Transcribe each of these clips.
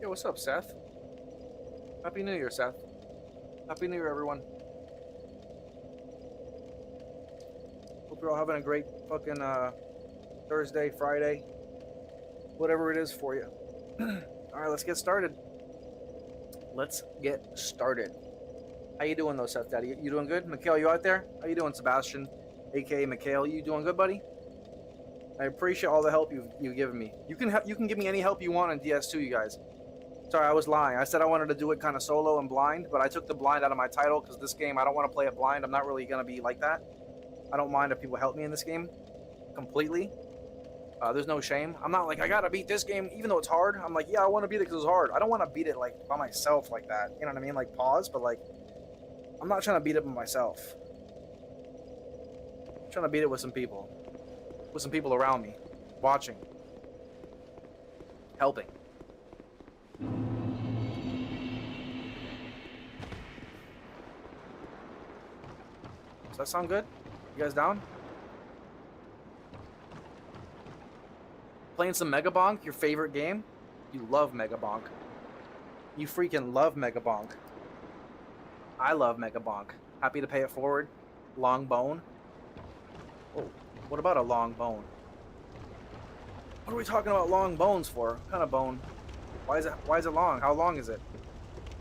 Hey, what's up, Seth? Happy New Year, Seth. Happy New Year, everyone. Hope you're all having a great fucking Thursday, Friday, whatever it is for you. All right, let's get started. Let's get started. How you doing, though, Seth Daddy? You doing good? Mikhail, you out there? How you doing, Sebastian, aka Mikhail? You doing good, buddy? I appreciate all the help you've given me. You can give me any help you want on DS2, you guys. Sorry, I was lying. I said I wanted to do it kind of solo and blind, but I took the blind out of my title because this game, I don't want to play it blind. I'm not really going to be like that. I don't mind if people help me in this game completely. There's no shame. I'm not like, I got to beat this game, even though it's hard. I'm like, yeah, I want to beat it because it's hard. I don't want to beat it like by myself like that. You know what I mean? Like pause, but like, I'm not trying to beat it by myself. I'm trying to beat it with some people. With some people around me. Watching. Helping. Does that sound good? You guys down? Playing some Mega Bonk, your favorite game? You love Mega Bonk. You freaking love Mega Bonk. I love Mega Bonk. Happy to pay it forward. Long bone. Oh, what about a long bone? What are we talking about long bones for? What kind of bone? Why is it long? How long is it?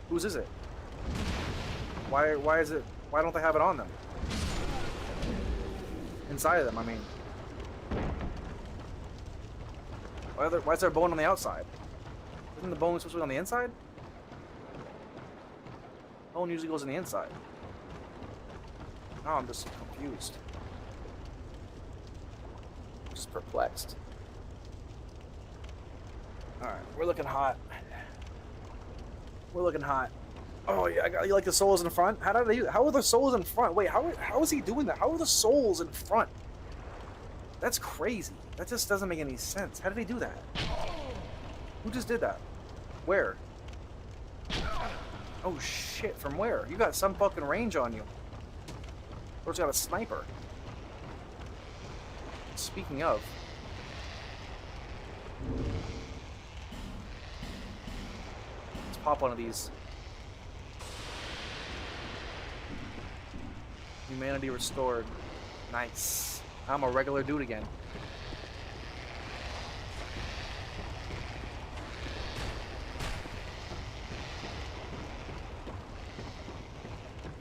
Whose is it? Why don't they have it on them? Inside of them, I mean. Why is there a bone on the outside? Isn't the bone supposed to be on the inside? Bone usually goes on the inside. Now I'm just confused. Just perplexed. Alright, we're looking hot. We're looking hot. Oh yeah, you like the souls in front? How did I do? How are the souls in front? Wait, how is he doing that? How are the souls in front? That's crazy. That just doesn't make any sense. How did he do that? Who just did that? Where? Oh shit, from where? You got some fucking range on you. Bro's got a sniper. Speaking of. Let's pop one of these. Humanity restored. Nice. I'm a regular dude again.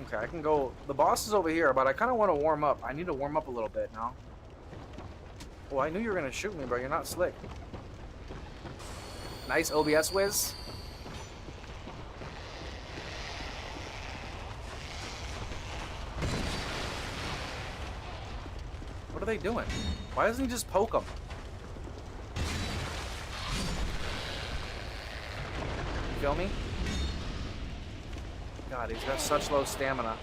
Okay, I can go. The boss is over here, but I kind of want to warm up. I need to warm up a little bit now. Well, I knew you were going to shoot me, bro. You're not slick. Nice OBS whiz. What are they doing? Why doesn't he just poke them? You feel me? God, he's got such low stamina.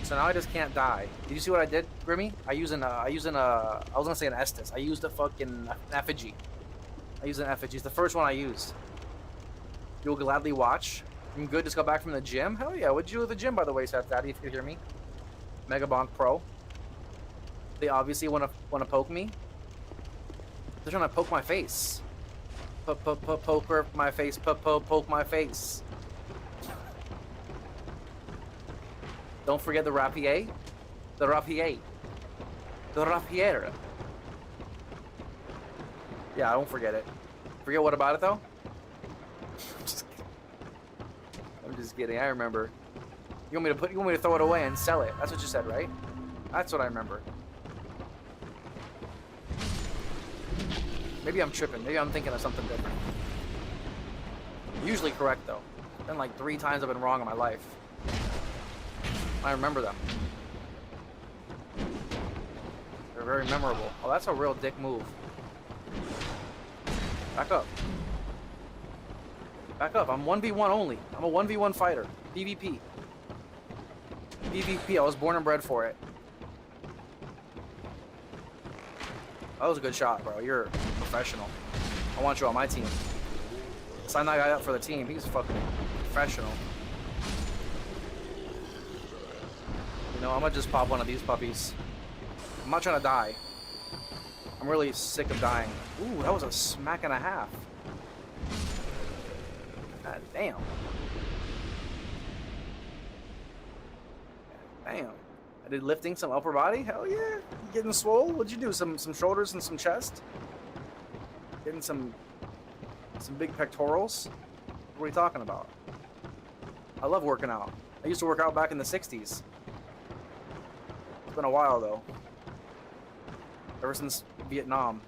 So now I just can't die. Did you see what I did, Grimmy? I was gonna say an Estus. I used a fucking effigy. I used an effigy. It's the first one I used. You'll gladly watch. I'm good. Just got back from the gym. Hell yeah. What'd you do at the gym, by the way, Seth Daddy, if you could hear me? Mega Bonk Pro. They obviously want to poke me. They're trying to poke my face. Poker my face. Poke my face. Don't forget the rapier. The rapier. The rapier. Yeah, I don't forget it. Forget what about it, though? I'm just kidding. I remember. You want me to throw it away and sell it? That's what you said, right? That's what I remember. Maybe I'm tripping. Maybe I'm thinking of something different. Usually correct though. Been like 3 times I've been wrong in my life. I remember them. They're very memorable. Oh, that's a real dick move. Back up. Back up. I'm 1v1 only. I'm a 1v1 fighter. PvP. PvP. I was born and bred for it. That was a good shot, bro. You're a professional. I want you on my team. Sign that guy up for the team. He's fucking professional. You know, I'm gonna just pop one of these puppies. I'm not trying to die. I'm really sick of dying. Ooh, that was a smack and a half. God damn. Damn. I did lifting, some upper body. Hell yeah. You getting swole? What'd you do? Some shoulders and some chest? Getting some big pectorals? What are you talking about? I love working out. I used to work out back in the 60s. It's been a while though. Ever since Vietnam.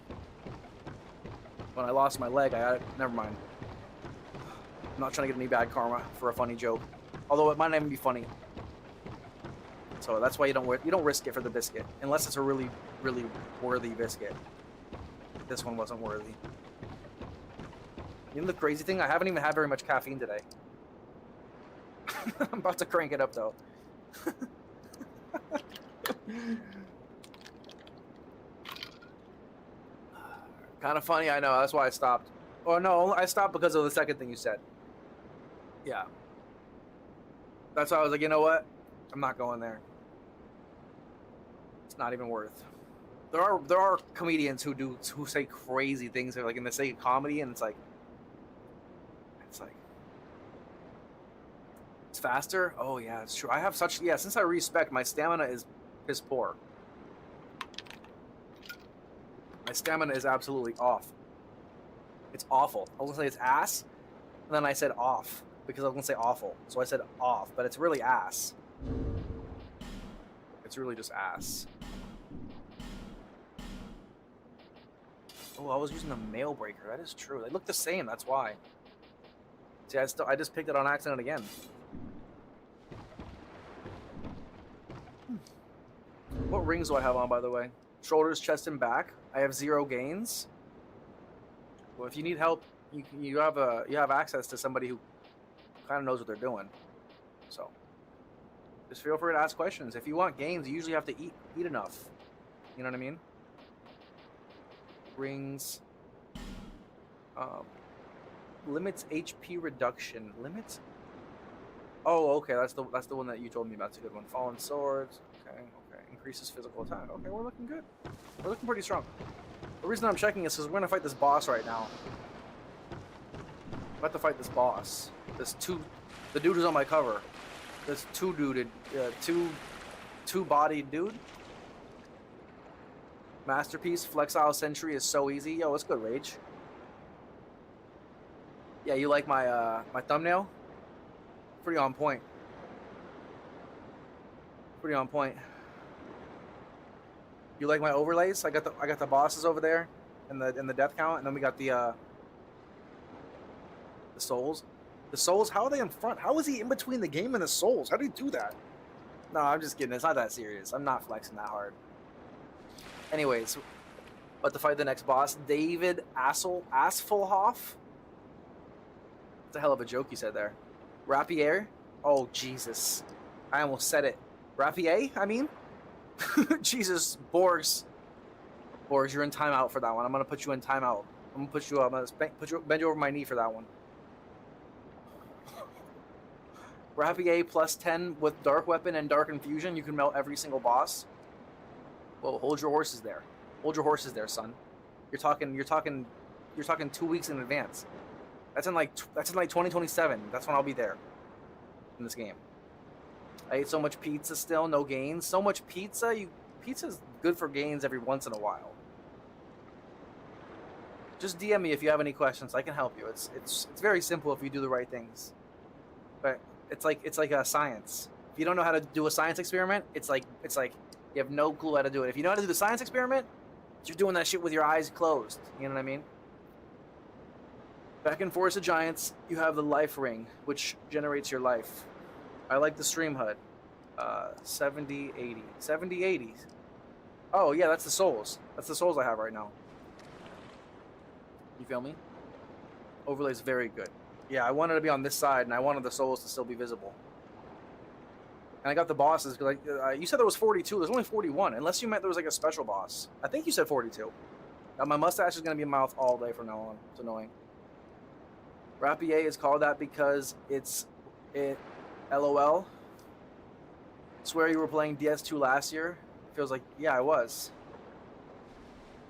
When I lost my leg, never mind. I'm not trying to get any bad karma for a funny joke. Although it might not even be funny. So that's why you don't risk it for the biscuit. Unless it's a really, really worthy biscuit. This one wasn't worthy. You know the crazy thing? I haven't even had very much caffeine today. I'm about to crank it up though. Kind of funny, I know. That's why I stopped. Oh no, I stopped because of the second thing you said. Yeah. That's why I was like, you know what? I'm not going there. It's not even worth. There are comedians who say crazy things, like in the sake of comedy, and it's like it's faster. Oh yeah, it's true. I have such Since I respec, my stamina is piss poor. My stamina is absolutely off. It's awful. I was gonna say it's ass, and then I said off because I was gonna say awful, so I said off, but it's really ass. It's really just ass. Oh, I was using the mail breaker. That is true. They look the same. That's why. See, I just picked it on accident again. What rings do I have on, by the way? Shoulders, chest, and back. I have 0 gains. Well, if you need help, you have access to somebody who kind of knows what they're doing. So just feel free to ask questions. If you want gains, you usually have to eat enough. You know what I mean? Rings. Limits HP reduction. Limits. Oh, okay. That's the one that you told me about. It's a good one. Fallen swords. Okay. Increases physical attack. Okay, we're looking good. We're looking pretty strong. The reason I'm checking is because we're gonna fight this boss right now. I'm about to fight this boss. The dude who's on my cover. This two-bodied dude. Masterpiece, Flexile Sentry is so easy. Yo, what's good, Rage? Yeah, you like my my thumbnail? Pretty on point. Pretty on point. You like my overlays? I got the bosses over there, and the death count, and then we got the souls. The souls. How are they in front? How is he in between the game and the souls? How do you do that? No, I'm just kidding. It's not that serious. I'm not flexing that hard. Anyways, about to fight the next boss, David Asfelhoff. That's a hell of a joke you said there. Rapier. Oh Jesus, I almost said it. Rapier. I mean. Jesus, Borgs, you're in timeout for that one. I'm gonna put you in timeout. I'm gonna put you up. I'm gonna bend you over my knee for that one. Rapier plus 10 with Dark Weapon and Dark Infusion. You can melt every single boss. Whoa, hold your horses there. Hold your horses there, son. You're talking 2 weeks in advance. That's in like 2027. That's when I'll be there in this game. I ate so much pizza still, no gains. So much pizza, pizza's good for gains every once in a while. Just DM me if you have any questions. I can help you. It's very simple if you do the right things. But it's like a science. If you don't know how to do a science experiment, it's like you have no clue how to do it. If you know how to do the science experiment, you're doing that shit with your eyes closed. You know what I mean? Back in Forest of Giants, you have the life ring, which generates your life. I like the stream HUD. 7080. 7080. Oh, yeah, that's the souls. That's the souls I have right now. You feel me? Overlay's very good. Yeah, I wanted to be on this side, and I wanted the souls to still be visible. And I got the bosses, because you said there was 42. There's only 41, unless you meant there was like a special boss. I think you said 42. Now, my mustache is going to be in my mouth all day from now on. It's annoying. Rapier is called that because LOL. Swear you were playing DS2 last year. Feels like, yeah, I was.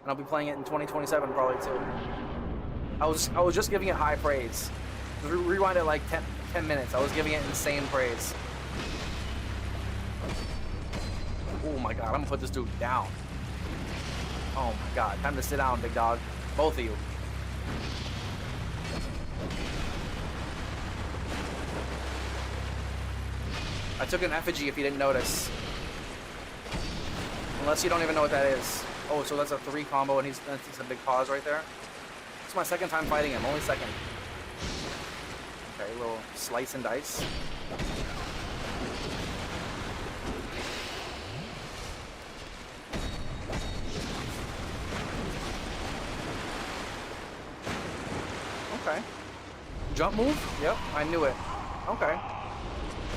I'll be playing it in 2027 probably too. I was just giving it high praise. Rewind it like 10 minutes. I was giving it insane praise. Oh my god, I'm gonna put this dude down. Oh my god, time to sit down, big dog. Both of you. I took an effigy if you didn't notice. Unless you don't even know what that is. Oh, so that's a 3 combo and he's a big pause right there. It's my second time fighting him, only second. Okay, a little slice and dice. Okay. Jump move? Yep, I knew it. Okay.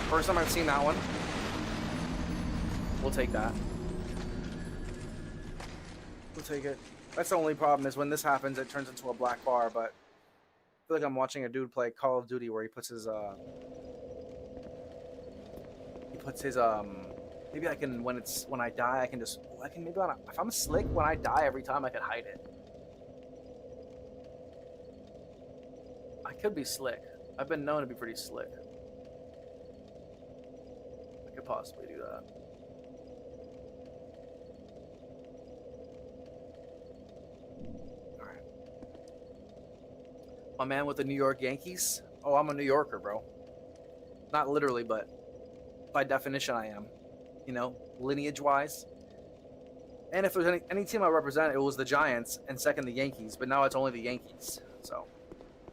First time I've seen that one. We'll take that. We'll take it. That's the only problem is when this happens, it turns into a black bar, but I feel like I'm watching a dude play Call of Duty where he puts his, maybe I can, when I die, I can maybe, if I'm slick, when I die every time, I can hide it. I could be slick. I've been known to be pretty slick. I could possibly do that. Alright. My man with the New York Yankees? Oh, I'm a New Yorker, bro. Not literally, but by definition I am. You know, lineage-wise. And if there's any team I represent, it was the Giants, and second the Yankees, but now it's only the Yankees, so...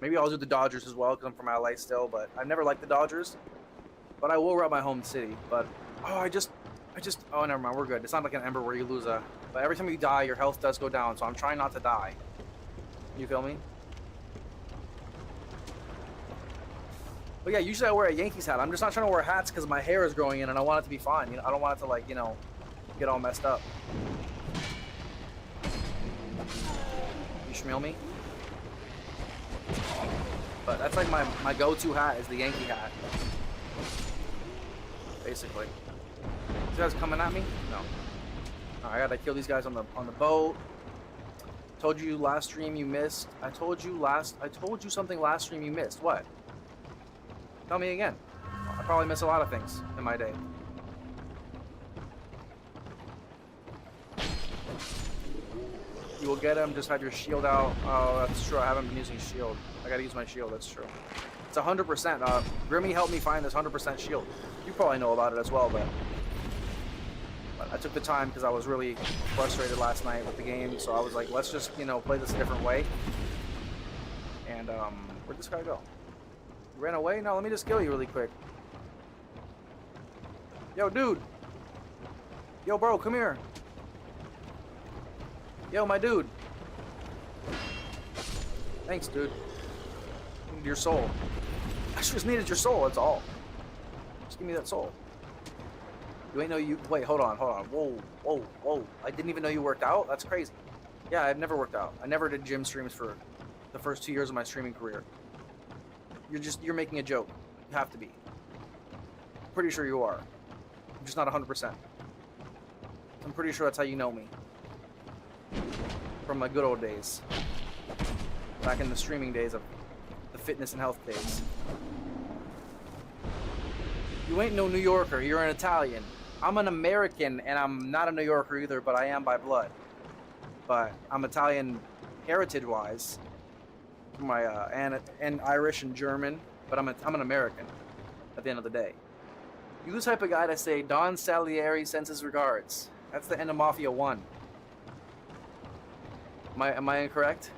Maybe I'll do the Dodgers as well, because I'm from LA still, but I've never liked the Dodgers. But I will rep my home city. But, oh, oh, never mind, we're good. It's not like an Ember where you lose a... But every time you die, your health does go down, so I'm trying not to die. You feel me? But yeah, usually I wear a Yankees hat. I'm just not trying to wear hats because my hair is growing in and I want it to be fine. You know, I don't want it to, like, you know, get all messed up. You smell me? But that's like my go-to hat is the Yankee hat. Basically. These guys coming at me? No. I gotta kill these guys on the boat. Told you last stream you missed. I told you something last stream you missed. What? Tell me again. I probably miss a lot of things in my day. You will get him, just have your shield out. Oh, that's true. I haven't been using shield. I gotta use my shield, that's true. It's 100%. Grimmy helped me find this 100% shield. You probably know about it as well, but I took the time because I was really frustrated last night with the game, so I was like, let's just, you know, play this a different way. And, where'd this guy go? He ran away? No, let me just kill you really quick. Yo, dude! Yo, bro, come here! Yo, my dude. Thanks, dude. I need your soul. I just needed your soul, that's all. Just give me that soul. You ain't know you... Wait, hold on. Whoa. I didn't even know you worked out? That's crazy. Yeah, I've never worked out. I never did gym streams for the first 2 years of my streaming career. You're making a joke. You have to be. I'm pretty sure you are. I'm just not 100%. I'm pretty sure that's how you know me. From my good old days. Back in the streaming days of the fitness and health days. You ain't no New Yorker, you're an Italian. I'm an American and I'm not a New Yorker either, but I am by blood. But I'm Italian heritage-wise. My and Irish and German, but I'm an American at the end of the day. You the type of guy to say Don Salieri sends his regards. That's the end of Mafia 1. Am I incorrect?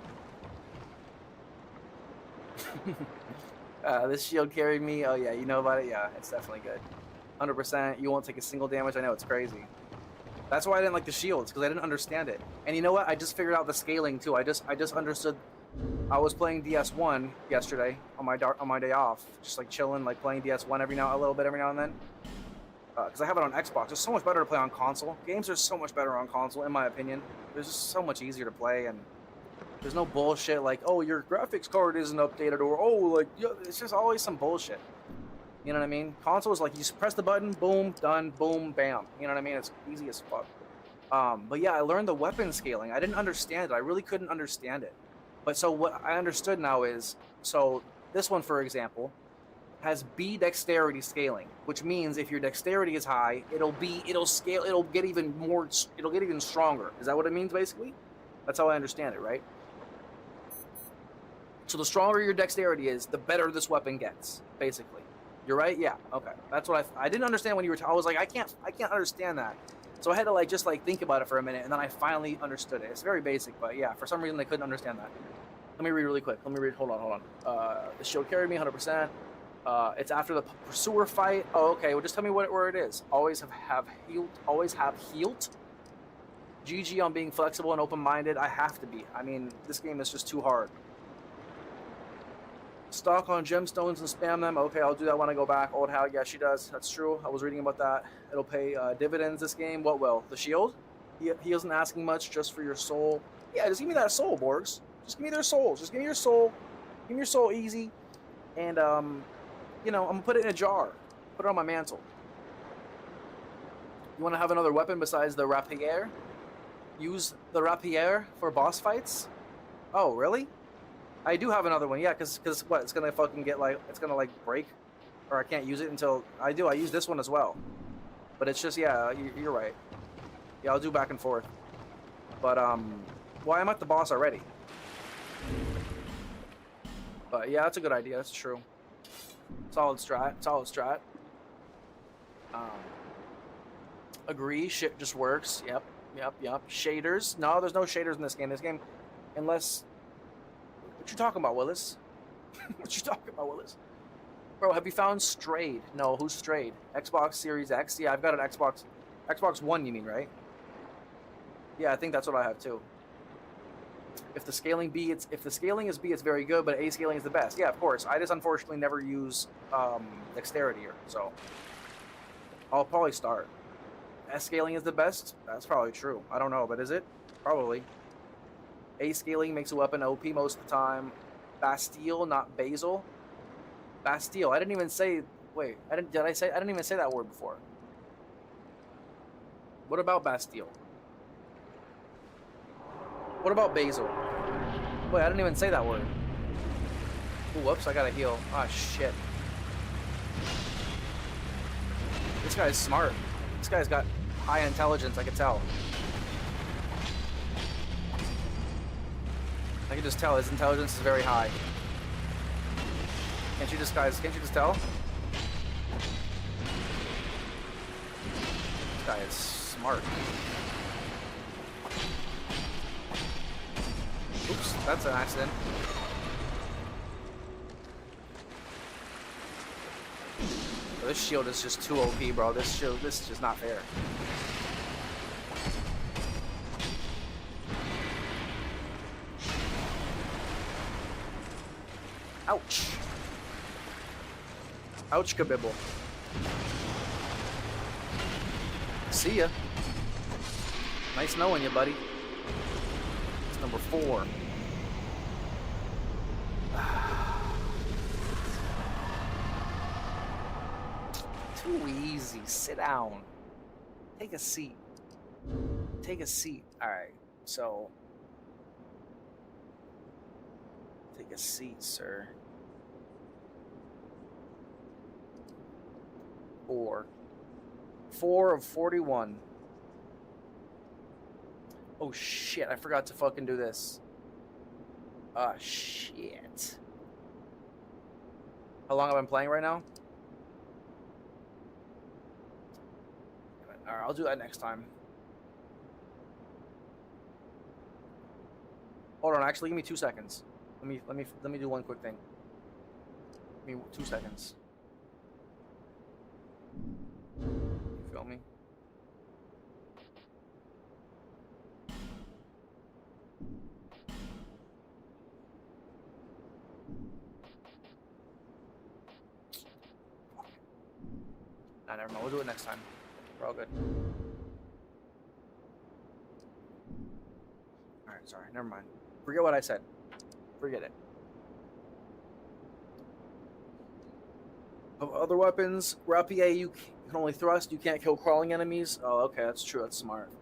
This shield carried me. Oh yeah, you know about it? Yeah, it's definitely good. 100%. You won't take a single damage. I know, it's crazy. That's why I didn't like the shields, because I didn't understand it. And you know what? I just figured out the scaling too. I just understood. I was playing DS1 yesterday on my day off, just like chilling, like playing DS1 a little bit every now and then. Because I have it on Xbox. It's so much better to play on console. Games are so much better on console, in my opinion. They're just so much easier to play, and there's no bullshit like, oh, your graphics card isn't updated, or oh, like, yeah, it's just always some bullshit. You know what I mean? Console is like, you just press the button, boom, done, boom, bam. You know what I mean? It's easy as fuck. But yeah, I learned the weapon scaling. I didn't understand it. I really couldn't understand it. But so what I understood now is, so this one, for example, has B dexterity scaling, which means if your dexterity is high, it'll scale, it'll get even stronger. Is that what it means, basically? That's how I understand it, right? So the stronger your dexterity is, the better this weapon gets, basically. You're right? Yeah. Okay. That's what I didn't understand when you were I was like, I can't understand that. So I had to just think about it for a minute, and then I finally understood it. It's very basic, but yeah, for some reason I couldn't understand that. Let me read really quick. Hold on. The shield carried me 100%. It's after the pursuer fight. Oh, okay. Well, just tell me where it is. Always have healed. GG on being flexible and open-minded. I have to be. I mean, this game is just too hard. Stock on gemstones and spam them. Okay, I'll do that when I go back. Old Hal, yeah, she does. That's true. I was reading about that. It'll pay dividends this game. What will? The shield? He isn't asking much, just for your soul. Yeah, just give me that soul, Borgs. Just give me their souls. Just give me your soul. Give me your soul easy. And, I'm going to put it in a jar. Put it on my mantle. You want to have another weapon besides the rapier? Use the rapier for boss fights? Oh, really? I do have another one, yeah, because what? It's gonna fucking get it's gonna break, or I can't use it until I do. I use this one as well, but it's just, yeah, you're right. Yeah, I'll do back and forth. But well, I'm at the boss already. But yeah, that's a good idea. That's true. Solid strat. Agree. Shit just works. Yep. Shaders. No, there's no shaders in this game. Unless. What you talking about, Willis? What you talking about, Willis? Bro, have you found Strayed? No, who's Strayed? Xbox Series X? Yeah, I've got an Xbox One, you mean, right? Yeah, I think that's what I have too. If the scaling is B, it's very good, but A scaling is the best. Yeah, of course. I just unfortunately never use dexterity here, so I'll probably start. S scaling is the best? That's probably true. I don't know, but is it? Probably. A scaling makes a weapon OP most of the time. Bastille, not basil. Bastille. I didn't even say. Wait, I didn't even say that word before. What about Bastille? What about basil? Wait, I didn't even say that word. Ooh, whoops, I gotta heal. Ah, shit. This guy's smart. This guy's got high intelligence, I can tell. I can just tell his intelligence is very high. Can't you just tell? This guy is smart. Oops, that's an accident. This shield is just too OP, bro. This is just not fair. Ouch. Ouch, kabibble. See ya. Nice knowing you, buddy. It's number 4. Too easy. Sit down. Take a seat. Take a seat. Alright, so... Take a seat, sir. 4 of 41. Oh shit, I forgot to fucking do this. Ah, shit. How long have I been playing right now? Alright, I'll do that next time. Hold on, actually give me 2 seconds. Let me do one quick thing. Give me 2 seconds. You feel me? Nah, never mind. We'll do it next time. We're all good. Alright, sorry. Never mind. Forget what I said. Forget it. Of other weapons, rapier, you can only thrust. You can't kill crawling enemies. Oh, okay. That's true. That's smart.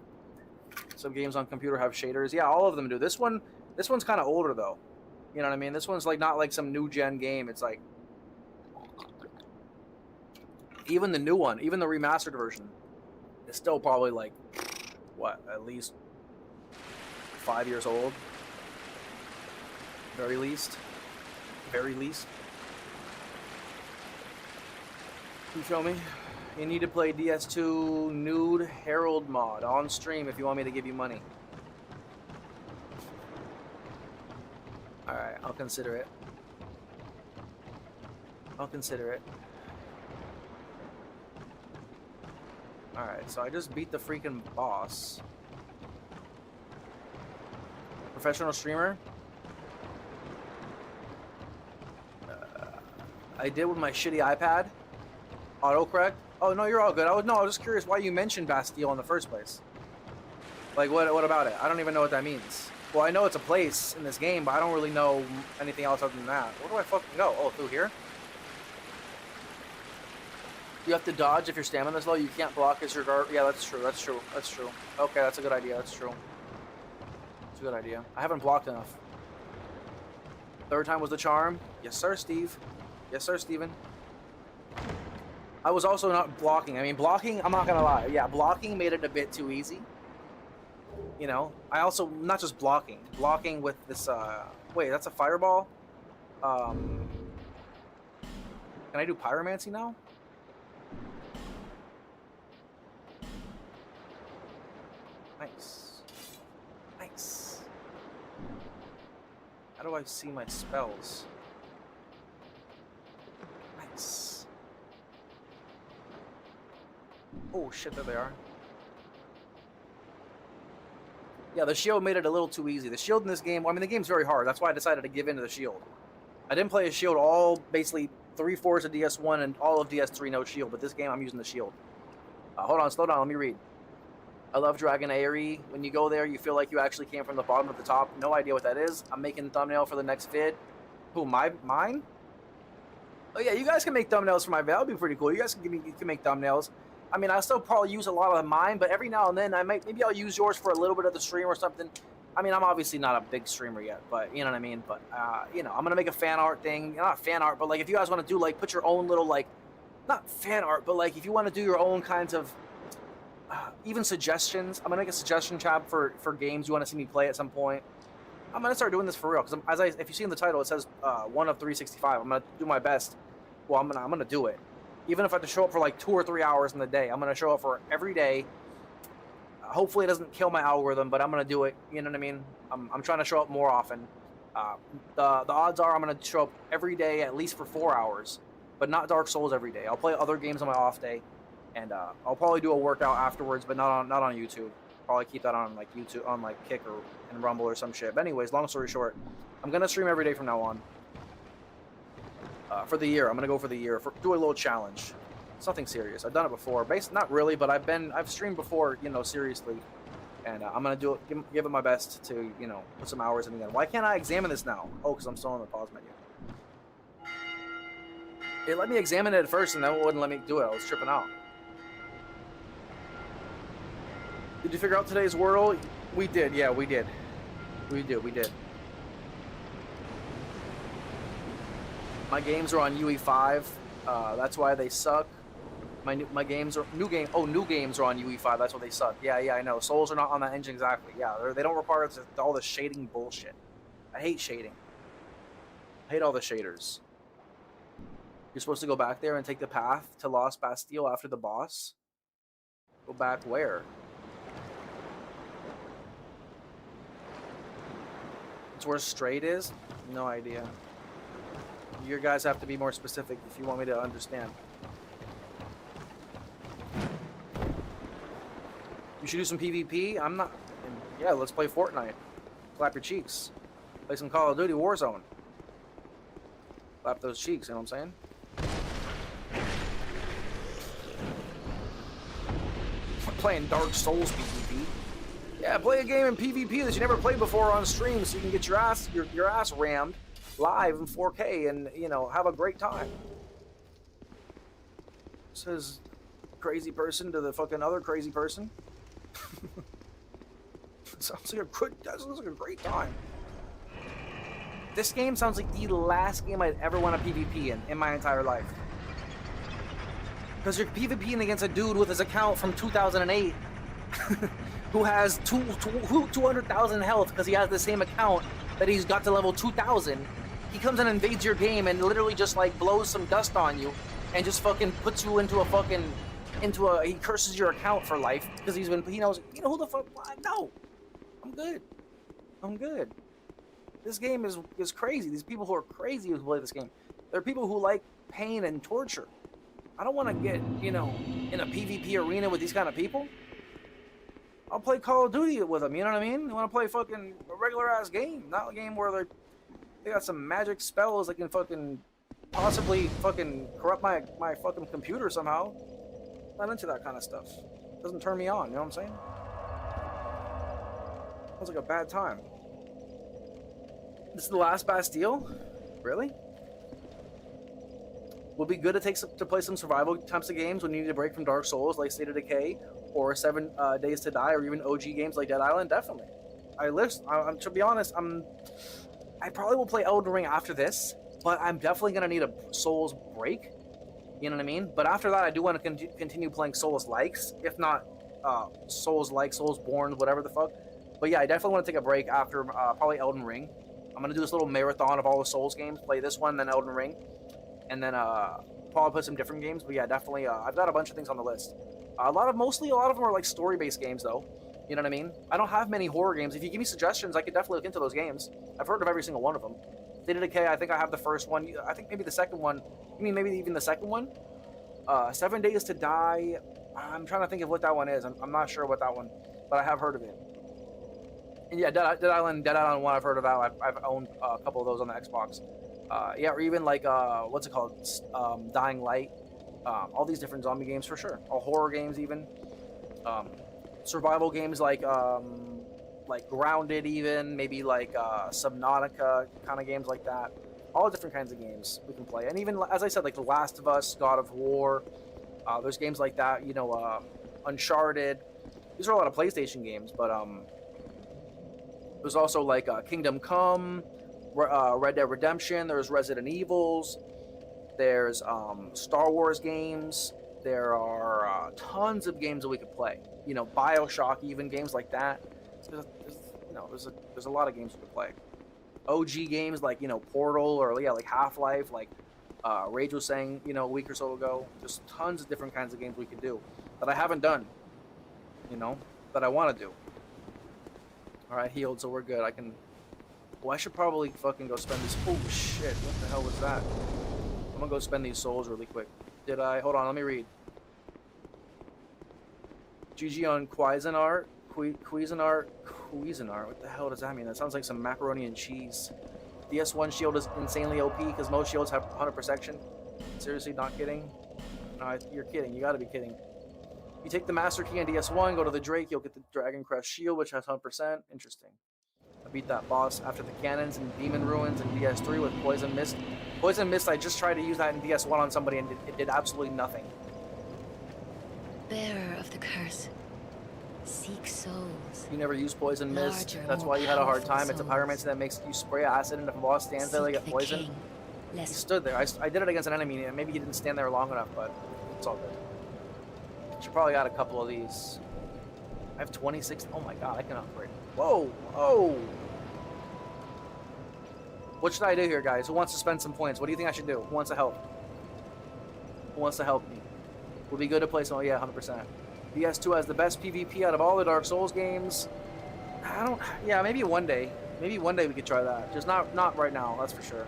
Some games on computer have shaders. Yeah, all of them do. This one's kind of older though. You know what I mean? This one's like not like some new gen game. It's like even the new one, even the remastered version, is still probably like what, at least 5 years old. Very least. Very least. You feel me? You need to play DS2 Nude Herald mod on stream if you want me to give you money. Alright, I'll consider it. I'll consider it. Alright, so I just beat the freaking boss. Professional streamer? I did with my shitty iPad. Autocorrect? Oh, no, you're all good. I was just curious why you mentioned Bastille in the first place. Like, what about it? I don't even know what that means. Well, I know it's a place in this game, but I don't really know anything else other than that. Where do I fucking go? Oh, through here? You have to dodge if your stamina's low. You can't block as your guard. Yeah, that's true. That's true. That's true. Okay, that's a good idea. That's true. That's a good idea. I haven't blocked enough. Third time was the charm. Yes, sir, Steve. Yes, sir, Steven. I was also not blocking. I mean, blocking, I'm not gonna lie. Yeah, blocking made it a bit too easy. You know, I also, not just blocking. Blocking with this, wait, that's a fireball? Can I do pyromancy now? Nice. Nice. How do I see my spells? Nice. Oh shit, there they are. Yeah, the shield made it a little too easy. The shield in this game, well, I mean, the game's very hard. That's why I decided to give in to the shield. I didn't play a shield all, basically, 3/4 of DS1 and all of DS3 no shield, but this game I'm using the shield. Hold on, slow down, let me read. I love Dragon Aerie. When you go there, you feel like you actually came from the bottom to the top. No idea what that is. I'm making a thumbnail for the next vid. Who, mine? Oh yeah, you guys can make thumbnails for my vid. That would be pretty cool. You guys can make thumbnails. I mean, I still probably use a lot of mine, but every now and then maybe I'll use yours for a little bit of the stream or something. I mean, I'm obviously not a big streamer yet, but you know what I mean. But you know, I'm gonna make a fan art thing. Not fan art, but like if you guys want to do like put your own little like, not fan art, but like if you want to do your own kinds of even suggestions. I'm gonna make a suggestion tab for games you want to see me play at some point. I'm gonna start doing this for real because if you see in the title, it says 1 of 365. I'm gonna do my best. Well, I'm gonna do it. Even if I have to show up for like 2 or 3 hours in the day, I'm going to show up for every day. Hopefully it doesn't kill my algorithm, but I'm going to do it. You know what I mean? I'm trying to show up more often. The odds are I'm going to show up every day at least for 4 hours, but not Dark Souls every day. I'll play other games on my off day, and I'll probably do a workout afterwards, but not on YouTube. Probably keep that on like YouTube, on like Kick or and Rumble or some shit. But anyways, long story short, I'm going to stream every day from now on. For the year, I'm gonna go for the year. Do a little challenge. It's nothing serious. I've done it before. Not really, but I've streamed before, you know, seriously. And I'm gonna do it. Give it my best to, you know, put some hours in again. Why can't I examine this now? Oh, because I'm still on the pause menu. It let me examine it at first, and then it wouldn't let me do it. I was tripping out. Did you figure out today's world? We did. Yeah, we did. We did. My games are on UE5. That's why they suck. My games are new games are on UE5. That's why they suck. Yeah, I know. Souls are not on that engine exactly. Yeah, they don't require all the shading bullshit. I hate shading. I hate all the shaders. You're supposed to go back there and take the path to Lost Bastille after the boss. Go back where? It's where Straight is? No idea. You guys have to be more specific if you want me to understand. You should do some PvP. I'm not. Yeah, let's play Fortnite. Clap your cheeks. Play some Call of Duty Warzone. Clap those cheeks, you know what I'm saying? Playing Dark Souls PvP. Yeah, play a game in PvP that you never played before on stream so you can get your ass rammed live in 4K and, you know, have a great time. Says crazy person to the fucking other crazy person. Sounds like a great time. This game sounds like the last game I'd ever want to PvP in my entire life. Because you're PvPing against a dude with his account from 2008 who has 200,000 health because he has the same account that he's got to level 2,000. He comes and invades your game and literally just like blows some dust on you and just fucking puts you into he curses your account for life because he knows, who the fuck, no, I'm good. This game is crazy. These people who are crazy who play this game. There are people who like pain and torture. I don't want to get, in a PvP arena with these kind of people. I'll play Call of Duty with them, you know what I mean? I want to play fucking a regular ass game, not a game where they got some magic spells that can fucking possibly fucking corrupt my fucking computer somehow. Not into that kind of stuff. Doesn't turn me on, you know what I'm saying? Sounds like a bad time. This is the last Bastille? Really? Would be good to play some survival types of games when you need a break from Dark Souls, like State of Decay, or 7 Days to Die, or even OG games like Dead Island. Definitely. To be honest, I probably will play Elden Ring after this, but I'm definitely gonna need a Souls break. You know what I mean? But after that, I do want to continue playing Souls-likes, if not Souls-like, Soulsborne, whatever the fuck. But yeah, I definitely want to take a break after probably Elden Ring. I'm gonna do this little marathon of all the Souls games, play this one, then Elden Ring. And then probably play some different games, but yeah, definitely. I've got a bunch of things on the list. A lot of them are like story-based games, though. You know what I mean? I don't have many horror games. If you give me suggestions, I could definitely look into those games. I've heard of every single one of them. State of Decay, I think I have the first one. I think maybe the second one. You mean maybe even the second one? 7 Days to Die. I'm trying to think of what that one is. I'm not sure what that one, but I have heard of it. And yeah, Dead Island 1, I've heard of that. I've owned a couple of those on the Xbox. Yeah, or even like what's it called, Dying Light, all these different zombie games for sure, or horror games even, survival games like Grounded, even maybe like Subnautica kind of games like that. All different kinds of games we can play, and even as I said, like The Last of Us, God of War. There's games like that, Uncharted. These are a lot of PlayStation games, but there's also like Kingdom Come. Red Dead Redemption, there's Resident Evils, there's Star Wars games, there are tons of games that we could play. BioShock, even games like that. There's a lot of games we could play. OG games like Portal, or yeah, like Half-Life, like Rage was saying a week or so ago. There's tons of different kinds of games we could do that I haven't done. That I want to do. All right, healed, so we're good. Well, I should probably fucking go spend these. Oh shit! What the hell was that? I'm gonna go spend these souls really quick. Did I? Hold on, let me read. GG on Cuisinart. Cuisinart. What the hell does that mean? That sounds like some macaroni and cheese. DS1 shield is insanely OP because most shields have 100 protection. Seriously, not kidding? No, you're kidding. You gotta be kidding. You take the Master Key on DS1, go to the Drake, you'll get the Dragon Crest shield, which has 100%. Interesting. I beat that boss after the cannons and Demon Ruins in DS3 with Poison Mist. Poison Mist, I just tried to use that in DS1 on somebody and it did absolutely nothing. Bearer of the curse, seek souls. You never used Poison Mist. That's why you had a hard time. It's a pyromancy that makes you spray acid, and if a boss stands there, they get poisoned. He stood there. I did it against an enemy, and maybe he didn't stand there long enough, but it's all good. Should probably add a couple of these. I have 26. Oh my god, I can upgrade. Whoa! Oh! What should I do here, guys? Who wants to spend some points? What do you think I should do? Who wants to help? Who wants to help me? Would be good to play some. Oh yeah, 100%. DS2 has the best PvP out of all the Dark Souls games. Yeah, maybe one day. Maybe one day we could try that. Just not right now, that's for sure.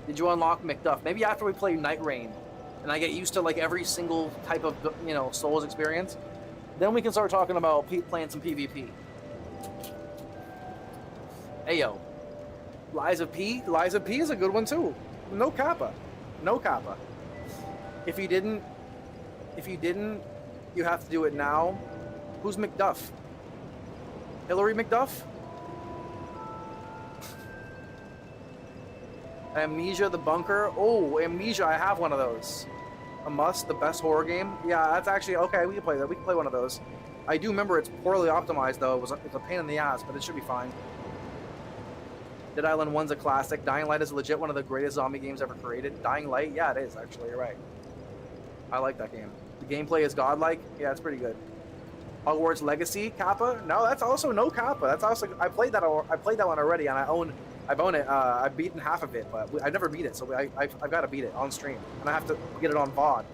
Did you unlock McDuff? Maybe after we play Night Rain, and I get used to like every single type of Souls experience, then we can start talking about playing some PvP. Hey yo, Lies of P is a good one too. No kappa. If you didn't, you have to do it now. Who's McDuff? Hillary McDuff? Amnesia the Bunker. Oh, Amnesia, I have one of those. A Must, the best horror game. Yeah, that's actually okay. We can play that. We can play one of those. I do remember it's poorly optimized though. It's a pain in the ass, but it should be fine. Dead Island 1's a classic. Dying Light is legit one of the greatest zombie games ever created. Dying Light, yeah, it is actually. You're right. I like that game. The gameplay is godlike. Yeah, it's pretty good. Hogwarts Legacy Kappa? No, that's also no Kappa. That's also I played that one already, and I own it. I've beaten half of it, but I never beat it, so I've got to beat it on stream, and I have to get it on VOD.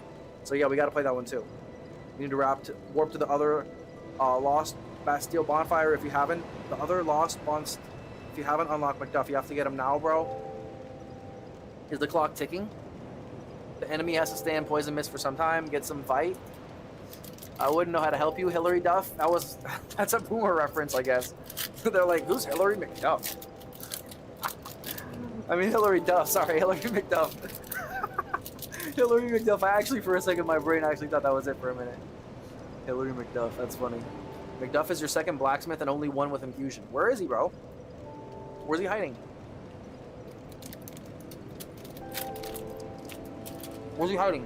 So yeah, we got to play that one too. You need to warp to the other Lost Bastille Bonfire if you haven't. The other Lost Bonfire. If you haven't unlocked McDuff, you have to get him now, bro. Is the clock ticking? The enemy has to stay in poison mist for some time. Get some fight. I wouldn't know how to help you, Hillary Duff. That's a boomer reference, I guess. They're like, who's Hillary McDuff? I mean, Hillary Duff. Sorry, Hillary McDuff. Hillary McDuff. I actually, for a second, my brain actually thought that was it for a minute. Hillary McDuff. That's funny. McDuff is your second blacksmith and only one with infusion. Where is he, bro? Where's he hiding? Where's he hiding?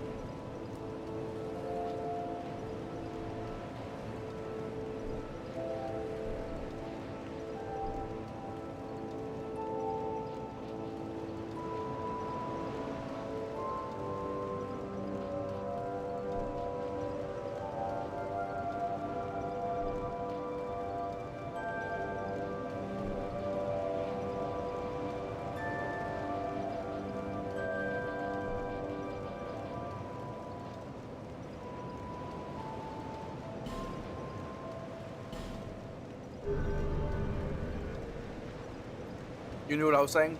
You knew what I was saying?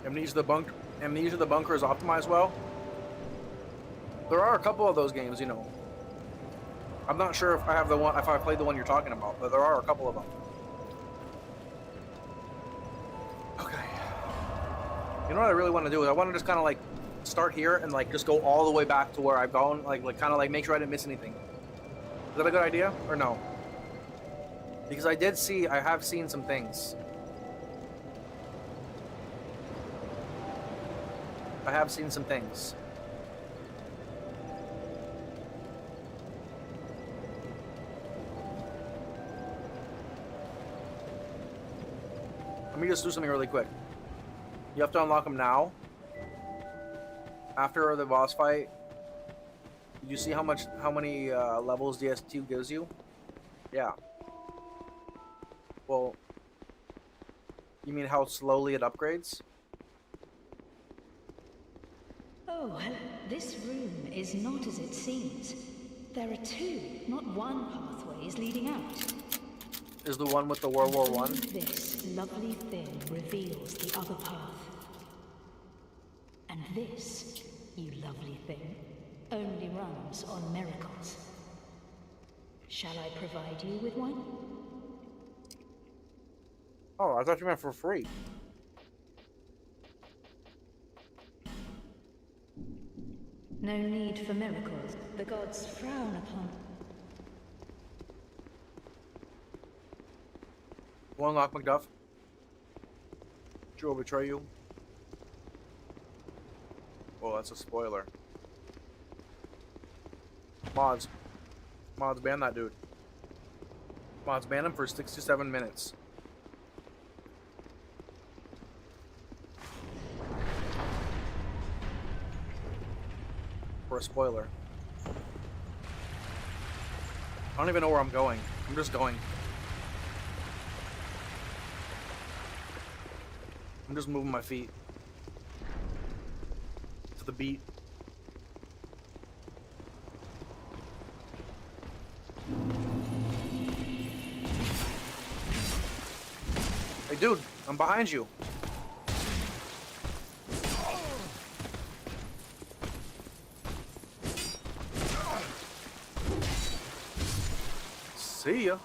Amnesia the Bunker is optimized well. There are a couple of those games, you know. I'm not sure if I played the one you're talking about, but there are a couple of them. Okay. You know what I really want to do is I want to just kind of like start here and like just go all the way back to where I've gone, like kind of like make sure I didn't miss anything. Is that a good idea or no? Because I have seen some things. I have seen some things. Let me just do something really quick. You have to unlock them now. After the boss fight. Did you see how many levels DS2 gives you? Yeah. Well, you mean how slowly it upgrades? Oh, this room is not as it seems. There are two, not one pathways leading out. Is the one with the World War I? This lovely thing reveals the other path. And this, you lovely thing, only runs on miracles. Shall I provide you with one? Oh, I thought you meant for free. No need for miracles. The gods frown upon. Will unlock McDuff. Joe will betray you. Oh, that's a spoiler. Mods, ban that dude. Mods, ban him for 67 minutes. For a spoiler. I don't even know where I'm going. I'm just going. I'm just moving my feet. To the beat. Hey dude, I'm behind you. See ya.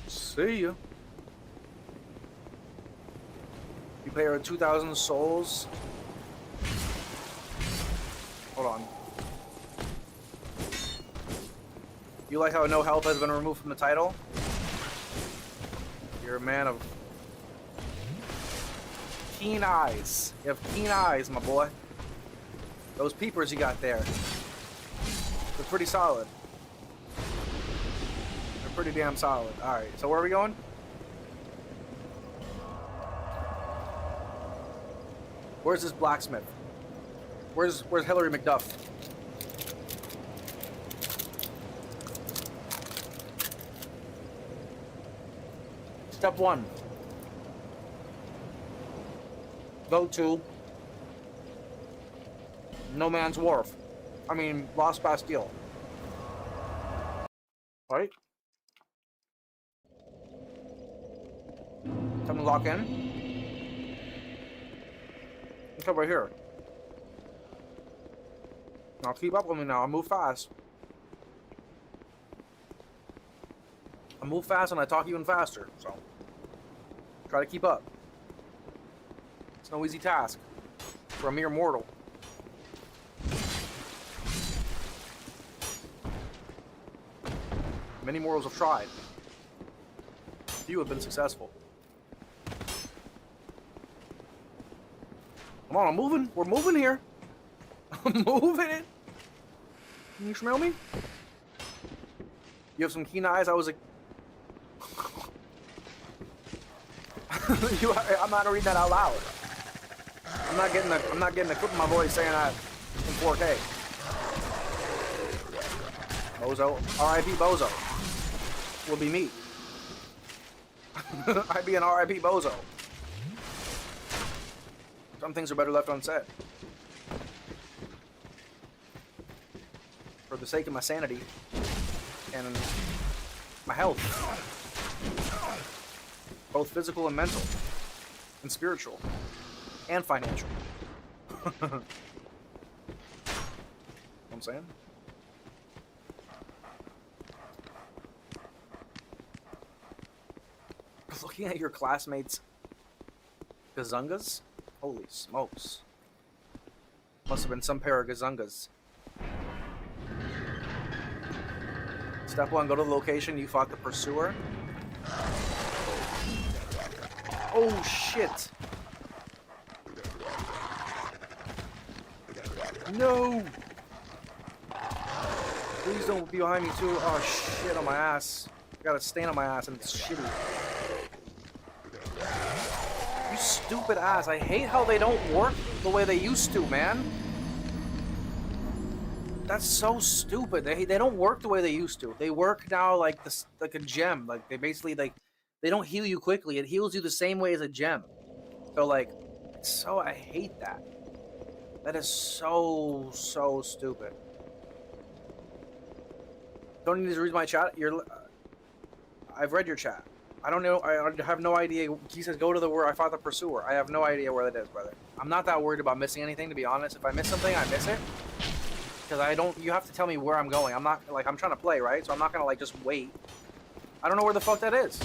See ya. You pay her 2,000 souls. Hold on. You like how no health has been removed from the title? You're a man of... keen eyes. You have keen eyes, my boy. Those peepers you got there, they're pretty solid. They're pretty damn solid. All right, so where are we going? Where's this blacksmith? Where's Hillary McDuff? Step 1. Go to No Man's Wharf. I mean, Lost Bastille. Right? Time to lock in. It's over here. Now keep up with me now. I move fast. I move fast and I talk even faster. So try to keep up. It's no easy task for a mere mortal. Many mortals have tried. Few have been successful. Come on, I'm moving. We're moving here. I'm moving it. Can you smell me? You have some keen eyes. I was like, I'm not gonna read that out loud. I'm not getting the clip of my voice saying that in 4K. Bozo, R.I.P. Bozo, will be me. I'd be an R.I.P. Bozo. Some things are better left unsaid. For the sake of my sanity and my health, both physical and mental, and spiritual, and financial. You know what I'm saying? Looking at your classmates' gazungas? Holy smokes. Must have been some pair of gazungas. Step 1, go to the location you fought the pursuer. Oh shit! No! Please don't be behind me too. Oh shit, on my ass. I got a stain on my ass and it's shitty. You stupid ass. I hate how they don't work the way they used to, man. That's so stupid. They don't work the way they used to. They work now like this, like a gem. Like they basically they don't heal you quickly. It heals you the same way as a gem. So like, I hate that. That is so stupid. Don't need to read my chat. I've read your chat. I don't know. I have no idea. He says go to where I fought the pursuer. I have no idea where that is, brother. I'm not that worried about missing anything, to be honest. If I miss something, I miss it. Because I don't. You have to tell me where I'm going. I'm not like I'm trying to play, right? So I'm not gonna like just wait. I don't know where the fuck that is.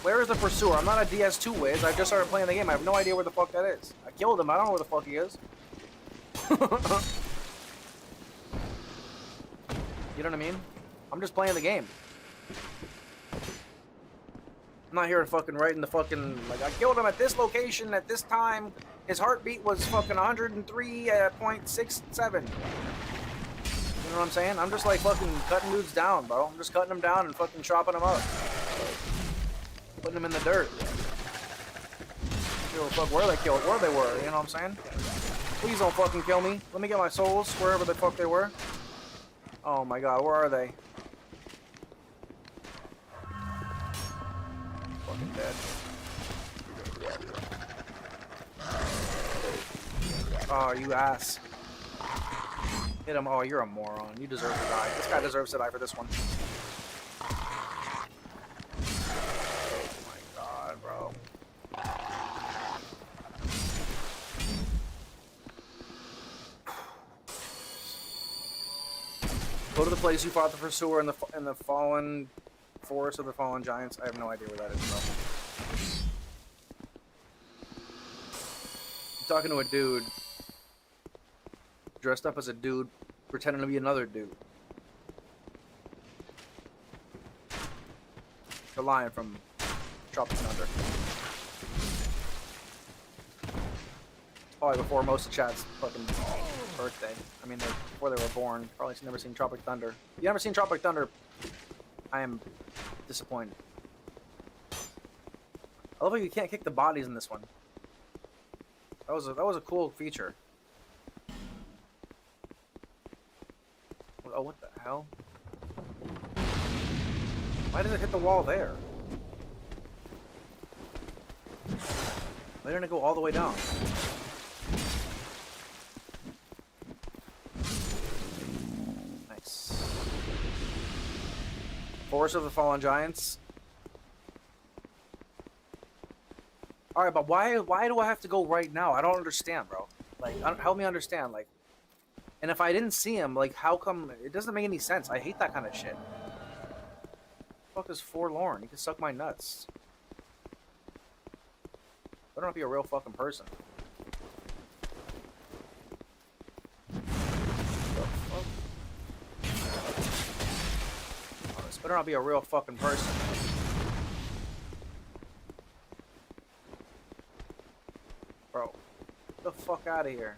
Where is the pursuer? I'm not a DS2 whiz. I just started playing the game. I have no idea where the fuck that is. I killed him. I don't know where the fuck he is. You know what I mean? I'm just playing the game. I'm not here to fucking write in the fucking, like, I killed him at this location at this time. His heartbeat was fucking 103.67. You know what I'm saying? I'm just like fucking cutting dudes down, bro. I'm just cutting them down and fucking chopping them up. Putting them in the dirt. Give a fuck where they killed, where they were, you know what I'm saying? Please don't fucking kill me. Let me get my souls wherever the fuck they were. Oh my god, where are they? Fucking dead. Oh, you ass. Hit him. Oh, you're a moron. You deserve to die. This guy deserves to die for this one. Oh my god, bro. Go to the place you fought the pursuer in the fallen forest of the fallen giants. I have no idea where that is, bro. I'm talking to a dude dressed up as a dude, pretending to be another dude. The lion from Tropic Thunder. Probably before most of chat's fucking birthday. I mean, before they were born. Probably never seen Tropic Thunder. If you never seen Tropic Thunder, I am disappointed. I love how you can't kick the bodies in this one. That was a cool feature. Oh, what the hell? Why did it hit the wall there? Why didn't it go all the way down? Nice. Forest of the Fallen Giants. Alright, but why do I have to go right now? I don't understand, bro. Like, help me understand, like... And if I didn't see him, like, how come... It doesn't make any sense. I hate that kind of shit. Fuck is forlorn? You can suck my nuts. Better not be a real fucking person. The fuck? Oh, this better not be a real fucking person. Bro, get the fuck out of here.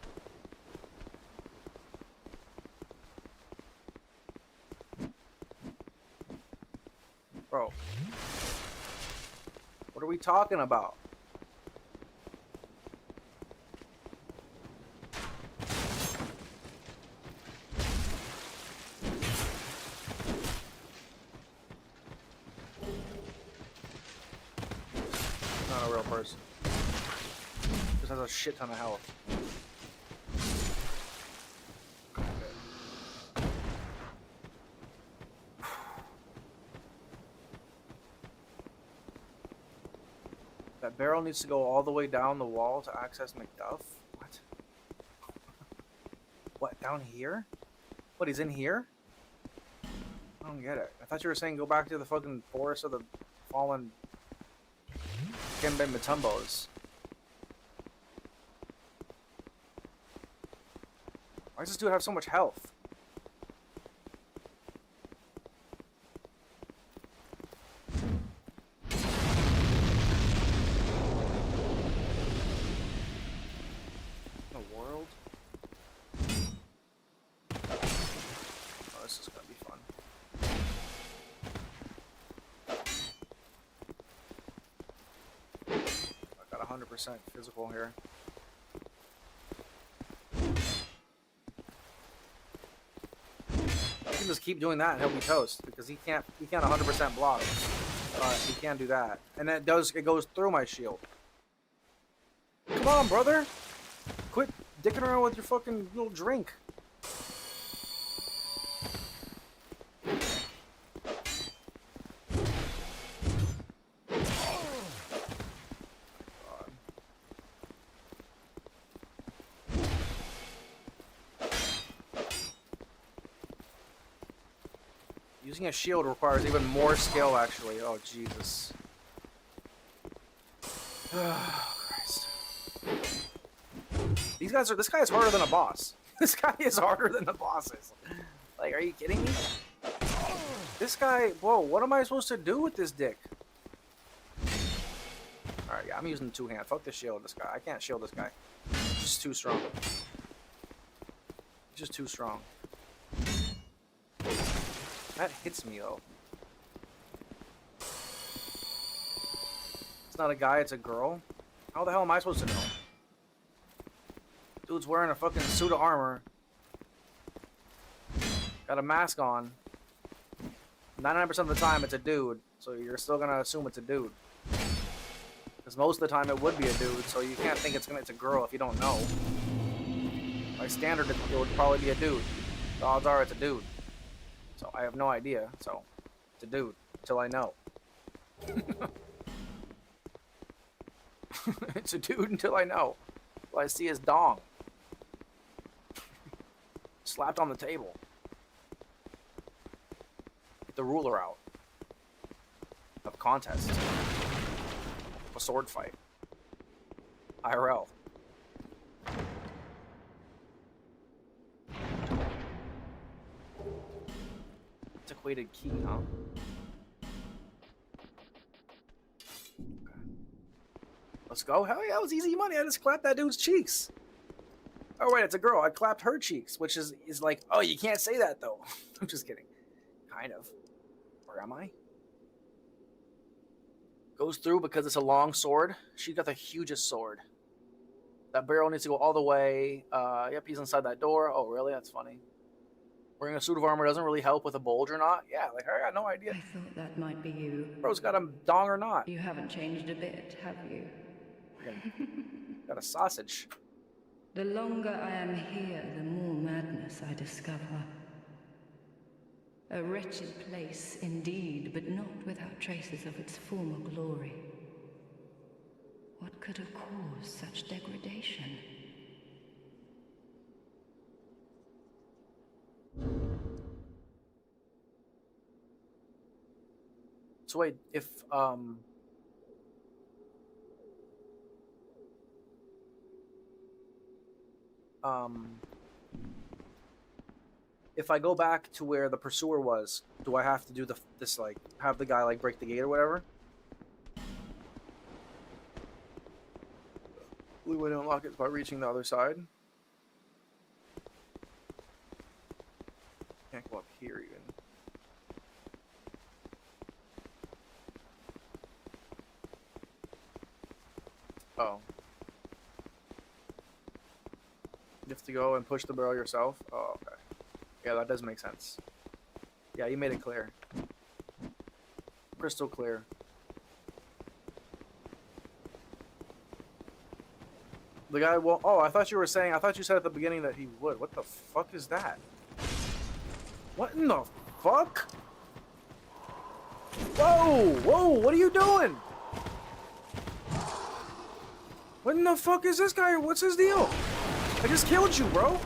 Bro. What are we talking about? Not a real person. Just has a shit ton of health. That barrel needs to go all the way down the wall to access McDuff? What? What, down here? What, he's in here? I don't get it. I thought you were saying go back to the fucking Forest of the Fallen Kimbe Matumbos. Why does this dude have so much health? Physical here. You can just keep doing that and he'll be toast because he can't 100% block. He can't do that. And it goes through my shield. Come on, brother! Quit dicking around with your fucking little drink. Using a shield requires even more skill, actually. Oh, Jesus. Oh, Christ. This guy is harder than a boss. This guy is harder than the bosses. Like, are you kidding me? This guy, whoa, what am I supposed to do with this dick? Alright, yeah, I'm using two hands. Fuck the shield, this guy. I can't shield this guy. He's just too strong. He's just too strong. That hits me, though. It's not a guy, it's a girl? How the hell am I supposed to know? Dude's wearing a fucking suit of armor. Got a mask on. 99% of the time, it's a dude. So you're still gonna assume it's a dude. Because most of the time, it would be a dude. So you can't think it's a girl if you don't know. By standard, it would probably be a dude. The odds are it's a dude. So I have no idea, so it's a dude, until I know. It's a dude until I know. Well, I see his dong. Slapped on the table. Get the ruler out. Of contest. A sword fight. IRL. Antiquated key, huh? Okay. Let's go. Hell yeah, that was easy money. I just clapped that dude's cheeks. Oh wait, it's a girl. I clapped her cheeks, which is like, oh, you can't say that though. I'm just kidding. Kind of. Or am I? Goes through because it's a long sword. She got the hugest sword. That barrel needs to go all the way. Yep, he's inside that door. Oh, really? That's funny. Wearing a suit of armor doesn't really help with a bulge or not. Yeah, like, I got no idea. I thought that might be you. Bro's got a dong or not. You haven't changed a bit, have you? Got a sausage. The longer I am here, the more madness I discover. A wretched place indeed, but not without traces of its former glory. What could have caused such degradation? So wait, if I go back to where the pursuer was, do I have to do this like have the guy like break the gate or whatever? The only way to unlock it is by reaching the other side. Can't go up here even. Oh. You have to go and push the barrel yourself? Oh, okay. Yeah, that does make sense. Yeah, you made it clear. Crystal clear. The guy will. Oh, I thought you said at the beginning that he would. What the fuck is that? What in the fuck? Whoa! Whoa! What are you doing? What in the fuck is this guy? What's his deal? I just killed you, bro.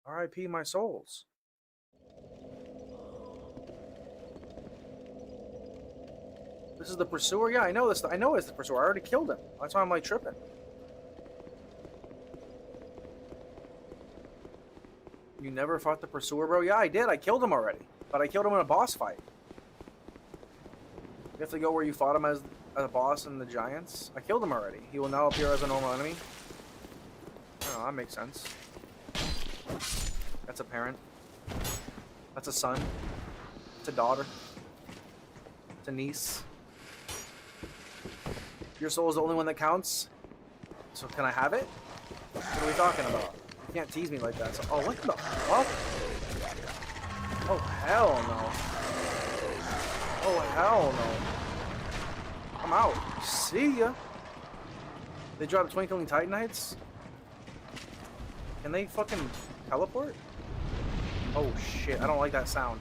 R.I.P. my souls. This is the pursuer? Yeah, I know this. I know it's the pursuer. I already killed him. That's why I'm like tripping. You never fought the pursuer, bro? Yeah, I did. I killed him already. But I killed him in a boss fight. You have to go where you fought him as a boss in the Giants. I killed him already. He will now appear as a normal enemy. Oh, that makes sense. That's a parent. That's a son. It's a daughter. It's a niece. Your soul is the only one that counts. So can I have it? What are we talking about? You can't tease me like that. So, oh, what the fuck? Oh, hell no. Oh, hell no. I'm out. See ya. They dropped Twinkling Titanites? Can they fucking teleport? Oh, shit. I don't like that sound.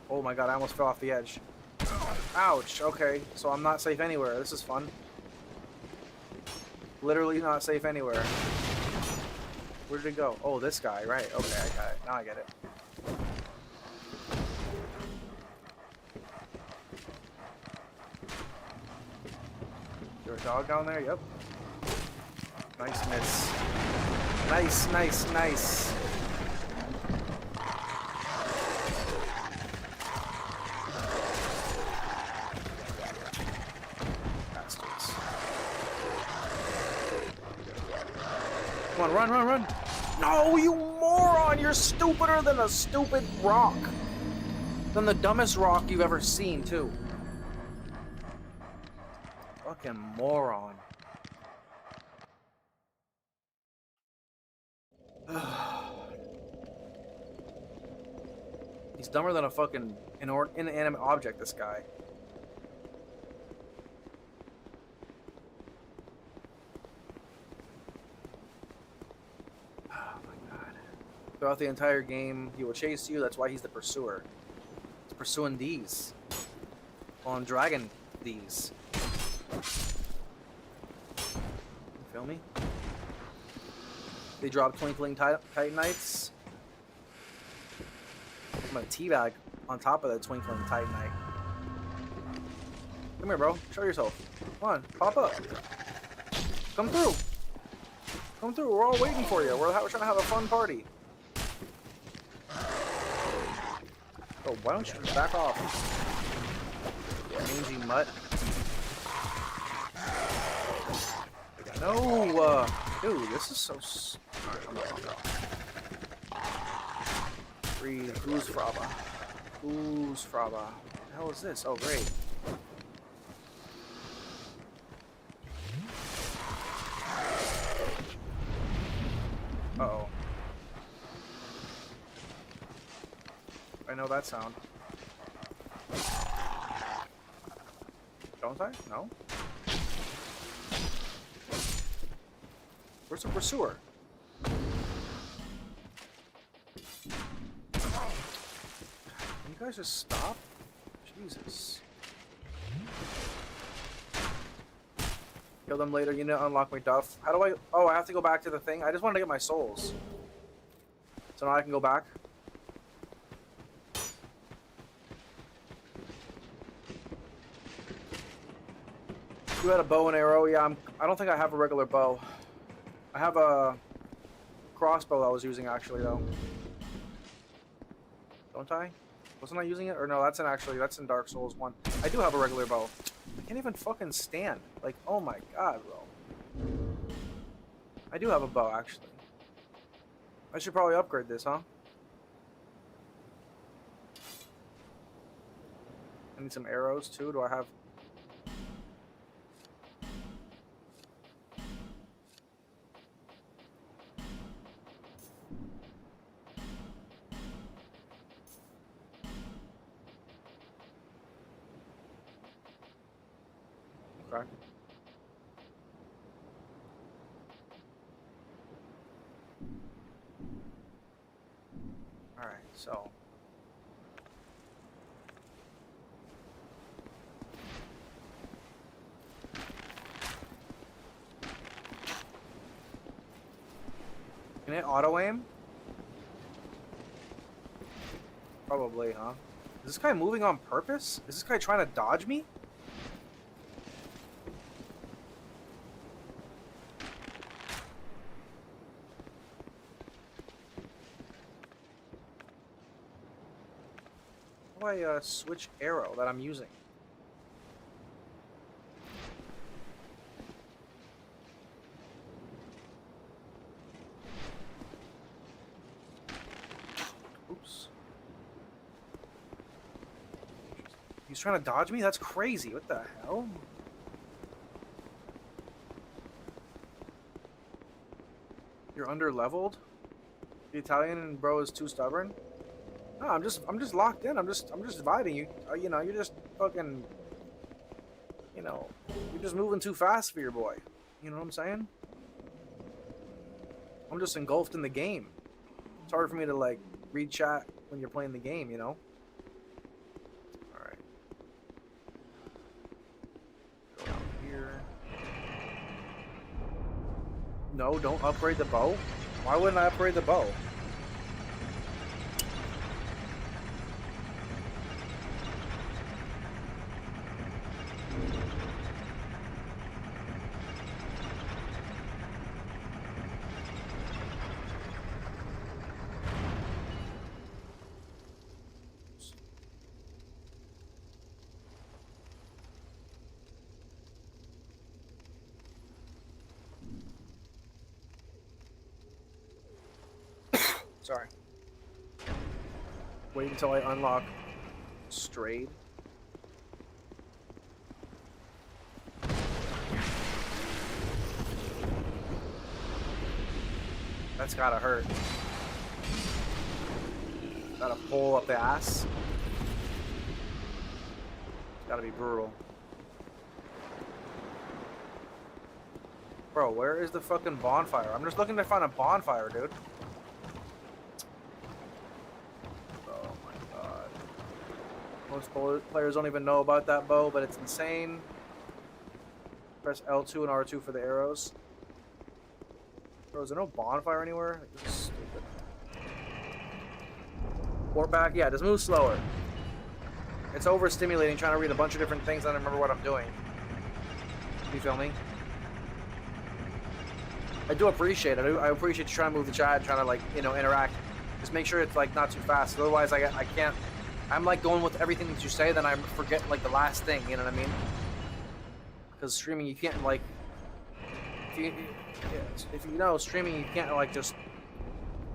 Oh my god, I almost fell off the edge. Ouch. Okay, so I'm not safe anywhere. This is fun. Literally not safe anywhere. Where did it go? Oh, this guy, right. Okay, I got it. Now I get it. Is there a dog down there? Yep. Nice miss. Nice, nice, nice. Bastards. Come on, run, run, run. No, you moron! You're stupider than a stupid rock. Than the dumbest rock you've ever seen, too. Fucking moron. He's dumber than a fucking inanimate object, this guy. Oh my god. Throughout the entire game, he will chase you. That's why he's the pursuer. He's pursuing these. On dragon these. You feel me? They drop Twinkling Titanites. I'm gonna teabag on top of that Twinkling Titanite. Come here, bro. Show yourself. Come on, pop up. Come through. Come through. We're all waiting for you. We're trying to have a fun party. Oh, why don't you back off? Mangy mutt. No, dude, this is so. Free who's Fraba? Who's Fraba? What the hell is this? Oh, great. Uh-oh. I know that sound. Don't I? No? Where's the pursuer? Can you guys just stop? Jesus. Kill them later, you need to unlock my duff. How do I... Oh, I have to go back to the thing? I just wanted to get my souls. So now I can go back? You had a bow and arrow? Yeah, I don't think I have a regular bow. I have a crossbow I was using actually though. Don't I? Wasn't I using it? Or no, that's in Dark Souls 1. I do have a regular bow. I can't even fucking stand. Like, oh my god, bro. I do have a bow actually. I should probably upgrade this, huh? I need some arrows too. Do I have... Okay. Alright, so... Can it auto-aim? Probably, huh? Is this guy moving on purpose? Is this guy trying to dodge me? How do I switch arrow that I'm using? Oops. He's trying to dodge me? That's crazy. What the hell? You're under-leveled? The Italian bro is too stubborn? No, I'm just locked in. I'm just vibing. You know, you're just fucking, you know, you're just moving too fast for your boy. You know what I'm saying? I'm just engulfed in the game. It's hard for me to like read chat when you're playing the game, you know? All right. Go down here. No, don't upgrade the bow. Why wouldn't I upgrade the bow? Sorry. Wait until I unlock Strayed. That's gotta hurt. Gotta pull up the ass. It's gotta be brutal. Bro, where is the fucking bonfire? I'm just looking to find a bonfire, dude. Most players don't even know about that bow, but it's insane. Press L2 and R2 for the arrows. Bro, is there no bonfire anywhere? This is stupid. Warp back? Yeah, just move slower. It's overstimulating trying to read a bunch of different things. I don't remember what I'm doing. You feel me? I do appreciate it. I appreciate you trying to move the chat, trying to like, you know, interact. Just make sure it's like not too fast. Otherwise, I can't. I'm like going with everything that you say, then I forget like the last thing. You know what I mean? Because streaming, you can't like. If you know streaming, you can't like just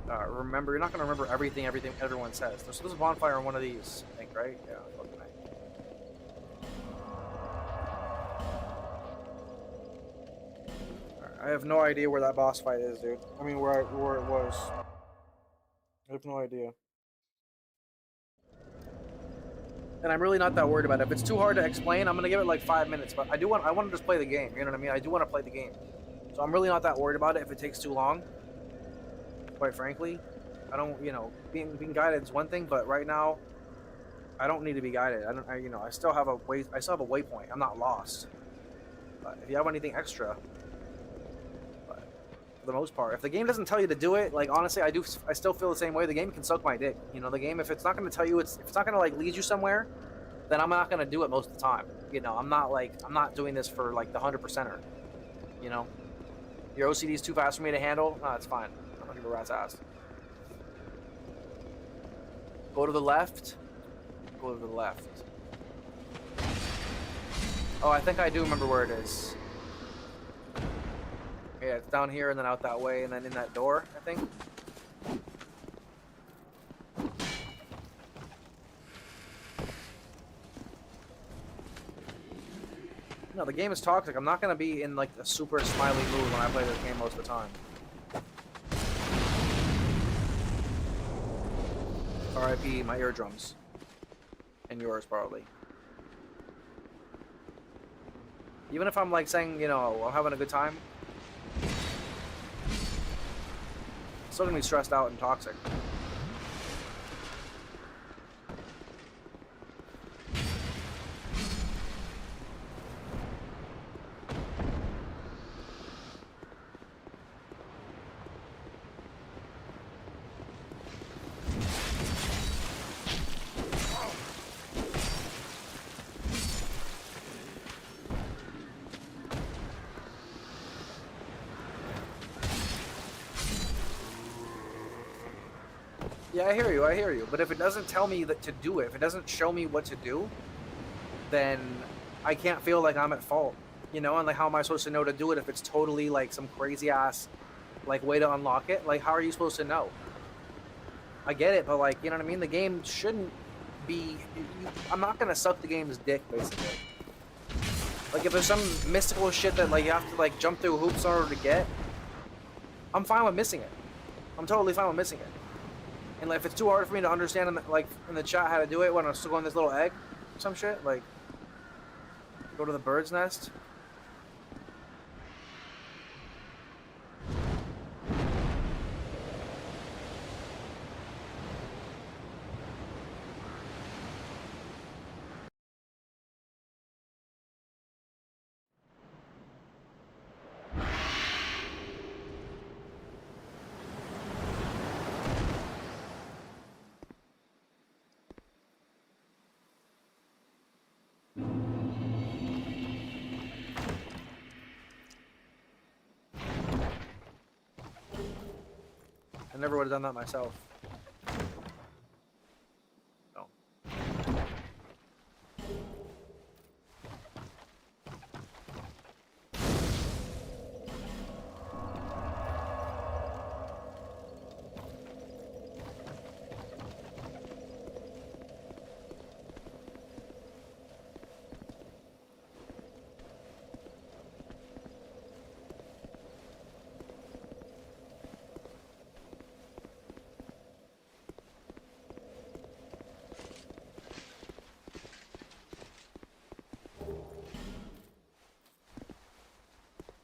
remember. You're not gonna remember everything everyone says. There's a bonfire on one of these, I think, right? Yeah. Okay. I have no idea where that boss fight is, dude. I mean, where it was. I have no idea. And I'm really not that worried about it. If it's too hard to explain, I'm gonna give it like 5 minutes. But I want to just play the game. You know what I mean? I do want to play the game. So I'm really not that worried about it if it takes too long. Quite frankly, I don't. You know, being guided is one thing, but right now, I don't need to be guided. You know, I still have a waypoint. I'm not lost. But if you have anything extra, but for the most part, if the game doesn't tell you to do it, like honestly, I still feel the same way. The game can suck my dick. You know, the game, if it's not going to tell you, if it's not going to like lead you somewhere, then I'm not going to do it most of the time. You know, I'm not doing this for like the 100%er. You know, your OCD is too fast for me to handle. No, it's fine. I don't give a rat's ass. Go to the left. Go to the left. Oh, I think I do remember where it is. Yeah, it's down here and then out that way and then in that door, I think. No, the game is toxic. I'm not going to be in like a super smiley mood when I play this game most of the time. RIP my eardrums. And yours, probably. Even if I'm like saying, you know, I'm having a good time, I'm still gonna be stressed out and toxic. Yeah, I hear you. But if it doesn't tell me that to do it, if it doesn't show me what to do, then I can't feel like I'm at fault. You know, and like how am I supposed to know to do it if it's totally like some crazy ass like way to unlock it? Like how are you supposed to know? I get it, but like, you know what I mean? The game shouldn't be I'm not gonna suck the game's dick, basically. Like if there's some mystical shit that like you have to like jump through hoops in order to get, I'm fine with missing it. I'm totally fine with missing it. And like, if it's too hard for me to understand in the chat how to do it when I'm still going this little egg or some shit, like go to the bird's nest. I never would have done that myself. No.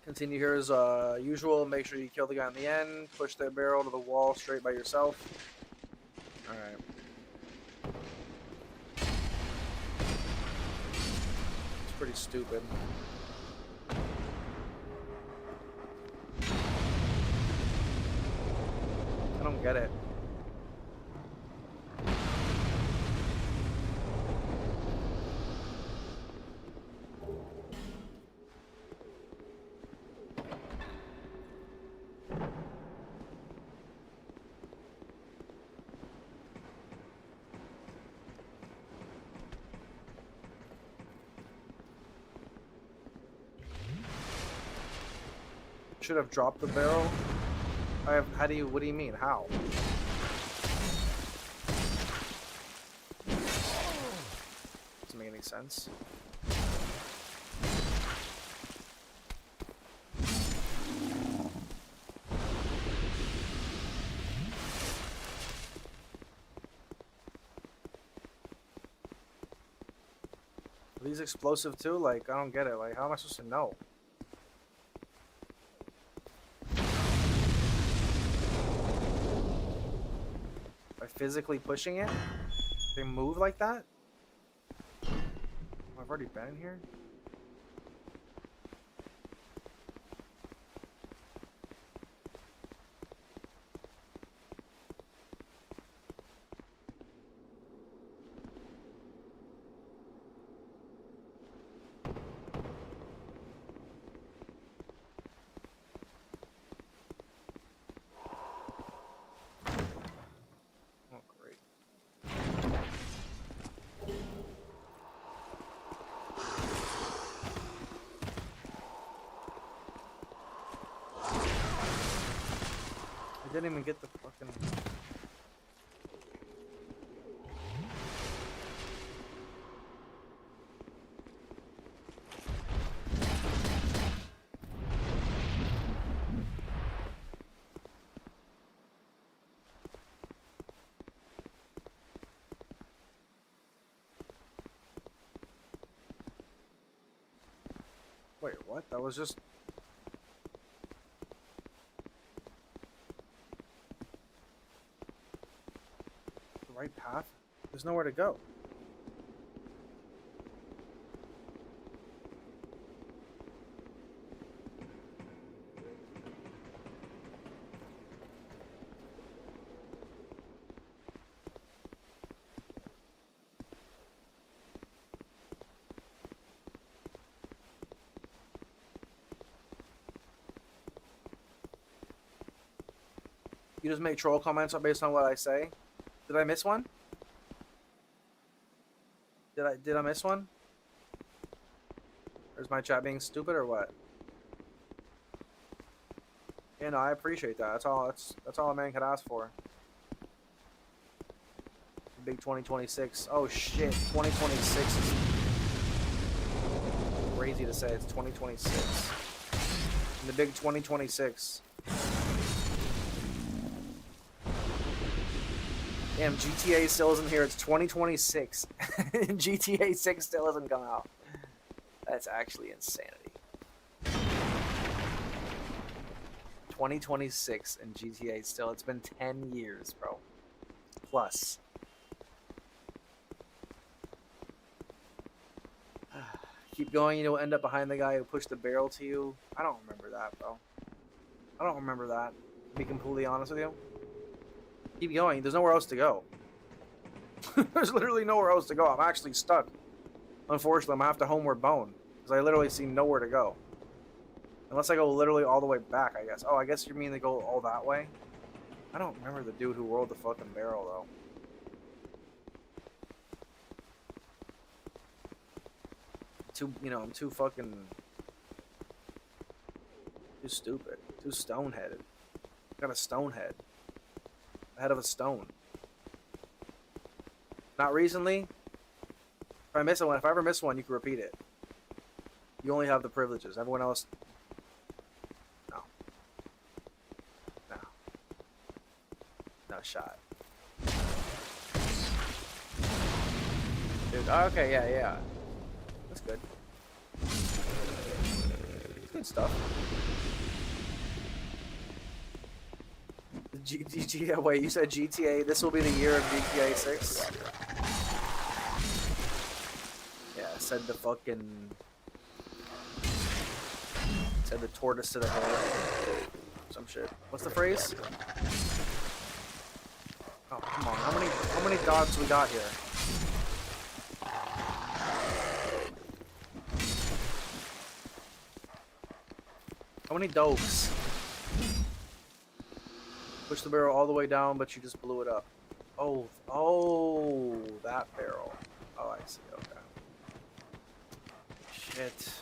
Continue here as usual. Make sure you kill the guy in the end. Push that barrel to the wall straight by yourself. Alright. It's pretty stupid. I don't get it. Should have dropped the barrel. How do you, what do you mean? How? Doesn't make any sense. Are these explosive too? Like, I don't get it. Like, how am I supposed to know? By physically pushing it? They move like that? I've already been in here? Oh, great. I didn't even get the fucking... Wait, what? That was just... the right path? There's nowhere to go. You just make troll comments based on what I say? Did I miss one? Did I miss one? Or is my chat being stupid or what? Yeah, no, I appreciate that. That's all a man could ask for. Big 2026. Oh shit, 2026 is crazy to say. It's 2026. In the big 2026. Damn, GTA still isn't here. It's 2026. GTA 6 still hasn't come out. That's actually insanity. 2026 and GTA still. It's been 10 years, bro. Plus. Keep going, you'll end up behind the guy who pushed the barrel to you. I don't remember that, bro. I don't remember that, to be completely honest with you. Keep going. There's nowhere else to go. There's literally nowhere else to go. I'm actually stuck. Unfortunately, I'm going to have to homeward bone. Because I literally see nowhere to go. Unless I go literally all the way back, I guess. Oh, I guess you mean to go all that way? I don't remember the dude who rolled the fucking barrel, though. I'm too fucking... too stupid. Too stone-headed. Got a stone head. Head of a stone. Not recently. If I ever miss one, you can repeat it. You only have the privileges. Everyone else, no. No. No shot. Dude, okay, yeah. That's good. Good stuff. Wait, you said GTA? This will be the year of GTA 6? Yeah, said the fucking... said the tortoise to the hare. Some shit. What's the phrase? Oh, come on. How many dogs we got here? How many dogs? Push the barrel all the way down, but you just blew it up. Oh, that barrel. Oh, I see. Okay. Shit.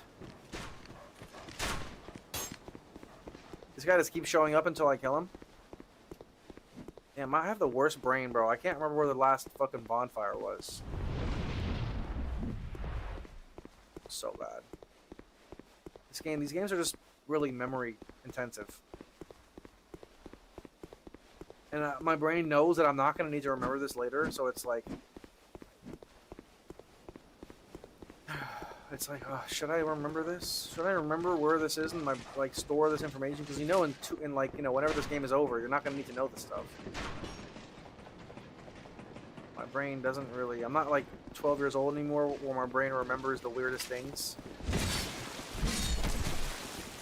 This guy just keeps showing up until I kill him. Damn, I have the worst brain, bro. I can't remember where the last fucking bonfire was. So bad. These games are just really memory intensive. And my brain knows that I'm not going to need to remember this later, so it's like... It's like, oh, should I remember this? Should I remember where this is and my like store this information? Because you know, in like, you know, whenever this game is over, you're not gonna need to know this stuff. My brain doesn't really. I'm not like 12 years old anymore, where my brain remembers the weirdest things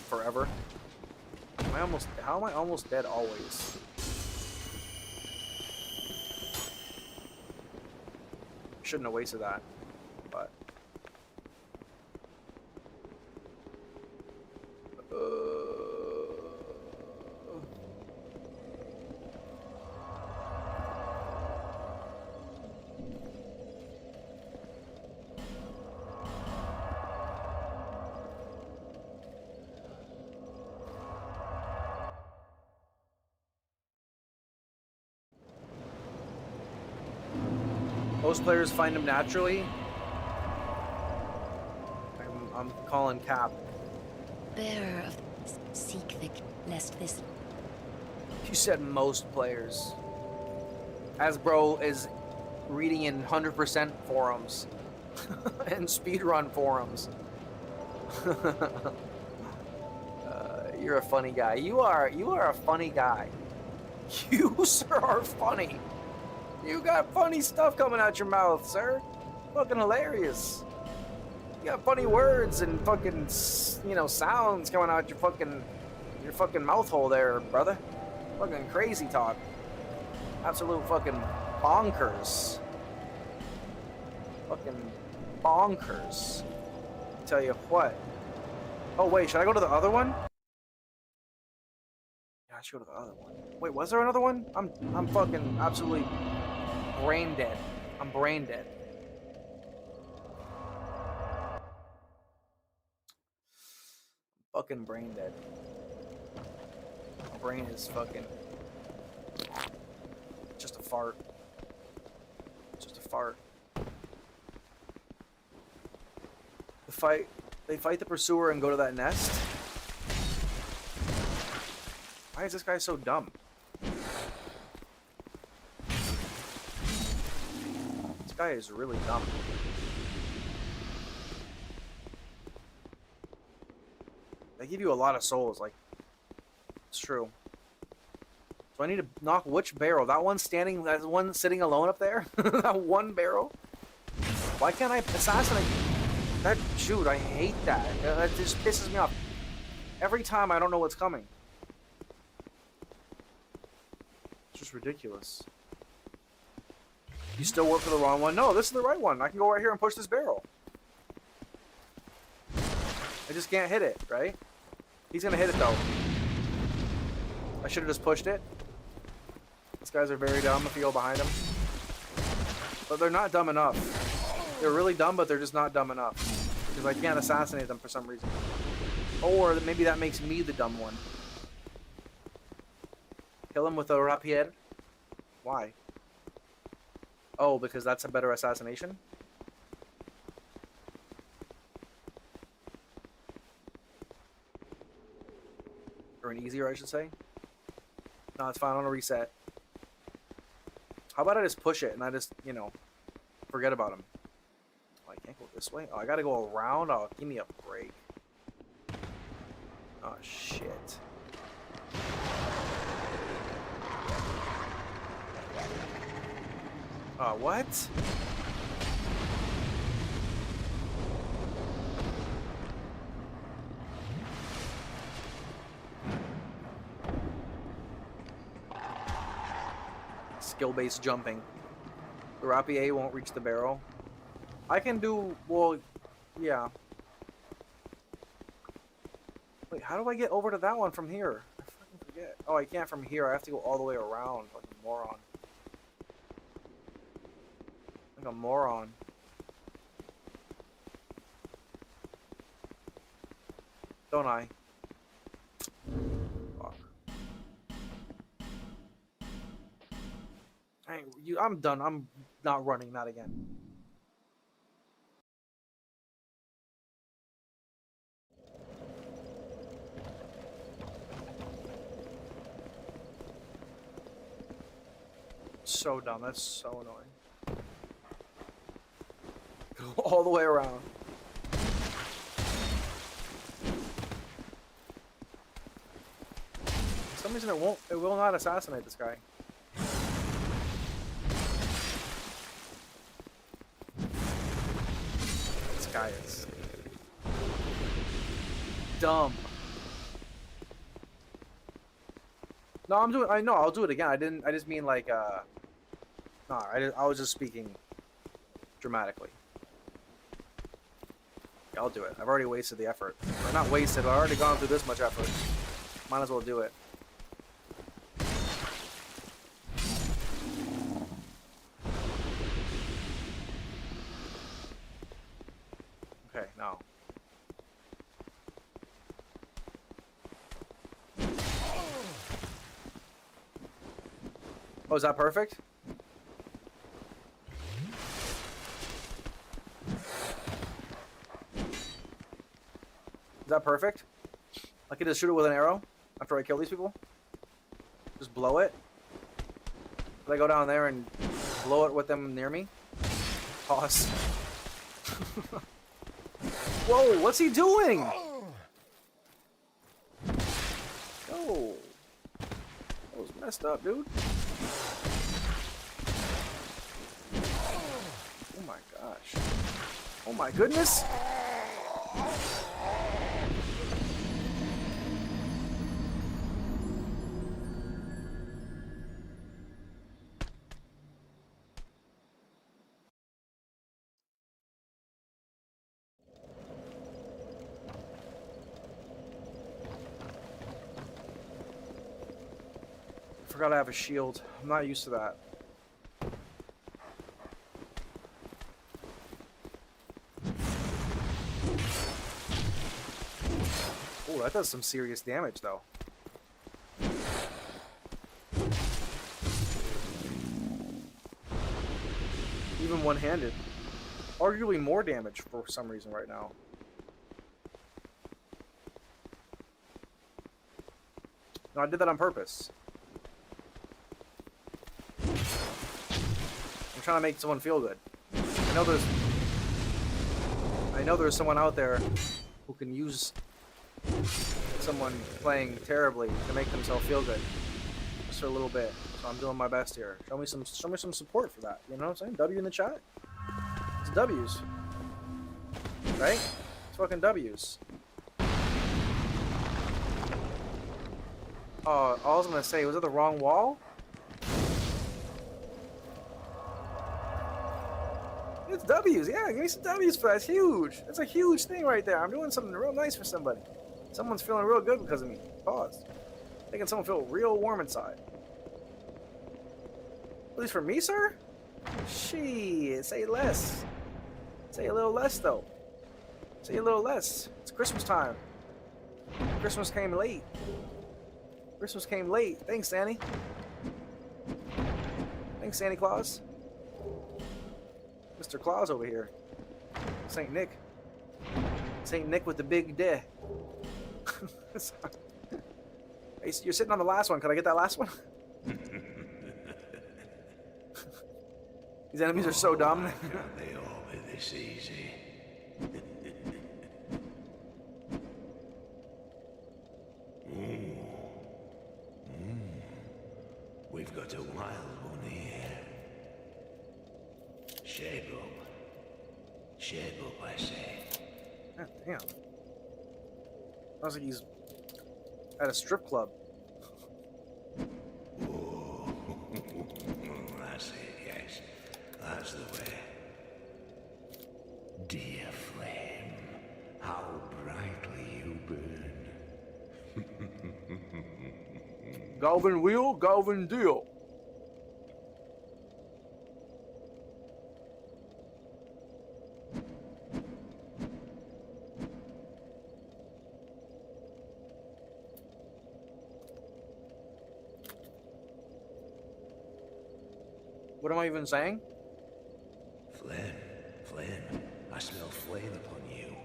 forever. How am I almost dead always? Shouldn't have wasted that, but. Most players find them naturally. I'm calling cap. Bearer of seek the lest this. You said most players. As bro is reading in 100% forums and speedrun forums. You're a funny guy. You are a funny guy. You, sir, are funny. You got funny stuff coming out your mouth, sir. Fucking hilarious. You got funny words and fucking, you know, sounds coming out your fucking mouth hole there, brother. Fucking crazy talk. Absolute fucking bonkers. Fucking bonkers. Tell you what. Oh wait, should I go to the other one? Yeah, I should go to the other one. Wait, was there another one? I'm fucking absolutely brain dead. I'm brain dead. Fucking brain dead. My brain is fucking just a fart. Just a fart. They fight the pursuer and go to that nest. Why is this guy so dumb? This guy is really dumb. They give you a lot of souls, like, it's true. So I need to knock which barrel? That one standing, that one sitting alone up there? That one barrel? Why can't I assassinate that? Shoot, I hate that. That just pisses me off. Every time I don't know what's coming. It's just ridiculous. You still work for the wrong one? No, this is the right one. I can go right here and push this barrel. I just can't hit it, right? He's gonna hit it though. I should have just pushed it. These guys are very dumb if you go behind them. But they're not dumb enough. They're really dumb, but they're just not dumb enough. Because I can't assassinate them for some reason. Or maybe that makes me the dumb one. Kill him with a rapier? Why? Oh, because that's a better assassination? Or an easier, I should say. No, it's fine. I'm gonna reset. How about I just push it and I just, you know, forget about him? Oh, I can't go this way. Oh, I gotta go around. Oh, give me a break. Oh, shit. What? Skill-based jumping. The rapier won't reach the barrel. I can do, well, yeah. Wait, how do I get over to that one from here? I fucking forget. Oh, I can't from here. I have to go all the way around like a moron. Like a moron. Don't I? Fuck. I'm done. I'm not running that again. So dumb. That's so annoying. Go all the way around. For some reason it will not assassinate this guy. This guy is dumb. No, I know, I'll do it again. I just mean like, no, I was just speaking dramatically. Yeah, I'll do it. I've already wasted the effort. Or not wasted, but I've already gone through this much effort. Might as well do it. Okay, now. Oh, is that perfect? Is that perfect? I can just shoot it with an arrow after I kill these people? Just blow it? Did I go down there and blow it with them near me? Pause. Whoa, what's he doing? Oh. That was messed up, dude. Oh my gosh. Oh my goodness. Forgot I have a shield. I'm not used to that. Oh, that does some serious damage, though. Even one-handed. Arguably more damage for some reason right now. No, I did that on purpose. I'm trying to make someone feel good. I know there's someone out there who can use someone playing terribly to make themselves feel good. Just for a little bit. So I'm doing my best here. Show me some support for that. You know what I'm saying? W in the chat. It's W's. Right? It's fucking W's. Oh, all I was gonna say, was it the wrong wall? It's W's, yeah, give me some W's for that. It's huge. That's a huge thing right there. I'm doing something real nice for somebody. Someone's feeling real good because of me. Pause. Making someone feel real warm inside. At least for me, sir? Shit, say less. Say a little less, though. Say a little less. It's Christmas time. Christmas came late. Christmas came late. Thanks, Santa. Thanks, Santa Claus. Mr. Claus over here. Saint Nick. Saint Nick with the big D. Hey, you're sitting on the last one. Can I get that last one? These enemies are so dumb. Can't they all be this easy? We've got a wild one here. Shape up. Shape up, I say. God damn. Sounds like he's at a strip club. Oh, that's it, yes. That's the way. Dear flame, how brightly you burn. Galvin wheel, Galvin deal. What am I even saying? Flynn, Flynn, I smell flame upon you.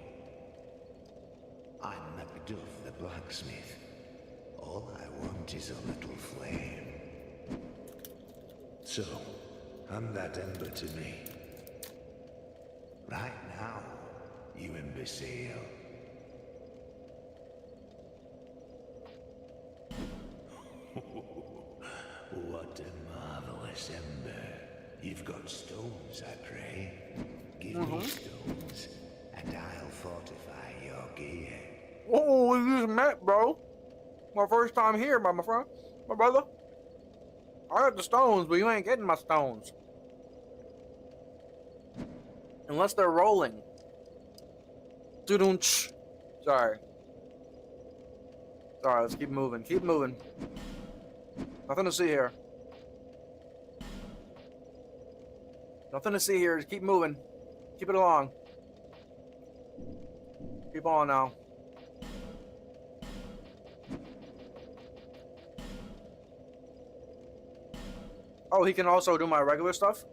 I'm Macduff the blacksmith. All I want is a little flame. So, hand that ember to me. Right now, you imbecile. What a marvelous ember. You've got stones, I pray. Give me stones, and I'll fortify your gear. Whoa, we just met, bro. My first time here, my friend. My brother. I got the stones, but you ain't getting my stones. Unless they're rolling. Doo-doo-ch. Sorry. Sorry, let's keep moving. Keep moving. Nothing to see here. Nothing to see here. Just keep moving. Keep it along. Keep on now. Oh, he can also do my regular stuff?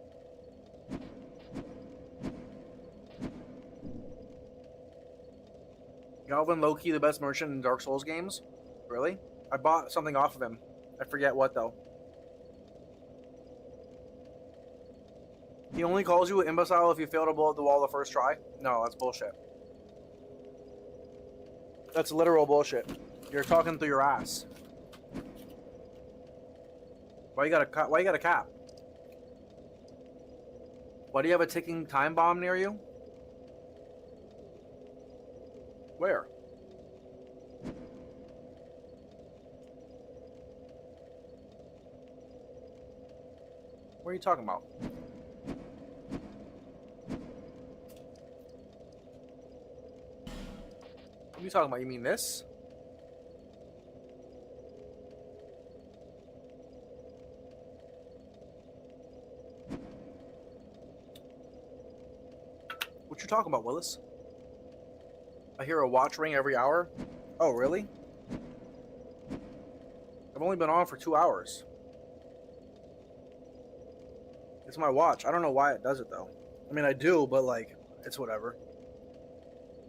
Galvin low-key the best merchant in Dark Souls games? Really? I bought something off of him. I forget what though. He only calls you an imbecile if you fail to blow up the wall the first try? No, that's bullshit. That's literal bullshit. You're talking through your ass. Why you got a cap? Why do you have a ticking time bomb near you? Where? What are you talking about? What are you talking about? You mean this? What you talking about, Willis? I hear a watch ring every hour. Oh, really? I've only been on for 2 hours. It's my watch. I don't know why it does it, though. I mean, I do, but, like, it's whatever.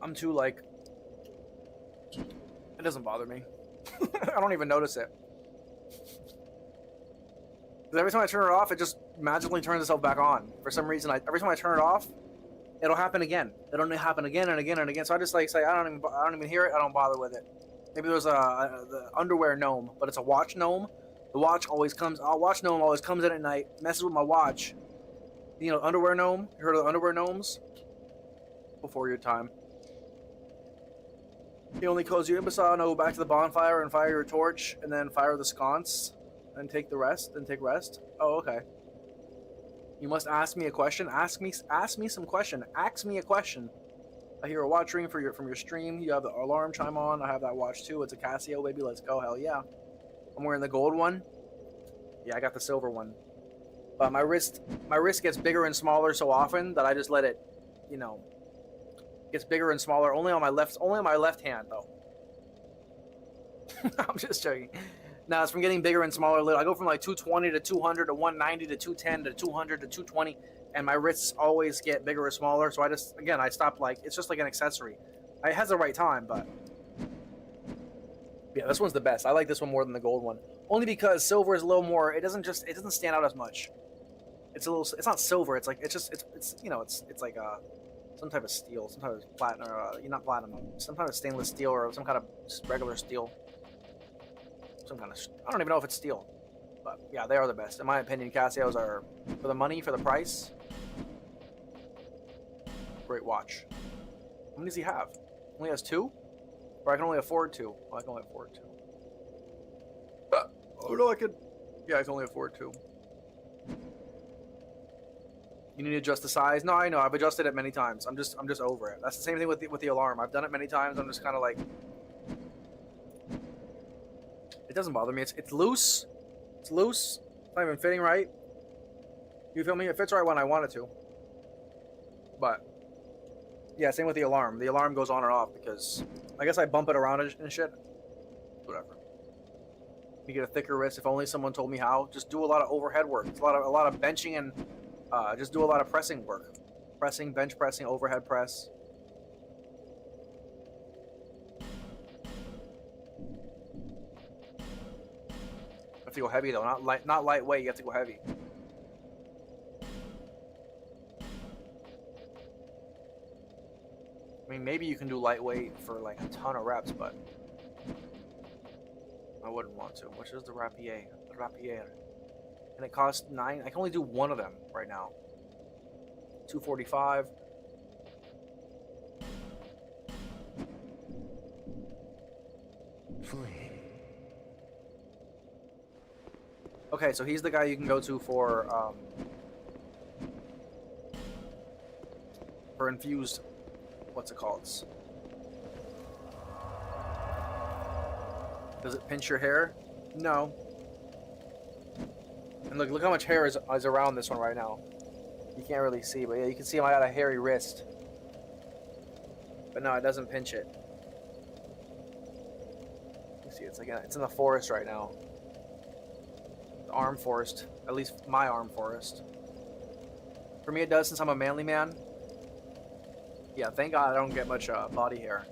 I'm too, like... It doesn't bother me. I don't even notice it. Because every time I turn it off, it just magically turns itself back on. For some reason, every time I turn it off, it'll happen again. It'll happen again and again and again. So I just like say I don't even hear it. I don't bother with it. Maybe there's the underwear gnome, but it's a watch gnome. The watch always comes. Our watch gnome always comes in at night, messes with my watch. You know, underwear gnome. You heard of the underwear gnomes? Before your time. He only calls you imbecile. No, go back to the bonfire and fire your torch, and then fire the sconce, and take the rest. And take rest. Oh, okay. You must ask me a question. Ask me some question. Ask me a question. I hear a watch ring from your stream. You have the alarm chime on. I have that watch too. It's a Casio, baby. Let's go. Hell yeah. I'm wearing the gold one. Yeah, I got the silver one. But my wrist gets bigger and smaller so often that I just let it, you know, gets bigger and smaller. Only on my left hand though. I'm just joking. No, it's from getting bigger and smaller. I go from like 220 to 200 to 190 to 210 to 200 to 220, and my wrists always get bigger or smaller. So I stopped, like, it's just like an accessory. It has the right time, but yeah, this one's the best. I like this one more than the gold one, only because silver is a little more. It doesn't stand out as much. It's not silver. It's like it's you know it's like some type of steel, some type of platinum, not platinum, some type of stainless steel or some kind of regular steel. I don't even know if it's steel, but yeah, they are the best in my opinion. Casios are, for the money, for the price, great watch. How many does he have? Only has 2, or I can only afford 2. Well, I can only afford 2. Oh no, I could. Yeah, I can only afford 2. You need to adjust the size. No, I know. I've adjusted it many times. I'm just over it. That's the same thing with the alarm. I've done it many times. I'm just kind of like. It doesn't bother me. It's loose. It's loose. It's not even fitting right. You feel me? It fits right when I want it to. But yeah, same with the alarm. The alarm goes on and off because I guess I bump it around and shit. Whatever. You get a thicker wrist. If only someone told me how. Just do a lot of overhead work. It's a lot of benching and just do a lot of pressing work. Pressing, bench pressing, overhead press. You have to go heavy though, not lightweight. You have to go heavy. I mean, maybe you can do lightweight for like a ton of reps, but I wouldn't want to. Which is the rapier? The rapier. And it costs 9. I can only do one of them right now. 245. Okay, so he's the guy you can go to for infused. What's it called? Does it pinch your hair? No. And look how much hair is around this one right now. You can't really see, but yeah, you can see I got a hairy wrist. But no, it doesn't pinch it. You see, it's like it's in the forest right now. The arm forest, at least my arm forest. For me, it does since I'm a manly man. Yeah, thank God I don't get much body hair.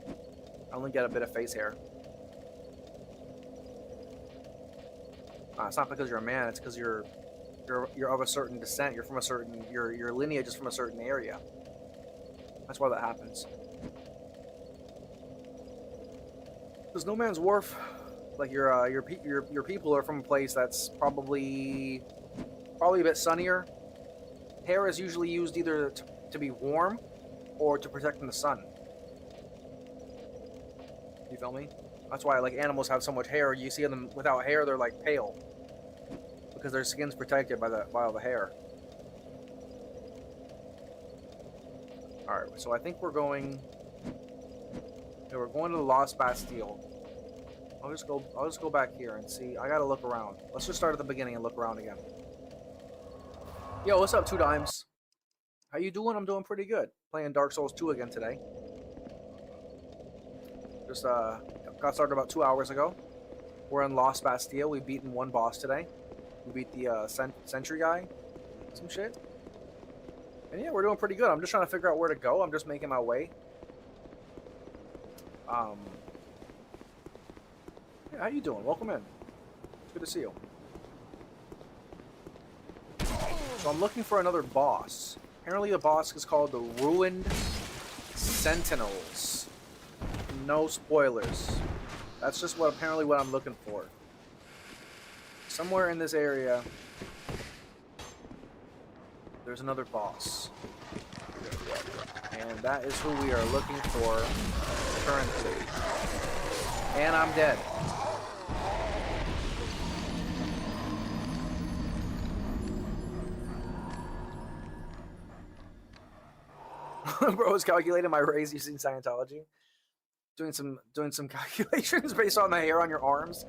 I only get a bit of face hair. It's not because you're a man. It's because you're of a certain descent. You're from a certain your lineage is from a certain area. That's why that happens. Because No Man's Wharf, like your people are from a place that's probably a bit sunnier. Hair is usually used either to be warm or to protect from the sun. You feel me? That's why like animals have so much hair. You see them without hair, they're like pale. Because their skin's protected by all the hair. Alright, so I think we're going to the Lost Bastille. I'll just go back here and see. I gotta look around. Let's just start at the beginning and look around again. Yo, what's up, 2 Dimes? How you doing? I'm doing pretty good. Playing Dark Souls 2 again today. Just got started about 2 hours ago. We're in Lost Bastille. We've beaten 1 boss today. We beat the sentry guy. Some shit. And yeah, we're doing pretty good. I'm just trying to figure out where to go. I'm just making my way. Yeah, how you doing? Welcome in. It's good to see you. So I'm looking for another boss. Apparently the boss is called the Ruined Sentinels. No spoilers. That's just apparently what I'm looking for. Somewhere in this area, there's another boss. And that is who we are looking for currently. And I'm dead. Bro is calculating my raise using Scientology. Doing some calculations based on the hair on your arms.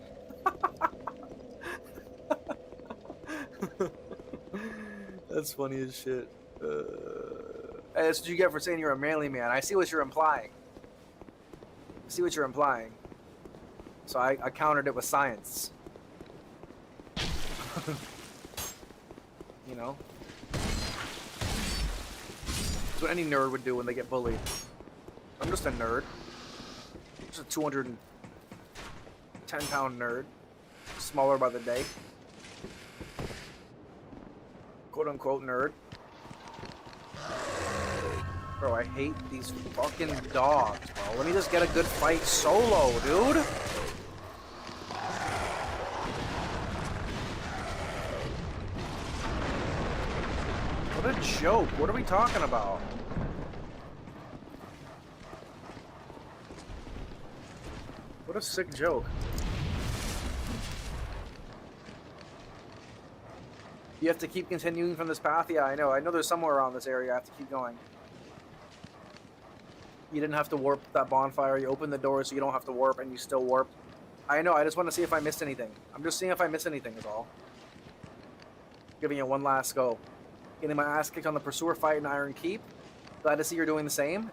That's funny as shit. Hey, that's what you get for saying you're a manly man. I see what you're implying. So I countered it with science. You know? That's what any nerd would do when they get bullied. I'm just a nerd. Just a 210-pound nerd. Smaller by the day. Quote-unquote nerd. Bro, I hate these fucking dogs, bro. Let me just get a good fight solo, dude. What a joke. What are we talking about? What a sick joke. You have to keep continuing from this path? Yeah, I know. I know there's somewhere around this area I have to keep going. You didn't have to warp that bonfire. You opened the door so you don't have to warp, and you still warp. I know. I just want to see if I missed anything. I'm just seeing if I missed anything is all. Giving it one last go. Getting my ass kicked on the Pursuer fight in Iron Keep. Glad to see you're doing the same.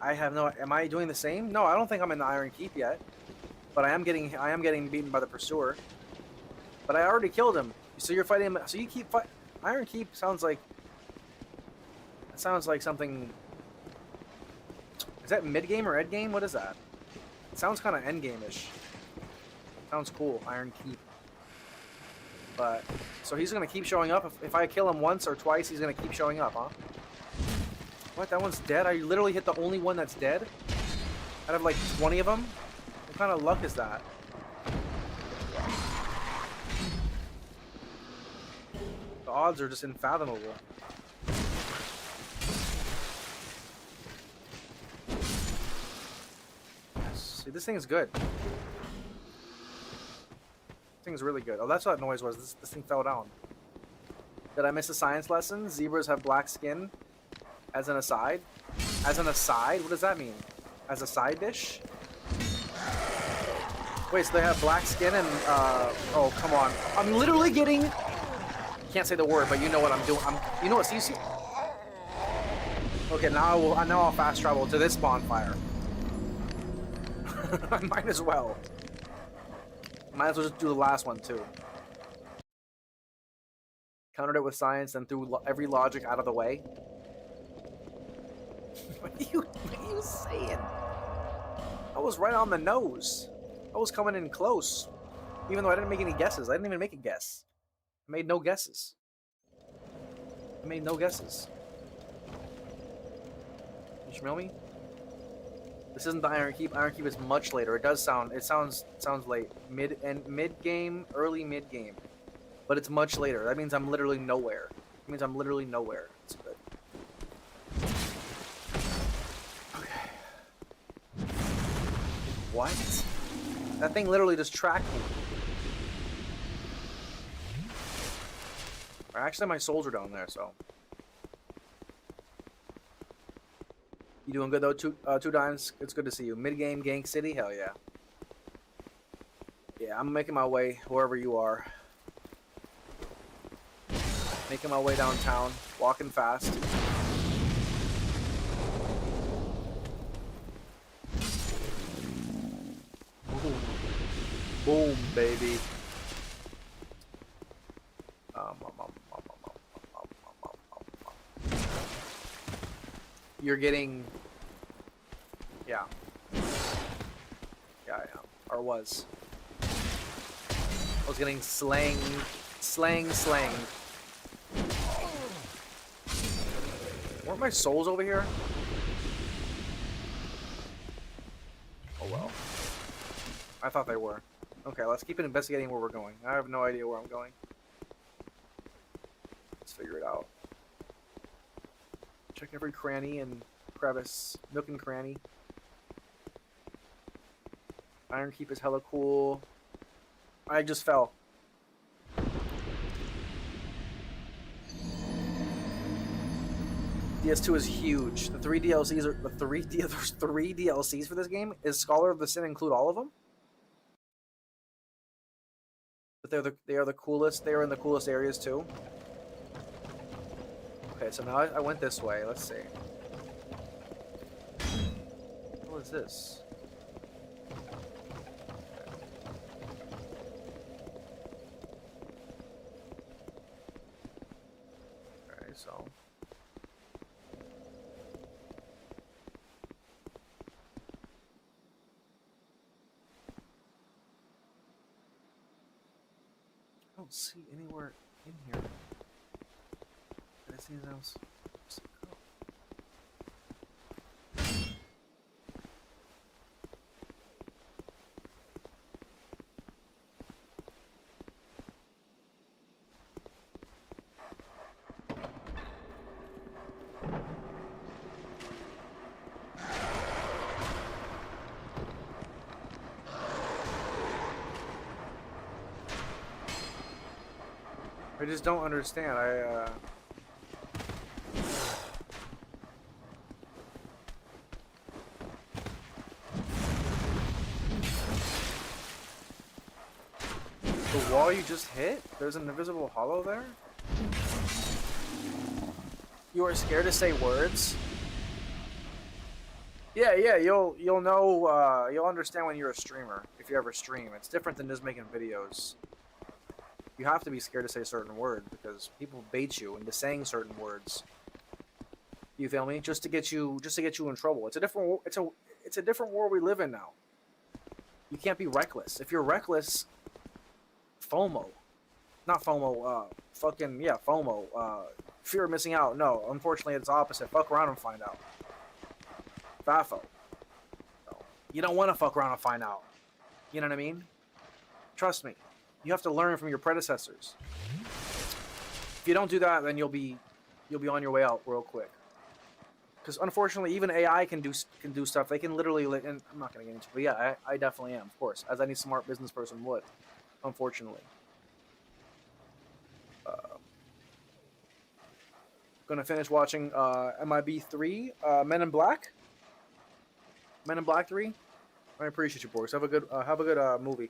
I have no... Am I doing the same? No, I don't think I'm in the Iron Keep yet. but I am getting beaten by the pursuer. But I already killed him. So you're fighting him. So you keep fight. Iron Keep sounds like. It sounds like something. Is that mid game or end game? What is that? It sounds kind of end game-ish. Sounds cool. Iron Keep. But so he's gonna keep showing up. If I kill him once or twice, he's gonna keep showing up, huh? What? That one's dead? I literally hit the only one that's dead? Out of like 20 of them? What kind of luck is that? The odds are just unfathomable. See, this thing is good. This thing's really good. Oh, that's what that noise was. This thing fell down. Did I miss a science lesson? Zebras have black skin. As an aside? As an aside? What does that mean? As a side dish? Wait, so they have black skin and, oh, come on. I'm literally getting... Can't say the word, but you know what I'm doing. You know what, so you see... Okay, now I'll fast travel to this bonfire. I might as well. Might as well just do the last one, too. Countered it with science and threw every logic out of the way. What are you saying? I was right on the nose. I was coming in close. Even though I didn't make any guesses. I didn't even make a guess. I made no guesses. I made no guesses. You smell me? This isn't the Iron Keep. Iron Keep is much later. It does sound. It sounds late. Mid game, early mid game, but it's much later. That means I'm literally nowhere. It means I'm literally nowhere. It's good. Okay. What? That thing literally just tracked me. Actually, my souls are down there, so. You doing good though, two dimes? It's good to see you. Mid-game, Gank City? Hell yeah. Yeah, I'm making my way wherever you are. Making my way downtown, walking fast. Boom. Boom, baby. You're getting... Yeah. Yeah, I am. Or was. I was getting slang. Weren't my souls over here? Oh well. I thought they were. Okay, let's keep investigating where we're going. I have no idea where I'm going. Let's figure it out. Check every cranny and crevice, nook and cranny. Iron Keep is hella cool. I just fell. DS2 is huge. The three DLCs are there's 3 DLCs for this game. Is Scholar of the Sin include all of them? But they are the coolest. They are in the coolest areas too. Okay, so now I went this way. Let's see. What is this? Okay, so. I don't see anywhere in here. Did I see anything else? I just don't understand. The wall you just hit? There's an invisible hollow there? You are scared to say words? Yeah, you'll know, you'll understand when you're a streamer if you ever stream. It's different than just making videos. You have to be scared to say certain words because people bait you into saying certain words. You feel me? Just to get you in trouble. It's a different world we live in now. You can't be reckless. If you're reckless, FOMO, not FOMO, FOMO, fear of missing out. No, unfortunately, it's opposite. Fuck around and find out. FAFO. So, you don't want to fuck around and find out. You know what I mean? Trust me. You have to learn from your predecessors. If you don't do that, then you'll be on your way out real quick. Because unfortunately, even AI can do stuff. They can literally, and I'm not gonna get into it, but yeah, I definitely am, of course, as any smart business person would. Unfortunately, gonna finish watching MIB 3, Men in Black. Men in Black 3. I appreciate you, boys. Have a good movie.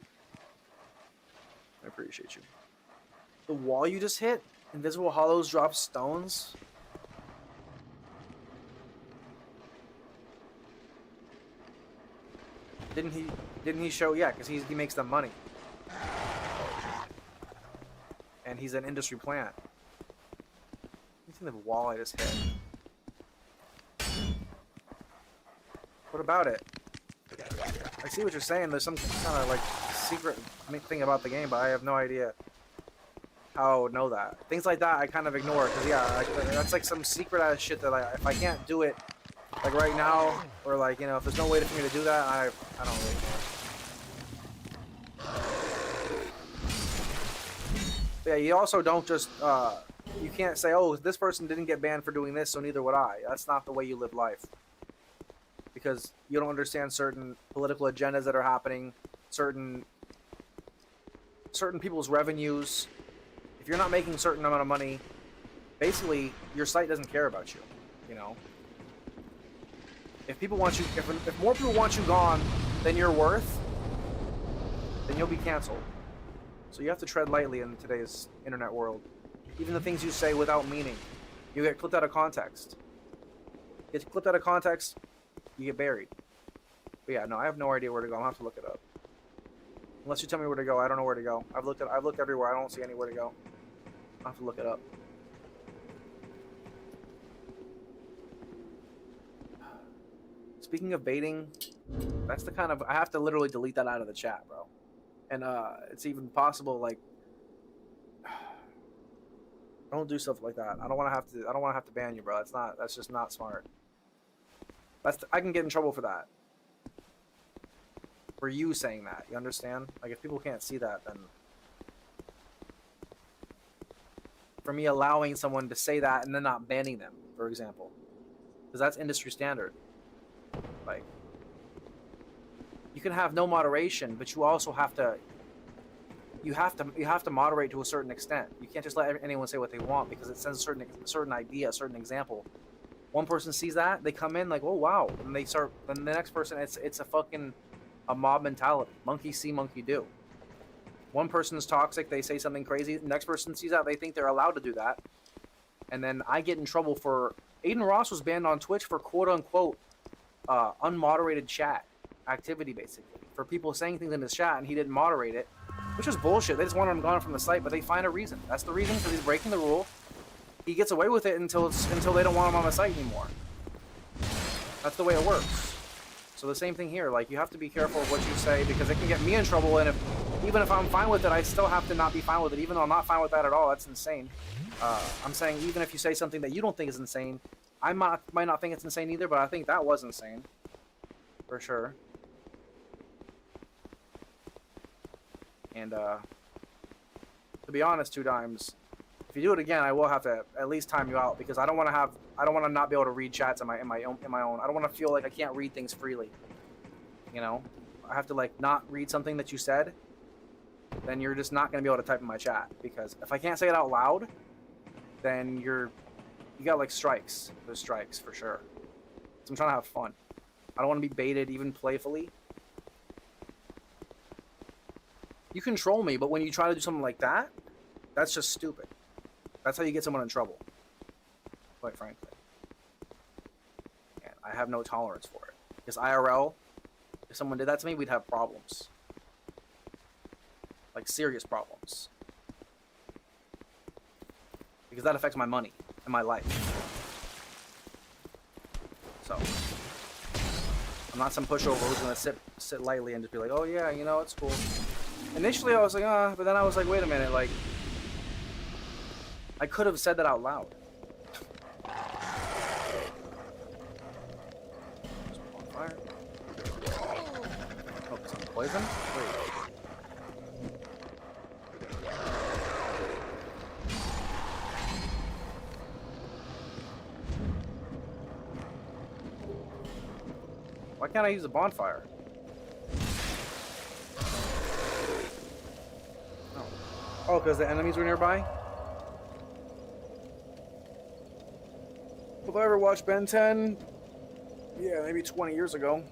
I appreciate you. The wall you just hit. Invisible hollows drop stones. Didn't he show? Yeah, because he makes them money. And he's an industry plant. You see the wall I just hit? What about it? I see what you're saying. There's some kind of like secret thing about the game, but I have no idea how I would know that. Things like that I kind of ignore because yeah, that's like some secret ass shit that if I can't do it like right now, or like, you know, if there's no way for me to do that, I don't really care. But yeah, you also don't just you can't say, oh, this person didn't get banned for doing this, so neither would I. That's not the way you live life. Because you don't understand certain political agendas that are happening, certain people's revenues. If you're not making a certain amount of money, basically your site doesn't care about you, you know. If people want you, if more people want you gone than you're worth, then you'll be canceled. So you have to tread lightly in today's internet world. Even the things you say without meaning, you get clipped out of context. Get clipped out of context, you get buried. But yeah, no, I have no idea where to go. I'll have to look it up. Unless you tell me where to go, I don't know where to go. I've looked everywhere. I don't see anywhere to go. I'll have to look it up. Speaking of baiting, that's the kind of, I have to literally delete that out of the chat, bro. And it's even possible, like, don't do stuff like that. I don't want to have to ban you, bro. That's just not smart. I can get in trouble for that. For you saying that, you understand? Like, if people can't see that, then for me allowing someone to say that and then not banning them, for example, because that's industry standard. Like, you can have no moderation, but you also have to. You have to moderate to a certain extent. You can't just let anyone say what they want because it sends a certain idea, a certain example. One person sees that, they come in like, oh wow, and they start. Then the next person, it's a mob mentality. Monkey see, monkey do. One person's toxic, they say something crazy. The next person sees that, they think they're allowed to do that, and then I get in trouble for. Aiden Ross was banned on Twitch for quote unquote unmoderated chat activity, basically, for people saying things in his chat and he didn't moderate it, which is bullshit. They just wanted him gone from the site, but they find a reason. That's the reason, because he's breaking the rule. He gets away with it until they don't want him on the site anymore. That's the way it works. So the same thing here. Like, you have to be careful of what you say because it can get me in trouble. And even if I'm fine with it, I still have to not be fine with it. Even though I'm not fine with that at all, that's insane. I'm saying even if you say something that you don't think is insane, I might not think it's insane either, but I think that was insane, for sure. And to be honest, 2 times. If you do it again, I will have to at least time you out because I don't want to not be able to read chats in my own. I don't want to feel like I can't read things freely. You know, I have to like not read something that you said. Then you're just not going to be able to type in my chat because if I can't say it out loud, then you got like strikes. There's strikes for sure. So I'm trying to have fun. I don't want to be baited even playfully. You control me, but when you try to do something like that, that's just stupid. That's how you get someone in trouble, quite frankly. And I have no tolerance for it. Because IRL, if someone did that to me, we'd have problems. Like serious problems. Because that affects my money and my life. So I'm not some pushover who's gonna sit lightly and just be like, oh yeah, you know, it's cool. Initially I was like, but then I was like, wait a minute, like I could have said that out loud. Fire. Oh, some poison? Wait. Why can't I use a bonfire? Oh, because the enemies were nearby? Have I ever watched Ben 10? Yeah, maybe 20 years ago.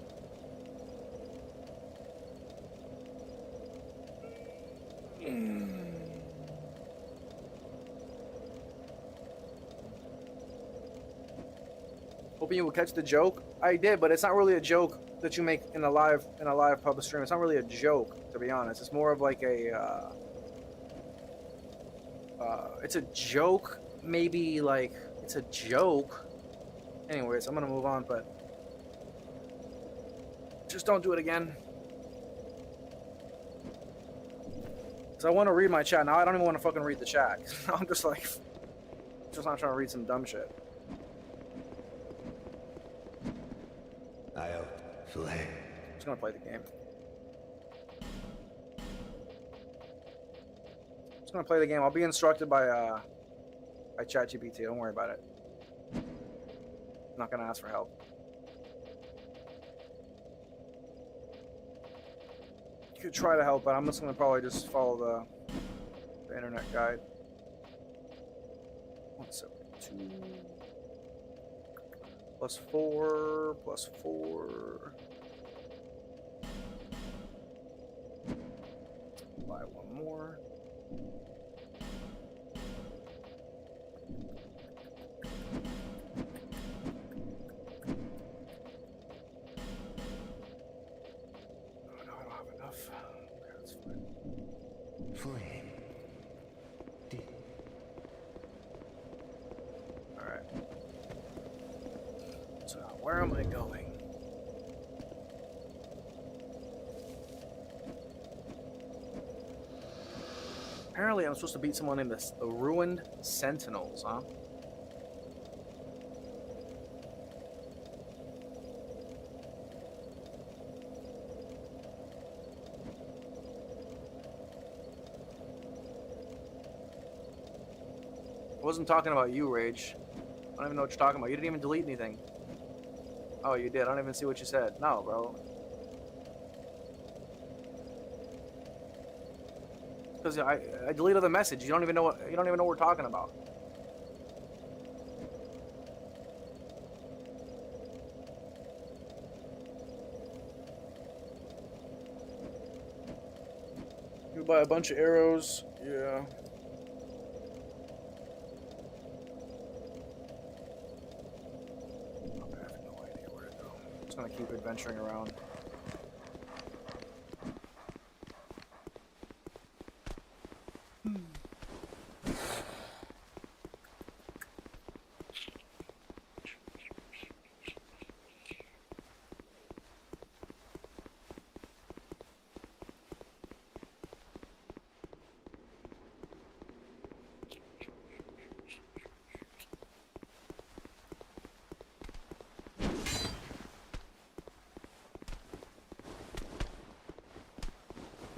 Hoping you will catch the joke. I did, but it's not really a joke that you make in a live public stream. It's not really a joke, to be honest. It's more of like a it's a joke, maybe like it's a joke. Anyways, I'm gonna move on, but just don't do it again. Cause I want to read my chat now. I don't even want to fucking read the chat. I'm just like, just not trying to read some dumb shit. I'll play. I'm just gonna play the game. Just gonna play the game. I'll be instructed by ChatGPT. Don't worry about it. I'm not gonna ask for help. You could try to help, but I'm just gonna probably just follow the internet guide. 172 plus 4 plus 4. Buy one more. Flame. Alright. So, where am I going? Apparently, I'm supposed to beat someone in the Ruined Sentinels, huh? I wasn't talking about you, Rage. I don't even know what you're talking about. You didn't even delete anything. Oh, you did. I don't even see what you said. No, bro. Because I deleted the message. You don't even know what we're talking about. You buy a bunch of arrows. Yeah. Gonna keep adventuring around.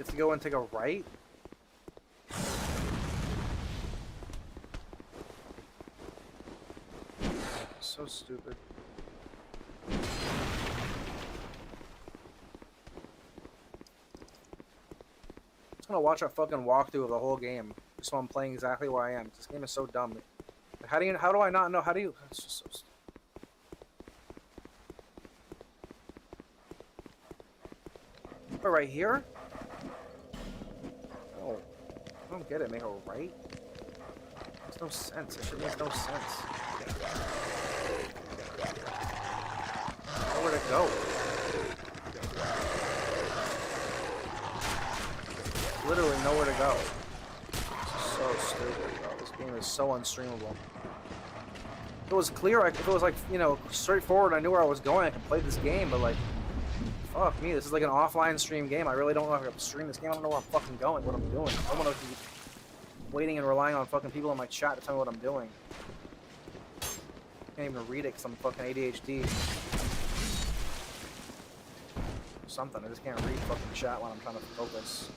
To go and take a right? So stupid. I'm just gonna watch a fucking walkthrough of the whole game, just so I'm playing exactly where I am. This game is so dumb. How do I not know? How do you? It's just so stupid. Oh, right here? I don't get it. Make a right? Makes no sense. It should make no sense. Nowhere to go. literally nowhere to go. So stupid, bro. This game is so unstreamable. If it was clear, if it was like, you know, straightforward, I knew where I was going, I could play this game, but like, fuck me, this is like an offline stream game. I really don't know if I can stream this game. I don't know where I'm fucking going, what I'm doing. I don't want to be waiting and relying on fucking people in my chat to tell me what I'm doing. Can't even read it because I'm fucking ADHD. Something, I just can't read fucking chat when I'm trying to focus.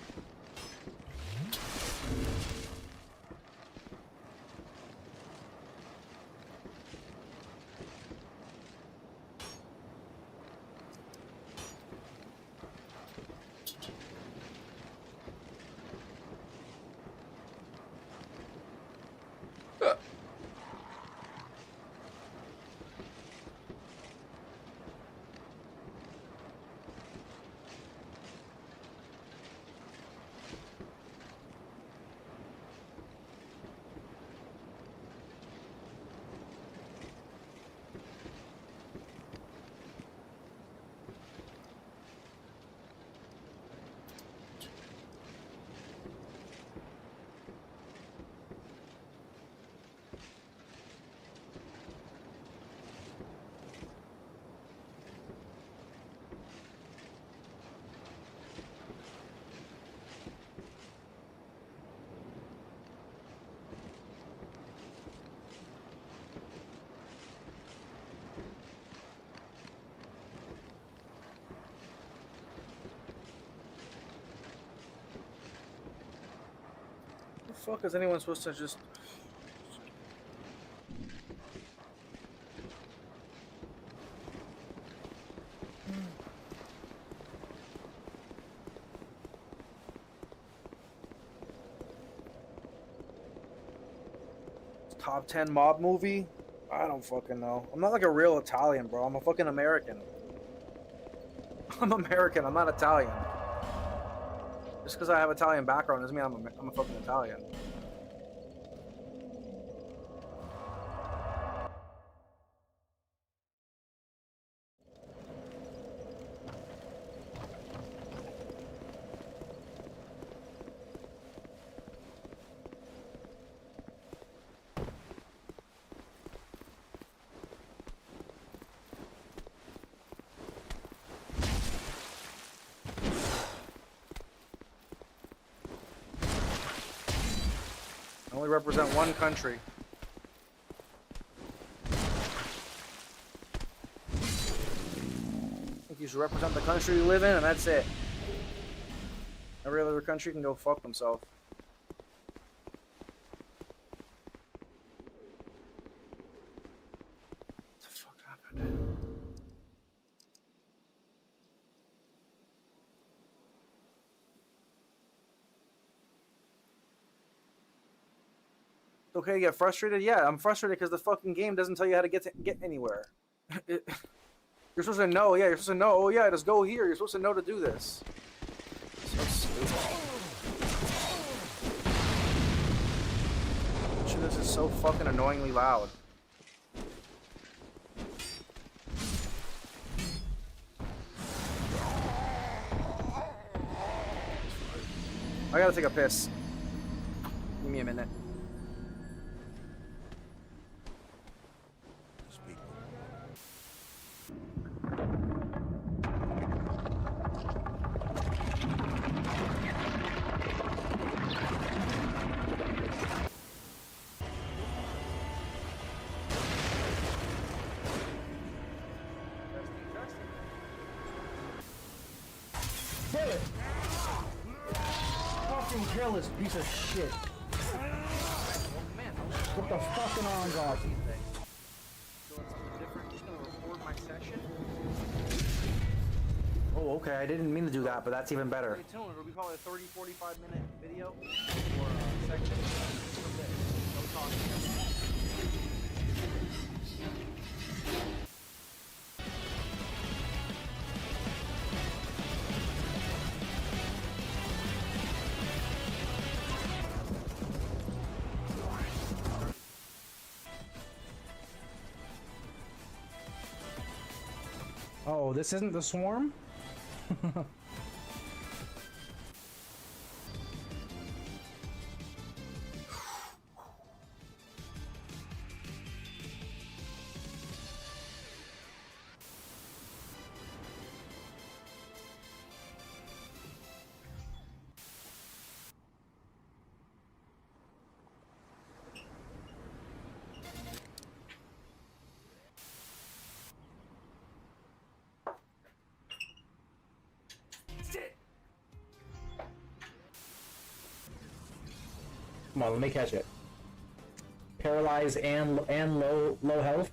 The fuck is anyone supposed to just... Top 10 mob movie? I don't fucking know. I'm not like a real Italian, bro. I'm a fucking American. I'm American. I'm not Italian. Just because I have Italian background doesn't mean I'm a fucking Italian. I only represent one country. I think you should represent the country you live in, and that's it. Every other country can go fuck themselves. What the fuck happened? It's okay to get frustrated? Yeah, I'm frustrated because the fucking game doesn't tell you how to get anywhere. You're supposed to know, yeah, you're supposed to know, oh yeah, just go here, you're supposed to know to do this. So stupid. Shit, this is so fucking annoyingly loud. I gotta take a piss. Give me a minute. Fucking kill this piece of shit. Put the fucking arms off. Doing something different. Just gonna record my session. Oh, okay. I didn't mean to do that, but that's even better. Stay tuned. It'll be probably a 30-45 minute video or a section. No talking. Oh, this isn't the swarm? Come on, let me catch it. Paralyzed and low health.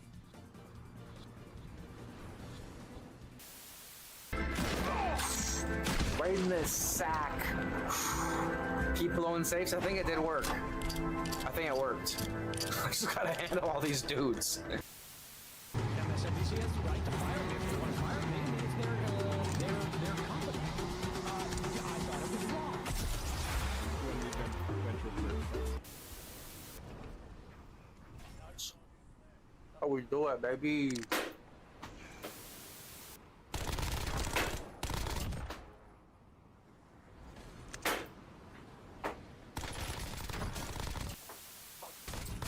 Right in this sack. Keep blowing safes. I think it did work. I think it worked. I just gotta handle all these dudes. How we do it, baby?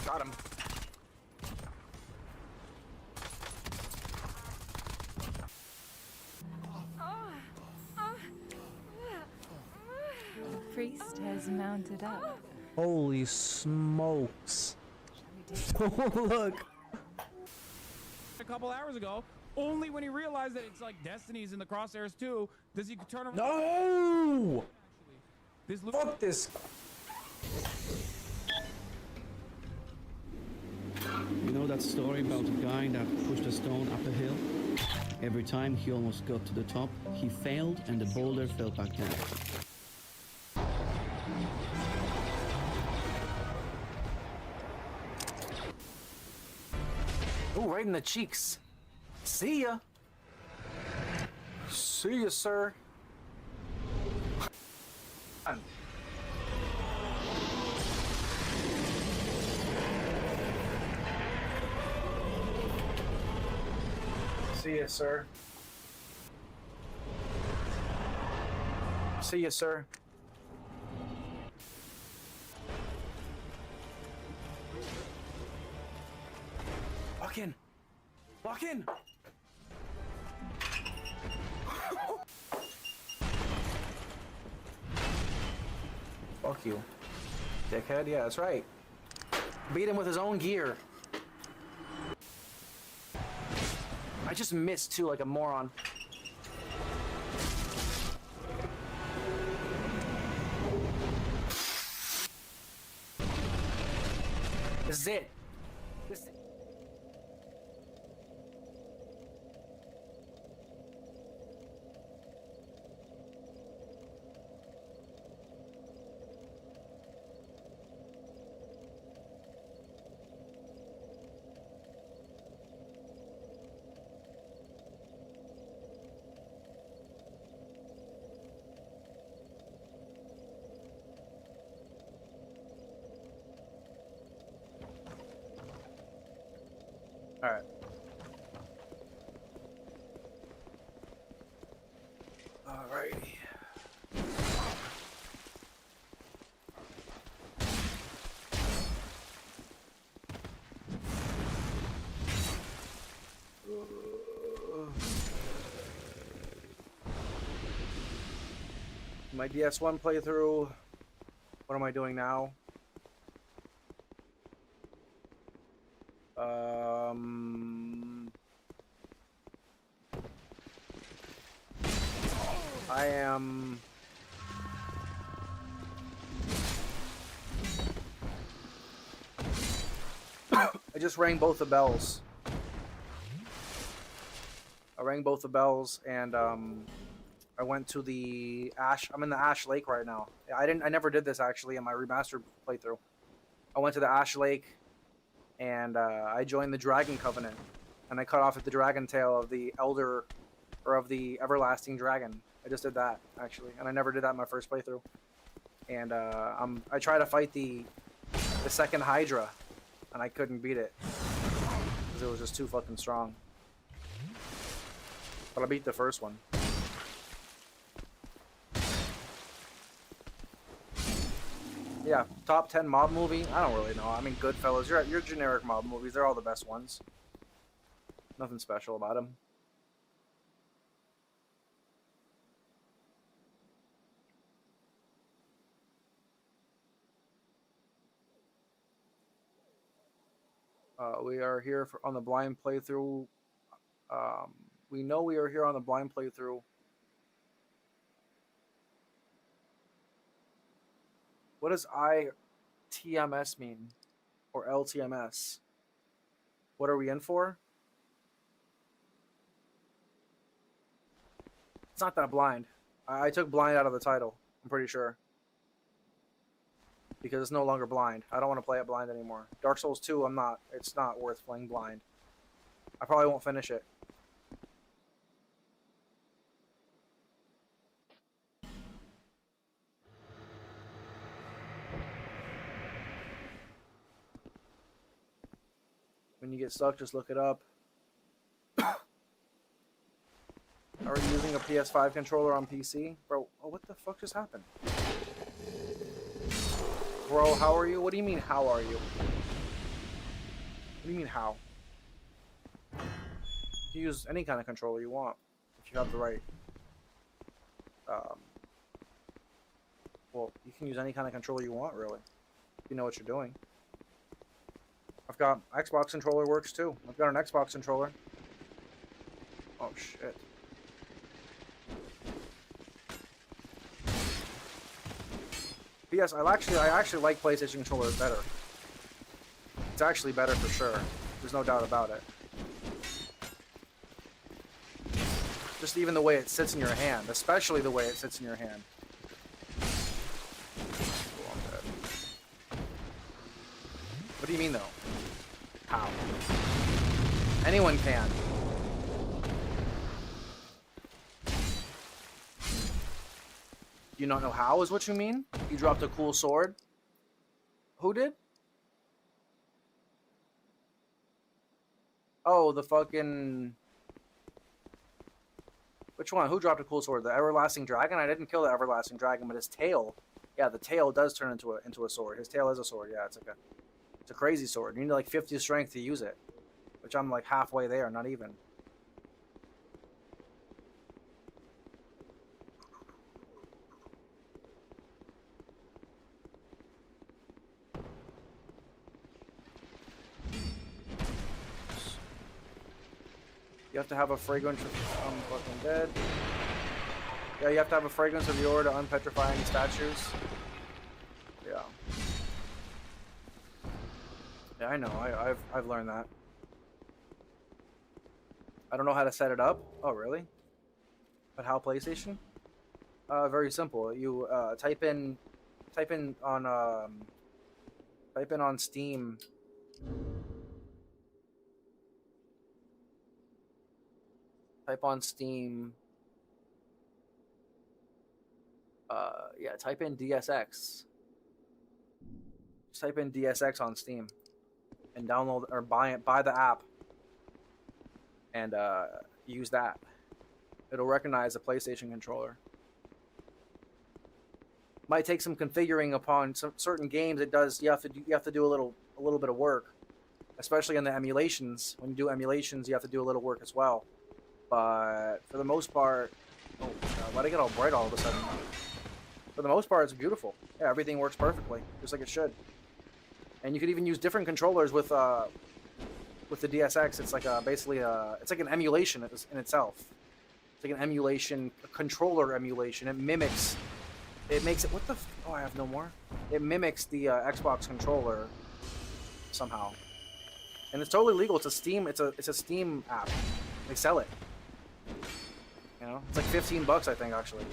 Got him. The priest has mounted up. Holy smokes. Look. A couple hours ago, only when he realized that it's like Destiny's in the crosshairs too, does he turn around. No! This Fuck this. You know that story about the guy that pushed a stone up a hill? Every time he almost got to the top, he failed and the boulder fell back down. Ooh, right in the cheeks. See ya. See ya, sir. See ya, sir. See ya, sir. Walk in. Walk in. Fuck you, dickhead. Yeah, that's right. Beat him with his own gear. I just missed too, like a moron. This is it. This. All right. Alrighty. My DS1 playthrough. What am I doing now? I am I just rang both the bells. I rang both the bells and I went to the Ash. I'm in the Ash Lake right now. I never did this actually in my remastered playthrough. I went to the Ash Lake and I joined the Dragon Covenant and I cut off at the dragon tail of the Elder or of the Everlasting Dragon. I just did that actually, and I never did that in my first playthrough. And I tried to fight the second Hydra, and I couldn't beat it because it was just too fucking strong. But I beat the first one. Yeah, top 10 mob movie? I don't really know. I mean, Goodfellas. Your generic mob movies. They're all the best ones. Nothing special about them. We are here on the blind playthrough. We know we are here on the blind playthrough. What is I TMS mean? Or LTMS? What are we in for? It's not that blind. I took blind out of the title, I'm pretty sure. Because it's no longer blind. I don't want to play it blind anymore. Dark Souls 2, it's not worth playing blind. I probably won't finish it. When you get stuck, just look it up. Are you using a PS5 controller on PC? Bro, oh, what the fuck just happened? Bro, how are you? What do you mean, how are you? What do you mean, how? You can use any kind of controller you want, if you have the right... well, you can use any kind of controller you want, really. If you know what you're doing. I've got... Xbox controller works, too. I've got an Xbox controller. Oh, shit. Yes, I actually like PlayStation controllers better. It's actually better for sure. There's no doubt about it. Just even the way it sits in your hand, especially the way it sits in your hand. Oh, I'm dead. What do you mean though? How? Anyone can. You not know how is what you mean? You dropped a cool sword? Who did? Oh, the fucking... Which one? Who dropped a cool sword? The Everlasting Dragon? I didn't kill the Everlasting Dragon, but his tail... Yeah, the tail does turn into a sword. His tail is a sword, yeah. It's a crazy sword. You need like 50 strength to use it. Which I'm like halfway there, not even. You have to have a fragrance of... I'm fucking dead. Yeah, you have to have a fragrance of yore to unpetrify any statues. Yeah. Yeah, I know. I've learned that. I don't know how to set it up. Oh, really? But how PlayStation? Very simple. You type in on Steam. Type on Steam. Yeah, type in DSX. Just type in DSX on Steam, and download or buy the app, and use that. It'll recognize a PlayStation controller. Might take some configuring upon some certain games. It does. You have to do a little bit of work, especially in the emulations. When you do emulations, you have to do a little work as well. But for the most part, oh, why'd I get all bright all of a sudden? For the most part, it's beautiful. Yeah, everything works perfectly, just like it should. And you could even use different controllers with the DSX. It's like basically it's like an emulation in itself. It's like an emulation, a controller emulation. It mimics. It makes it. What the? Oh, I have no more. It mimics the Xbox controller somehow, and it's totally legal. It's a Steam. It's a Steam app. They sell it. You know, it's like $15, I think, actually.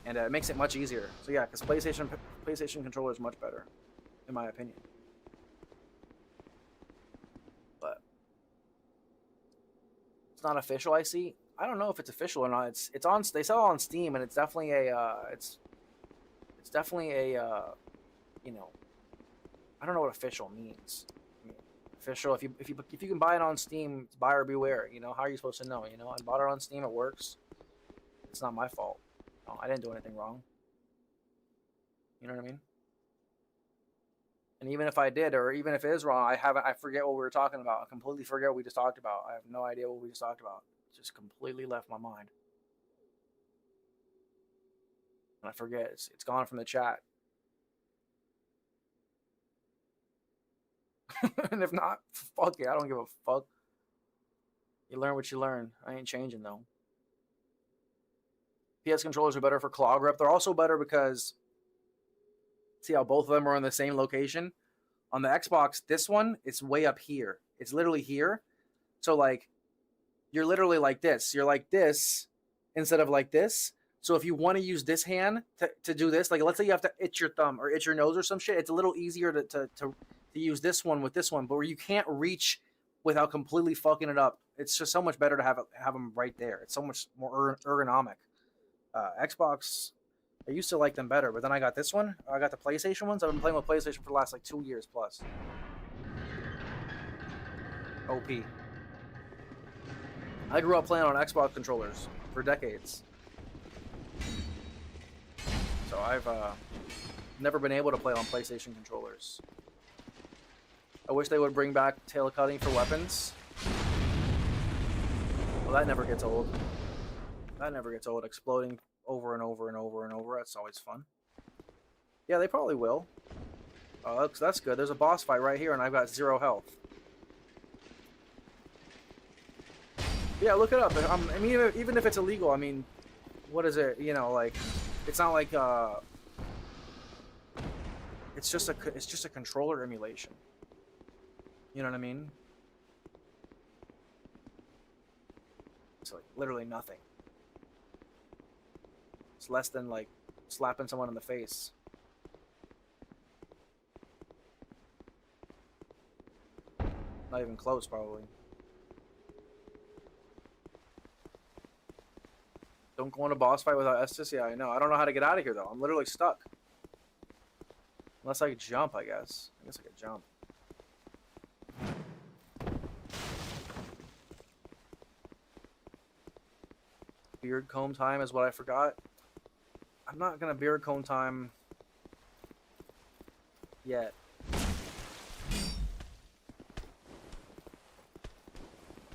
And it makes it much easier. So yeah, because PlayStation controller is much better, in my opinion. But it's not official. I see. I don't know if it's official or not. It's on. They sell it on Steam, and it's definitely a. It's definitely a. You know. I don't know what official means. I mean, official. If you can buy it on Steam, it's buyer beware. You know, how are you supposed to know? You know, I bought it on Steam. It works. It's not my fault. No, I didn't do anything wrong. You know what I mean? And even if I did, or even if it is wrong, I forget what we were talking about. I completely forget what we just talked about. I have no idea what we just talked about. It just completely left my mind. And I forget. It's gone from the chat. And if not, fuck it. I don't give a fuck. You learn what you learn. I ain't changing, though. PS controllers are better for claw grip. They're also better because See how both of them are in the same location? On the Xbox, this one, it's way up here. It's literally here. So, like, you're literally like this. You're like this instead of like this. So if you want to use this hand to do this, like, let's say you have to itch your thumb or itch your nose or some shit, it's a little easier to use this one with this one. But where you can't reach without completely fucking it up, it's just so much better to have them right there. It's so much more ergonomic. Xbox, I used to like them better, but then I got this one. I got the PlayStation ones. I've been playing with PlayStation for the last like 2 years plus. OP. I grew up playing on Xbox controllers for decades. So I've never been able to play on PlayStation controllers. I wish they would bring back tail cutting for weapons. Well, that never gets old. That never gets old. Exploding over and over and over and over. That's always fun. Yeah, they probably will. Oh, that's good. There's a boss fight right here, and I've got 0 health. Yeah, look it up. I mean, even if it's illegal, I mean, what is it? You know, like, it's not like it's just a controller emulation. You know what I mean? It's like literally nothing. It's less than like slapping someone in the face. Not even close, probably. Don't go in a boss fight without Estus? Yeah, I know. I don't know how to get out of here, though. I'm literally stuck. Unless I could jump, I guess. I guess I could jump. Beard comb time is what I forgot. I'm not gonna beard comb time yet.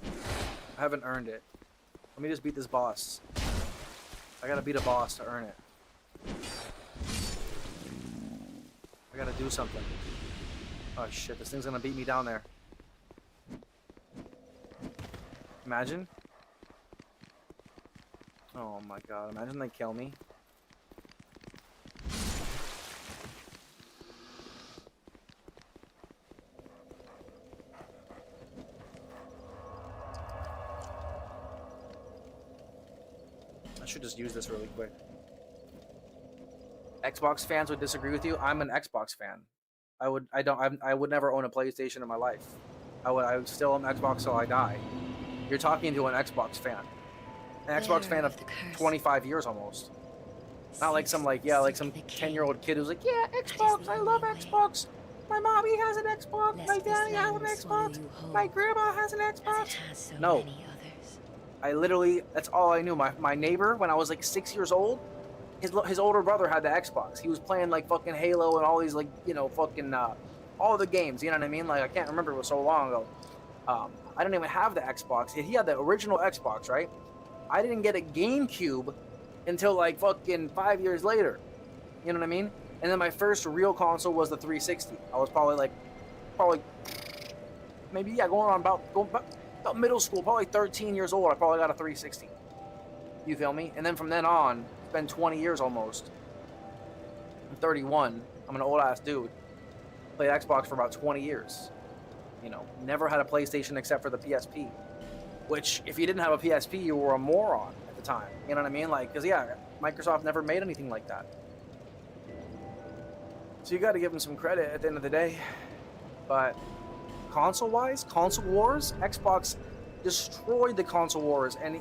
I haven't earned it. Let me just beat this boss. I gotta beat a boss to earn it. I gotta do something. Oh shit, this thing's gonna beat me down there. Imagine. Oh my god, imagine they kill me. I should just use this really quick. Xbox fans would disagree with you. I'm an Xbox fan. I would never own a PlayStation in my life. I would still own Xbox till I die. You're talking to an Xbox fan. An Xbox fan of 25 years almost. Not like some like 10-year-old kid who's like, yeah, Xbox, I love Xbox. My mommy has an Xbox, my daddy has an Xbox, my grandma has an Xbox. No. I literally, that's all I knew. My neighbor, when I was like 6 years old, his older brother had the Xbox. He was playing like fucking Halo and all these like, you know, fucking, all the games, you know what I mean? Like, I can't remember, it was so long ago. I didn't even have the Xbox. He had the original Xbox, right? I didn't get a GameCube until like fucking 5 years later. You know what I mean? And then my first real console was the 360. I was probably maybe, yeah, going about middle school, probably 13 years old. I probably got a 360. You feel me? And then from then on, it's been 20 years almost. I'm 31. I'm an old ass dude. Played Xbox for about 20 years. You know, never had a PlayStation except for the PSP. Which, if you didn't have a PSP, you were a moron at the time. You know what I mean? Like, because, yeah, Microsoft never made anything like that. So you got to give them some credit at the end of the day. But console-wise, console wars, Xbox destroyed the console wars and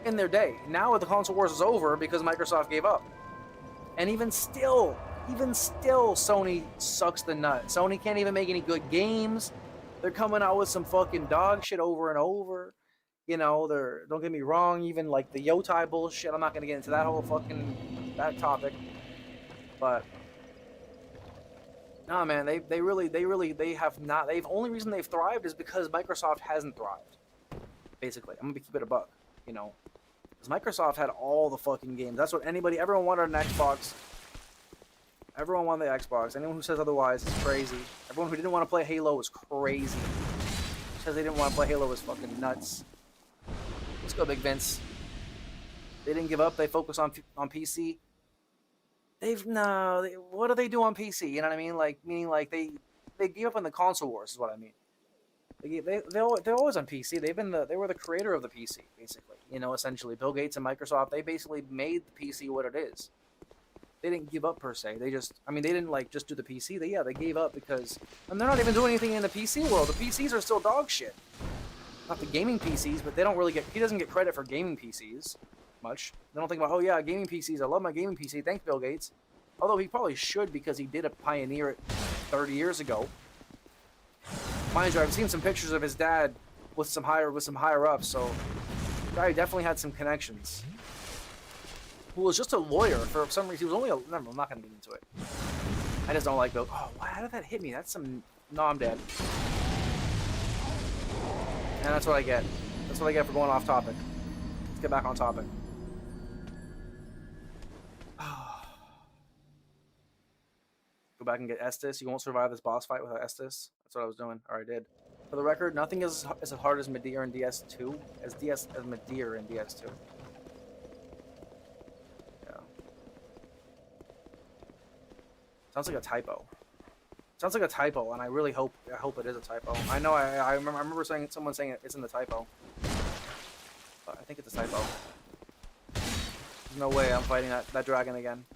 in their day. Now the console wars is over because Microsoft gave up. And even still, Sony sucks the nut. Sony can't even make any good games. They're coming out with some fucking dog shit over and over. You know, don't get me wrong, even like the Yotai bullshit. I'm not gonna get into that whole that topic. But nah, man, they have not. The only reason they've thrived is because Microsoft hasn't thrived. Basically, I'm gonna keep it a buck. You know, because Microsoft had all the fucking games. That's what everyone wanted an Xbox. Everyone wanted the Xbox. Anyone who says otherwise is crazy. Everyone who didn't want to play Halo was crazy. Who says they didn't want to play Halo was fucking nuts. Let's go, Big Vince. They didn't give up. They focused on PC. They've no. What do they do on PC? You know what I mean? Like meaning like they gave up on the console wars is what I mean. They're always on PC. They were the creator of the PC basically. You know, essentially Bill Gates and Microsoft. They basically made the PC what it is. They didn't give up per se. They just, I mean, they didn't like just do the PC. They gave up because, and they're not even doing anything in the PC world. The PCs are still dog shit. Not the gaming PCs, but they don't really get. He doesn't get credit for gaming PCs much. They don't think about, oh yeah, gaming PCs. I love my gaming PC. Thanks, Bill Gates. Although he probably should because he did pioneer it 30 years ago. Mind you, I've seen some pictures of his dad with some higher ups. So, the guy definitely had some connections. Who was just a lawyer for some reason. He was only a. Never, I'm not gonna get into it. I just don't like Bill. Oh, why? How did that hit me? That's some. No, I'm dead. And that's what I get. That's what I get for going off topic. Let's get back on topic. Go back and get Estes. You won't survive this boss fight without Estes. That's what I was doing. Or I did. For the record, nothing is as hard as Medea in DS2 as Medea in DS2. Yeah. Sounds like a typo. Sounds like a typo, and I really hope it is a typo. I know I remember someone saying it's in the typo. But I think it's a typo. There's no way I'm fighting that dragon again.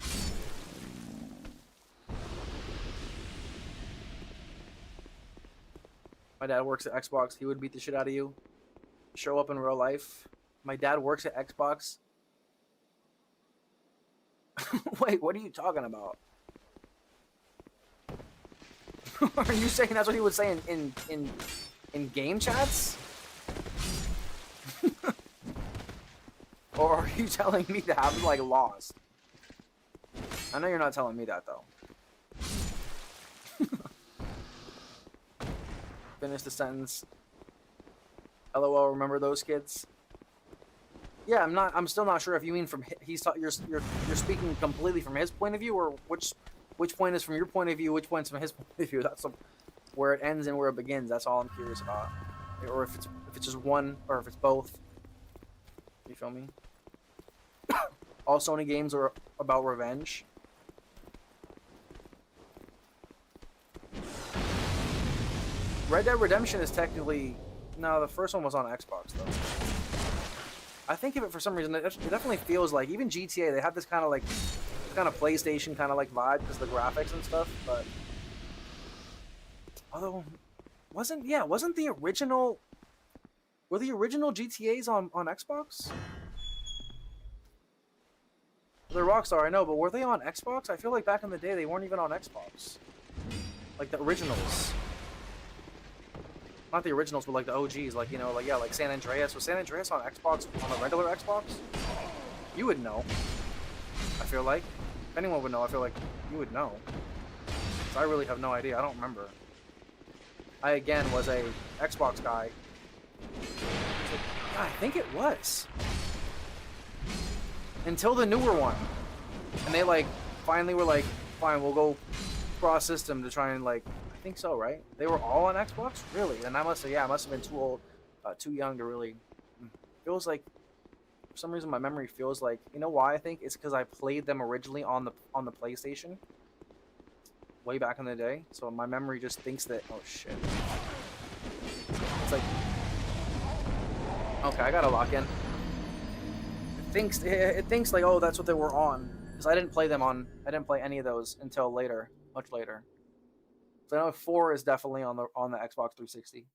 My dad works at Xbox. He would beat the shit out of you. Show up in real life. My dad works at Xbox. Wait, what are you talking about? Are you saying that's what he would say in game chats? Or are you telling me to have him like lost? I know you're not telling me that though. Finish the sentence. LOL. Remember those kids? Yeah, I'm still not sure if you mean from you're speaking completely from his point of view, or which point is from your point of view, which point's from his point of view. That's where it ends and where it begins. That's all I'm curious about. Or if it's just one, or if it's both. You feel me? All Sony games are about revenge. Red Dead Redemption is technically... No, the first one was on Xbox, though. I think of it for some reason, it definitely feels like... Even GTA, they have this kind of like... kind of PlayStation kind of like vibe because of the graphics and stuff, but... Although... Wasn't the original... Were the original GTAs on Xbox? They're Rockstar, I know, but were they on Xbox? I feel like back in the day they weren't even on Xbox. Like the originals. Not the originals, but like the OGs, like, you know, like, yeah, like San Andreas. Was San Andreas on Xbox, on a regular Xbox? You would know. I feel like. If anyone would know, I feel like you would know. So I really have no idea, I don't remember. I, again, was a Xbox guy. So, yeah, I think it was. Until the newer one. And they, like, finally were like, fine, we'll go cross-system to try and, like, I think so, right? They were all on Xbox? Really? And I must have been too old, too young to really... Feels like, for some reason my memory feels like, you know why I think? It's because I played them originally on the PlayStation. Way back in the day. So my memory just thinks that, oh shit. It's like... Okay, I gotta lock in. It thinks like, oh, that's what they were on, because I didn't play any of those until later, much later. So I know 4 is definitely on the Xbox 360.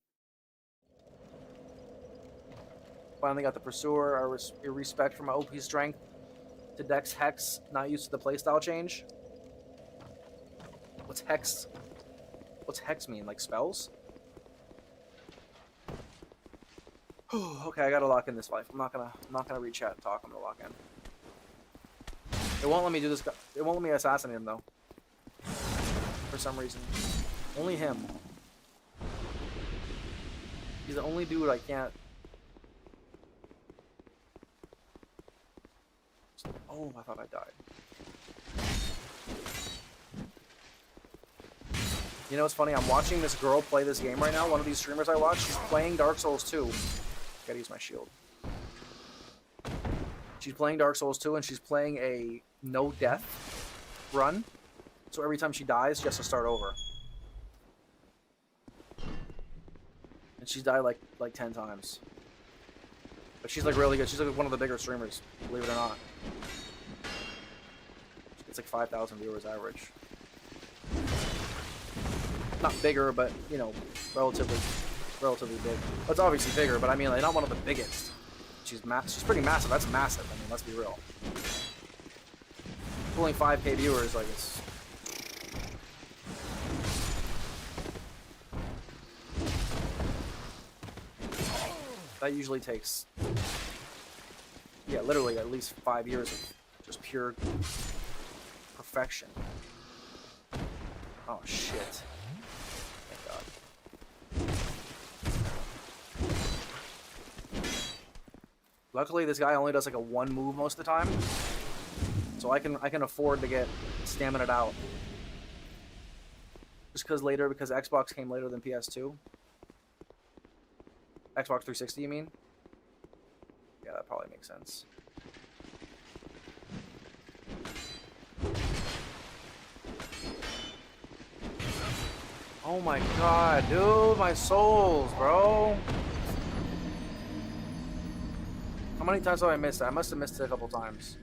Finally got the Pursuer. I respect from my OP strength to Dex Hex, not used to the playstyle change. What's Hex? What's Hex mean? Like spells? Okay, I gotta lock in this life. I'm not gonna read chat and talk. I'm gonna lock in. It won't let me do this. It won't let me assassinate him though. For some reason, only him. He's the only dude I can't. Oh, I thought I died. You know what's funny? I'm watching this girl play this game right now. One of these streamers I watch, she's playing Dark Souls 2. Gotta use my shield. She's playing Dark Souls 2 and she's playing a no death run. So every time she dies, she has to start over. And she's died like 10 times. But she's like really good. She's like one of the bigger streamers, believe it or not. It's like 5,000 viewers average. Not bigger, but you know, relatively big. Well, it's obviously bigger, but I mean like not one of the biggest. She's pretty massive. That's massive. I mean, let's be real. Pulling 5K viewers, like it's. That usually takes, yeah, literally at least 5 years of just pure perfection. Oh shit. Thank God. Luckily this guy only does like a 1 move most of the time. So I can afford to get stamina'd out. Just because Xbox came later than PS2. Xbox 360, you mean? Yeah, that probably makes sense. Oh my god, dude, my souls, bro. How many times have I missed it? I must have missed it a couple times.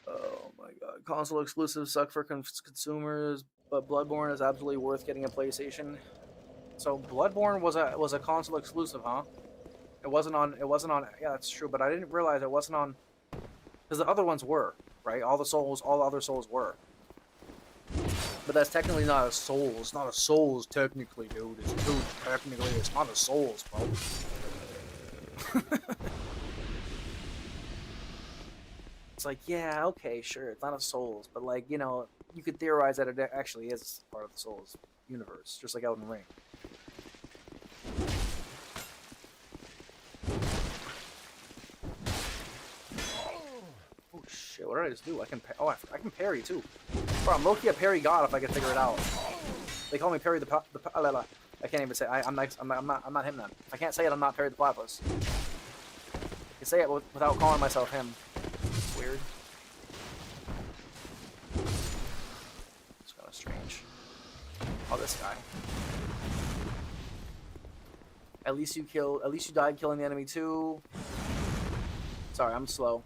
Oh my god, console exclusives suck for consumers, but Bloodborne is absolutely worth getting a PlayStation. So Bloodborne was a console exclusive, huh? It wasn't on. Yeah, that's true. But I didn't realize it wasn't on, because the other ones were, right? All the other souls were. But that's technically not a soul. It's not a souls technically, dude. Technically, it's not a souls, bro. It's like, yeah, okay, sure, it's not a souls, but like, you know, you could theorize that it actually is part of the souls universe, just like Elden Ring. Oh shit! What did I just do? I can I can parry too. Bro, I'm low-key a parry god if I can figure it out. They call me Parry the I can't even say. I'm not him then. If I can't say it, I'm not Parry the Platypus. I can say it without calling myself him. It's weird. It's kind of strange. Oh, this guy. At least you died killing the enemy too. Sorry, I'm slow.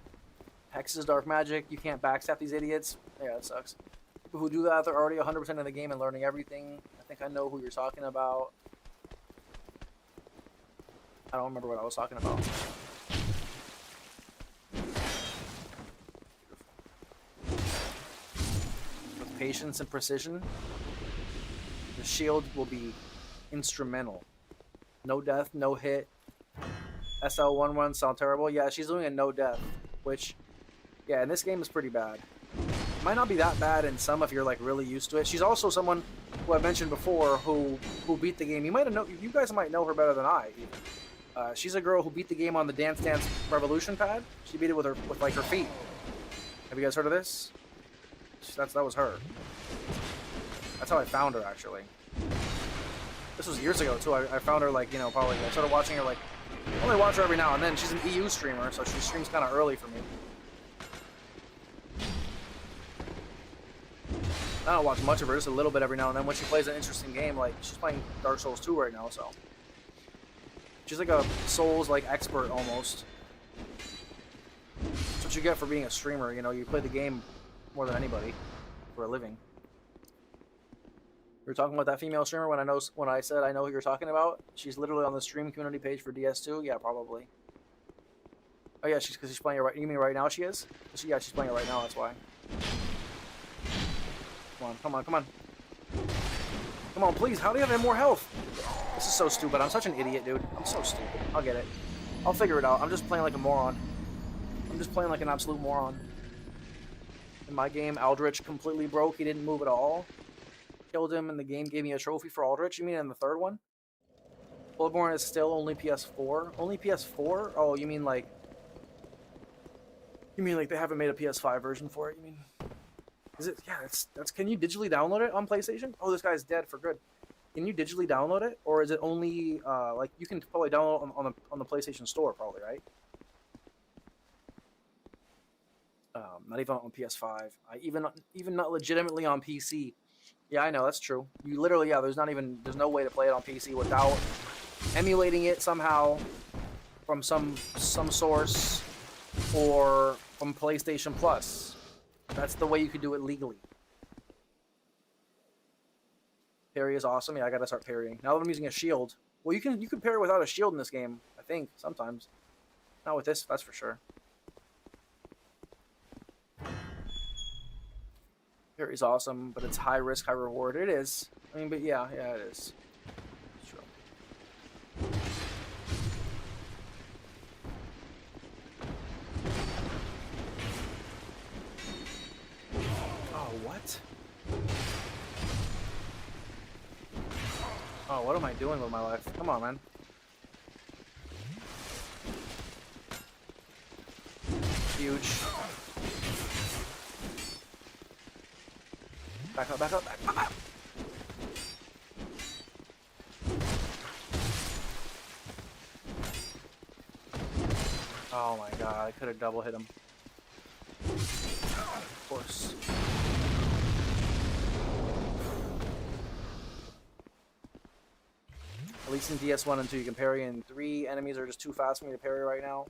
Hex is dark magic. You can't backstab these idiots. Yeah, that sucks. People who do that, they're already 100% in the game and learning everything. I think I know who you're talking about. I don't remember what I was talking about. With patience and precision, the shield will be instrumental. No death, no hit. SL11 sound terrible. Yeah, she's doing a no death, which, yeah, in this game is pretty bad. It might not be that bad in some if you're like really used to it. She's also someone who I mentioned before who beat the game. You guys might know her better than I. She's a girl who beat the game on the Dance Dance Revolution pad. She beat it with like her feet. Have you guys heard of this? That was her. That's how I found her actually. This was years ago too. I found her like, you know, probably I started watching her like, I only watch her every now and then. She's an EU streamer, so she streams kind of early for me. I don't watch much of her, just a little bit every now and then when she plays an interesting game. Like she's playing Dark Souls 2 right now, so she's like a Souls like expert almost. That's what you get for being a streamer. You know, you play the game more than anybody for a living. You're talking about that female streamer when I said I know who you're talking about. She's literally on the stream community page for DS2. Yeah, probably. Oh yeah, because she's playing it right. You mean right now she is? Yeah, she's playing it right now. That's why. Come on. Come on, please. How do you have more health? This is so stupid. I'm such an idiot, dude. I'm so stupid. I'll get it. I'll figure it out. I'm just playing like a moron. I'm just playing like an absolute moron. In my game, Aldrich completely broke. He didn't move at all. Killed him, and the game gave me a trophy for Aldrich. You mean in the third one? Bloodborne is still only PS4. Only PS4? Oh, you mean like they haven't made a PS5 version for it? You mean? Is it? Yeah, that's. Can you digitally download it on PlayStation? Oh, this guy's dead for good. Can you digitally download it, or is it only like you can probably download on the PlayStation Store, probably, right? Not even on PS5. Even not legitimately on PC. Yeah, I know that's true. You literally, yeah. There's no way to play it on PC without emulating it somehow from some source or from PlayStation Plus. That's the way you could do it legally. Parry is awesome. Yeah, I gotta start parrying. Now that I'm using a shield. Well, you can parry without a shield in this game, I think, sometimes. Not with this, that's for sure. Parry's awesome, but it's high risk, high reward. It is. I mean, but yeah, it is. It's true. Oh, what? Oh, what am I doing with my life? Come on, man. Huge. Back up, back up, back up. Oh my god, I could have double hit him. Of course. At least in DS1 and 2 you can parry, and 3 enemies are just too fast for me to parry right now.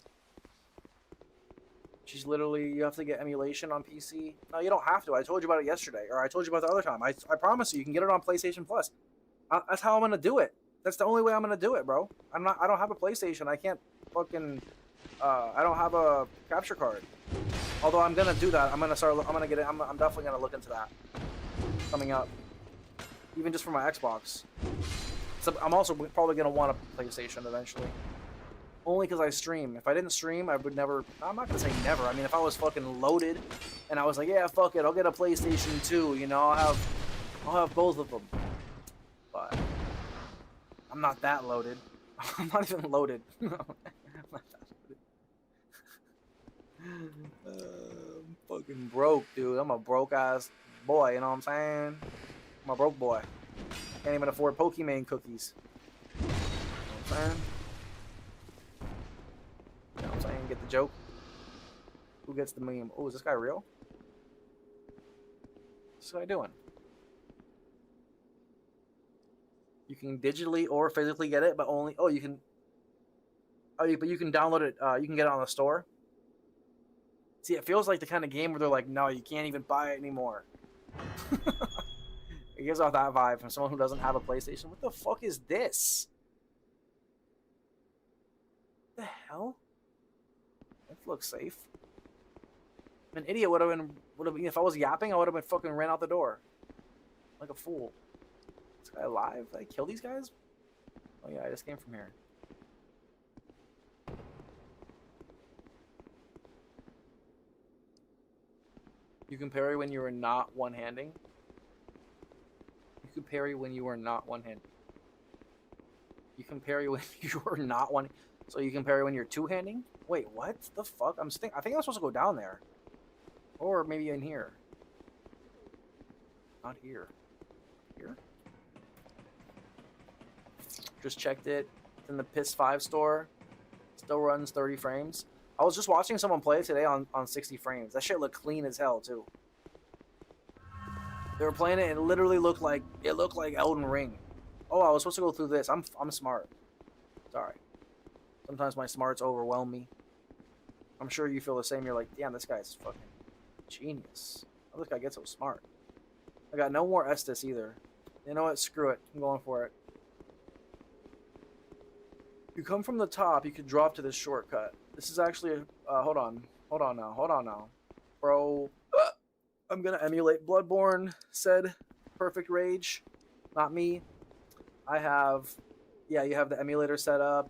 She's literally, you have to get emulation on PC. No, you don't have to. I told you about it yesterday, or I told you about the other time. I promise you can get it on PlayStation Plus. That's how I'm gonna do it. That's the only way I'm gonna do it, bro. I don't have a PlayStation. I can't fucking. I don't have a capture card. Although I'm gonna do that. I'm gonna get it. I'm definitely gonna look into that. Coming up, even just for my Xbox. So I'm also probably gonna want a PlayStation eventually. Only because I stream. If I didn't stream, I would never... I'm not going to say never. I mean, if I was fucking loaded and I was like, yeah, fuck it, I'll get a PlayStation 2, you know, I'll have both of them. But I'm not that loaded. I'm not even loaded. I'm not that loaded. I'm fucking broke, dude. I'm a broke-ass boy, you know what I'm saying? I'm a broke boy. Can't even afford Pokemon cookies. You know what I'm saying? You know what I'm saying? Get the joke? Who gets the meme? Oh, is this guy real? What's this guy doing? You can digitally or physically get it, but only... Oh, you can... Oh, but you can download it. You can get it on the store. See, it feels like the kind of game where they're like, no, you can't even buy it anymore. It gives off that vibe from someone who doesn't have a PlayStation. What the fuck is this? What the hell? That looks safe. An idiot would have been if I was yapping, I would have been fucking ran out the door. Like a fool. Is this guy alive? Did I kill these guys? Oh yeah, I just came from here. You can parry when you are not one-handing. You can parry when you are not one-handed. You can parry when you are not one. So you can parry when you're two-handing? Wait, what the fuck? I think I'm supposed to go down there. Or maybe in here. Not here. Here? Just checked it. It's in the PS5 store. Still runs 30 frames. I was just watching someone play it today on 60 frames. That shit looked clean as hell, too. They were playing it and it literally looked like Elden Ring. Oh, I was supposed to go through this. I'm smart. Sorry. Sometimes my smarts overwhelm me. I'm sure you feel the same. You're like, damn, this guy's fucking genius. How this guy gets so smart? I got no more Estus either. You know what? Screw it. I'm going for it. You come from the top, you could drop to this shortcut. This is actually hold on now. Bro, I'm gonna emulate Bloodborne, said Perfect Rage. Not me. I have, yeah, you have the emulator set up,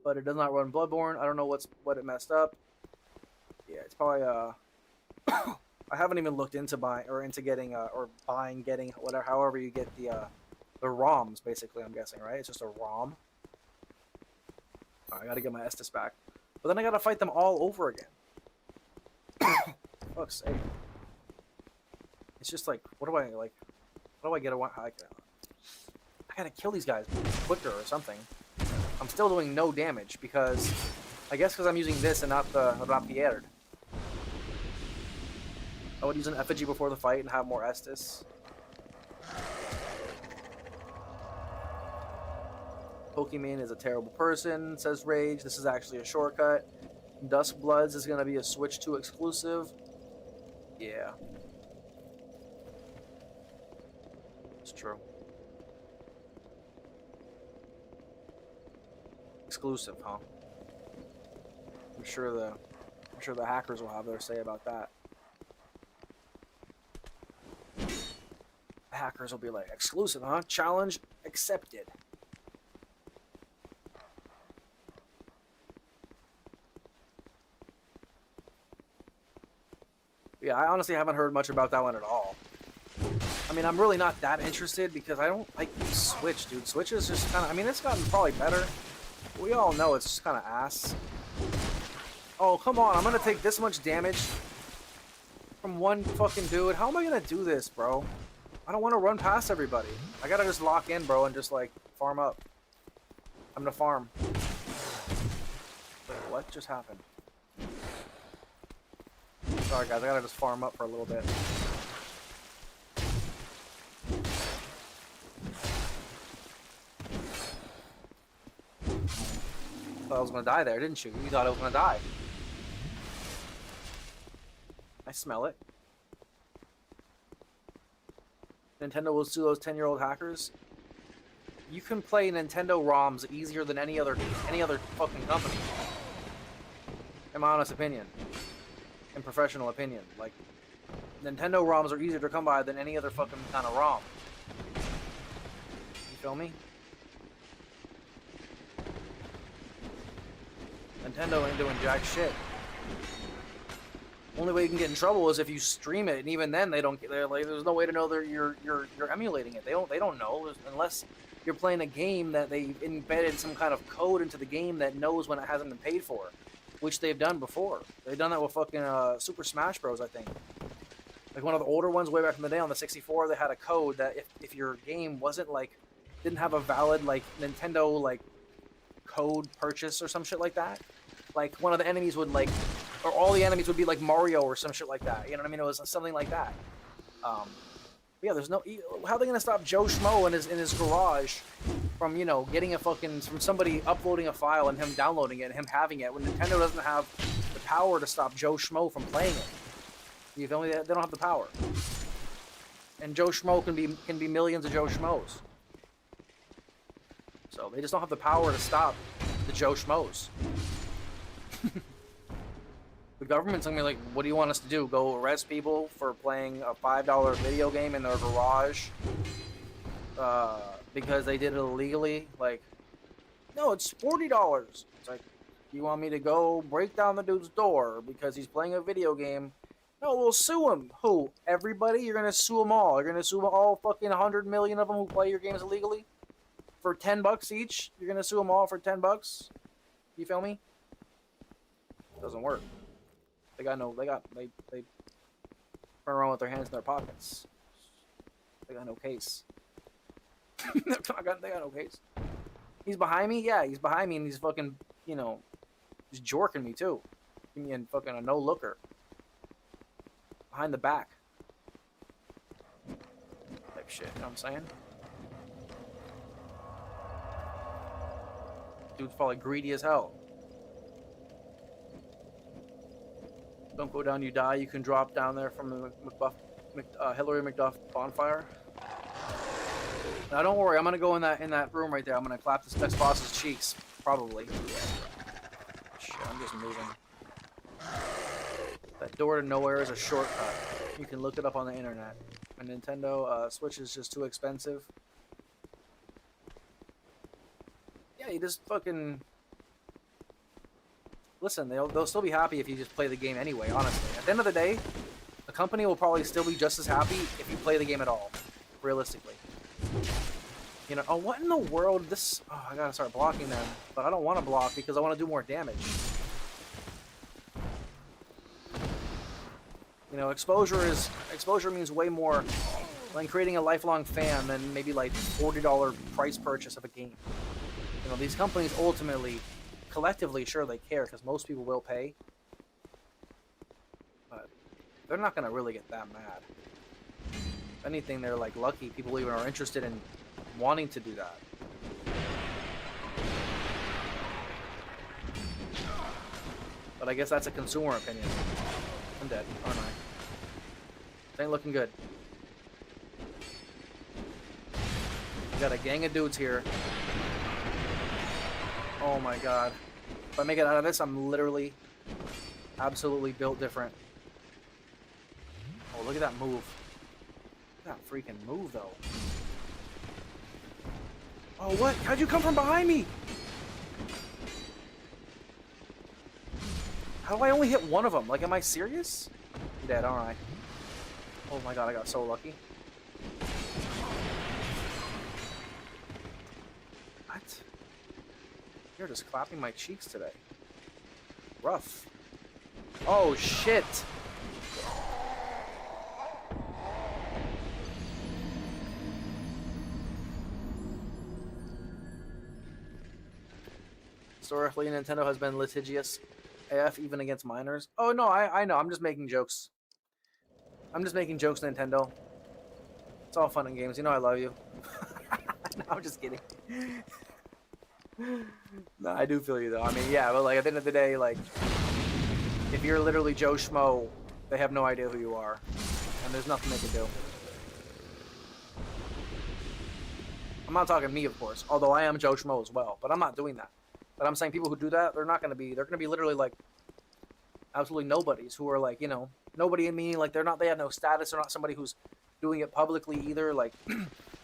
but it does not run Bloodborne. I don't know what it messed up. Yeah, it's probably I haven't even looked into getting whatever, however you get the ROMs, basically. I'm guessing, right? It's just a ROM. I gotta get my Estus back, but then I gotta fight them all over again. Fuck's sake! It's just like, what do I get? I gotta kill these guys quicker or something. I'm still doing no damage because, I guess, because I'm using this and not the Rapier. I would use an effigy before the fight and have more Estus. Pokemon is a terrible person, says Rage. This is actually a shortcut. Dusk Bloods is going to be a Switch 2 exclusive. Yeah. It's true. Exclusive, huh? I'm sure the hackers will have their say about that. The hackers will be like, exclusive, huh? Challenge accepted. Yeah, I honestly haven't heard much about that one at all. I mean, I'm really not that interested because I don't like Switch, dude. Switch is just kind of, I mean, it's gotten probably better. We all know it's just kind of ass. Oh, come on. I'm going to take this much damage from one fucking dude. How am I going to do this, bro? I don't want to run past everybody. I got to just lock in, bro, and just, like, farm up. I'm going to farm. Wait, what just happened? Sorry, guys. I got to just farm up for a little bit. I was gonna die there, didn't you? You thought I was gonna die. I smell it. Nintendo will sue those 10-year-old hackers. You can play Nintendo ROMs easier than any other fucking company. In my honest opinion. In professional opinion. Like, Nintendo ROMs are easier to come by than any other fucking kind of ROM. You feel me? Nintendo ain't doing jack shit. Only way you can get in trouble is if you stream it, and even then they don't. They're like, there's no way to know that you're emulating it. They don't know unless you're playing a game that they embedded some kind of code into the game that knows when it hasn't been paid for, which they've done before. They've done that with fucking Super Smash Bros. I think. Like one of the older ones way back in the day on the 64, they had a code that if your game wasn't like didn't have a valid like Nintendo like code purchase or some shit like that, like one of the enemies would like, or all the enemies would be like Mario or some shit like that. You know what I mean? It was something like that. Yeah, there's no. How are they gonna stop Joe Schmo in his garage from getting a fucking from somebody uploading a file and him downloading it and him having it when Nintendo doesn't have the power to stop Joe Schmo from playing it? You feel me? They don't have the power. And Joe Schmo can be millions of Joe Schmoes. So they just don't have the power to stop the Joe Schmoes. The government's gonna be like, what do you want us to do? Go arrest people for playing a $5 video game in their garage because they did it illegally? Like, no, it's $40. It's like, you want me to go break down the dude's door because he's playing a video game? No, we'll sue him. Who? Everybody? You're gonna sue them all. You're gonna sue all fucking 100 million of them who play your games illegally for $10 each. You're gonna sue them all for $10. You feel me? Doesn't work. They turn around with their hands in their pockets. They got no case. They got no case. He's behind me? Yeah, he's behind me and he's fucking, he's jorking me too. Give me a fucking a no-looker. Behind the back. Type shit, you know what I'm saying? Dude's probably greedy as hell. Don't go down, you die. You can drop down there from the Hillary Macduff bonfire. Now don't worry, I'm gonna go in that room right there. I'm gonna clap this next boss's cheeks, probably. Shit, I'm just moving. That door to nowhere is a shortcut. You can look it up on the internet. A Nintendo Switch is just too expensive. Yeah, you just fucking. Listen, they'll still be happy if you just play the game anyway, honestly. At the end of the day, the company will probably still be just as happy if you play the game at all, realistically. Oh, what in the world? Oh, I gotta start blocking them. But I don't want to block because I want to do more damage. Exposure means way more than creating a lifelong fan than maybe like $40 price purchase of a game. These companies ultimately... collectively, sure, they care because most people will pay. But they're not gonna really get that mad. If anything, they're like lucky people even are interested in wanting to do that. But I guess that's a consumer opinion. I'm dead, aren't I? This ain't looking good. We got a gang of dudes here. Oh my god. If I make it out of this, I'm literally absolutely built different. Oh, look at that move. Look at that freaking move, though. Oh, what? How'd you come from behind me? How do I only hit one of them? Like, am I serious? I'm dead, aren't I? Oh my god, I got so lucky. What? You're just clapping my cheeks today. Rough. Oh, shit! Historically, Nintendo has been litigious AF even against minors. Oh, no, I know. I'm just making jokes. I'm just making jokes, Nintendo. It's all fun and games. You know I love you. No, I'm just kidding. No, I do feel you, though. I mean, yeah, but, like, at the end of the day, like, if you're literally Joe Schmo, they have no idea who you are. And there's nothing they can do. I'm not talking me, of course. Although I am Joe Schmo as well. But I'm not doing that. But I'm saying people who do that, they're going to be literally, like, absolutely nobodies who are, like, you know, nobody meaning, like, they have no status. They're not somebody who's doing it publicly either. Like,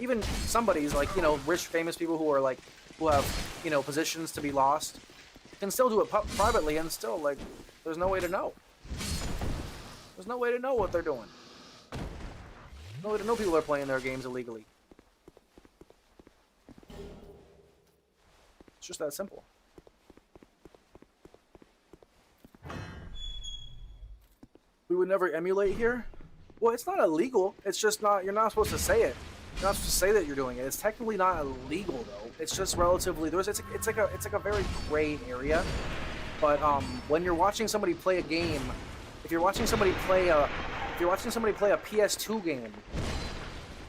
even somebody's, like, you know, rich, famous people who are, like, who have, you know, positions to be lost can still do it privately and still, like, there's no way to know. There's no way to know what they're doing. No way to know people are playing their games illegally. It's just that simple. We would never emulate here? Well, it's not illegal. It's just not, you're not supposed to say it. You're not supposed to say that you're doing it. It's technically not illegal though. It's just relatively, it's like a very gray area. But when you're watching somebody play a game, if you're watching somebody play a PS2 game,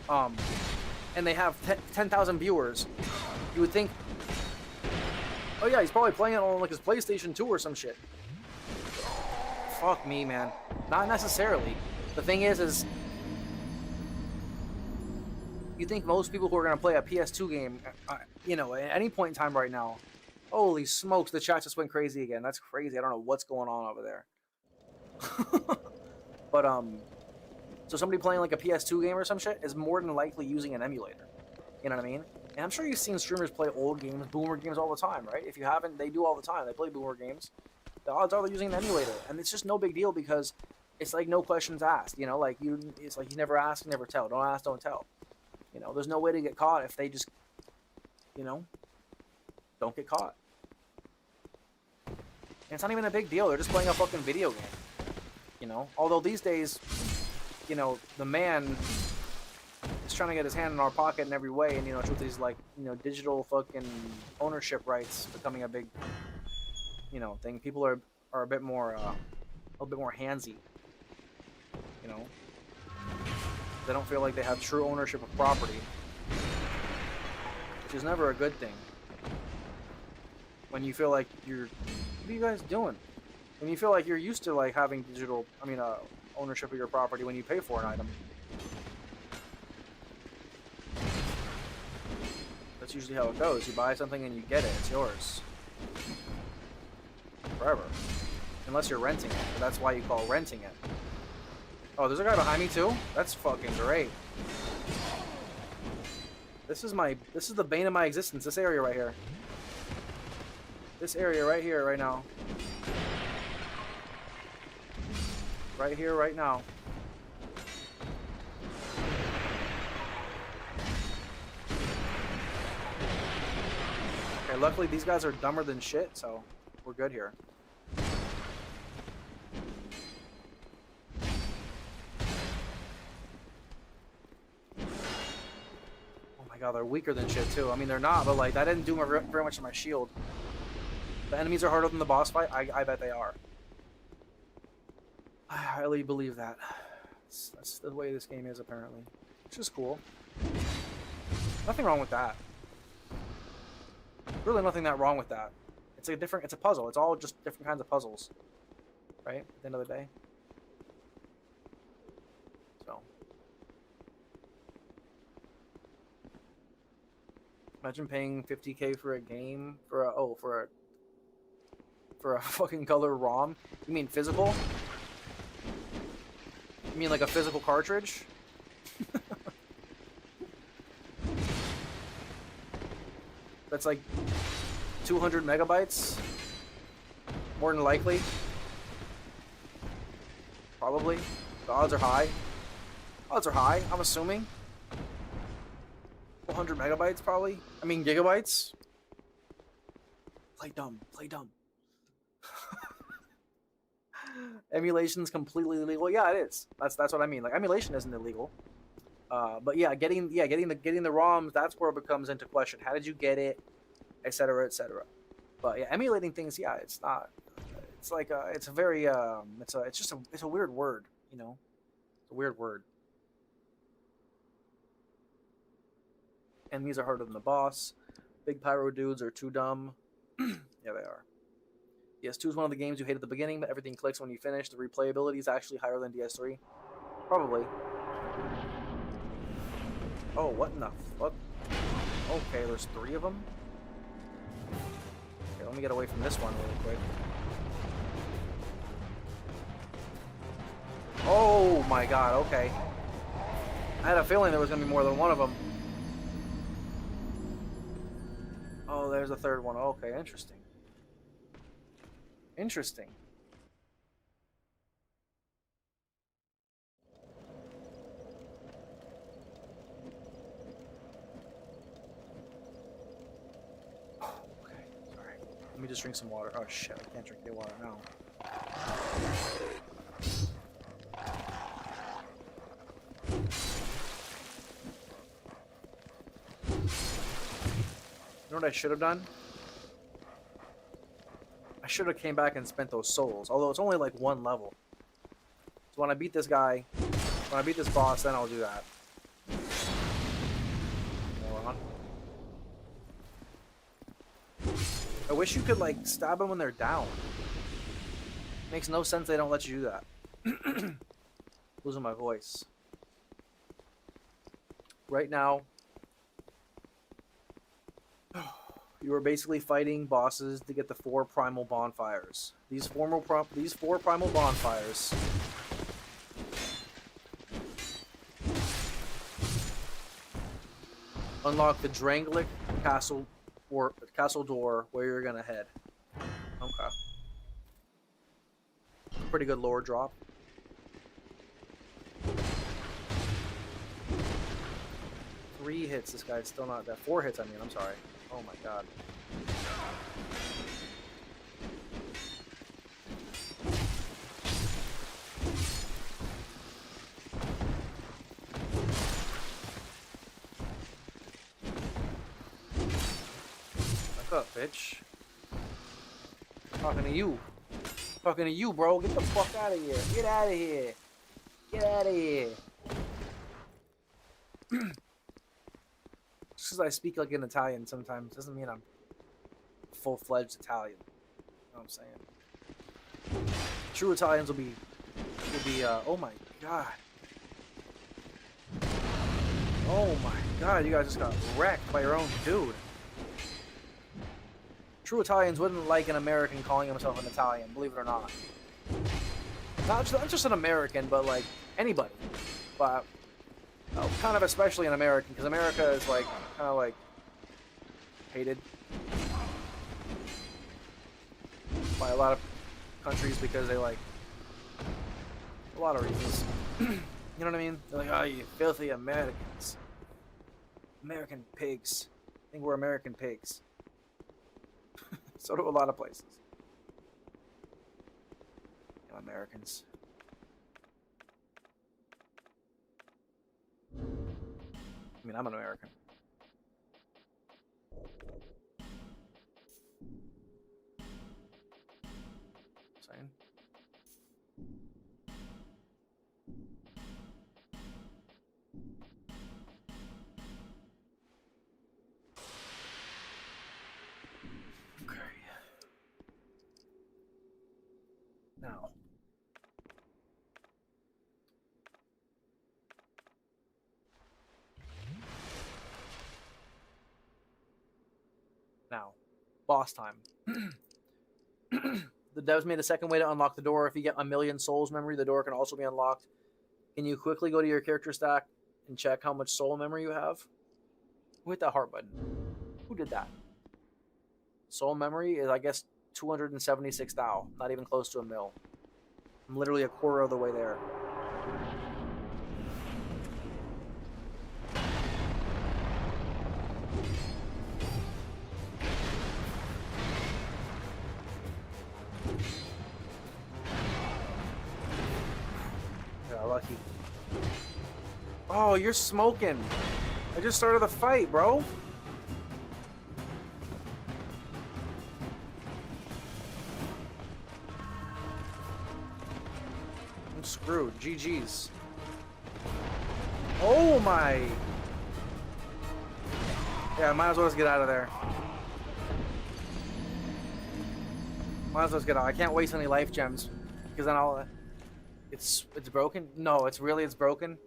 and they have 10,000 viewers, you would think, oh yeah, he's probably playing it on like his PlayStation 2 or some shit. Fuck me, man. Not necessarily. The thing is you think most people who are going to play a PS2 game, you know, at any point in time right now, holy smokes, the chat just went crazy again. That's crazy. I don't know what's going on over there. But, so somebody playing like a PS2 game or some shit is more than likely using an emulator. You know what I mean? And I'm sure you've seen streamers play old games, boomer games all the time, right? If you haven't, they do all the time. They play boomer games. The odds are they're using an emulator. And it's just no big deal because it's like no questions asked, you know? Like, it's like you never ask, never tell. Don't ask, don't tell. You know, there's no way to get caught if they just, you know, don't get caught. And it's not even a big deal. They're just playing a fucking video game. You know? Although these days, you know, the man is trying to get his hand in our pocket in every way. And, you know, with these, like, you know, digital fucking ownership rights becoming a big, you know, thing. People are a bit more, a little bit more handsy. You know? They don't feel like they have true ownership of property, which is never a good thing. When you feel like you're, what are you guys doing? When you feel like you're used to like having digital, ownership of your property when you pay for an item. That's usually how it goes. You buy something and you get it. It's yours. Forever. Unless you're renting it. But that's why you call renting it. Oh, there's a guy behind me too? That's fucking great. This is the bane of my existence, this area right here. This area right here, right now. Right here, right now. Okay, luckily these guys are dumber than shit, so we're good here. God, they're weaker than shit too. I mean, they're not, but like that didn't do very much to my shield. The enemies are harder than the boss fight. I bet they are. I highly believe that. That's the way this game is, apparently. Which is cool. Nothing wrong with that. Really nothing that wrong with that. It's a puzzle. It's all just different kinds of puzzles. Right? At the end of the day. So. Imagine paying $50K for a game for a fucking color ROM. You mean physical? You mean like a physical cartridge? That's like 200 megabytes? More than likely. Probably. The odds are high. Odds are high, I'm assuming. 400 megabytes probably. I mean gigabytes. Play dumb. Play dumb. Emulation's completely illegal. Yeah, it is. That's what I mean. Like emulation isn't illegal. But yeah, getting the ROMs, that's where it becomes into question. How did you get it, etc., etc. But yeah, emulating things, yeah, it's not. It's like it's a very it's a weird word, you know. It's a weird word. Enemies are harder than the boss. Big pyro dudes are too dumb. Yeah, they are. DS2 is one of the games you hate at the beginning, but everything clicks when you finish. The replayability is actually higher than DS3. Probably. Oh, what in the fuck? Okay, there's 3 of them. Okay, let me get away from this one really quick. Oh my god, okay. I had a feeling there was going to be more than one of them. Oh, there's a 3rd one. Okay, interesting. Interesting. Okay, sorry. Let me just drink some water. Oh shit, I can't drink the water now. You know what I should have done? I should have came back and spent those souls. Although it's only like 1 level. So when I beat this guy, when I beat this boss, then I'll do that. Moron. I wish you could like stab them when they're down. Makes no sense they don't let you do that. Losing my voice. Right now, you are basically fighting bosses to get the 4 primal bonfires. These 4 primal bonfires unlock the Drangleic castle door where you're gonna head. Okay. Pretty good lore drop. Three hits, this guy's still not that. 4 hits, I mean, I'm sorry. Oh my god. What's up, bitch? Talking to you. Talking to you, bro. Get the fuck out of here. Get out of here. Get out of here. Just because I speak like an Italian sometimes doesn't mean I'm full-fledged Italian. You know what I'm saying? True Italians will be oh my god. Oh my god, you guys just got wrecked by your own dude. True Italians wouldn't like an American calling himself an Italian, believe it or not. Not just an American, but like anybody. But kind of especially an American, because America is like kind of like hated by a lot of countries because they like a lot of reasons. You know what I mean? They're like, oh, you filthy Americans. American pigs. I think we're American pigs. So do a lot of places. Americans. I mean, I'm an American. Saying. Now. Now. Boss time. The devs made a second way to unlock the door. If you get 1,000,000 souls memory, the door can also be unlocked. Can you quickly go to your character stack and check how much soul memory you have? Who hit that heart button? Who did that? Soul memory is, I guess, 276 thou. Not even close to a mil. I'm literally a quarter of the way there. Yeah, lucky. Oh, you're smoking. I just started the fight, bro. I'm screwed. GG's. Oh my. Yeah, might as well just get out of there. Might as well just get out. I can't waste any life gems because then I'll. It's broken? No, it's broken.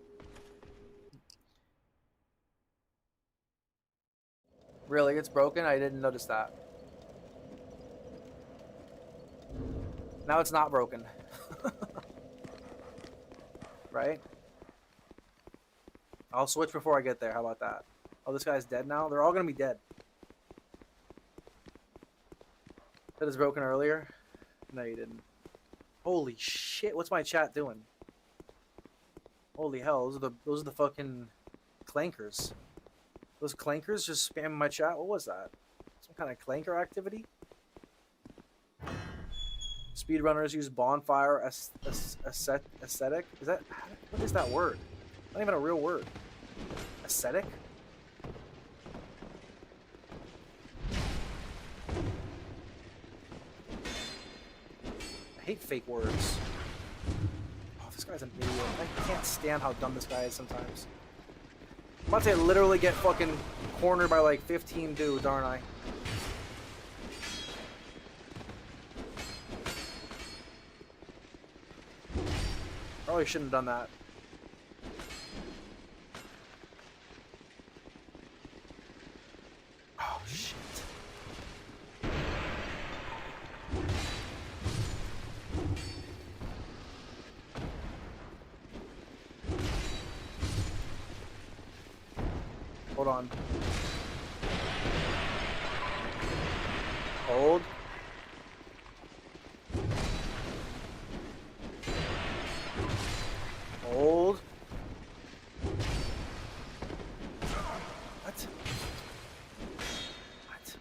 Really, it's broken? I didn't notice that. Now it's not broken. Right? I'll switch before I get there. How about that? Oh, this guy's dead now? They're all gonna be dead. That is broken earlier? No, you didn't. Holy shit, what's my chat doing? Holy hell, those are the fucking clankers. Those clankers just spamming my chat? What was that? Some kind of clanker activity? Speedrunners use bonfire aesthetic? Is that, what is that word? Not even a real word. Aesthetic? I hate fake words. Oh, this guy's an idiot. I can't stand how dumb this guy is sometimes. I'm about to literally get fucking cornered by like 15 dudes, aren't I? Probably shouldn't have done that. Oh, shit. Hold on. Hold. Hold. What? What?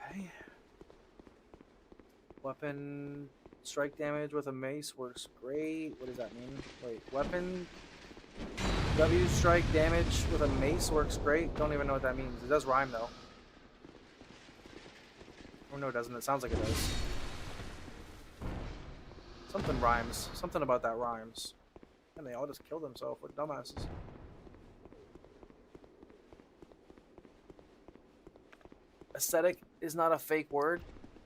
Okay. Weapon strike damage with a mace works great. What does that mean? Wait, weapon W strike damage with a mace works great. Don't even know what that means. It does rhyme though. Oh no, it doesn't. It sounds like it does. Something rhymes. Something about that rhymes. And they all just killed themselves. What dumbasses. Aesthetic is not a fake word.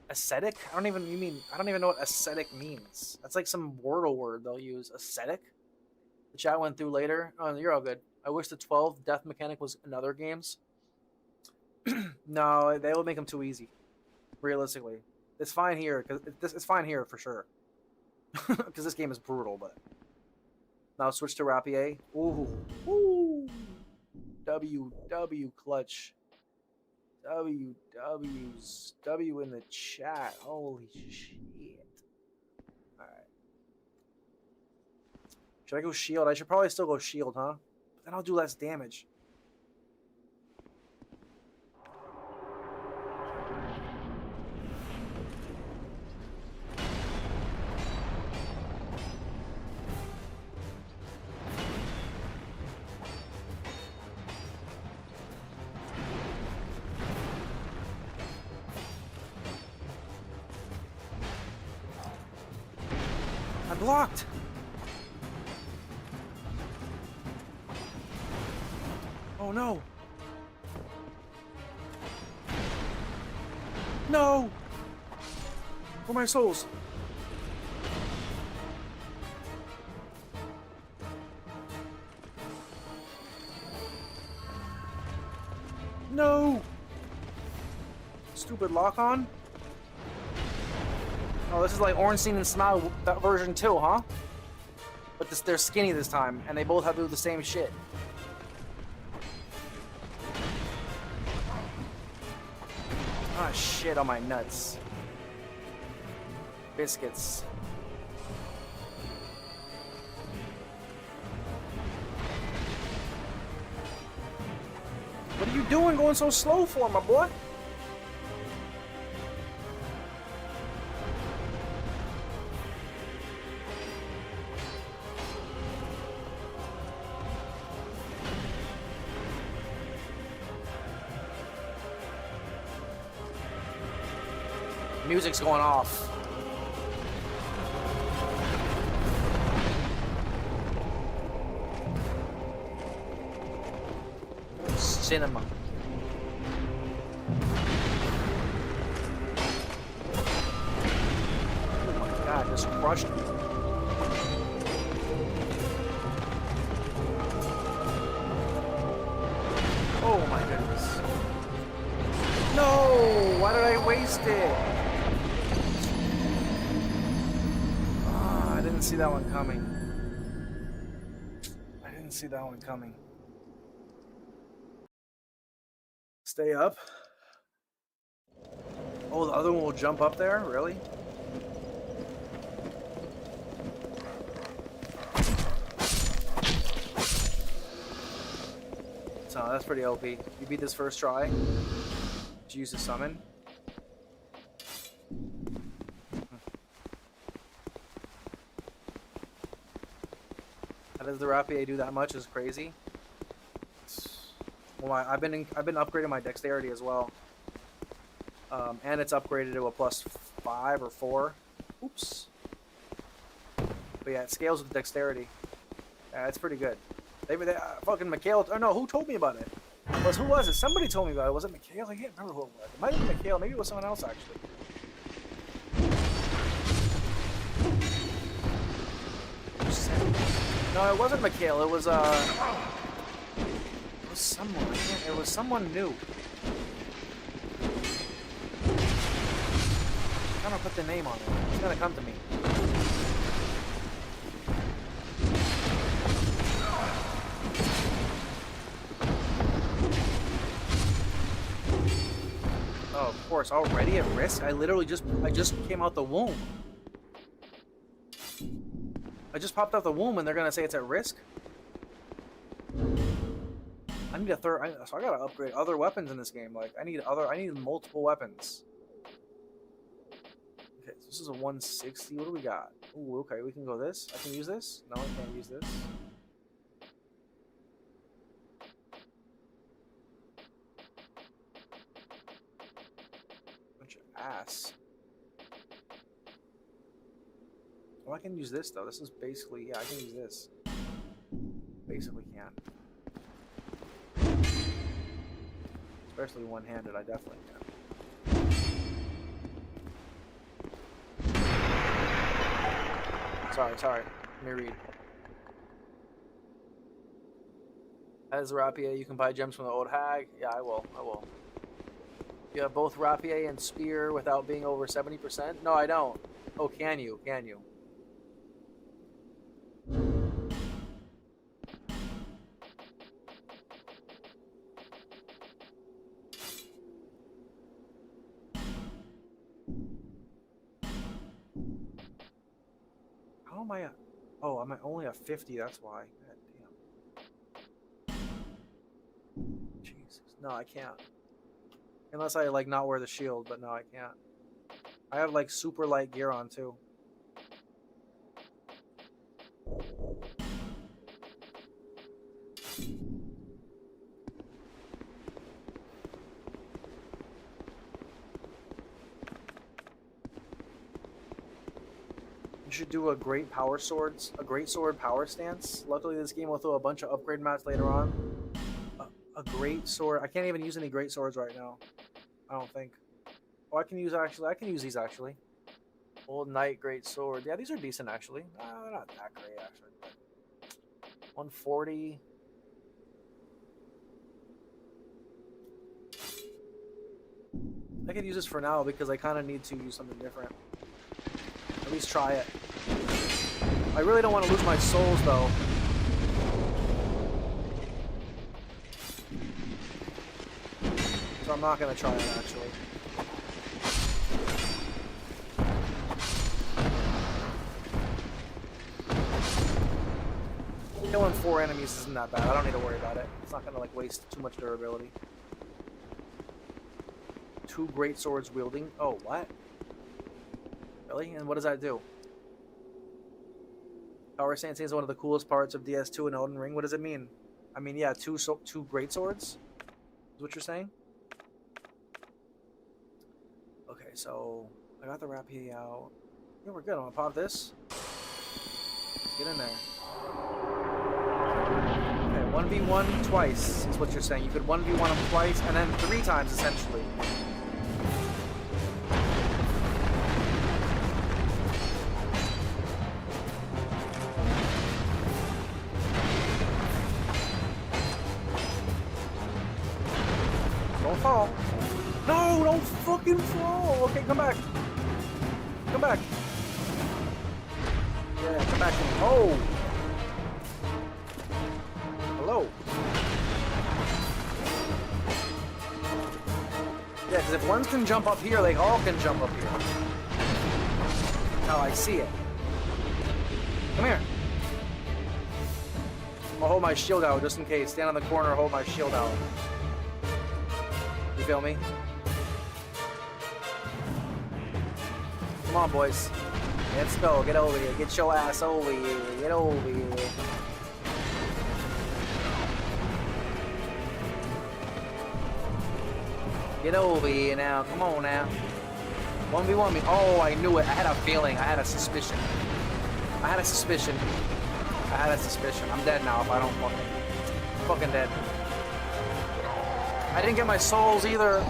Ascetic? I don't even know what ascetic means. That's like some Wordle word they'll use. Ascetic? The chat went through later. Oh, you're all good. I wish the 12 death mechanic was in other games. No, they would make them too easy. Realistically. It's fine here, because it's fine here for sure. Because this game is brutal, but now switch to Rapier. Ooh. Ooh. W clutch. W in the chat. Holy shit. Alright. Should I go shield? I should probably still go shield, huh? But then I'll do less damage. Blocked. Oh no. No! Where are my souls? No! Stupid lock-on? Oh, this is like Ornstein and Smile, that version too, huh? But they're skinny this time, and they both have to do the same shit. Ah, shit on my nuts. Biscuits. What are you doing going so slow for, my boy? Music's going off. Cinema. Oh my god, this crushed me. Oh my goodness. No! Why did I waste it? I didn't see that one coming. I didn't see that one coming. Stay up. Oh, the other one will jump up there? Really? So that's pretty OP. You beat this first try. Did you use the summon? How does the Rapier do that much? Is crazy. Well, I've been upgrading my dexterity as well, and it's upgraded to a +5 or 4. Oops. But yeah, it scales with dexterity. Yeah, it's pretty good. They fucking Mikhail. Oh no, who told me about it? Who was it? Somebody told me about it. Was it Mikhail? I can't remember who it was. It might have been Mikhail. Maybe it was someone else actually. No, it wasn't Mikhail. It was someone. It was someone new. I'm trying to put the name on it. It's gonna come to me. Oh, of course. Already at risk? I just came out the womb. I just popped out the womb and they're gonna say it's at risk? I need a third. So I gotta upgrade other weapons in this game. Like I need multiple weapons. Okay, so this is a 160. What do we got? Ooh, okay, we can go this. I can use this. No, I can't use this. Bunch of ass. Oh, I can use this though. This is basically, yeah, I can use this. Basically can. Especially one-handed, I definitely can. Sorry. Let me read. As Rapier, you can buy gems from the old hag. Yeah, I will. You have both Rapier and Spear without being over 70%? No, I don't. Oh, can you? Can you? How am I at? Oh, I'm only at 50, that's why. God damn. Jesus. No, I can't. Unless I, like, not wear the shield, but no, I can't. I have, like, super light gear on, too. You should do a great sword power stance. Luckily, this game will throw a bunch of upgrade mats later on. A great sword. I can't even use any great swords right now. I don't think. Oh, Oh, I can use these actually. Old Knight, Great Sword. Yeah, these are decent actually. They're not that great actually. 140. I could use this for now because I kind of need to use something different. At least try it. I really don't want to lose my souls though. So I'm not going to try it actually. Killing 4 enemies isn't that bad. I don't need to worry about it. It's not going to like waste too much durability. 2 great swords wielding. Oh, what? Really? And what does that do? Power Sensei is one of the coolest parts of DS2 and Elden Ring. What does it mean? I mean, yeah, two great swords? Is what you're saying? Okay, so I got the Rapide out. Yeah, we're good. I'm gonna pop this. Let's get in there. Okay, 1v1 twice is what you're saying. You could 1v1 them twice and then 3 times essentially. Don't fall. No, don't fucking fall. Okay, come back. Come back. Yeah, come back. Oh. Hello. Yeah, because if one can jump up here, they all can jump up here. Now I see it. Come here. I'll hold my shield out just in case. Stand on the corner, hold my shield out. You feel me? Come on, boys. Let's go. Get over here. Get your ass over here. Get over here. Get over here now. Come on now. 1v1 me. Oh, I knew it. I had a feeling. I had a suspicion. I had a suspicion. I had a suspicion. I'm dead now if I don't fucking... I'm fucking dead. I didn't get my souls either.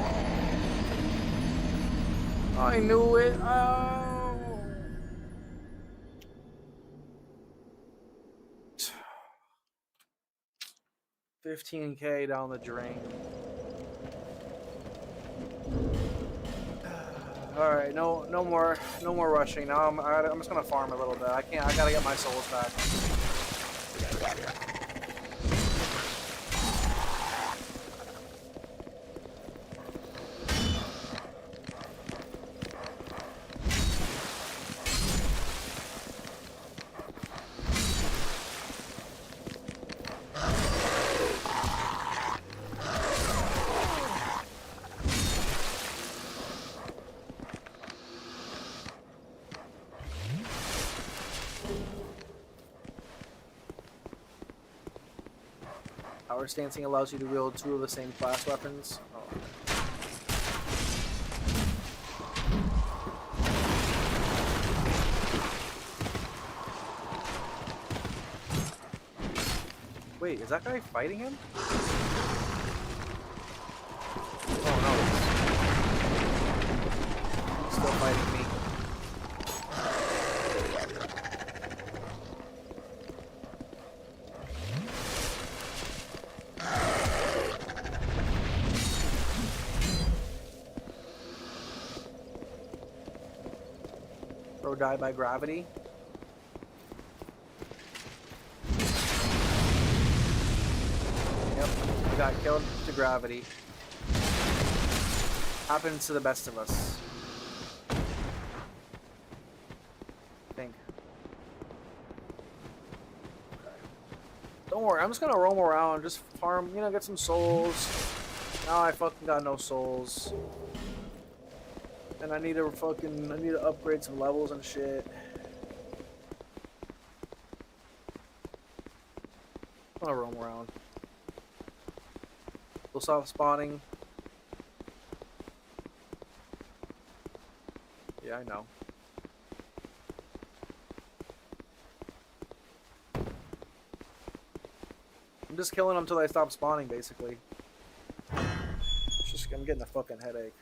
I knew it. Oh. 15K down the drain. All right, no more rushing. Now I'm just gonna farm a little bit. I gotta get my souls back. Power stancing allows you to wield 2 of the same class weapons. Oh. Wait, is that guy fighting him? Oh no. He's still fighting me. Bro died by gravity. Yep, we got killed to gravity. Happens to the best of us. I think. Okay. Don't worry, I'm just gonna roam around, just farm, you know, get some souls. Now I fucking got no souls. And I need to upgrade some levels and shit. I'm gonna roam around. We'll stop spawning. Yeah, I know. I'm just killing them until they stop spawning, basically. I'm getting a fucking headache.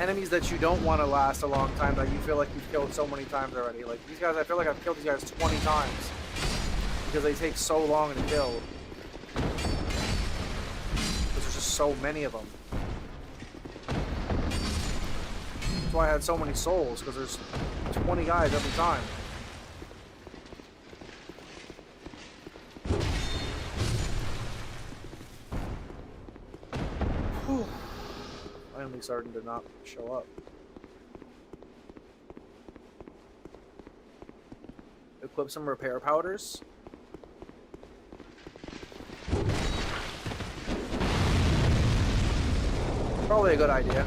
enemies that you don't want to last a long time that you feel like you've killed so many times already. Like these guys, I feel like I've killed these guys 20 times because they take so long to kill. Because there's just so many of them. That's why I had so many souls, because there's 20 guys every time. Whew. Finally starting to not show up. Equip some repair powders. Probably a good idea.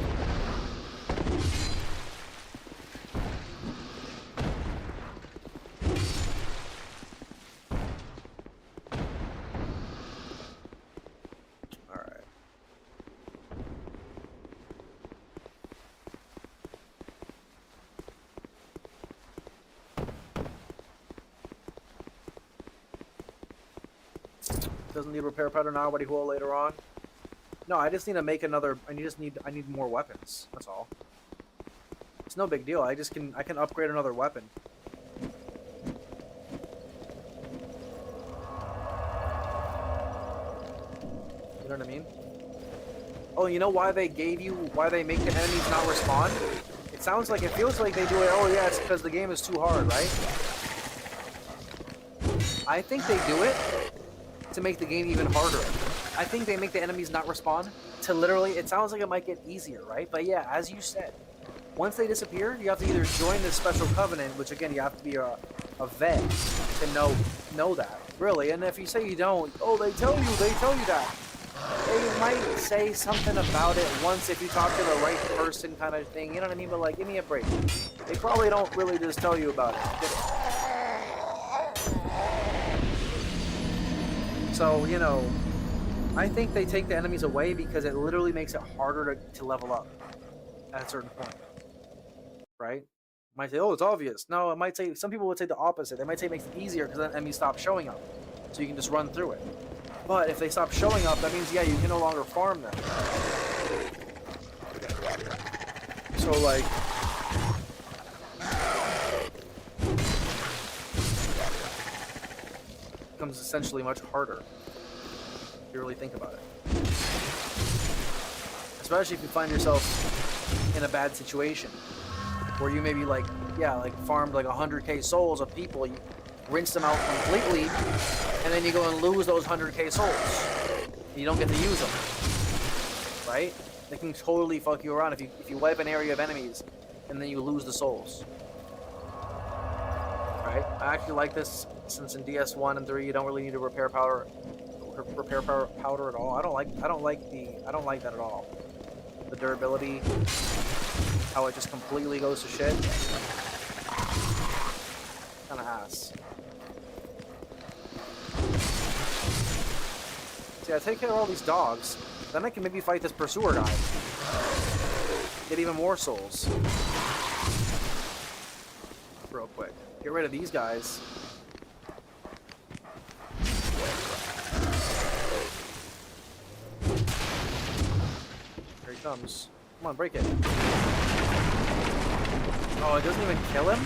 Doesn't need repair powder now, but he will later on. No, I just need to make another. I need more weapons. That's all. It's no big deal. I can upgrade another weapon. You know what I mean? Oh, you know why they make the enemies not respond? It feels like they do it. Oh yeah, it's because the game is too hard, right? I think they do it to make the game even harder. I think they make the enemies not respond to literally, it sounds like it might get easier, right? But yeah, as you said, once they disappear, you have to either join this special covenant, which again, you have to be a vet to know that, really. And if you say you don't, oh, they tell you that. They might say something about it once if you talk to the right person kind of thing, you know what I mean? But like, give me a break. They probably don't really just tell you about it. So, you know, I think they take the enemies away because it literally makes it harder to level up at a certain point. Right? Might say, oh, it's obvious. No, it might say, some people would say the opposite. They might say it makes it easier because then enemies stop showing up. So you can just run through it. But if they stop showing up, that means, yeah, you can no longer farm them. So, like, becomes essentially much harder if you really think about it. Especially if you find yourself in a bad situation where you maybe farmed like 100k souls of people, you rinse them out completely, and then you go and lose those 100k souls. You don't get to use them, right? They can totally fuck you around if you wipe an area of enemies and then you lose the souls. Right? I actually like this since in DS1 and 3 you don't really need a repair powder at all. I don't like that at all. The durability, how it just completely goes to shit. Kinda ass. See, I take care of all these dogs, then I can maybe fight this pursuer guy. Get even more souls. Real quick. Get rid of these guys. Here he comes. Come on, break it. Oh, it doesn't even kill him?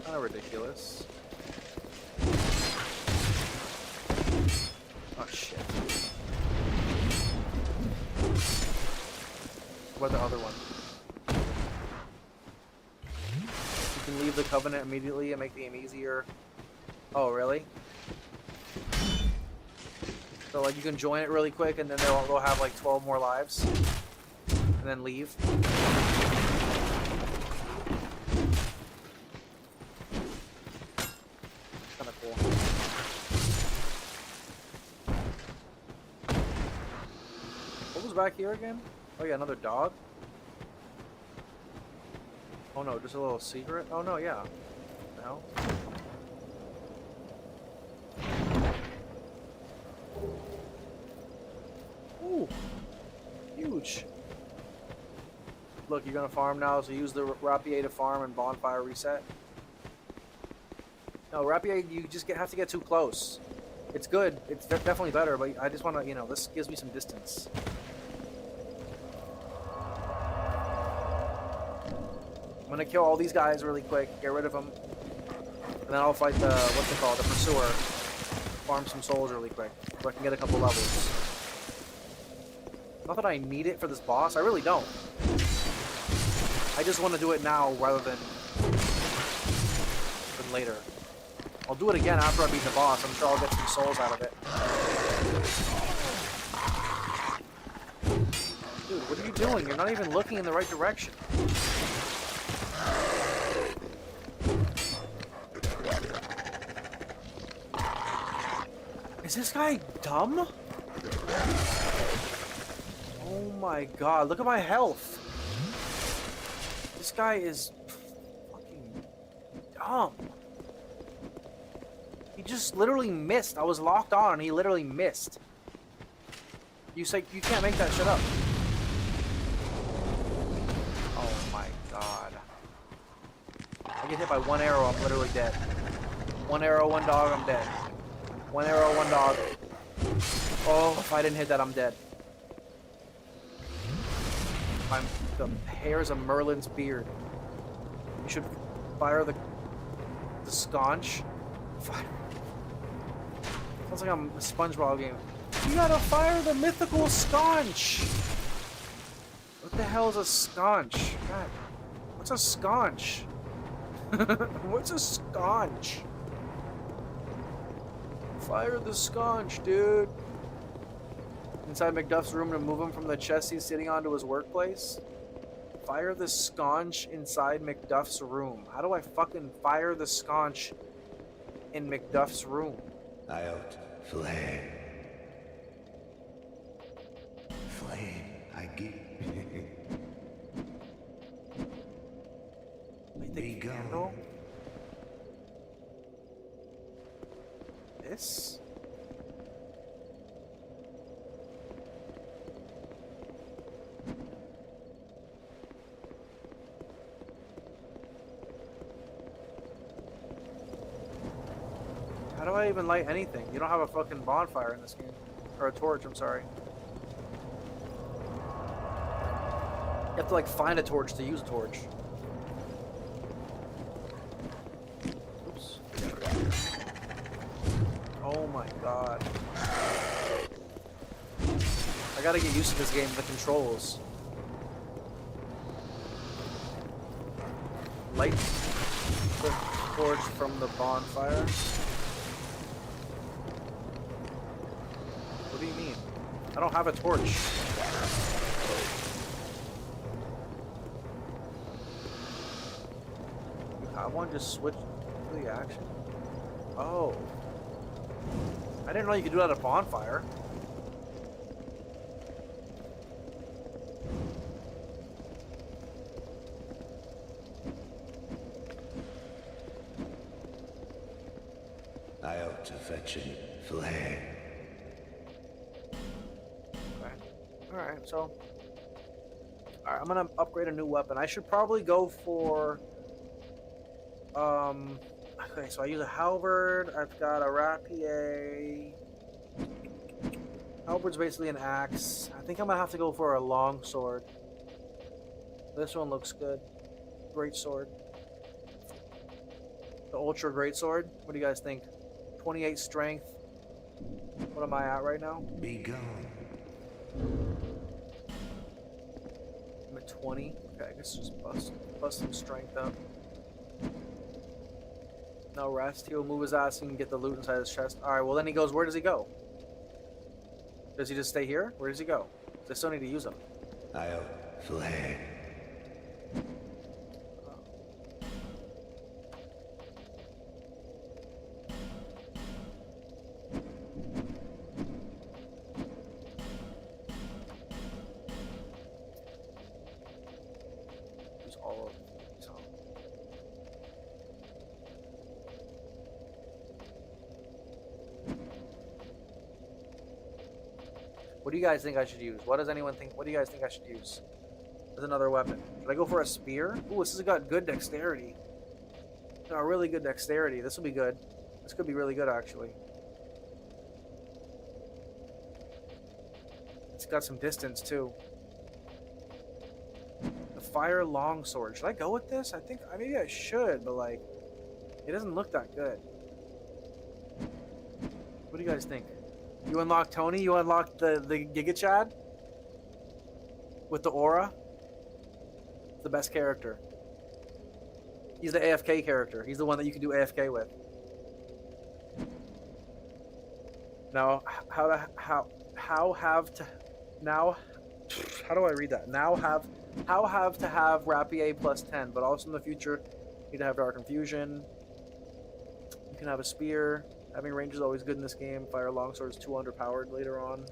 Kinda ridiculous. Oh shit. What about the other one? You can leave the covenant immediately and make the game easier. Oh, really? So like you can join it really quick and then they'll have like 12 more lives. And then leave. Kinda cool. What was back here again? Oh yeah, another dog? Oh no, just a little secret? Oh no, yeah. No? Ooh! Huge! Look, you're gonna farm now, so use the rapier to farm and bonfire reset. No, rapier, you just have to get too close. It's good, it's definitely better, but I just wanna, you know, this gives me some distance. gonna kill all these guys really quick, get rid of them, and then I'll fight the, what's it called, the pursuer. Farm some souls really quick, so I can get a couple levels. Not that I need it for this boss, I really don't. I just want to do it now rather than later. I'll do it again after I beat the boss. I'm sure I'll get some souls out of it. Dude, what are you doing? You're not even looking in the right direction. Is this guy dumb? Oh my god, look at my health. This guy is fucking dumb. He just literally missed. I was locked on and he literally missed. You say you can't make that shit up. Oh my god. I get hit by one arrow, I'm literally dead. One arrow, one dog, I'm dead. One arrow, one dog. Oh, if I didn't hit that, I'm dead. I'm the hairs of Merlin's beard. You should fire the sconch. Fire. Sounds like I'm a SpongeBob game. You gotta fire the mythical sconch! What the hell is a sconch? God, what's a sconch? What's a sconch? Fire the sconch, dude. Inside Macduff's room to move him from the chest he's sitting on to his workplace. Fire the sconch inside Macduff's room. How do I fucking fire the sconch in Macduff's room? Out, flame. Flame, I give. Light the candle. This? How do I even light anything? You don't have a fucking bonfire in this game. Or a torch, I'm sorry. You have to like find a torch to use a torch. Oops. Oh my god. I gotta get used to this game, the controls. Light the torch from the bonfire. What do you mean? I don't have a torch. You have one? Just switch to the action? Oh. I didn't know you could do that at a bonfire. I ought to fetch a flame. Alright, so... Alright, I'm gonna upgrade a new weapon. I should probably go for... Okay, so I use a halberd. I've got a rapier. Halberd's basically an axe. I think I'm gonna have to go for a long sword. This one looks good. Great sword. The ultra great sword. What do you guys think? 28 strength. What am I at right now? Be gone. I'm at 20. Okay, I guess just bust some strength up. No rest. He'll move his ass and get the loot inside his chest. Alright, well then he goes, where does he go? Does he just stay here? Where does he go? I still need to use him. I'll flame. Use all of these. What do you guys think I should use? What does anyone think? What do you guys think I should use? As another weapon. Should I go for a spear? Ooh, this has got good dexterity. No, really good dexterity. This will be good. This could be really good, actually. It's got some distance, too. The Fire longsword. Should I go with this? I think maybe I should, but like, it doesn't look that good. What do you guys think? You unlock Tony? You unlock the Giga Chad? With the aura? It's the best character. He's the AFK character. He's the one that you can do AFK with. Now, how do I read that? How have to have Rapier plus 10, but also in the future, you need to have Dark Infusion. You can have a spear. Having range is always good in this game. Fire Longsword is too underpowered later on.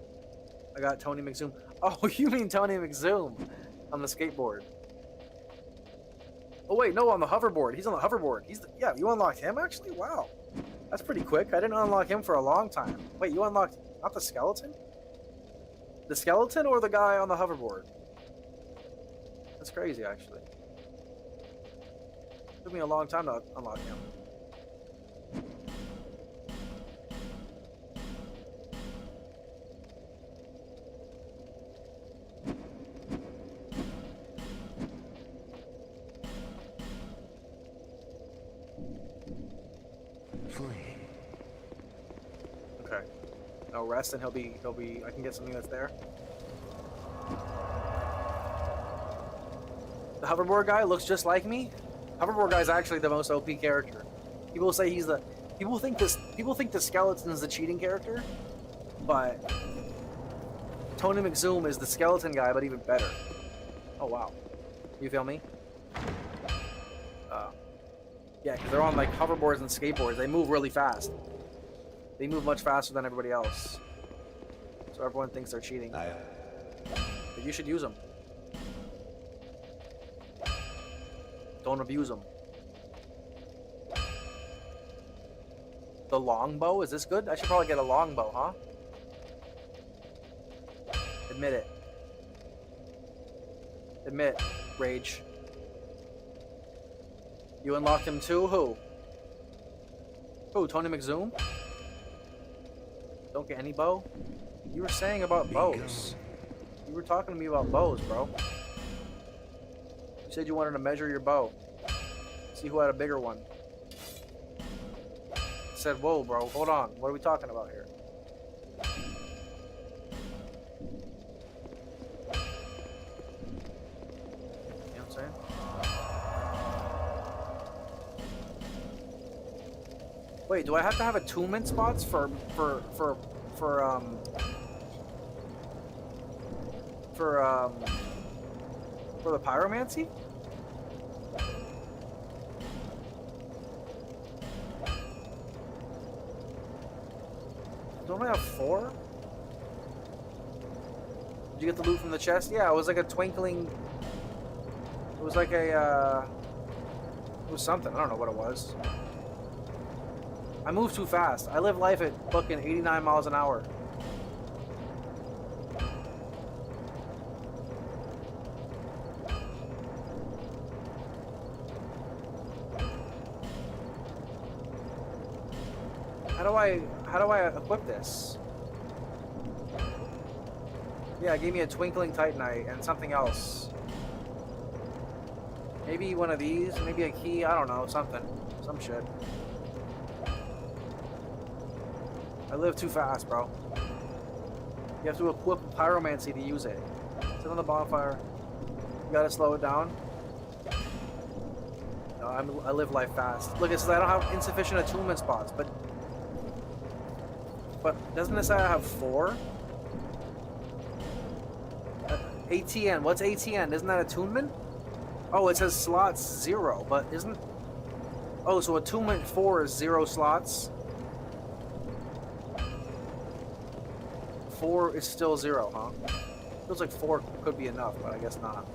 I got Tony McZoom. Oh, you mean Tony McZoom on the skateboard. Oh wait, no, on the hoverboard. He's on the hoverboard. Yeah, you unlocked him actually? Wow. That's pretty quick. I didn't unlock him for a long time. Wait, you unlocked not the skeleton? The skeleton or the guy on the hoverboard? That's crazy actually. Took me a long time to unlock him. Okay. No rest, and he'll be. I can get something that's there. The hoverboard guy looks just like me. Hoverboard guy is actually the most OP character. People say he's the. People think the skeleton is the cheating character, but Tony McZoom is the skeleton guy, but even better. Oh wow. You feel me? Yeah, because they're on like hoverboards and skateboards. They move really fast. They move much faster than everybody else. So everyone thinks they're cheating. But you should use them. Don't abuse them. The longbow? Is this good? I should probably get a longbow, huh? Admit it. Admit, Rage. You unlocked him too? Who? Who? Tony McZoom? Don't get any bow? You were saying about bows. You were talking to me about bows, bro. You said you wanted to measure your bow. See who had a bigger one. I said, whoa, bro, hold on. What are we talking about here? You know what I'm saying? Wait, do I have to have attunement spots for the pyromancy? Don't I have 4? Did you get the loot from the chest? Yeah, it was like a twinkling. It was like a it was something. I don't know what it was. I move too fast. I live life at fucking 89 miles an hour. How do I equip this? Yeah, it gave me a twinkling titanite and something else. Maybe one of these, maybe a key, I don't know, something. Some shit. I live too fast, bro. You have to equip pyromancy to use it. Sit on the bonfire. You gotta slow it down. No, I live life fast. Look, it says I don't have insufficient attunement spots, but doesn't it say I have 4? ATN, what's ATN? Isn't that attunement? Oh, it says slots 0, but isn't... Oh, so attunement 4 is 0 slots? 4 is still 0, huh? Feels like 4 could be enough, but I guess not.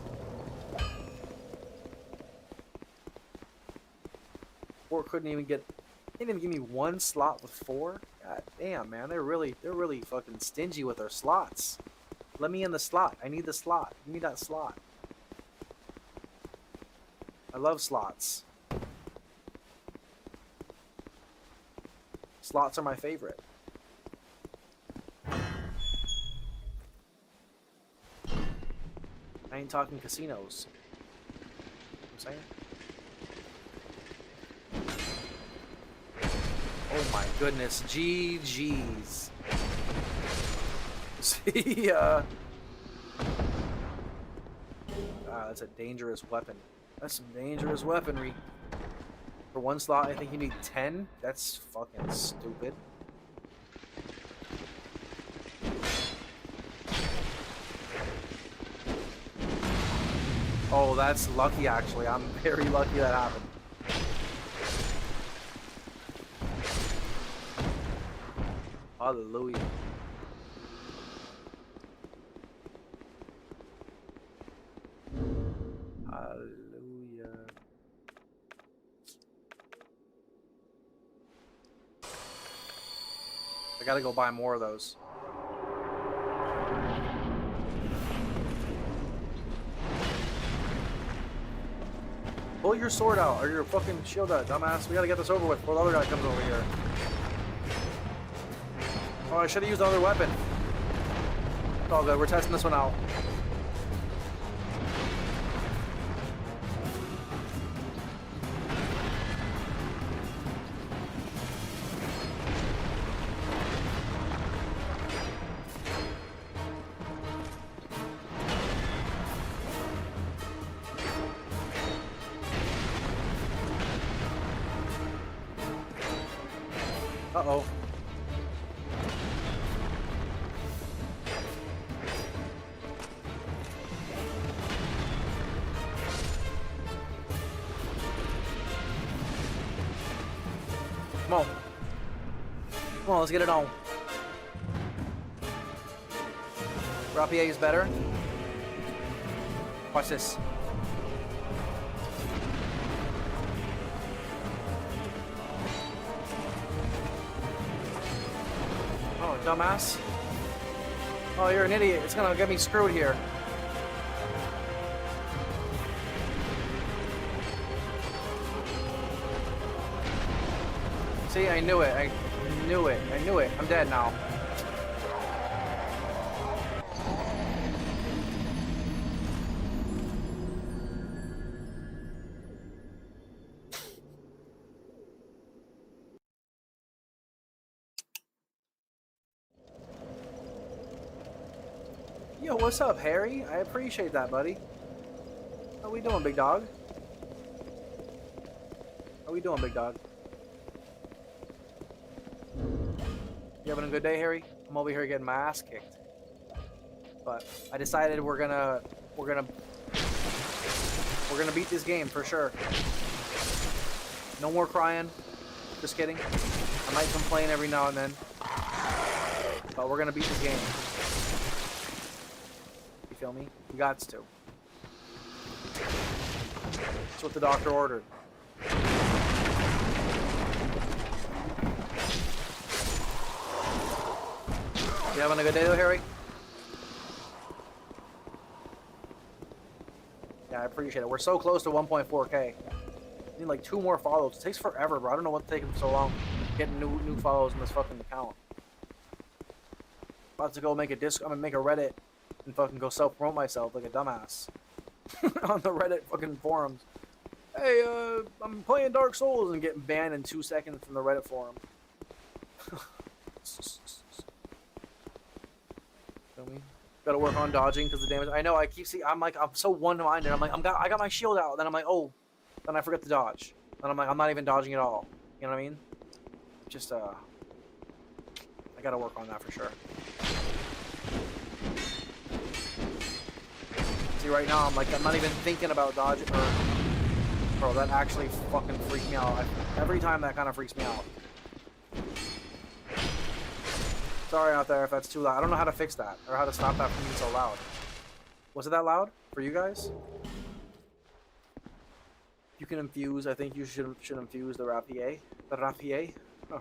4 couldn't even get... They didn't even give me 1 slot with 4? God damn, man. They're really fucking stingy with their slots. Let me in the slot. I need the slot. Give me that slot. I love slots. Slots are my favorite. I ain't talking casinos. what I'm saying? Oh my goodness, GG's. See ya. Ah, that's a dangerous weapon. That's some dangerous weaponry. For one slot, I think you need 10? That's fucking stupid. Oh, that's lucky, actually. I'm very lucky that happened. Hallelujah. Hallelujah. I gotta go buy more of those. Pull your sword out, or your fucking shield out, dumbass. We gotta get this over with before the other guy comes over here. Oh, I should have used another weapon. It's all good, we're testing this one out. Uh-oh. Come on. Come on, let's get it on. Rapier is better. Watch this. Oh, dumbass. Oh, you're an idiot. It's gonna get me screwed here. See, I knew it. I knew it. I knew it. I'm dead now. Yo, what's up, Harry? I appreciate that, buddy. How we doing, big dog? How we doing, big dog? You having a good day, Harry? I'm over here getting my ass kicked. But I decided we're gonna beat this game for sure. No more crying. Just kidding. I might complain every now and then. But we're gonna beat this game. You feel me? You gots to. That's what the doctor ordered. You having a good day though, Harry? Yeah, I appreciate it. We're so close to 1.4K. I need like 2 more follows. It takes forever, bro. I don't know what's taking so long getting new follows in this fucking account. About to go make a I'm gonna make a Reddit and fucking go self-promote myself like a dumbass on the Reddit fucking forums. Hey, I'm playing Dark Souls and getting banned in 2 seconds from the Reddit forum. Feel me? Gotta work on dodging because the damage. I know. I keep seeing. I'm so one-minded. I'm like, I got my shield out. Then I'm like, oh, then I forget to dodge. Then I'm like, I'm not even dodging at all. You know what I mean? Just I gotta work on that for sure. See, right now I'm like, I'm not even thinking about dodging. Bro, that actually fucking freaked me out. Every time that kind of freaks me out. Sorry out there if that's too loud. I don't know how to fix that or how to stop that from being so loud. Was it that loud for you guys? You can infuse. I think you should infuse the rapier. The rapier. Oh.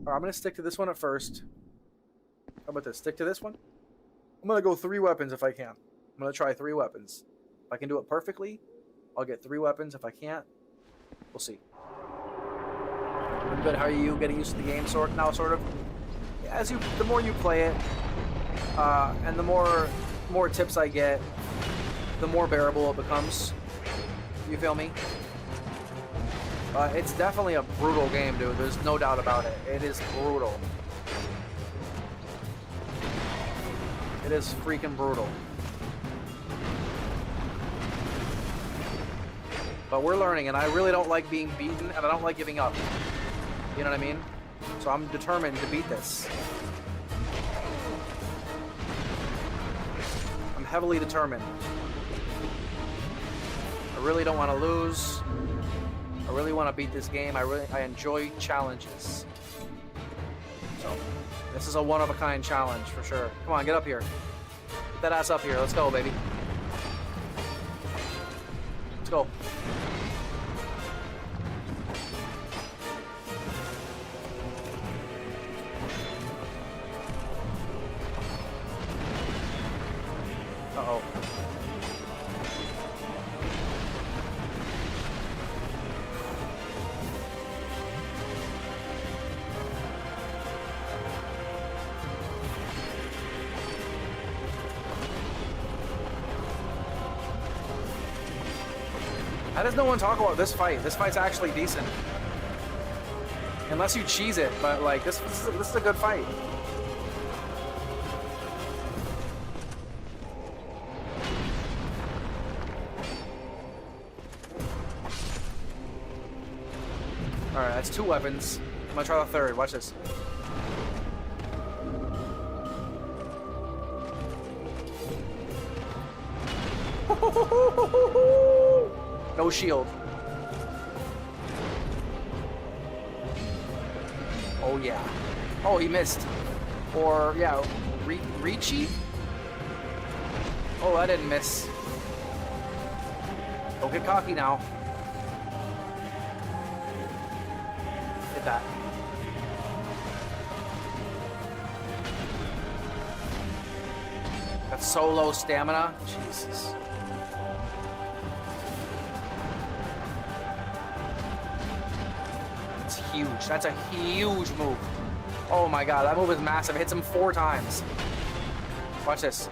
Alright, I'm gonna stick to this one at first. How about this? Stick to this one. I'm gonna go 3 weapons if I can. I'm gonna try 3 weapons. If I can do it perfectly, I'll get 3 weapons. If I can't, we'll see. I'm good. How are you? Getting used to the game now, sort of. Yeah, the more you play it, and the more more tips I get, the more bearable it becomes. You feel me? It's definitely a brutal game, dude. There's no doubt about it. It is brutal. It is freaking brutal. But we're learning, and I really don't like being beaten, and I don't like giving up. You know what I mean? So I'm determined to beat this. I'm heavily determined. I really don't want to lose. I really want to beat this game. I enjoy challenges. So this is a one-of-a-kind challenge for sure. Come on, get up here. Get that ass up here. Let's go, baby. Let's go. Uh-oh. How does no one talk about this fight? This fight's actually decent. Unless you cheese it, but like this is a good fight. Alright, that's 2 weapons. I'm gonna try the third. Watch this. No shield. Oh yeah. Oh, he missed. Or yeah, Reachy? Oh, I didn't miss. Don't get cocky now. Hit that. That's so low stamina. Jesus. Huge. That's a huge move. Oh my god, that move is massive. It hits him 4 times. Watch this.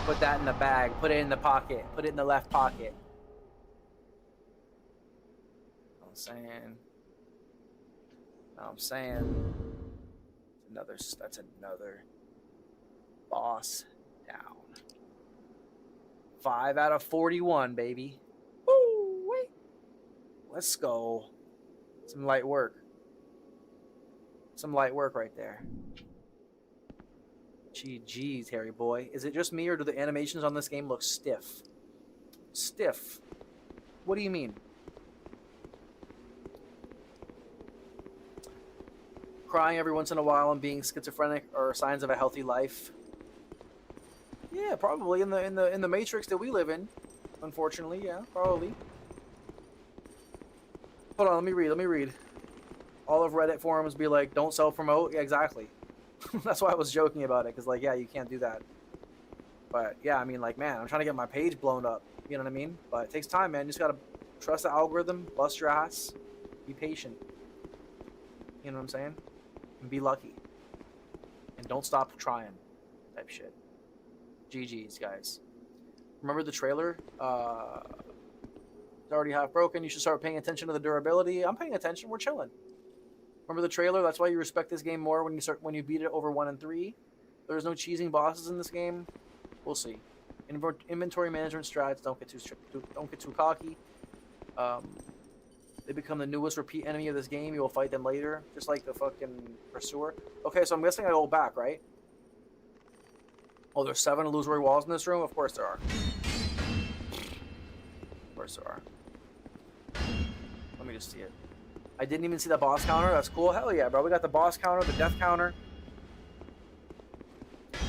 Put that in the bag. Put it in the pocket. Put it in the left pocket. I'm saying. I'm saying. That's another boss down. 5 out of 41, baby. Woo, wait. Let's go. Some light work. Some light work right there. GG's, Harry boy. Is it just me, or do the animations on this game look stiff? Stiff? What do you mean? Crying every once in a while and being schizophrenic are signs of a healthy life. Yeah, probably in the matrix that we live in. Unfortunately, yeah, probably. Hold on, let me read. All of Reddit forums be like, don't self-promote. Yeah, exactly. That's why I was joking about it, because like, yeah, you can't do that. But yeah, I mean, like, man, I'm trying to get my page blown up. You know what I mean? But it takes time, man. You just gotta trust the algorithm, bust your ass, be patient. You know what I'm saying? And be lucky. And don't stop trying. Type shit. GG's, guys. Remember the trailer? It's already half broken. You should start paying attention to the durability. I'm paying attention. We're chilling. Remember the trailer? That's why you respect this game more when you beat it over 1 and 3. There's no cheesing bosses in this game. We'll see. Inventory management strats. Don't get too cocky. They become the newest repeat enemy of this game. You will fight them later, just like the fucking pursuer. Okay, so I'm guessing I go back, right? Oh, there's 7 illusory walls in this room? Of course there are. Of course there are. Let me just see it. I didn't even see the boss counter. That's cool. Hell yeah, bro. We got the boss counter, the death counter.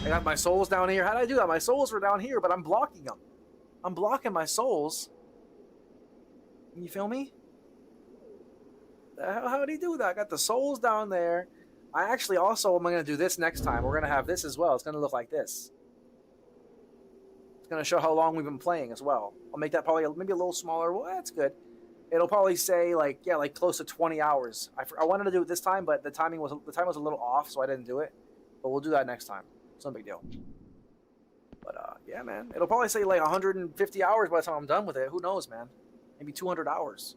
I got my souls down here. How did I do that? My souls were down here, but I'm blocking them. I'm blocking my souls. You feel me? How did he do that? I got the souls down there. I actually also am going to do this next time. We're going to have this as well. It's going to look like this. It's gonna show how long we've been playing as well. I'll make that probably maybe a little smaller. Well, that's good. It'll probably say like, yeah, like close to 20 hours. I wanted to do it this time, but the time was a little off, so I didn't do it. But we'll do that next time. It's no big deal. But yeah, man, it'll probably say like 150 hours by the time I'm done with it. Who knows, man? Maybe 200 hours.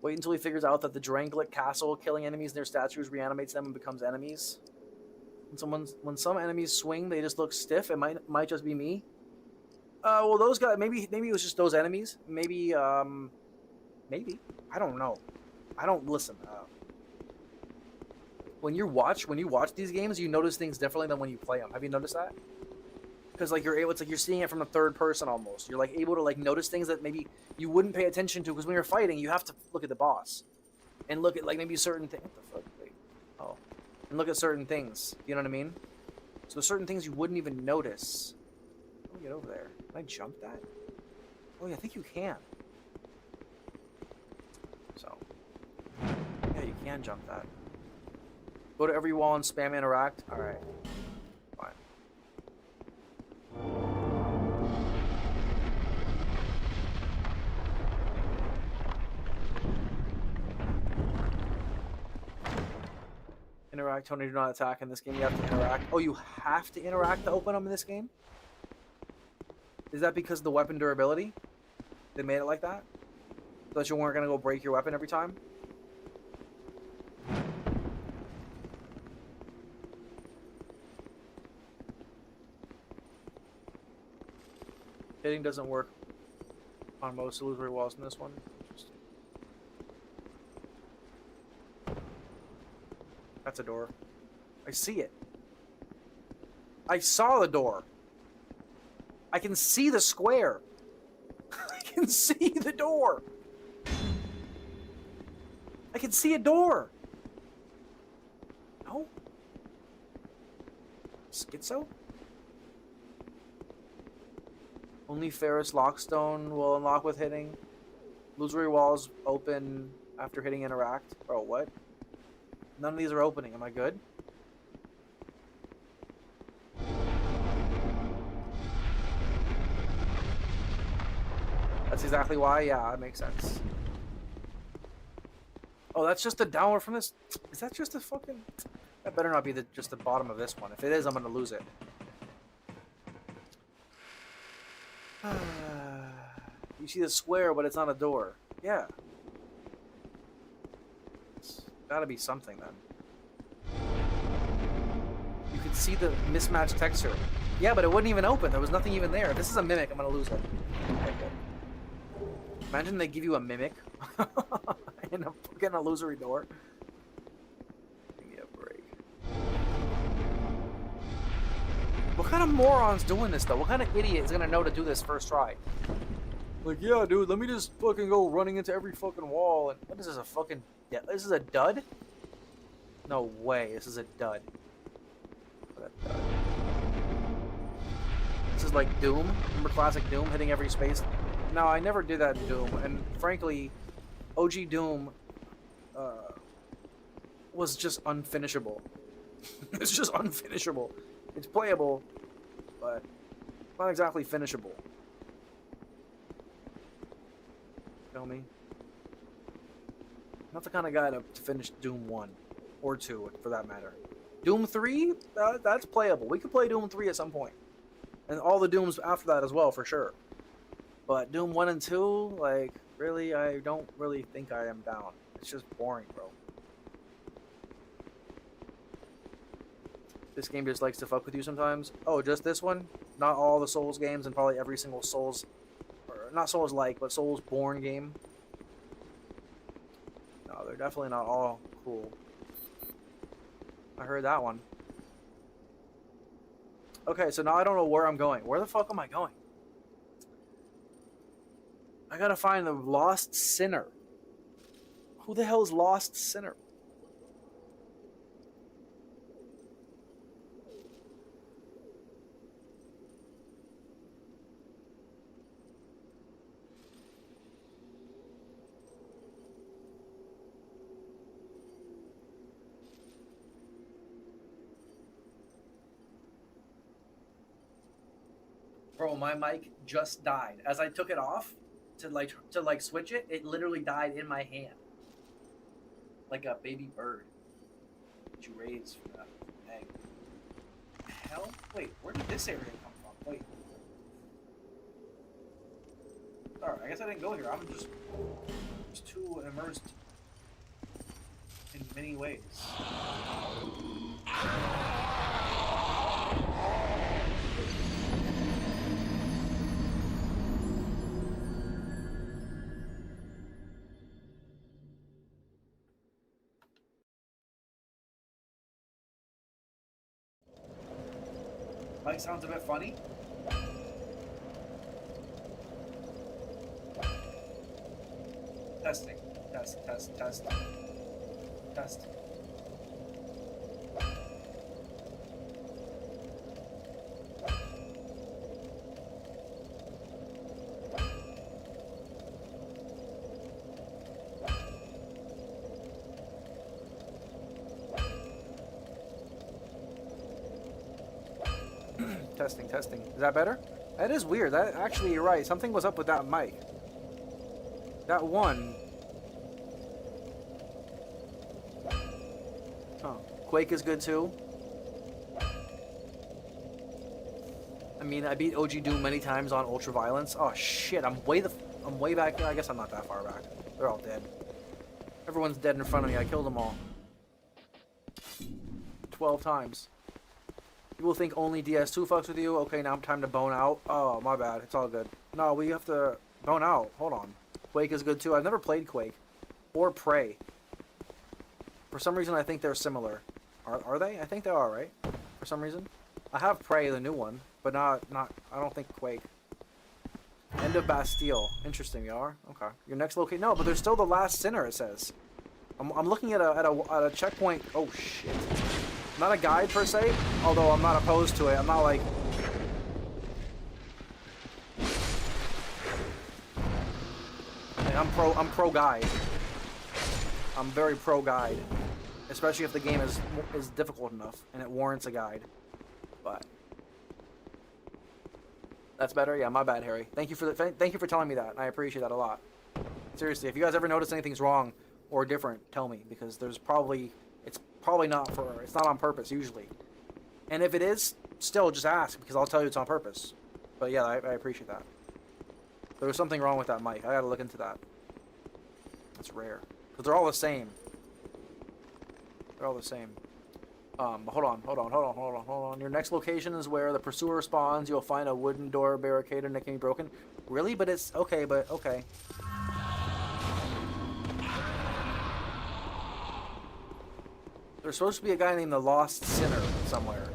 Wait until he figures out that the Drangleic castle, killing enemies in their statues, reanimates them and becomes enemies. When some enemies swing, they just look stiff. It might just be me. Well, those guys. Maybe it was just those enemies. Maybe maybe I don't know. I don't listen. When you watch these games, you notice things differently than when you play them. Have you noticed that? Because like it's like you're seeing it from the third person almost. You're like able to like notice things that maybe you wouldn't pay attention to, because when you're fighting, you have to look at the boss and look at like maybe certain things. What the fuck? Wait. Oh, and look at certain things. You know what I mean? So there's certain things you wouldn't even notice. Let me get over there. Can I jump that? Oh yeah, I think you can. So yeah, you can jump that. Go to every wall and spam interact. All right. Fine. Interact, Tony, do not attack. In this game, you have to interact. Oh, you have to interact to open them in this game? Is that because of the weapon durability? They made it like that? So that you weren't going to go break your weapon every time? Hitting doesn't work on most illusory walls in this one. Interesting. That's a door. I see it. I saw the door. I can see the square. I can see the door. I can see a door. No? Schizo? Only Ferris Lockstone will unlock with hitting. Illusory walls open after hitting interact. Oh, what? None of these are opening. Am I good? That's exactly why. Yeah, that makes sense. Oh, that's just the downward from this. Is that just a fucking... That better not be just the bottom of this one. If it is, I'm gonna lose it. You see the square, but it's not a door. Yeah. It's gotta be something then. You can see the mismatched texture. Yeah, but it wouldn't even open. There was nothing even there. If this is a mimic, I'm gonna lose it. Okay. Imagine they give you a mimic in a fucking illusory door. Give me a break. What kind of moron's doing this though? What kind of idiot is gonna know to do this first try? Like, yeah, dude, let me just fucking go running into every fucking wall. And what is this, a fucking... Yeah, this is a dud? No way, this is a dud. What a dud. This is like Doom. Remember classic Doom, hitting every space? No, I never did that in Doom. And frankly, OG Doom was just unfinishable. It's just unfinishable. It's playable, but not exactly finishable. Feel me? Not the kind of guy to finish Doom 1 or 2 for that matter. Doom 3, that's playable. We could play Doom 3 at some point, and all the Dooms after that as well for sure. But Doom 1 and 2, like, really, I don't really think I am down. It's just boring, bro. This game just likes to fuck with you sometimes. Oh, just this one? Not all the Souls games, and probably every single Souls... Not Souls-like, but Souls-born game. No, they're definitely not all cool. I heard that one. Okay, so now I don't know where I'm going. Where the fuck am I going? I gotta find the Lost Sinner. Who the hell is Lost Sinner? Bro, my mic just died. As I took it off to switch it, it literally died in my hand. Like a baby bird. That you raise from that egg. Hell? Wait, where did this area come from? Wait. Sorry, I guess I didn't go here. I'm just too immersed in many ways. Mic sounds a bit funny. Testing. Test. Test. Testing. Is that better? That is weird. That actually, you're right. Something was up with that mic. That one. Huh. Quake is good too. I mean, I beat OG Doom many times on Ultraviolence. Oh shit! I'm way back here. I guess I'm not that far back. They're all dead. Everyone's dead in front of me. I killed them all. 12 times. People think only DS2 fucks with you. Okay, now time to bone out. Oh, my bad. It's all good. No, we have to bone out. Hold on. Quake is good too. I've never played Quake. Or Prey. For some reason, I think they're similar. Are they? I think they are, right? For some reason. I have Prey, the new one. But not I don't think Quake. End of Bastille. Interesting, you are? Okay. Your next location. No, but there's still the last sinner, it says. I'm looking at a checkpoint. Oh, shit. Not a guide per se, although I'm not opposed to it. I'm not like... I'm pro guide. I'm very pro guide, especially if the game is difficult enough and it warrants a guide. But that's better. Yeah, my bad, Harry. Thank you for telling me that. I appreciate that a lot. Seriously, if you guys ever notice anything's wrong or different, tell me, because it's probably it's not on purpose usually. And if it is, still just ask, because I'll tell you it's on purpose. But yeah, I appreciate that. There was something wrong with that mic. I gotta look into that. That's rare. Because they're all the same. They're all the same. But hold on. Your next location is where the pursuer spawns. You'll find a wooden door barricade and it can be broken. Really? But it's okay, okay. There's supposed to be a guy named the Lost Sinner somewhere.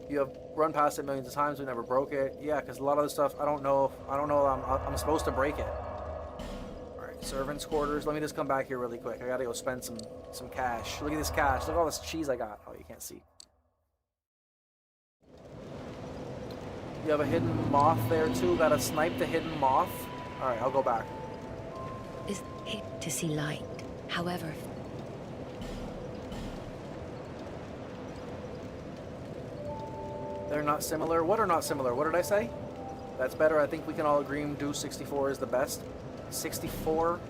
You have run past it millions of times, we never broke it. Yeah, because a lot of the stuff, I don't know I'm supposed to break it. Alright, servants' quarters. Let me just come back here really quick. I gotta go spend some cash. Look at this cash. Look at all this cheese I got. Oh, you can't see. You have a hidden moth there too. Gotta snipe the hidden moth. Alright, I'll go back. Is it to see light? However, they're not similar. What are not similar? What did I say? That's better. I think we can all agree Doom 64 is the best. 64.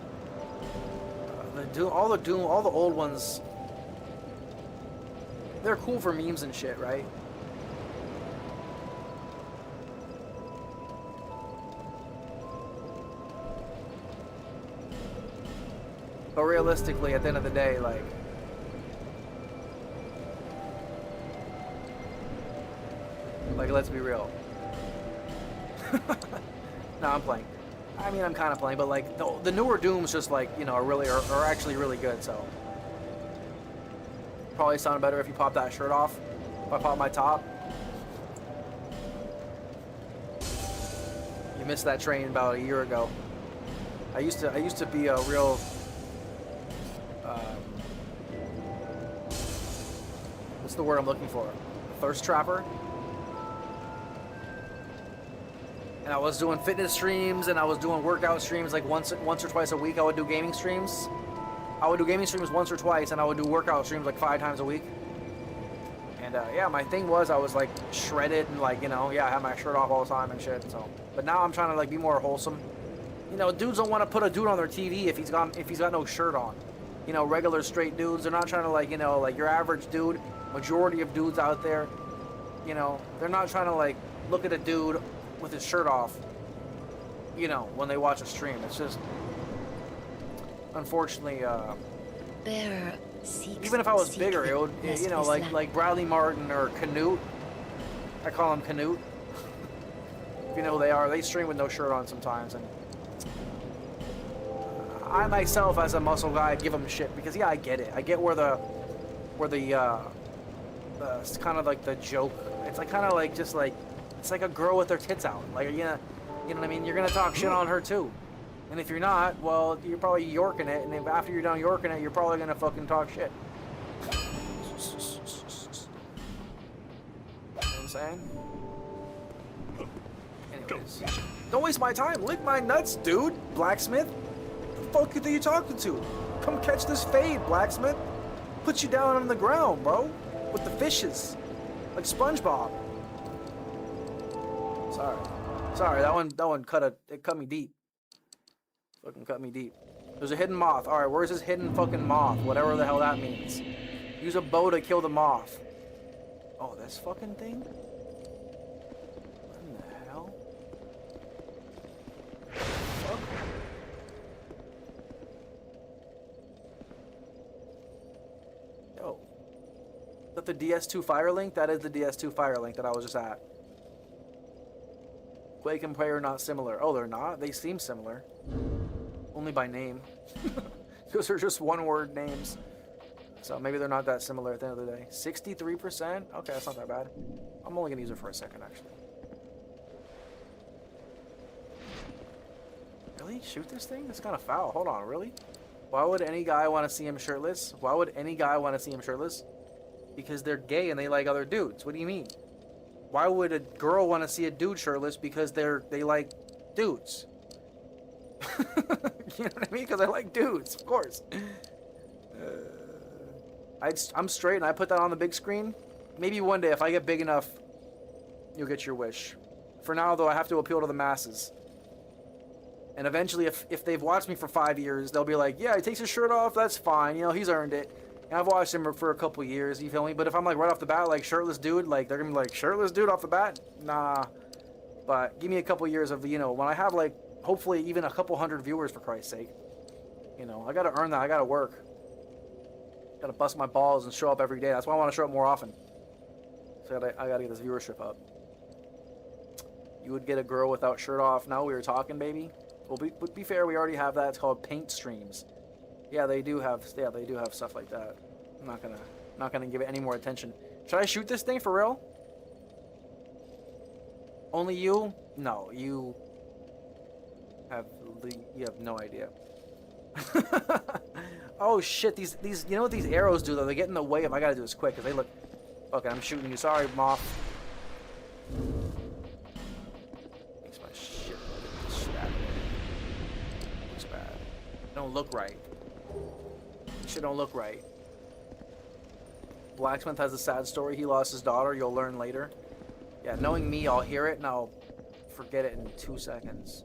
All the old ones. They're cool for memes and shit, right? But realistically, at the end of the day, like... let's be real. No, I'm playing. I mean, I'm kind of playing, but like, the newer Dooms just like, you know, are actually really good, so... Probably sound better if you pop that shirt off. If I pop my top. You missed that train about a year ago. I used to be a real... what's the word I'm looking for? A thirst trapper? And I was doing fitness streams and I was doing workout streams like once or twice a week. I would do gaming streams. I would do gaming streams once or twice, and I would do workout streams like 5 times a week. And yeah, my thing was I was like shredded and like, you know, yeah, I had my shirt off all the time and shit. So, but now I'm trying to like be more wholesome. You know, dudes don't want to put a dude on their TV if he's got no shirt on. You know, regular straight dudes. They're not trying to like, you know, like your average dude. Majority of dudes out there, you know, they're not trying to like look at a dude with his shirt off. You know, when they watch a stream, it's just unfortunately. Bearer seeks Even if I was seek bigger, it would, lest you know, we like Bradley Martin or Canute. I call him Canute. If you know who they are, they stream with no shirt on sometimes, and I myself, as a muscle guy, give them shit because yeah, I get it. I get where the it's kind of like the joke. It's like kind of like just like it's like a girl with their tits out. Like you know what I mean? You're gonna talk shit on her too. And if you're not, well, you're probably yorking it, and if after you're done yorking it, you're probably gonna fucking talk shit. You know what I'm saying? Anyways, don't waste my time. Lick my nuts, dude. Blacksmith. The fuck are you talking to? Come catch this fade, blacksmith. Put you down on the ground, bro, with the fishes, like SpongeBob. Sorry, that one cut me deep. Fucking cut me deep. There's a hidden moth. Alright, where's this hidden fucking moth? Whatever the hell that means. Use a bow to kill the moth. Oh, this fucking thing? What in the hell? Fuck. Yo. Is that the DS2 fire link? That is the DS2 fire link that I was just at. Quake and Player not similar. Oh, they're not? They seem similar. Only by name. Those are just one-word names. So maybe they're not that similar at the end of the day. 63%? Okay, that's not that bad. I'm only gonna use it for a second, actually. Really? Shoot this thing? It's kind of foul. Hold on, really? Why would any guy want to see him shirtless? Why would any guy want to see him shirtless? Because they're gay and they like other dudes. What do you mean? Why would a girl want to see a dude shirtless? Because they like dudes. You know what I mean? Because I like dudes, of course. I'm straight and I put that on the big screen. Maybe one day if I get big enough, you'll get your wish. For now, though, I have to appeal to the masses. And eventually, if they've watched me for 5 years, they'll be like, yeah, he takes his shirt off, that's fine. You know, he's earned it. And I've watched him for a couple years, you feel me? But if I'm like right off the bat, like shirtless dude, like they're gonna be like, shirtless dude off the bat? Nah. But give me a couple years of, you know, when I have like, hopefully even a couple hundred viewers, for Christ's sake. You know, I gotta earn that, I gotta work. Gotta bust my balls and show up every day. That's why I want to show up more often. So I gotta get this viewership up. You would get a girl without shirt off. Now we were talking, baby. Well, be fair, we already have that. It's called paint streams. Yeah, they do have stuff like that. I'm not gonna give it any more attention. Should I shoot this thing for real? Only you? No, you have no idea. Oh shit, these you know what these arrows do though? They get in the way of I gotta do this quick because they look. Okay, I'm shooting you. Sorry, moth. Makes my shit out of it. Looks bad. Don't look right. Shit don't look right. Blacksmith has a sad story. He lost his daughter. You'll learn later. Yeah, knowing me, I'll hear it and I'll forget it in 2 seconds.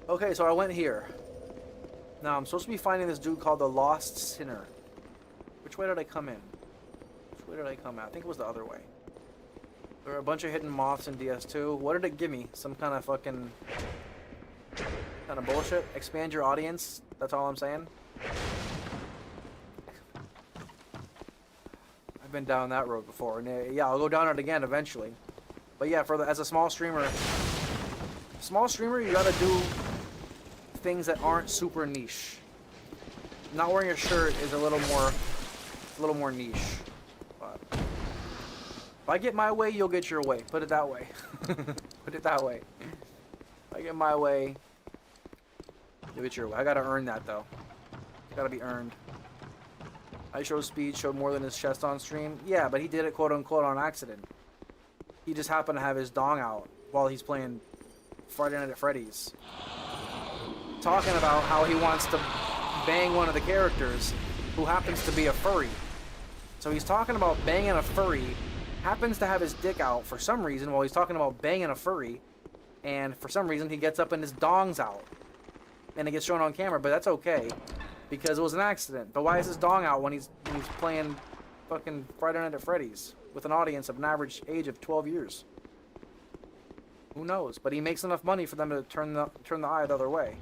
Okay, so I went here. Now, I'm supposed to be finding this dude called the Lost Sinner. Which way did I come in? Which way did I come out? I think it was the other way. There are a bunch of hidden moths in DS2. What did it give me? Some kind of fucking... kind of bullshit? Expand your audience? That's all I'm saying? I've been down that road before. And yeah, I'll go down it again eventually. But yeah, as a small streamer... you gotta do things that aren't super niche. Not wearing a shirt is a little more niche. But if I get my way, you'll get your way. Put it that way. Put it that way. If I get my way, you'll get your way. I gotta earn that though. It's gotta be earned. I showed speed, showed more than his chest on stream. Yeah, but he did it quote unquote on accident. He just happened to have his dong out while he's playing Friday Night at Freddy's. Talking about how he wants to bang one of the characters. who happens to be a furry. So he's talking about banging a furry, happens to have his dick out for some reason while he's talking about banging a furry, and for some reason he gets up and his dong's out. And it gets shown on camera, but that's okay, because it was an accident. But why is his dong out when he's playing fucking Friday Night at Freddy's with an audience of an average age of 12 years? Who knows? But he makes enough money for them to turn the eye the other way.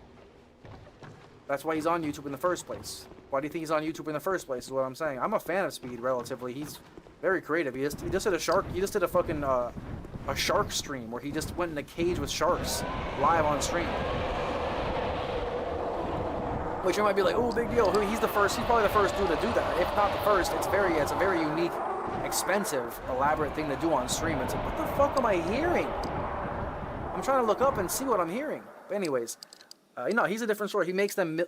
That's why he's on YouTube in the first place. Why do you think he's on YouTube in the first place? Is what I'm saying. I'm a fan of Speed relatively. He's very creative. He just did a fucking a shark stream where he just went in a cage with sharks live on stream. Which you might be like, oh, big deal. He's probably the first dude to do that. If not the first, it's a very unique, expensive, elaborate thing to do on stream. It's like, what the fuck am I hearing? I'm trying to look up and see what I'm hearing. But anyways, he's a different story. He makes them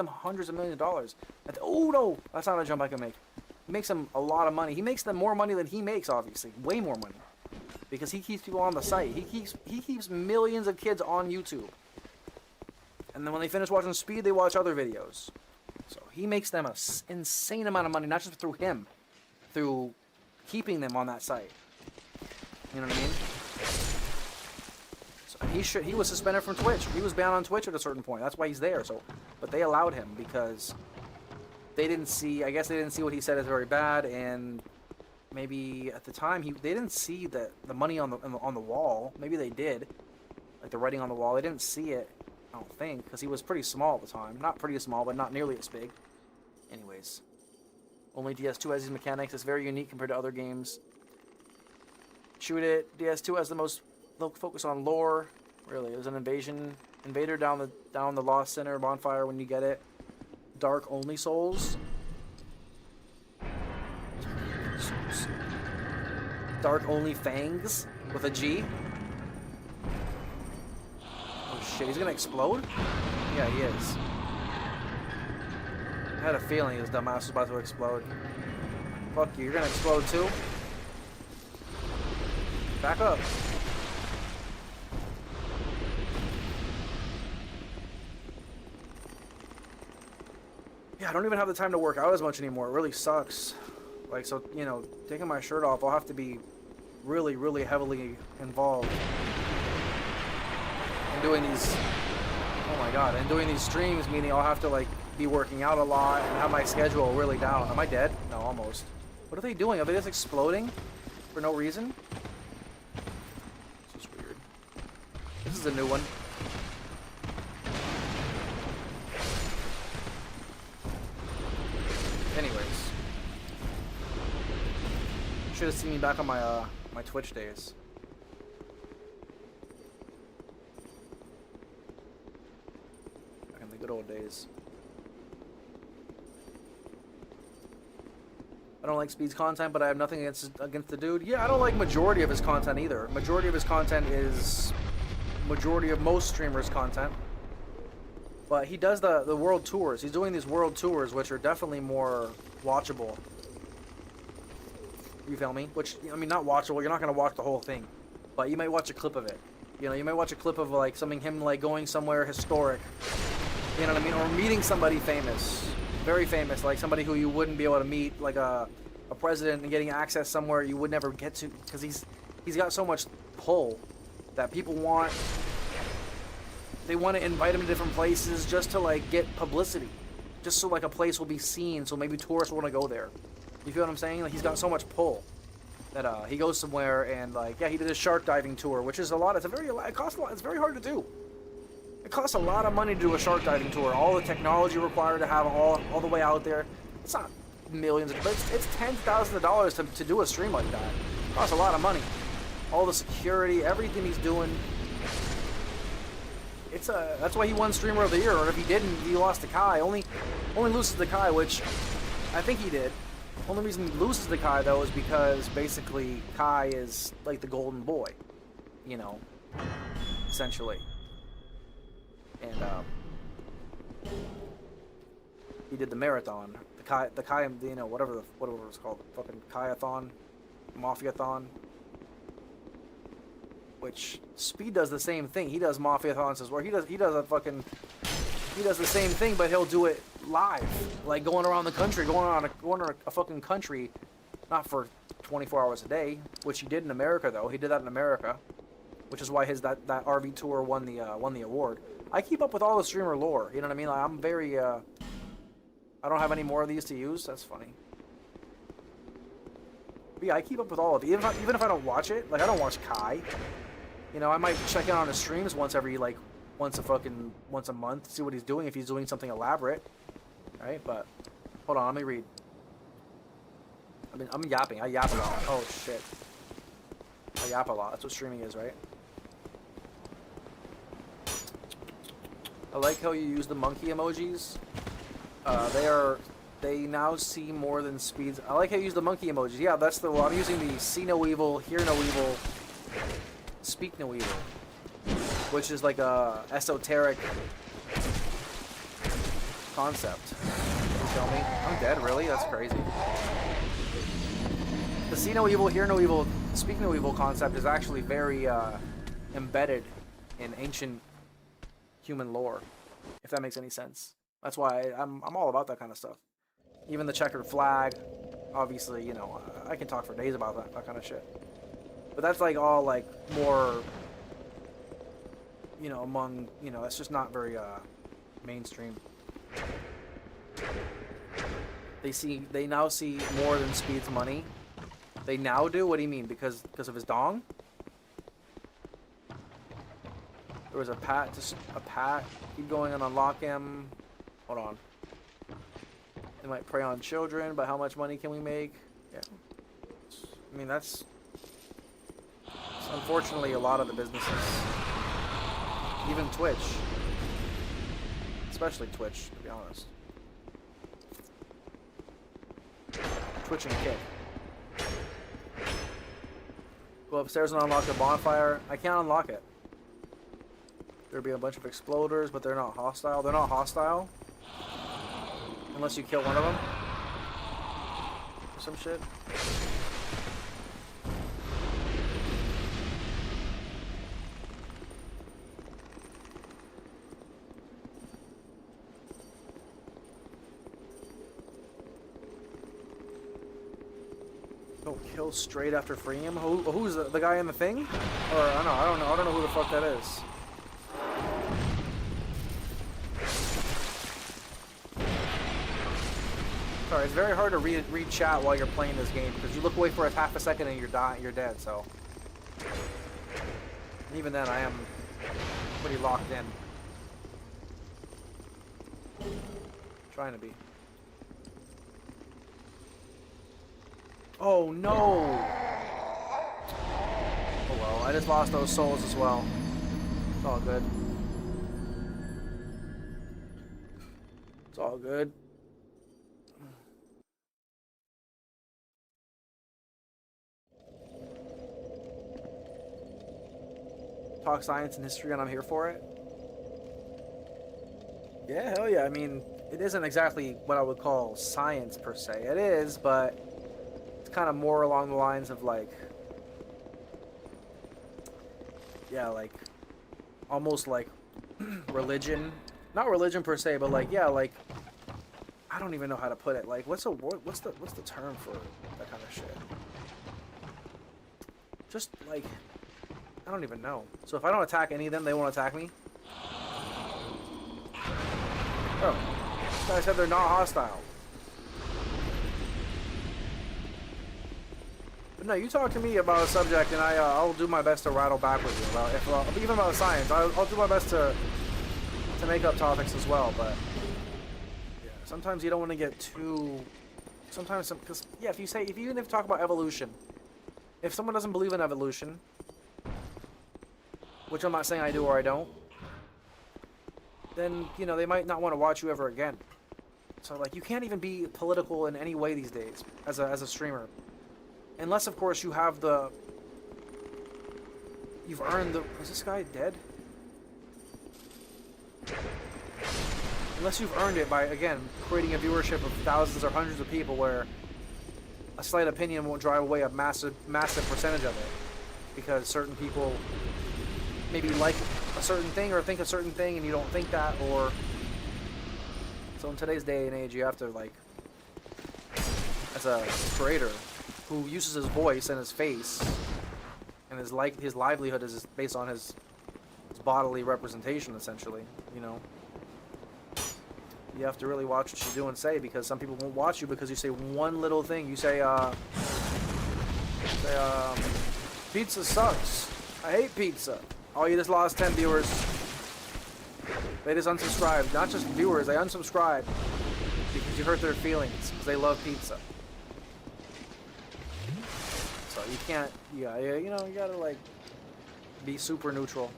hundreds of millions of dollars. Oh no, that's not a jump I can make. He makes them a lot of money. He makes them more money than he makes, obviously, way more money, because he keeps people on the site. He keeps millions of kids on YouTube. And then when they finish watching Speed, they watch other videos. So he makes them an insane amount of money, not just through him, through keeping them on that site. You know what I mean? So he was suspended from Twitch. He was banned on Twitch at a certain point. That's why he's there. So, but they allowed him because I guess they didn't see what he said as very bad, and maybe at the time they didn't see the money on the wall. Maybe they did, like the writing on the wall. They didn't see it. I don't think, because he was pretty small at the time. Not pretty small, but not nearly as big. Anyways, only DS2 has these mechanics. It's very unique compared to other games. Shoot it. DS2 has the most focus on lore. Really, there's an invader down the Lost Center bonfire when you get it. Dark only souls. Dark only fangs with a G. Shit, he's gonna explode? Yeah, he is. I had a feeling his dumbass was about to explode. Fuck you, you're gonna explode too? Back up. Yeah, I don't even have the time to work out as much anymore. It really sucks. Like, so, taking my shirt off, I'll have to be really, really heavily involved doing these, oh my god, and doing these streams, meaning I'll have to like be working out a lot and have my schedule really down. Am I dead? No, almost. What are they doing? Are they just exploding for no reason? This is weird. This is a new one. Anyways, should have seen me back on my my Twitch days. Good old days. I don't like Speed's content, but I have nothing against the dude. Yeah, I don't like majority of his content either. Majority of his content is majority of most streamers' content. But he does the world tours. He's doing these world tours, which are definitely more watchable. You feel me? Which, I mean, not watchable. You're not gonna watch the whole thing, but you might watch a clip of it. You might watch a clip of like him like going somewhere historic. You know what I mean? Or meeting somebody famous. Very famous, like somebody who you wouldn't be able to meet, like a president, and getting access somewhere you would never get to, because he's got so much pull that people want to invite him to different places just to like get publicity. Just so like a place will be seen, so maybe tourists want to go there. You feel what I'm saying? Like he's got so much pull that he goes somewhere and like, yeah, he did a shark diving tour, which is a lot. It costs a lot. It's very hard to do. It costs a lot of money to do a shark diving tour. All the technology required to have all the way out there. It's not millions, but it's tens of thousands of dollars to do a stream like that. It costs a lot of money. All the security, everything he's doing. That's why he won Streamer of the Year. Or if he didn't, he lost to Kai. Only loses to Kai, which I think he did. Only reason he loses to Kai though is because basically Kai is like the golden boy, essentially. And he did the marathon, the Kai, whatever it's called, fucking Kai-a-thon, Mafia-thon. Which Speed does the same thing. He does Mafia-thons as well. He does the same thing, but he'll do it live, like going around the country, going on a fucking country, not for 24 hours a day, which he did in America though. He did that in America, which is why that RV tour won the award. I keep up with all the streamer lore. You know what I mean? Like, I'm very I don't have any more of these to use. That's funny. But yeah, I keep up with all of it. Even if I don't watch it, like I don't watch Kai. You know, I might check in on his streams once a month, see what he's doing if he's doing something elaborate, right? But hold on, let me read. I'm yapping. I yap a lot. Oh shit. I yap a lot. That's what streaming is, right? I like how you use the monkey emojis. They now see more than speeds. I like how you use the monkey emojis. Yeah, that's the one. I'm using the see no evil, hear no evil, speak no evil, which is like a esoteric concept. You feel me? I'm dead, really? That's crazy. The see no evil, hear no evil, speak no evil concept is actually very embedded in ancient human lore, if that makes any sense. That's why I'm all about that kind of stuff. Even the checkered flag, obviously, you know, I can talk for days about that kind of shit. But that's like all like more, you know, among, you know, it's just not very mainstream. They now see more than Speed's money. They now do? What do you mean? Because of his dong? There was a pat. Keep going and unlock him. Hold on. They might prey on children, but how much money can we make? Yeah. I mean, that's unfortunately a lot of the businesses. Even Twitch. Especially Twitch, to be honest. Twitch and Kick. Go upstairs and unlock the bonfire. I can't unlock it. There'd be a bunch of exploders, but they're not hostile. They're not hostile. Unless you kill one of them. Or some shit. Don't kill straight after freeing him? Who's the guy in the thing? Or I don't know who the fuck that is. Sorry, it's very hard to read chat while you're playing this game because you look away for a half a second and you're dead. So, and even then, I am pretty locked in. Trying to be. Oh no! Oh well, I just lost those souls as well. It's all good. It's all good. Talk science and history and I'm here for it. Yeah, hell yeah. I mean, it isn't exactly what I would call science per se. It is, but it's kind of more along the lines of like, yeah, like almost like religion. Not religion per se, but like, yeah, like I don't even know how to put it. Like, what's the term for that kind of shit? Just like, I don't even know. So if I don't attack any of them, they won't attack me? Oh. This guy said they're not hostile. But no, you talk to me about a subject and I'll do my best to rattle back with you. Even about science, I'll do my best to make up topics as well, but yeah, sometimes you don't want to get too... Sometimes, because, yeah, if you even talk about evolution, if someone doesn't believe in evolution, which I'm not saying I do or I don't, then, you know, they might not want to watch you ever again. So, like, you can't even be political in any way these days as a streamer. Unless, of course, you have the... You've earned the... Is this guy dead? Unless you've earned it by, again, creating a viewership of thousands or hundreds of people where a slight opinion won't drive away a massive percentage of it. Because certain people maybe like a certain thing or think a certain thing and you don't think that, or So in today's day and age, you have to, like, as a creator who uses his voice and his face, and his livelihood is based on his bodily representation, essentially, you know. You have to really watch what you do and say, because some people won't watch you because you say one little thing. You say, pizza sucks. I hate pizza. Oh, you just lost 10 viewers. They just unsubscribed. Not just viewers, they unsubscribed because you hurt their feelings because they love pizza. So you can't, yeah, you know, you gotta, like, be super neutral.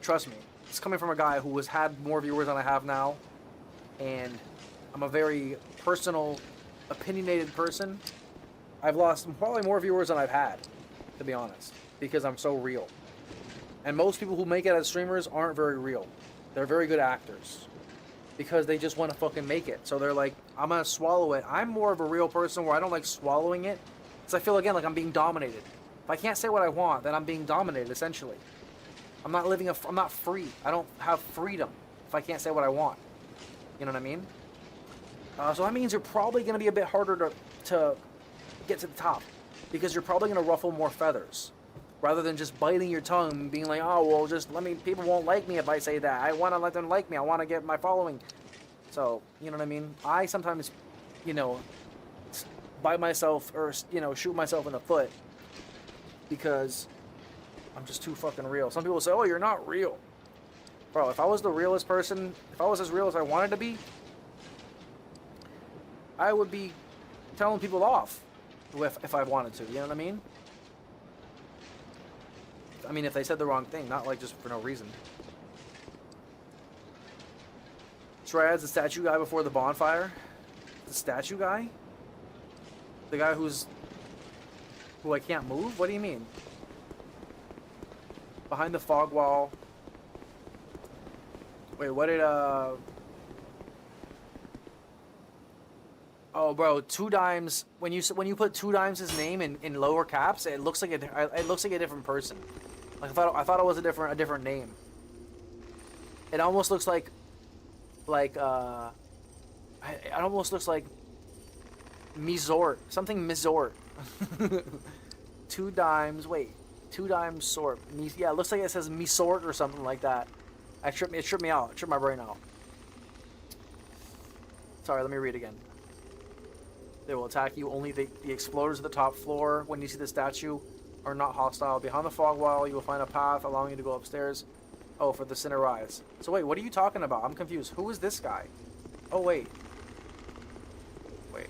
Trust me, it's coming from a guy who has had more viewers than I have now, and I'm a very personal, opinionated person. I've lost probably more viewers than I've had, to be honest, because I'm so real. And most people who make it as streamers aren't very real. They're very good actors because they just want to fucking make it. So they're like, I'm gonna swallow it. I'm more of a real person where I don't like swallowing it, because I feel, again, like I'm being dominated. If I can't say what I want, then I'm being dominated, essentially. I'm not living I'm not free. I don't have freedom if I can't say what I want. You know what I mean? So that means you're probably going to be a bit harder to get to the top, because you're probably going to ruffle more feathers rather than just biting your tongue and being like, oh, well, just let me, people won't like me if I say that. I want to let them like me. I want to get my following. So, you know what I mean? I sometimes, you know, bite myself or, you know, shoot myself in the foot because I'm just too fucking real. Some people say, oh, you're not real. Bro, if I was the realest person, if I was as real as I wanted to be, I would be telling people off if I wanted to. You know what I mean? I mean, if they said the wrong thing, not like just for no reason. Triad's the statue guy before the bonfire? The statue guy? The guy who I can't move? What do you mean? Behind the fog wall. Wait, what did Oh, bro, 2Dimes. When you put 2Dimes' name in lower caps, it looks like a different person. Like I thought it was a different name. It almost looks like it almost looks like Mizort, something Mizort. 2Dimes. Wait, 2Dimes sort. Yeah, it looks like it says Misort or something like that. It tripped me out. It tripped my brain out. Sorry, let me read again. They will attack you. Only the exploders at the top floor, when you see the statue, are not hostile. Behind the fog wall, you will find a path allowing you to go upstairs. Oh, for the Sinner Rise. So wait, what are you talking about? I'm confused. Who is this guy? Oh, wait. Wait.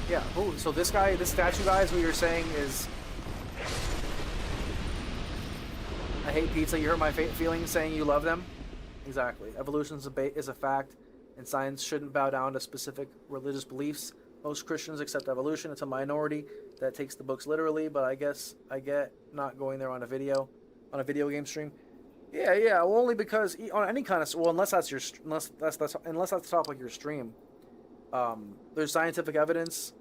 Yeah, who? So this guy, this statue guy is what you're saying is... I hate pizza. You hurt my feelings saying you love them? Exactly. Evolution is a fact, and science shouldn't bow down to specific religious beliefs. Most Christians accept evolution. It's a minority that takes the books literally, but I guess I get not going there on a video game stream. Yeah. Well, only because on any kind of, well, unless that's the topic of your stream. There's scientific evidence.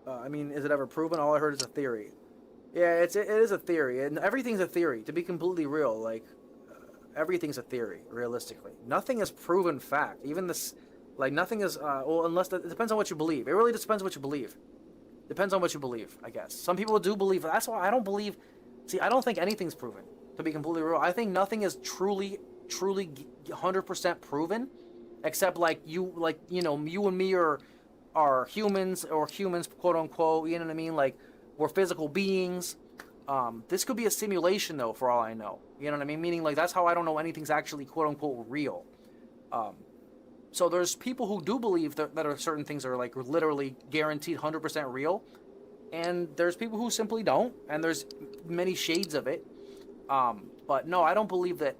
I mean, is it ever proven? All I heard is a theory. Yeah, it is a theory, and everything's a theory. To be completely real, like everything's a theory. Realistically, nothing is proven fact. Even this, like nothing is. Well, unless it depends on what you believe. It really just depends on what you believe. Depends on what you believe, I guess. Some people do believe. That's why I don't believe. See, I don't think anything's proven. To be completely real, I think nothing is truly 100% proven, except you and me are humans, or humans, quote unquote. You know what I mean? Like we're physical beings. This could be a simulation, though, for all I know. You know what I mean? Meaning, like, that's how I don't know anything's actually quote unquote real. So there's people who do believe that are certain things are like literally guaranteed 100% real, and there's people who simply don't, and there's many shades of it. But no, I don't believe that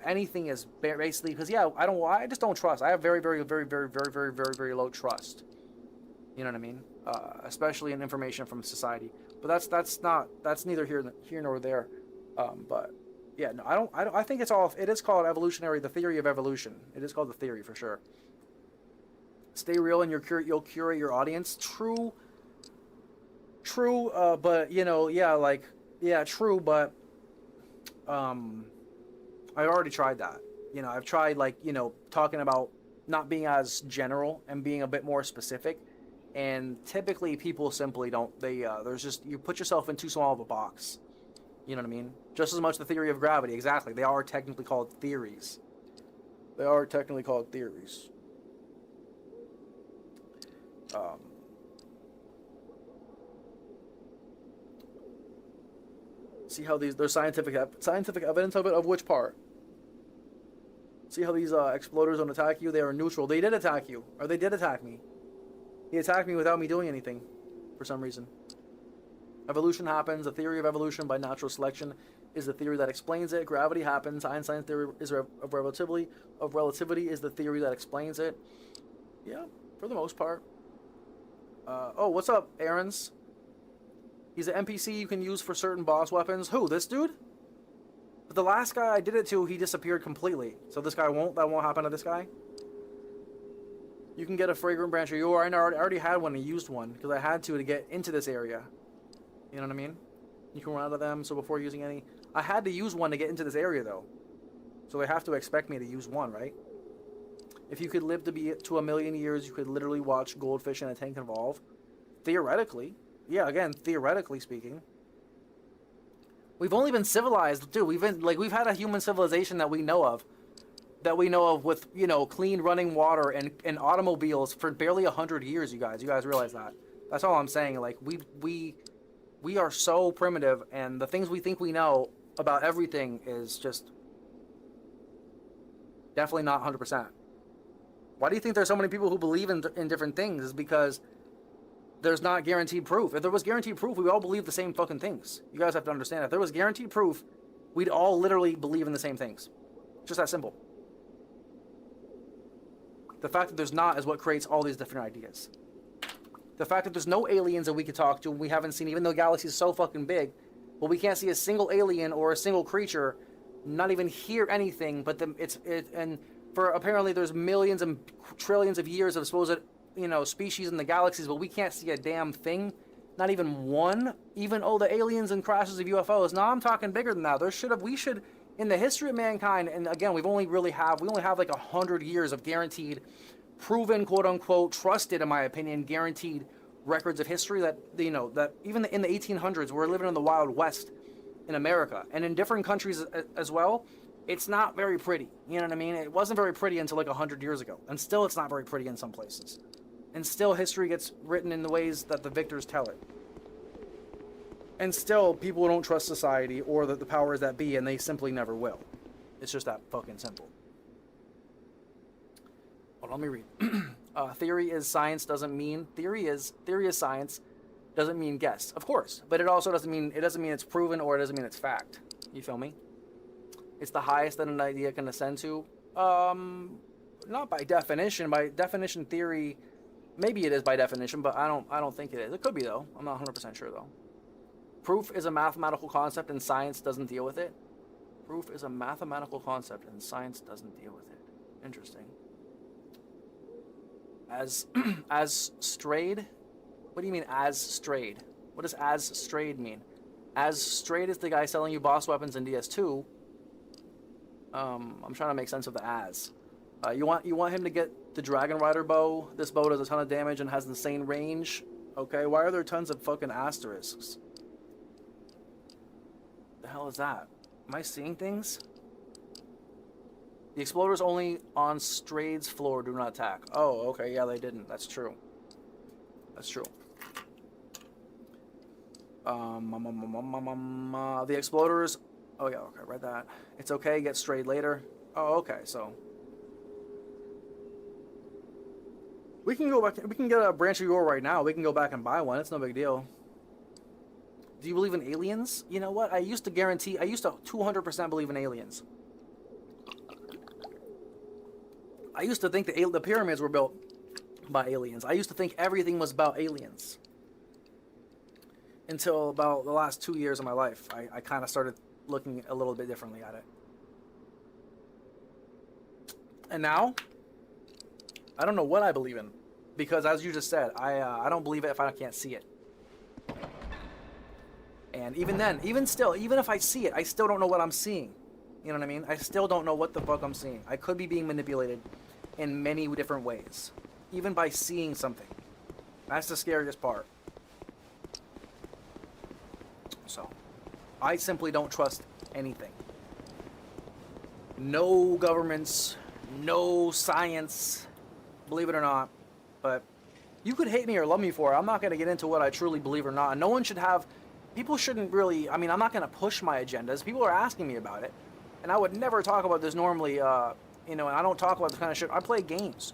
anything is basically, because I just don't trust. I have very low trust. You know what I mean? Especially in information from society. But that's neither here nor there. But yeah, no, I think it is called evolutionary, the theory of evolution. It is called the theory for sure. Stay real and you'll curate your audience. True. But yeah, like Yeah, true, but I already tried that. You know, I've tried, like, you know, talking about not being as general and being a bit more specific. And typically people simply don't, there's just, you put yourself in too small of a box. You know what I mean? Just as much the theory of gravity. Exactly. They are technically called theories. They are technically called theories. See how there's scientific evidence of it? Of which part? See how these exploders don't attack you? They are neutral. They did attack you. Or they did attack me. He attacked me without me doing anything. For some reason. Evolution happens. The theory of evolution by natural selection is the theory that explains it. Gravity happens. Einstein's theory of relativity is the theory that explains it. Yeah, for the most part. Oh, what's up, Aaron's? He's an NPC you can use for certain boss weapons. Who, this dude? But the last guy I did it to, he disappeared completely. So this guy won't? That won't happen to this guy? You can get a fragrant branch of yore. I already had one and used one because I had to get into this area. You know what I mean? You can run out of them, so before using any... I had to use one to get into this area, though. So they have to expect me to use one, right? If you could live to be to 1,000,000 years, you could literally watch goldfish in a tank evolve. Theoretically. Yeah, again, theoretically speaking. We've only been civilized, dude. We've had a human civilization that we know of. That we know of with, you know, clean running water and automobiles for barely 100 years, you guys. You guys realize that. That's all I'm saying. Like, we are so primitive, and the things we think we know about everything is just definitely not 100%. Why do you think there's so many people who believe in different things? Is because there's not guaranteed proof. If there was guaranteed proof, we all believe the same fucking things. You guys have to understand. If there was guaranteed proof, we'd all literally believe in the same things. Just that simple. The fact that there's not is what creates all these different ideas. The fact that there's no aliens that we could talk to, we haven't seen, even though the galaxy is so fucking big, but we can't see a single alien or a single creature, not even hear anything, but and for apparently there's millions and trillions of years of supposed, you know, species in the galaxies, but we can't see a damn thing, not even one, even, oh, the aliens and crashes of UFOs. No, I'm talking bigger than that. We should, in the history of mankind, and again, we only have like 100 years of guaranteed, proven, quote unquote, trusted, in my opinion, guaranteed records of history that, you know, that even in the 1800s, we're living in the Wild West in America, and in different countries as well. It's not very pretty. You know what I mean? It wasn't very pretty until like 100 years ago, and still it's not very pretty in some places. And still history gets written in the ways that the victors tell it. And still people don't trust society or the powers that be, and they simply never will. It's just that fucking simple. Hold on, let me read. Theory is science doesn't mean... Theory is science doesn't mean guess. Of course. But it also doesn't mean it's proven, or it doesn't mean it's fact. You feel me? It's the highest that an idea can ascend to. Not by definition. By definition, theory... Maybe it is by definition, but I don't think it is. It could be, though. I'm not 100% sure, though. Proof is a mathematical concept, and science doesn't deal with it. Proof is a mathematical concept, and science doesn't deal with it. Interesting. As strayed? What do you mean, as strayed? What does as strayed mean? As strayed is the guy selling you boss weapons in DS2. I'm trying to make sense of the as. You want him to get the Dragon Rider bow. This bow does a ton of damage and has insane range. Okay, why are there tons of fucking asterisks? The hell is that? Am I seeing things? The exploders only on Strade's floor do not attack. Oh, okay, yeah, they didn't. That's true. That's true. The exploders... Oh, yeah, okay, read that. It's okay, get Strade later. Oh, okay, so... We can go back... We can get a branch of yore right now. We can go back and buy one. It's no big deal. Do you believe in aliens? You know what? I used to 200% believe in aliens. I used to think the pyramids were built by aliens. I used to think everything was about aliens. Until about the last 2 years of my life, I kind of started looking a little bit differently at it. And now, I don't know what I believe in. Because as you just said, I don't believe it if I can't see it. And even then, even still, even if I see it, I still don't know what I'm seeing. You know what I mean? I still don't know what the fuck I'm seeing. I could be being manipulated in many different ways, even by seeing something. That's the scariest part. So, I simply don't trust anything. No governments, no science, believe it or not. But you could hate me or love me for it. I'm not going to get into what I truly believe or not. And no one should have... People shouldn't really... I mean, I'm not going to push my agendas. People are asking me about it. And I would never talk about this normally, you know, and I don't talk about this kind of shit. I play games.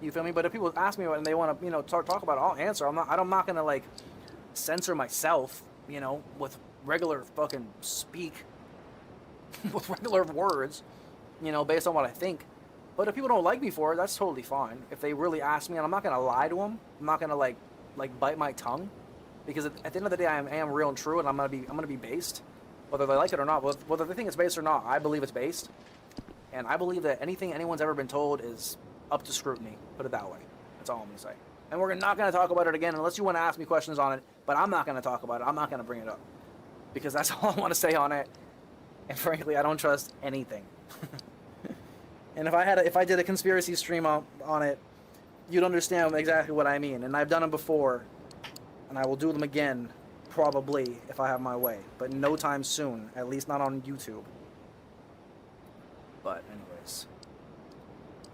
You feel me? But if people ask me about it and they want to, you know, talk about it, I'll answer. I'm not going to, like, censor myself, you know, with regular fucking speak. With regular words, you know, based on what I think. But if people don't like me for it, that's totally fine. If they really ask me, and I'm not going to lie to them. I'm not going to, like bite my tongue. Because at the end of the day, I am real and true, and I'm gonna be based. Whether they like it or not, whether they think it's based or not, I believe it's based. And I believe that anything anyone's ever been told is up to scrutiny. Put it that way. That's all I'm going to say. And we're not going to talk about it again unless you want to ask me questions on it. But I'm not going to talk about it. I'm not going to bring it up. Because that's all I want to say on it. And frankly, I don't trust anything. And if I did a conspiracy stream on it, you'd understand exactly what I mean. And I've done them before. And I will do them again, probably, if I have my way. But no time soon. At least not on YouTube. But anyways,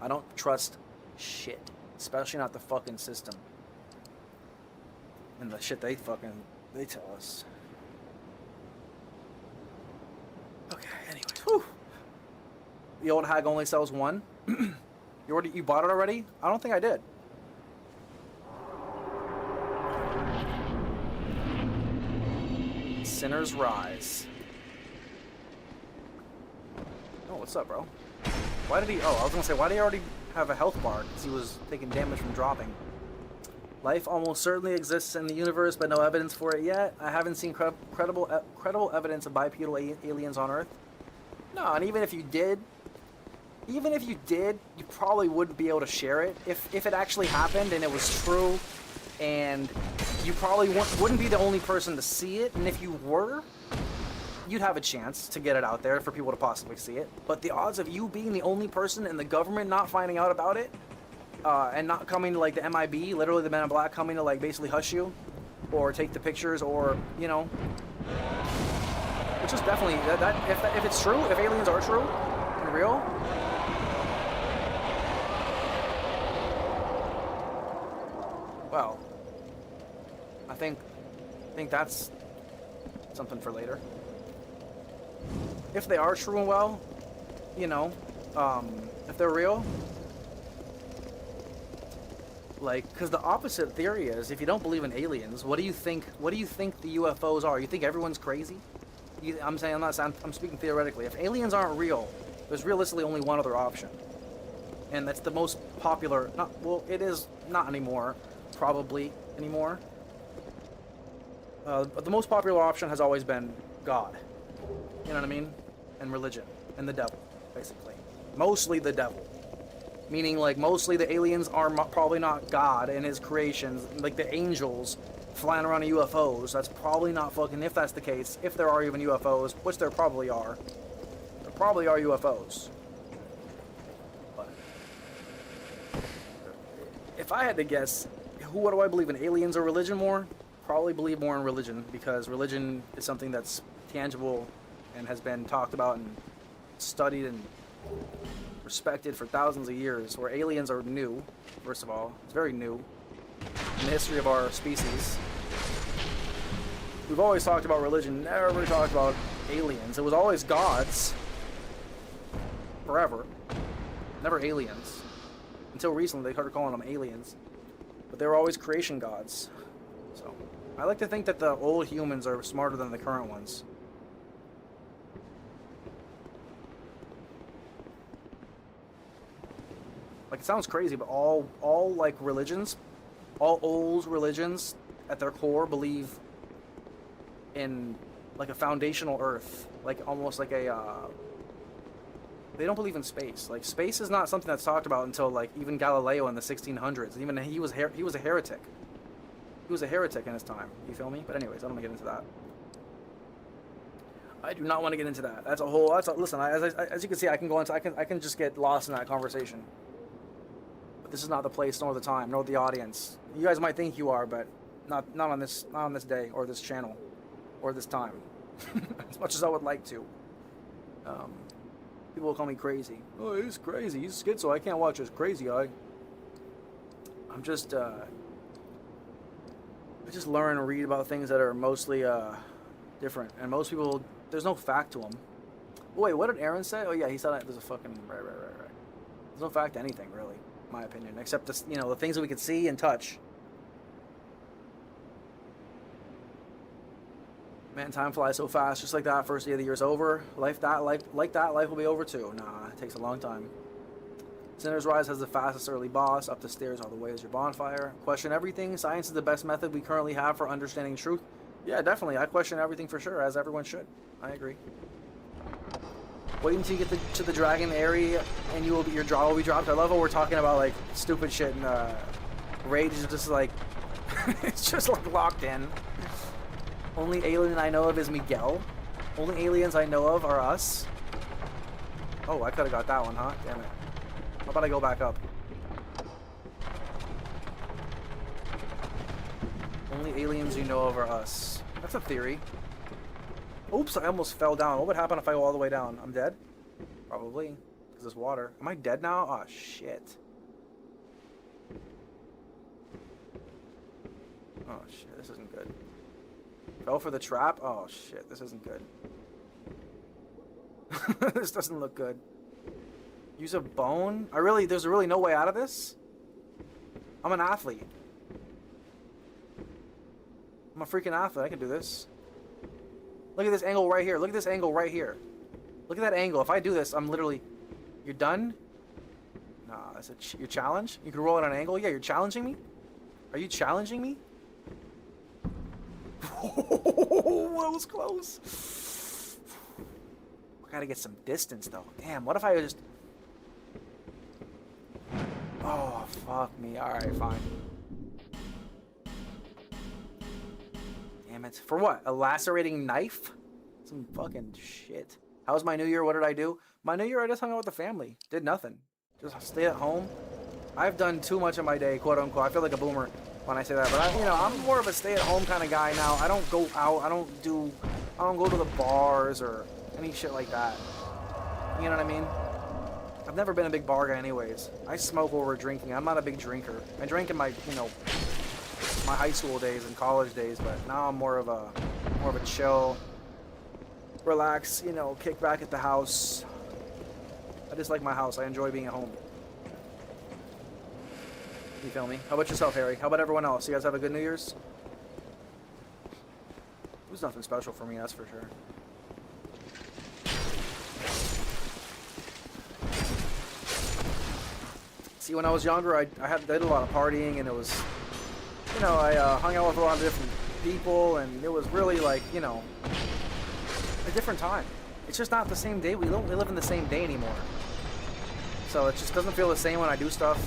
I don't trust shit, especially not the fucking system and the shit they tell us. Okay, anyways, whew. The old hag only sells one. You bought it already? I don't think I did. Sinners rise. Oh, what's up, bro? Why did he... Oh, I was gonna say, why did he already have a health bar? Because he was taking damage from dropping. Life almost certainly exists in the universe, but no evidence for it yet. I haven't seen credible evidence of bipedal aliens on Earth. No, and even if you did, you probably wouldn't be able to share it. If it actually happened and it was true, and you probably wouldn't be the only person to see it, and if you were... you'd have a chance to get it out there for people to possibly see it. But the odds of you being the only person and the government not finding out about it, and not coming to, like, the MIB, literally the Men in Black, coming to, like, basically hush you, or take the pictures, or, you know, which is definitely, if it's true, if aliens are true and real, well, I think that's something for later. If they are true and well, you know, if they're real, like, because the opposite theory is, if you don't believe in aliens, what do you think the UFOs are? You think everyone's crazy? I'm speaking theoretically. If aliens aren't real, there's realistically only one other option. And that's the most popular, it is not anymore, probably anymore. But the most popular option has always been God. You know what I mean? And religion. And the devil, basically. Mostly the devil. Meaning, like, mostly the aliens are probably not God and his creations. Like, the angels flying around in UFOs. That's probably not fucking, if that's the case. If there are even UFOs, which there probably are. There probably are UFOs. But if I had to guess, what do I believe in? Aliens or religion more? Probably believe more in religion. Because religion is something that's tangible and has been talked about and studied and respected for thousands of years, where aliens are new. First of all, it's very new in the history of our species. We've always talked about religion, never talked about aliens. It was always gods forever, never aliens, until recently they started calling them aliens, but they were always creation gods. So I like to think that the old humans are smarter than the current ones. Like, it sounds crazy, but all like religions, all old religions at their core believe in, like, a foundational Earth, like almost like a, they don't believe in space. Like, space is not something that's talked about until, like, even Galileo in the 1600s. Even he was a heretic. He was a heretic in his time. You feel me? But anyways, I don't want to get into that. I do not want to get into that. That's a whole. Listen. As you can see, I can go into. I can just get lost in that conversation. But this is not the place, nor the time, nor the audience. You guys might think you are, but not on this day or this channel, or this time. As much as I would like to. People will call me crazy. Oh, he's crazy. He's schizo. I can't watch this crazy guy. I'm just. I just learn and read about things that are mostly different, and most people. There's no fact to them. Wait, what did Aaron say? Oh yeah, he said there's a fucking right. There's no fact to anything really, in my opinion, except this, the things that we can see and touch. Man, time flies so fast, just like that. First day of the year's over. Life will be over too. Nah, it takes a long time. Sinner's Rise has the fastest early boss. Up the stairs all the way is your bonfire. Question everything. Science is the best method we currently have for understanding truth. Yeah, definitely. I question everything for sure, as everyone should. I agree. Wait until you get to the dragon area, and your jaw will be dropped. I love how we're talking about like stupid shit, and Rage is just like it's just like locked in. Only alien I know of is Miguel. Only aliens I know of are us. Oh, I could have got that one, huh? Damn it. How about I go back up? Only aliens you know of are us. That's a theory. Oops, I almost fell down. What would happen if I go all the way down? I'm dead? Probably. Because there's water. Am I dead now? Oh, shit. Oh, shit. This isn't good. Fell for the trap? Oh, shit. This isn't good. This doesn't look good. Use a bone? There's really no way out of this? I'm an athlete. I'm a freaking athlete. I can do this. Look at this angle right here. Look at this angle right here. Look at that angle. If I do this, I'm literally... You're done? Nah, that's your challenge? You can roll it on an angle? Yeah, you're challenging me? Are you challenging me? Oh, that was close. I gotta get some distance, though. Damn, what if I just... Oh, fuck me. Alright, fine. Damn it. For what? A lacerating knife? Some fucking shit. How was my New Year? What did I do? My New Year, I just hung out with the family. Did nothing. Just stay at home. I've done too much of my day, quote unquote. I feel like a boomer when I say that, but I'm more of a stay-at-home kind of guy now. I don't go out. I don't go to the bars or any shit like that. You know what I mean? I've never been a big bar guy anyways. I smoke over drinking. I'm not a big drinker. I drank in my, my high school days and college days, but now I'm more of a chill, relax, kick back at the house. I just like my house. I enjoy being at home. You feel me? How about yourself, Harry? How about everyone else? You guys have a good New Year's? It was nothing special for me, that's for sure. See, when I was younger, I did a lot of partying, and it was, I hung out with a lot of different people, and it was really like, a different time. It's just not the same day. We live in the same day anymore. So it just doesn't feel the same when I do stuff.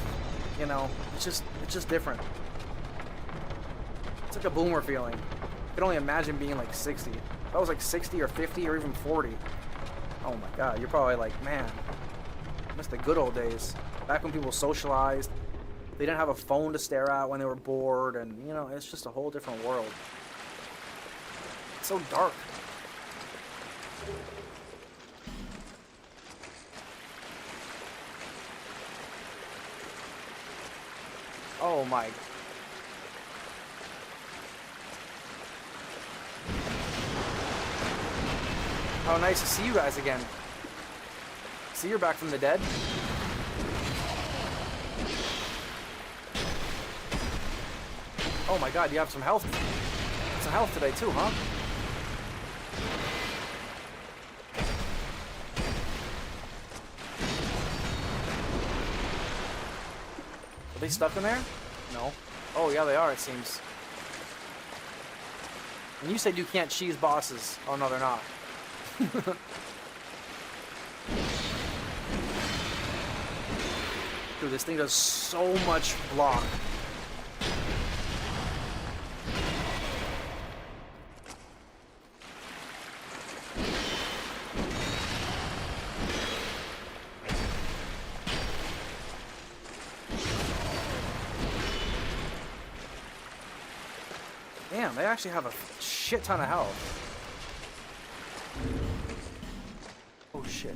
It's just different. It's like a boomer feeling. I can only imagine being like 60. If I was like 60 or 50 or even 40. Oh my god, you're probably like, man, I miss the good old days. Back when people socialized. They didn't have a phone to stare at when they were bored, and it's just a whole different world. It's so dark. Oh my. How nice to see you guys again. See, you're back from the dead. Oh my god, you have some health. Some health today too, huh? Are they stuck in there? No. Oh yeah, they are, it seems. And you said you can't cheese bosses. Oh no, they're not. Dude, this thing does so much block. Damn, they actually have a shit ton of health. Oh shit.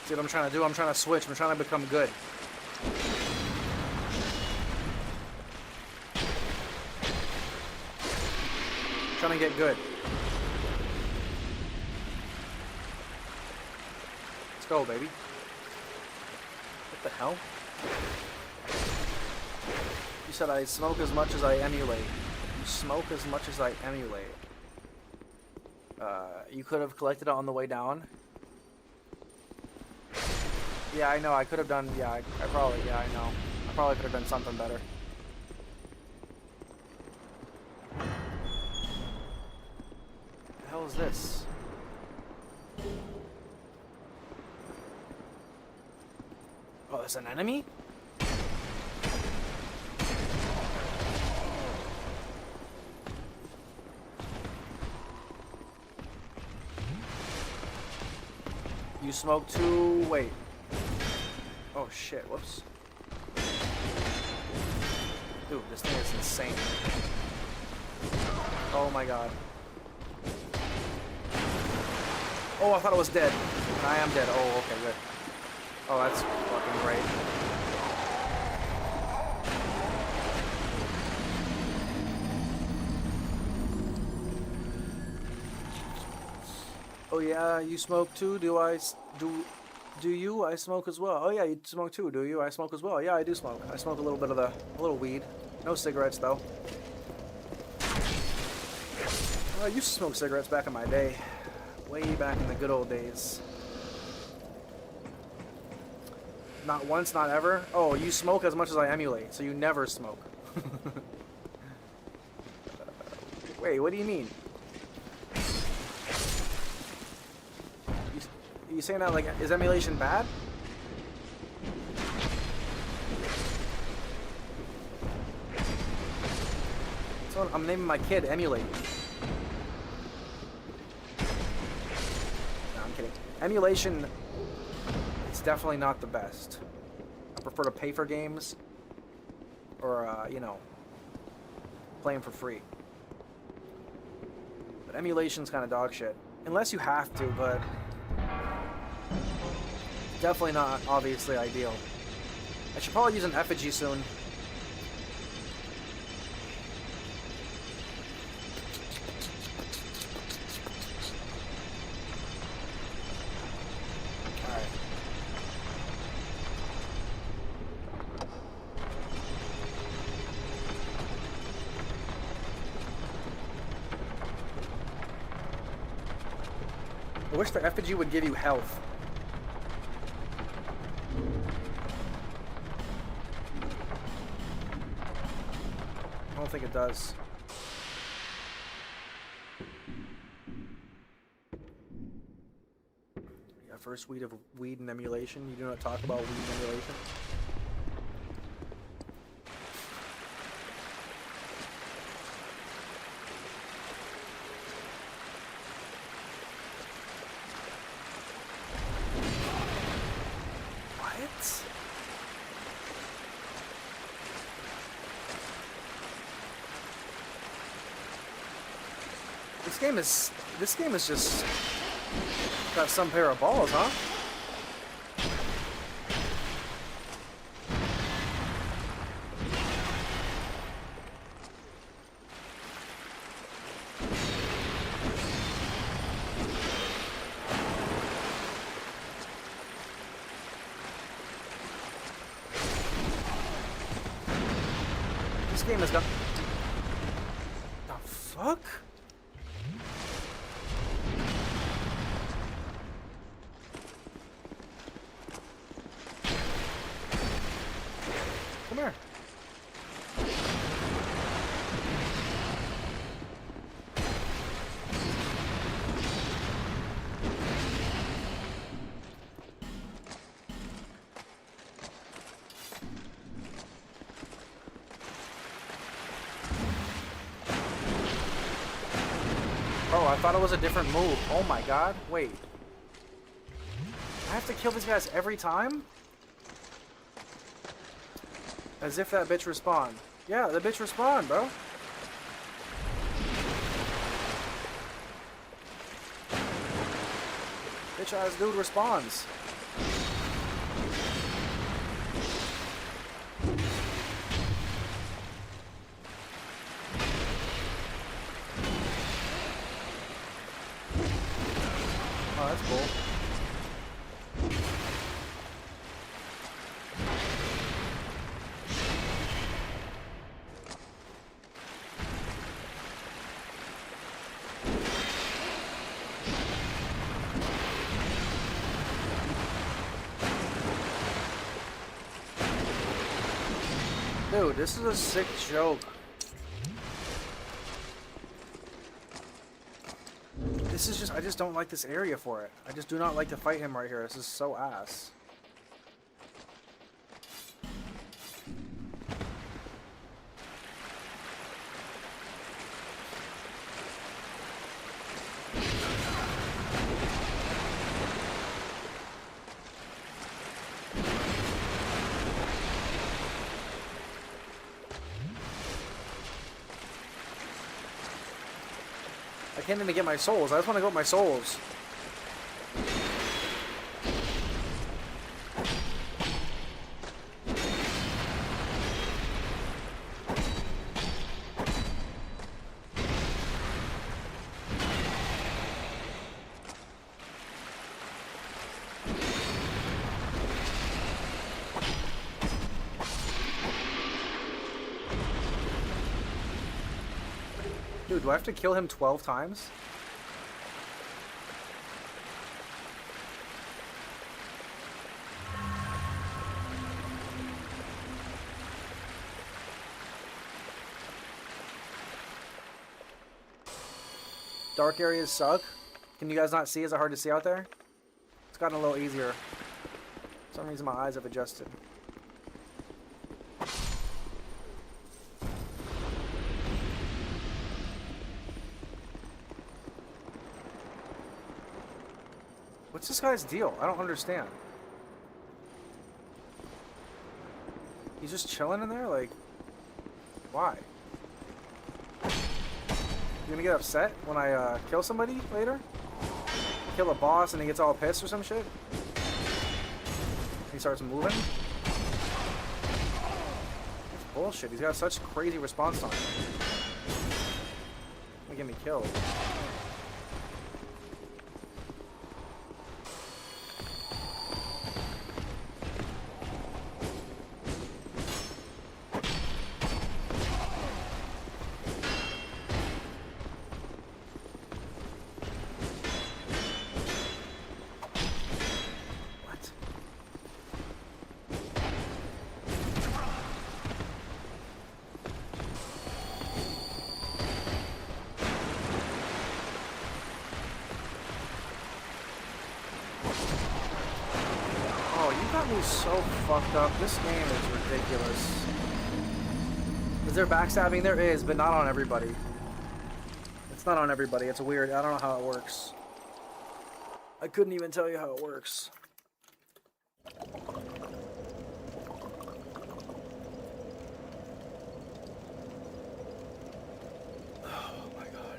See what I'm trying to do? I'm trying to switch. I'm trying to become good. Trying to get good. Let's go, baby. What the hell? You said I smoke as much as I emulate. You smoke as much as I emulate. You could have collected it on the way down. Yeah, I know. I could have done. Yeah, I probably. Yeah, I know. I probably could have done something better. What the hell is this? Oh, it's an enemy? You smoke too. Wait. Oh shit, whoops. Dude, this thing is insane. Oh my god. Oh, I thought it was dead. I am dead. Oh, okay, good. Oh, that's fucking great. Oh yeah, you smoke too? Do you? I smoke as well. Oh yeah, you smoke too, do you? I smoke as well. Yeah, I do smoke. I smoke a little bit of a little weed. No cigarettes though. Well, I used to smoke cigarettes back in my day. Way back in the good old days. Not once, not ever? Oh, you smoke as much as I emulate, so you never smoke. Wait, what do you mean? You saying that, like, is emulation bad? So I'm naming my kid Emulate. No, I'm kidding. Emulation is definitely not the best. I prefer to pay for games or, you know, play them for free. But emulation's kind of dog shit. Unless you have to, but definitely not obviously ideal. I should probably use an effigy soon. Alright. I wish the effigy would give you health. I don't think it does. Yeah, first weed and emulation. You do not talk about weed and emulation. What? This game is just got some pair of balls, huh? This game has got the fuck? Come here. I thought it was a different move. Oh my god. Wait. I have to kill these guys every time? As if that bitch respawned. Yeah, the bitch respawned, bro. Bitch ass dude responds. Oh, that's cool. Dude, this is a sick joke. This is just, I just don't like this area for it. I just do not like to fight him right here. This is so ass. I can't even get my souls. I just want to go with my souls. Dude, do I have to kill him 12 times? Dark areas suck. Can you guys not see? Is it hard to see out there? It's gotten a little easier. For some reason my eyes have adjusted. What's this guy's deal? I don't understand. He's just chilling in there? Like, why? You gonna get upset when I kill somebody later? Kill a boss and he gets all pissed or some shit? He starts moving? That's bullshit. He's got such crazy response time. Gonna get me killed. So fucked up. This game is ridiculous. Is there backstabbing? There is, but not on everybody. It's not on everybody. It's weird. I don't know how it works. I couldn't even tell you how it works. Oh my god.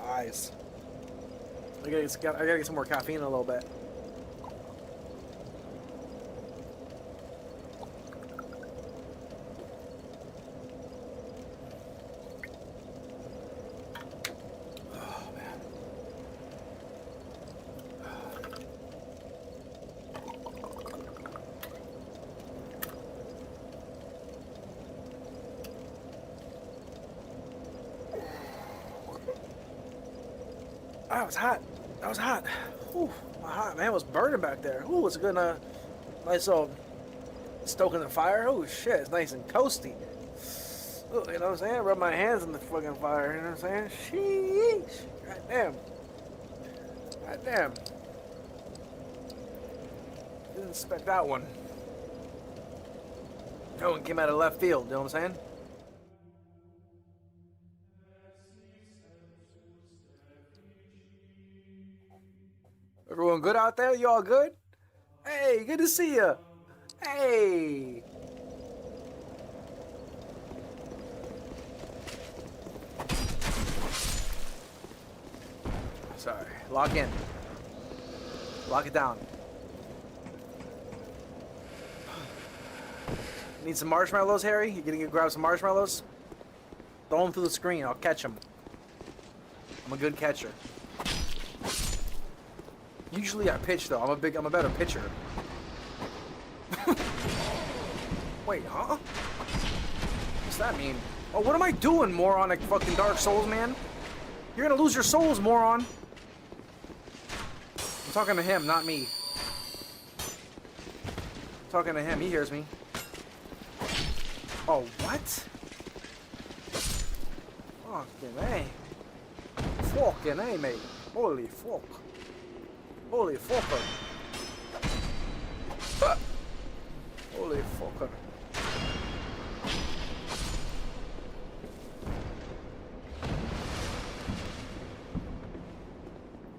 Eyes. I gotta get some more caffeine in a little bit. Oh man. That was hot. That was hot. Whew, my hot man was burning back there. Ooh, it's a good, nice little stoking the fire. Oh shit, it's nice and toasty. Oh, you know what I'm saying? Rub my hands in the fucking fire, you know what I'm saying? Sheesh. God damn. God damn. Didn't expect that one. That one came out of left field, you know what I'm saying? Everyone good out there? You all good? Hey, good to see ya. Hey. Sorry. Lock in. Lock it down. Need some marshmallows, Harry? You gonna grab some marshmallows? Throw them through the screen. I'll catch them. I'm a good catcher. Usually I pitch though. I'm a better pitcher. Wait, huh? What's that mean? Oh, what am I doing, moronic fucking Dark Souls, man? You're gonna lose your souls, moron. I'm talking to him, not me. I'm talking to him. He hears me. Oh, what? Fucking A. Fucking A, mate. Holy fuck. Holy fucker. Holy fucker.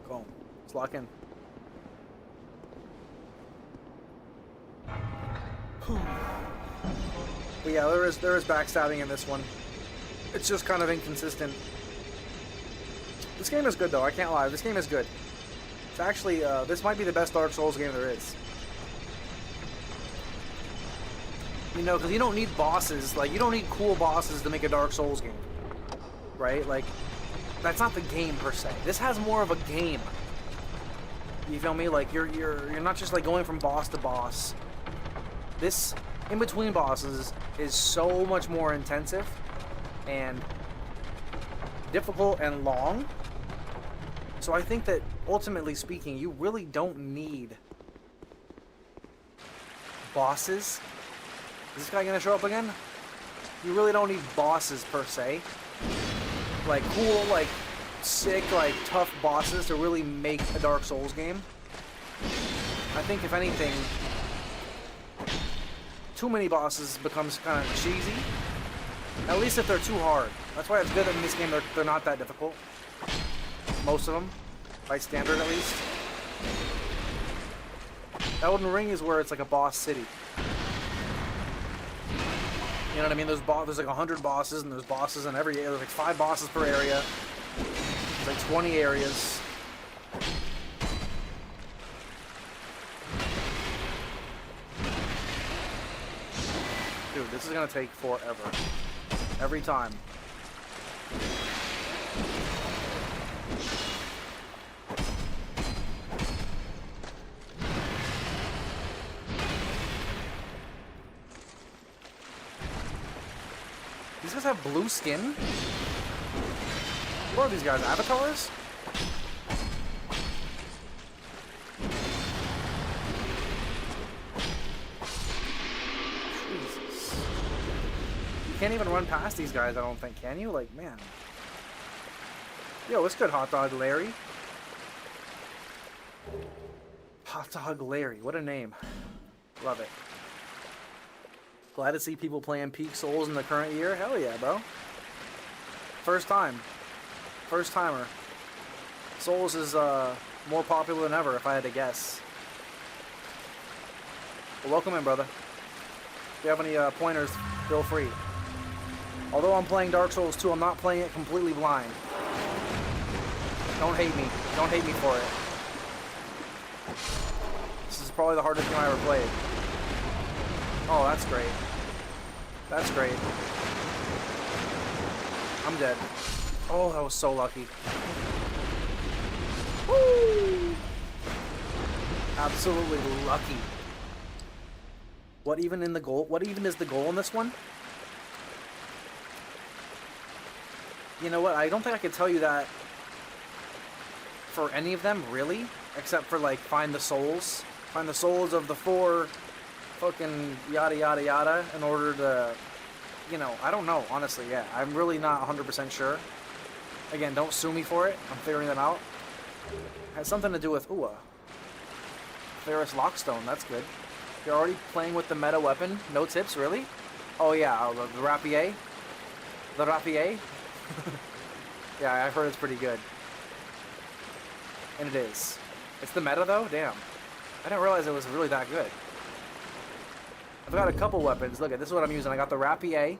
Go. Let's lock in. But yeah, there is backstabbing in this one. It's just kind of inconsistent. This game is good though, I can't lie. This game is good. It's actually, this might be the best Dark Souls game there is. You know, because you don't need bosses. Like, you don't need cool bosses to make a Dark Souls game. Right? Like, that's not the game per se. This has more of a game. You feel me? Like, you're not just like going from boss to boss. This, in between bosses, is so much more intensive and difficult and long. So I think that, ultimately speaking, you really don't need bosses. Is this guy gonna show up again? You really don't need bosses per se. Like cool, like sick, like tough bosses to really make a Dark Souls game. I think if anything, too many bosses becomes kind of cheesy. At least if they're too hard. That's why it's good that in this game they're not that difficult. Most of them, by standard at least. Elden Ring is where it's like a boss city. You know what I mean? There's like 100 bosses, and there's bosses in every area. There's like 5 bosses per area. There's like 20 areas. Dude, this is gonna take forever. Every time. These guys have blue skin? What are these guys, avatars? Jesus. You can't even run past these guys, I don't think, can you? Like, man. Yo, what's good, Hot Dog Larry? Hot Dog Larry, what a name. Love it. Glad to see people playing Peak Souls in the current year. Hell yeah, bro. First time. First timer. Souls is more popular than ever, if I had to guess. Well, welcome in, brother. If you have any pointers, feel free. Although I'm playing Dark Souls 2, I'm not playing it completely blind. Don't hate me. Don't hate me for it. This is probably the hardest game I ever played. Oh, that's great. That's great. I'm dead. Oh, that was so lucky. Woo! Absolutely lucky. What even in the goal? What even is the goal in this one? You know what? I don't think I could tell you that for any of them, really, except for like find the souls of the 4 fucking yada yada yada in order to you know, I don't know, honestly, yeah. I'm really not 100% sure. Again, don't sue me for it. I'm figuring that out. It has something to do with, ooh, Ferris Lockstone, that's good. You're already playing with the meta weapon? No tips, really? Oh yeah, the rapier? The rapier? Yeah, I've heard it's pretty good. And it is. It's the meta though? Damn. I didn't realize it was really that good. I've got a couple weapons. Look, this is what I'm using. I got the rapier.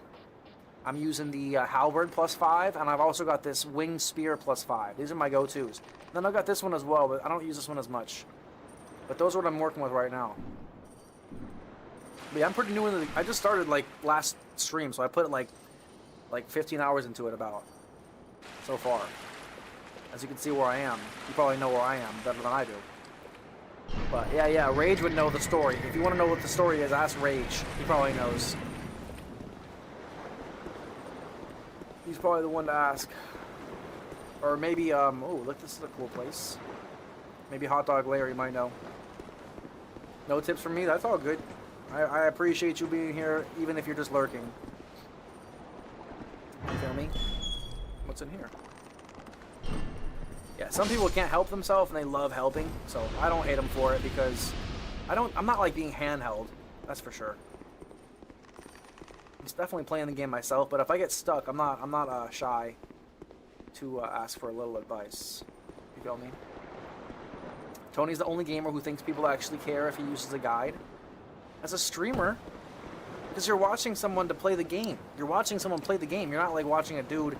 I'm using the halberd +5, and I've also got this winged spear +5. These are my go-tos. Then I've got this one as well, but I don't use this one as much. But those are what I'm working with right now. But yeah, I'm pretty new in the... I just started, like, last stream, so I put, like 15 hours into it about so far. As you can see where I am. You probably know where I am better than I do. But, yeah, Rage would know the story. If you want to know what the story is, ask Rage. He probably knows. He's probably the one to ask. Or maybe, oh, look, this is a cool place. Maybe Hot Dog Larry might know. No tips from me? That's all good. I appreciate you being here, even if you're just lurking. You feel me? What's in here? Yeah, some people can't help themselves and they love helping, so I don't hate them for it because I'm not like being handheld, that's for sure. I'm definitely playing the game myself, but if I get stuck, I'm not shy to ask for a little advice. You feel me? Tony's the only gamer who thinks people actually care if he uses a guide. As a streamer, because you're watching someone to play the game. You're watching someone play the game. You're not like watching a dude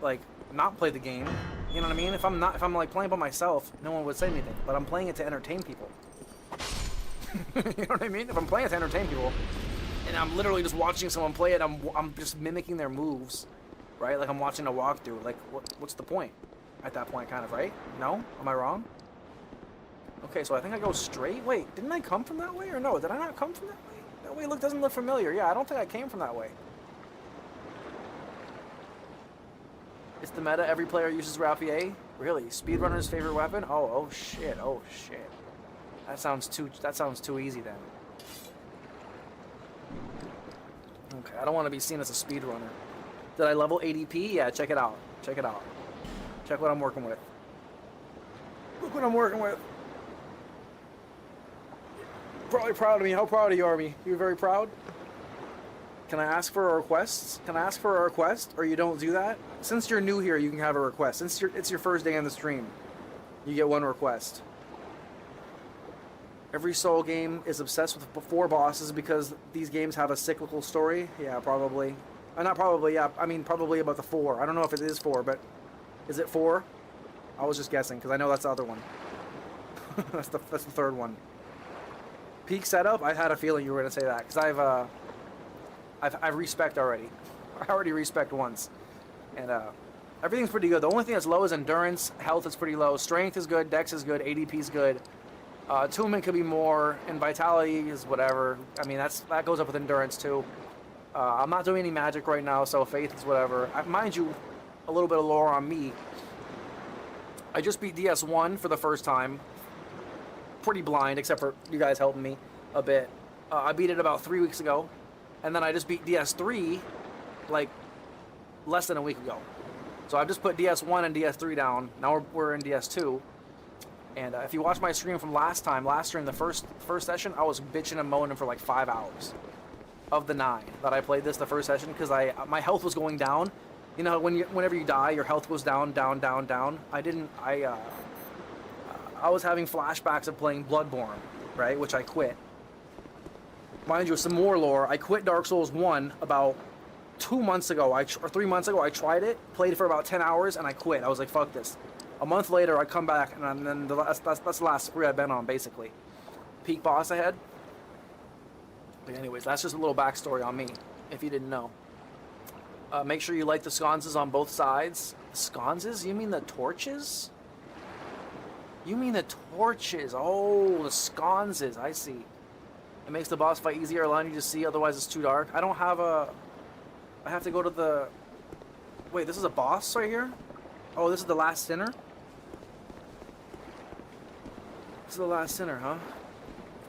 like not play the game. You know what I mean? If I'm like playing by myself, no one would say anything. But I'm playing it to entertain people. You know what I mean? If I'm playing it to entertain people, and I'm literally just watching someone play it, I'm just mimicking their moves, right? Like I'm watching a walkthrough. Like what's the point? At that point, kind of, right? No? Am I wrong? Okay, so I think I go straight. Wait, didn't I come from that way or no? Did I not come from that way? That way doesn't look familiar. Yeah, I don't think I came from that way. It's the meta. Every player uses rapier. Really? Speedrunner's favorite weapon? Oh shit. Oh shit. That sounds too easy then. Okay, I don't want to be seen as a speedrunner. Did I level ADP? Yeah, check it out. Check it out. Check what I'm working with. Look what I'm working with. Probably proud of me. How proud of you are me? You're very proud? Can I ask for a request? Can I ask for a request? Or you don't do that? Since you're new here, you can have a request. Since it's your first day on the stream, you get one request. Every Soul game is obsessed with 4 bosses because these games have a cyclical story. Yeah, probably. Not probably, yeah. I mean, probably about the 4. I don't know if it is 4, but... Is it 4? I was just guessing, because I know that's the other one. that's the third one. Peak setup? I had a feeling you were going to say that, because I've respect already. I already respect once. And everything's pretty good. The only thing that's low is endurance. Health is pretty low. Strength is good. Dex is good. ADP is good. Attunement could be more. And vitality is whatever. I mean, that goes up with endurance too. I'm not doing any magic right now, so faith is whatever. Mind you, a little bit of lore on me. I just beat DS1 for the first time. Pretty blind, except for you guys helping me a bit. I beat it about 3 weeks ago. And then I just beat DS3 like less than a week ago. So I've just put DS1 and DS3 down. Now we're in DS2. And if you watch my stream from last stream, the first session, I was bitching and moaning for like 5 hours of the 9 that I played this the first session because my health was going down. You know, whenever you die, your health goes down, down, down, down. I was having flashbacks of playing Bloodborne, right, which I quit. Mind you, some more lore. I quit Dark Souls 1 about 2 months ago, or 3 months ago. I tried it, played it for about 10 hours, and I quit. I was like, fuck this. A month later, I come back, and then that's the last spree I've been on, basically. Peak boss ahead. But anyways, that's just a little backstory on me, if you didn't know. Make sure you light the sconces on both sides. Sconces? You mean the torches? You mean the torches. Oh, the sconces. I see. It makes the boss fight easier, allowing you to see, otherwise it's too dark. I don't have a... I have to go to the... Wait, this is a boss right here? Oh, this is the last sinner? This is the last sinner, huh?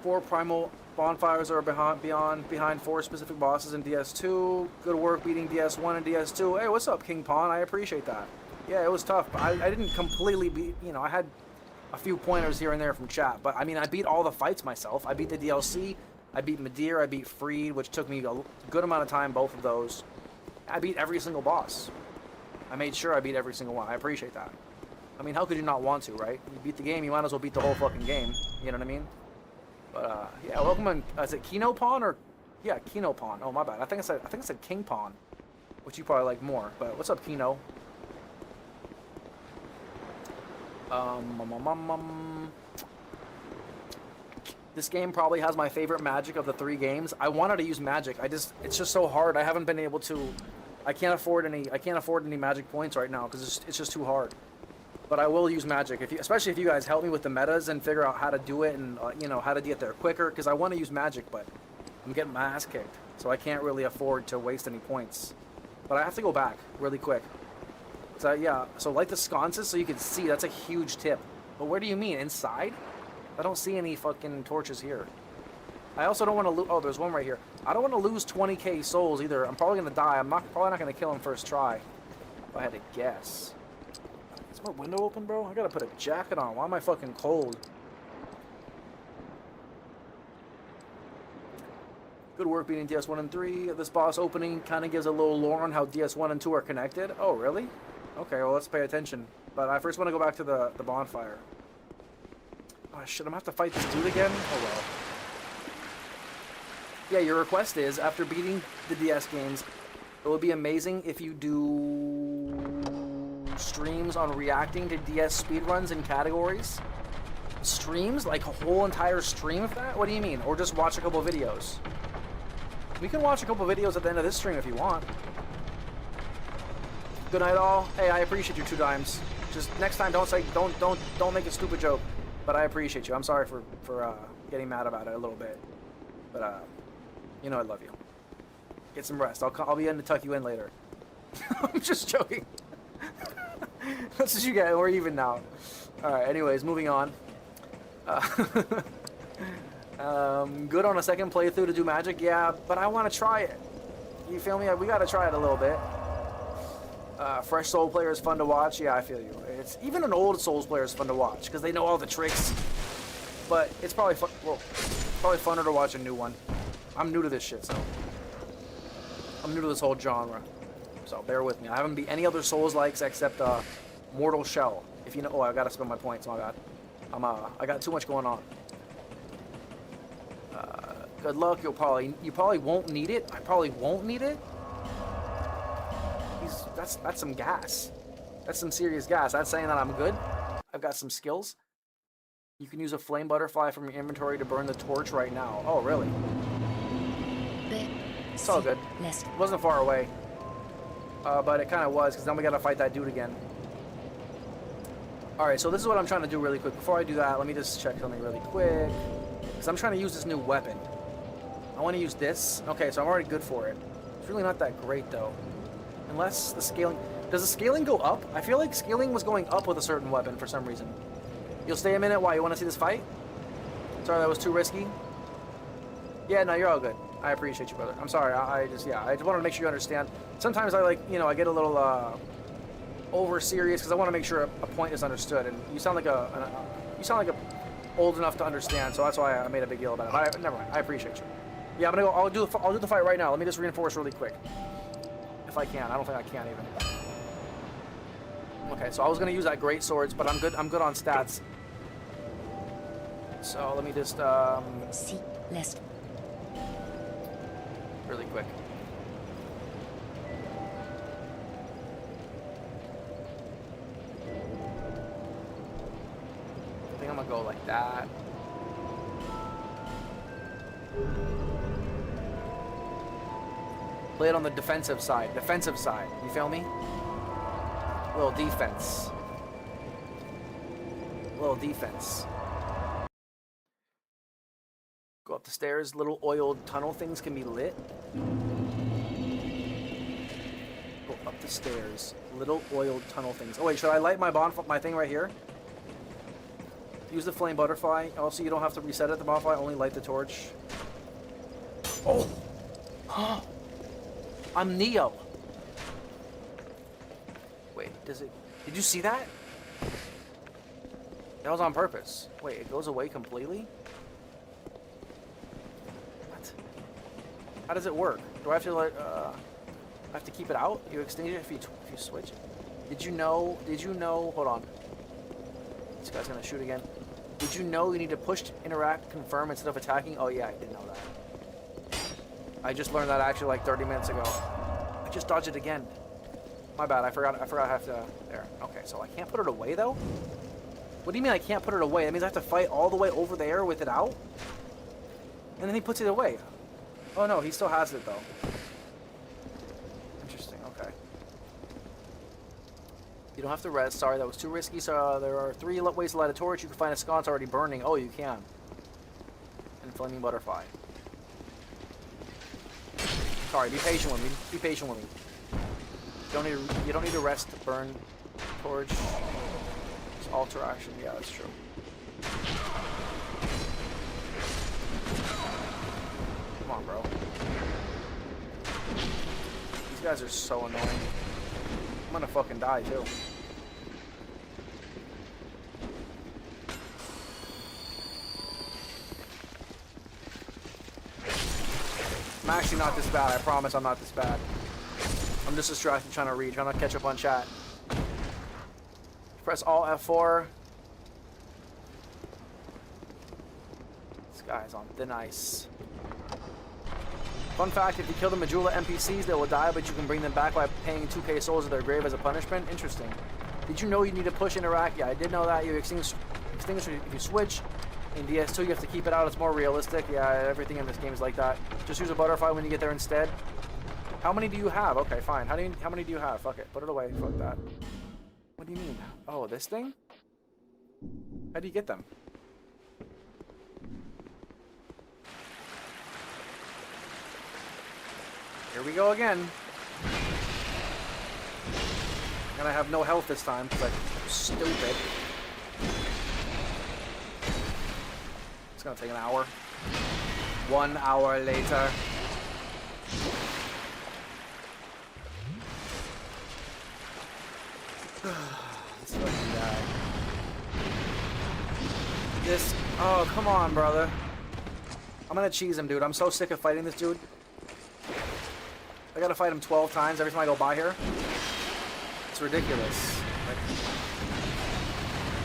4 primal Bonfires are behind 4 specific bosses in DS2. Good work beating DS1 and DS2. Hey, what's up, King Pawn? I appreciate that. Yeah, it was tough. But I didn't completely beat, you know, I had a few pointers here and there from chat. But, I mean, I beat all the fights myself. I beat the DLC. I beat Madeir. I beat Freed, which took me a good amount of time, both of those. I beat every single boss. I made sure I beat every single one. I appreciate that. I mean, how could you not want to, right? You beat the game, you might as well beat the whole fucking game. You know what I mean? But yeah, welcome in. Is it Kino Pawn or? Yeah, Kino Pawn. Oh my bad. I think I said King Pawn, which you probably like more. But what's up, Kino? This game probably has my favorite magic of the 3 games. I wanted to use magic. It's just so hard. I haven't been able to. I can't afford any magic points right now because it's just too hard. But I will use magic, especially if you guys help me with the metas and figure out how to do it and you know, how to get there quicker. Because I want to use magic, but I'm getting my ass kicked, so I can't really afford to waste any points. But I have to go back really quick. So yeah, so light the sconces so you can see. That's a huge tip. But where do you mean inside? I don't see any fucking torches here. I also don't want to lose. Oh, there's one right here. I don't want to lose 20k souls either. I'm probably gonna die. I'm probably not gonna kill him first try. If I had to guess. Is my window open, bro? I gotta put a jacket on. Why am I fucking cold? Good work beating DS1 and 3. This boss opening kind of gives a little lore on how DS1 and 2 are connected. Oh, really? Okay, well, let's pay attention. But I first want to go back to the bonfire. Oh, shit, I'm gonna have to fight this dude again? Oh, well. Yeah, your request is, after beating the DS games, it would be amazing if you do streams on reacting to DS speedruns and categories. Streams? Like a whole entire stream of that? What do you mean? Or just watch a couple of videos? We can watch a couple of videos at the end of this stream if you want. Good night, all. Hey, I appreciate you 2 dimes. Just next time, don't make a stupid joke. But I appreciate you. I'm sorry for getting mad about it a little bit. But you know I love you. Get some rest. I'll be in to tuck you in later. I'm just joking. That's what you get. We're even now. All right. Anyways, moving on. Good on a second playthrough to do magic, yeah, but I want to try it. You feel me? We got to try it a little bit. Fresh Soul player is fun to watch. Yeah, I feel you. It's even an old Souls player is fun to watch because they know all the tricks. But it's probably fun. Well, it's probably funner to watch a new one. I'm new to this shit, so I'm new to this whole genre. So bear with me. I haven't beat any other Souls likes except Mortal Shell. If you know, oh, I gotta spend my points. My God, I got too much going on. Good luck. You probably won't need it. I probably won't need it. That's some gas. That's some serious gas. That's saying that I'm good. I've got some skills. You can use a flame butterfly from your inventory to burn the torch right now. Oh, really? It's all good. It wasn't far away. But it kind of was, because then we got to fight that dude again. Alright, so this is what I'm trying to do really quick. Before I do that, let me just check something really quick. Because I'm trying to use this new weapon. I want to use this. Okay, so I'm already good for it. It's really not that great, though. Unless the scaling... Does the scaling go up? I feel like scaling was going up with a certain weapon for some reason. You'll stay a minute? Why? You want to see this fight? Sorry, that was too risky? Yeah, no, you're all good. I appreciate you, brother. I'm sorry. I just wanted to make sure you understand. Sometimes I I get a little over serious because I want to make sure a point is understood. And you sound like a old enough to understand, so that's why I made a big deal about it. Never mind. I appreciate you. Yeah, I'm gonna go. I'll do the fight right now. Let me just reinforce really quick, if I can. I don't think I can even. Okay, so I was gonna use that great swords, but I'm good. I'm good on stats. So let me just See less. Really quick. I think I'm gonna go like that. Play it on the defensive side. Defensive side. You feel me? Little defense. Little defense. Go up the stairs. Little oiled tunnel things can be lit. Go up the stairs. Little oiled tunnel things. Oh wait, should I light my thing right here? Use the flame butterfly. Also, you don't have to reset it. The bonfire. Only light the torch. Oh! I'm Neo. Wait, does it... Did you see that? That was on purpose. Wait, it goes away completely? What? How does it work? Do I have to like, I have to keep it out? You extinguish it if you switch it? Did you know, hold on. This guy's gonna shoot again. Did you know you need to push, interact, confirm instead of attacking? Oh yeah, I did know that. I just learned that actually like 30 minutes ago. I just dodged it again. My bad, I forgot I have to, there. Okay, so I can't put it away though? What do you mean I can't put it away? That means I have to fight all the way over there with it out? And then he puts it away. Oh no, he still has it though. Interesting, okay. You don't have to rest. Sorry, that was too risky. So there are 3 ways to light a torch. You can find a sconce already burning. Oh, you can. And flaming butterfly. Sorry, be patient with me. Be patient with me. You don't need to rest to burn torch. It's alter action. Yeah, that's true. Come on, bro. These guys are so annoying. I'm gonna fucking die too. I'm actually not this bad. I promise I'm not this bad. I'm just distracted trying to read, trying to catch up on chat. Press Alt F4. This guy's on thin ice. Fun fact, if you kill the Majula NPCs, they will die, but you can bring them back by paying 2k souls to their grave as a punishment. Interesting. Did you know you need to push interact? Yeah, I did know that. You extinguish if you switch. In DS2, you have to keep it out. It's more realistic. Yeah, everything in this game is like that. Just use a butterfly when you get there instead. How many do you have? Okay, fine. How many do you have? Fuck it. Put it away. Fuck that. What do you mean? Oh, this thing? How do you get them? Here we go again. And I have no health this time because I'm stupid. It's gonna take an hour. 1 hour later. This fucking guy. This. Oh, come on, brother. I'm gonna cheese him, dude. I'm so sick of fighting this dude. I gotta fight him 12 times every time I go by here. It's ridiculous. Like,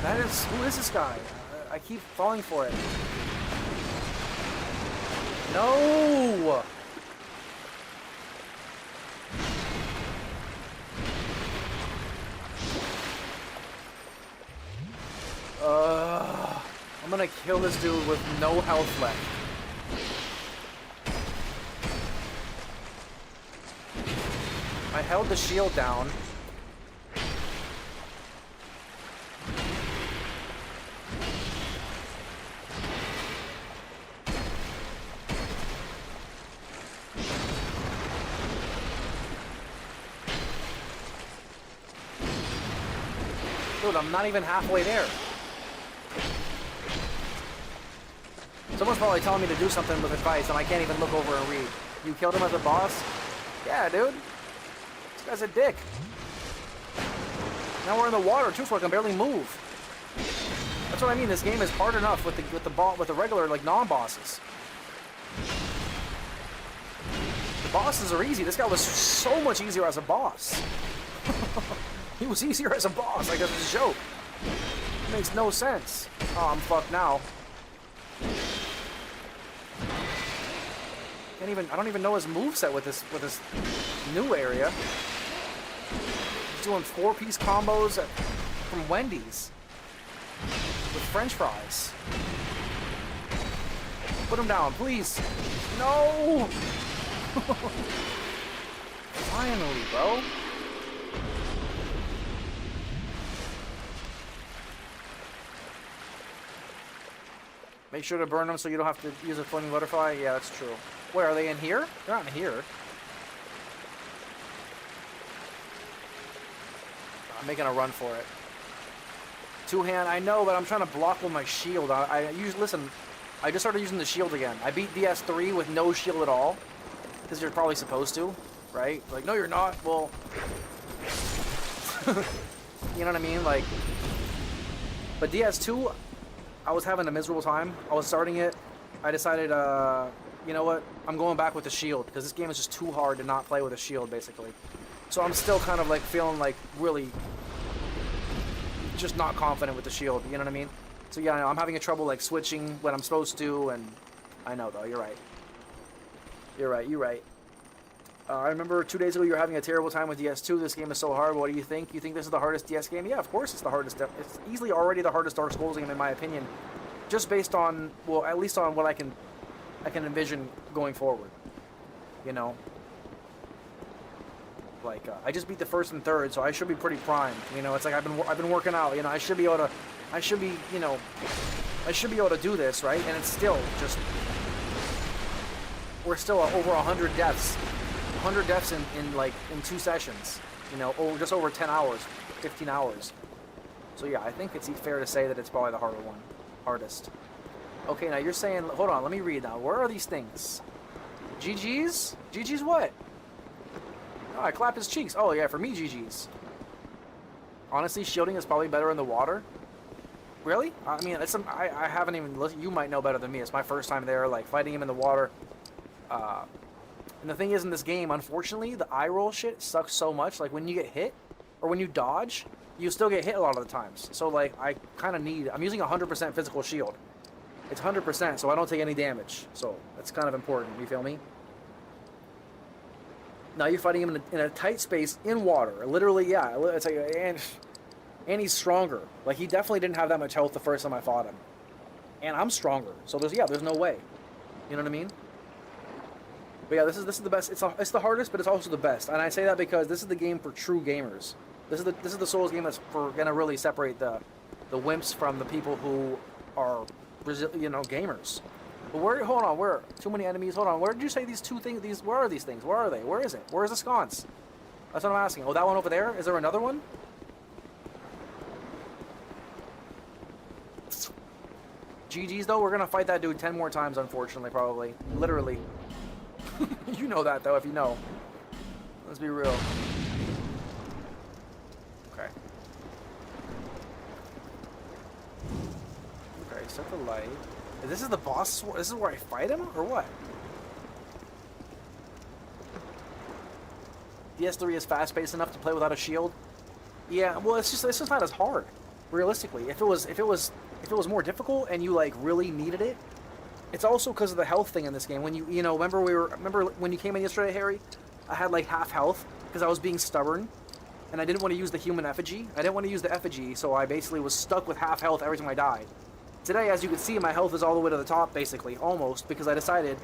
that is... Who is this guy? I keep falling for it. No! I'm gonna kill this dude with no health left. I held the shield down. Dude, I'm not even halfway there. Someone's probably telling me to do something with advice and I can't even look over and read. You killed him as a boss? Yeah, dude. This guy's a dick. Now we're in the water too, so I can barely move. That's what I mean. This game is hard enough with the regular like non-bosses. The bosses are easy. This guy was so much easier as a boss. He was easier as a boss. I guess it's a joke. It makes no sense. Oh, I'm fucked now. I don't even know his moveset with this new area. He's doing 4-piece combos from Wendy's with French fries. Put him down, please. No. Finally, bro. Make sure to burn them so you don't have to use a flaming butterfly. Yeah, that's true. Where are they in here? They're not in here. I'm making a run for it. Two-hand, I know, but I'm trying to block with my shield. I usually listen. I just started using the shield again. I beat DS3 with no shield at all. Because you're probably supposed to, right? Like, no, you're not. Well, you know what I mean? Like, but DS2, I was having a miserable time. I was starting it. I decided, you know what? I'm going back with the shield because this game is just too hard to not play with a shield, basically. So I'm still kind of like feeling like really just not confident with the shield. You know what I mean? So yeah, I'm having a trouble like switching when I'm supposed to, and I know though. You're right. You're right. You're right. I remember 2 days ago you were having a terrible time with DS2. This game is so hard. What do you think? You think this is the hardest DS game? Yeah, of course it's the hardest. It's easily already the hardest Dark Souls game in my opinion, just based on, well, at least on what I can envision going forward. You know, like I just beat the first and third, so I should be pretty primed. You know, it's like I've been working out. You know, I should be able to do this, right? And it's still just, we're still over 100 deaths. 100 deaths in 2 sessions, you know, just over 10 hours, 15 hours. So yeah, I think it's fair to say that it's probably the hardest. Okay, now you're saying, hold on, let me read now. Where are these things? GG's? GG's what? Oh, I clapped his cheeks. Oh yeah, for me, GG's. Honestly, shielding is probably better in the water. Really? I mean, I haven't even listened. You might know better than me. It's my first time there, like fighting him in the water. And the thing is, in this game, unfortunately, the eye roll shit sucks so much. Like, when you get hit, or when you dodge, you still get hit a lot of the times. So, like, I kind of I'm using 100% physical shield. It's 100%, so I don't take any damage. So, that's kind of important, you feel me? Now you're fighting him in a tight space in water. Literally, yeah, it's like, and he's stronger. Like, he definitely didn't have that much health the first time I fought him. And I'm stronger. So, there's no way. You know what I mean? But yeah, this is the best. It's the hardest, but it's also the best. And I say that because this is the game for true gamers. This is the Souls game that's gonna really separate the wimps from the people who are gamers. But hold on, where too many enemies? Hold on, where did you say these two things? Where are these things? Where are they? Where is it? Where is the sconce? That's what I'm asking. Oh, that one over there. Is there another one? GG's though. We're gonna fight that dude 10 more times, unfortunately, probably, literally. You know that, though, if you know. Let's be real. Okay. Okay, set the light. This is the boss? This is where I fight him, or what? DS3 is fast-paced enough to play without a shield. Yeah, well, it's just not as hard. Realistically, if it was more difficult and you like really needed it. It's also because of the health thing in this game. When you know, remember when you came in yesterday, Harry? I had like half health because I was being stubborn, and I didn't want to use the human effigy. I didn't want to use the effigy, so I basically was stuck with half health every time I died. Today, as you can see, my health is all the way to the top, basically, almost, because I decided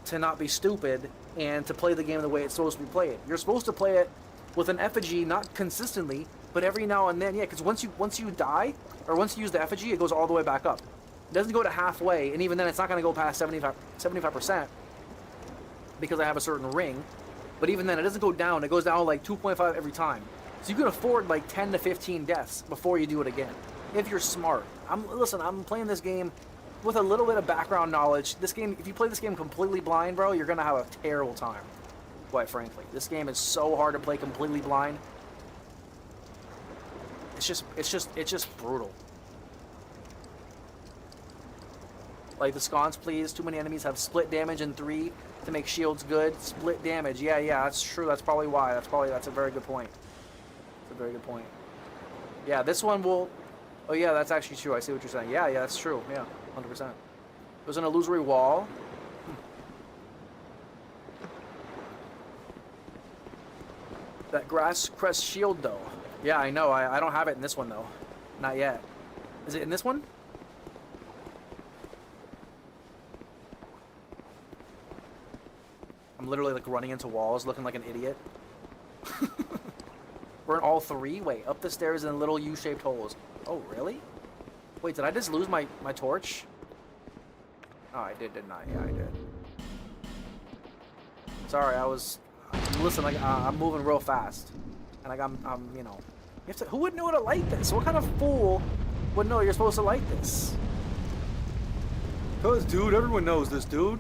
to not be stupid and to play the game the way it's supposed to be played. You're supposed to play it with an effigy, not consistently, but every now and then, yeah, because once you die, or once you use the effigy, it goes all the way back up. It doesn't go to halfway, and even then it's not going to go past 75% because I have a certain ring. But even then, it doesn't go down. It goes down like 2.5 every time. So you can afford like 10 to 15 deaths before you do it again, if you're smart. Listen, I'm playing this game with a little bit of background knowledge. This game, if you play this game completely blind, bro, you're going to have a terrible time, quite frankly. This game is so hard to play completely blind. It's just brutal. Like the sconce, please. Too many enemies have split damage in 3 to make shields good. Split damage. Yeah, that's true. That's probably why. That's a very good point. That's a very good point. Yeah, this one will... Oh, yeah, that's actually true. I see what you're saying. Yeah, that's true. Yeah, 100%. It was an illusory wall. That grass crest shield, though. Yeah, I know. I don't have it in this one, though. Not yet. Is it in this one? I'm literally like running into walls looking like an idiot. We're in all 3? Wait, up the stairs in little U-shaped holes. Oh, really? Wait, did I just lose my torch? Oh, I did, didn't I? Yeah, I did. Sorry, listen, like, I'm moving real fast. And like, I'm you know... who would know to light this? What kind of fool would know you're supposed to light this? Cause, dude, everyone knows this, dude.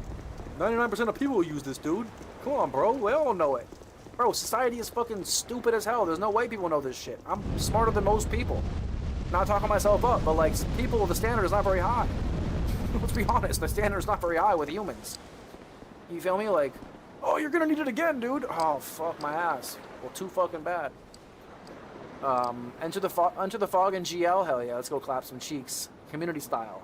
99% of people use this, dude. Come on, bro. We all know it. Bro, society is fucking stupid as hell. There's no way people know this shit. I'm smarter than most people. Not talking myself up, but like, people, the standard is not very high. Let's be honest, the standard is not very high with humans. You feel me? Like, oh, you're gonna need it again, dude. Oh, fuck my ass. Well, too fucking bad. Enter the fog and GL. Hell yeah, let's go clap some cheeks. Community style.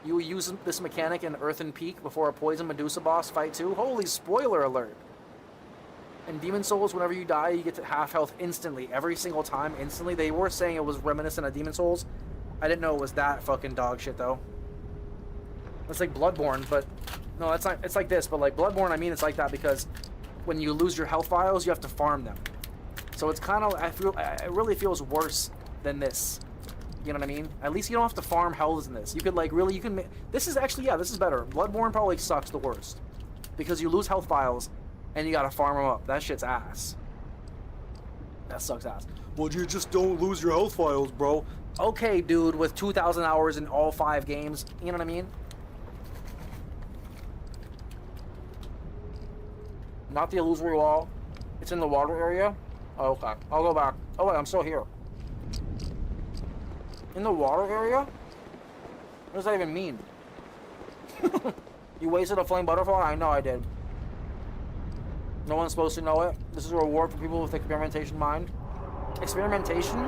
You will use this mechanic in Earthen Peak before a Poison Medusa boss fight too? Holy spoiler alert! In Demon Souls, whenever you die, you get to half health instantly. Every single time, instantly. They were saying it was reminiscent of Demon Souls. I didn't know it was that fucking dog shit, though. It's like Bloodborne, but... No, it's not. It's like this, but like Bloodborne, I mean it's like that because when you lose your health vials, you have to farm them. So it's kind of... it really feels worse than this. You know what I mean? At least you don't have to farm health in this. You could, like, really... You can... This is actually... Yeah, this is better. Bloodborne probably sucks the worst. Because you lose health vials... And you gotta farm them up. That shit's ass. That sucks ass. Well, you just don't lose your health files, bro. Okay, dude, with 2,000 hours in all 5 games. You know what I mean? Not the illusory wall. It's in the water area. Oh, okay. I'll go back. Oh, wait, I'm still here. In the water area? What does that even mean? You wasted a flame butterfly? I know I did. No one's supposed to know it. This is a reward for people with experimentation mind. Experimentation?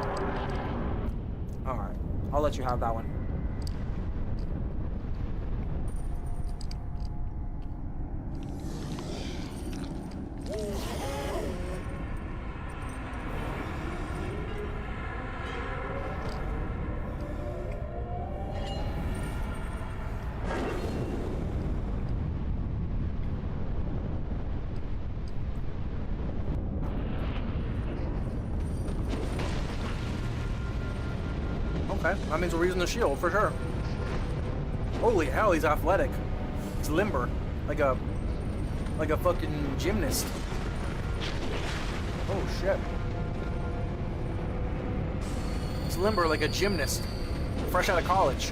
Alright. I'll let you have that one. Okay, that means we're using the shield for sure. Holy hell, he's athletic. He's limber, like a fucking gymnast. Oh shit. He's limber like a gymnast, fresh out of college,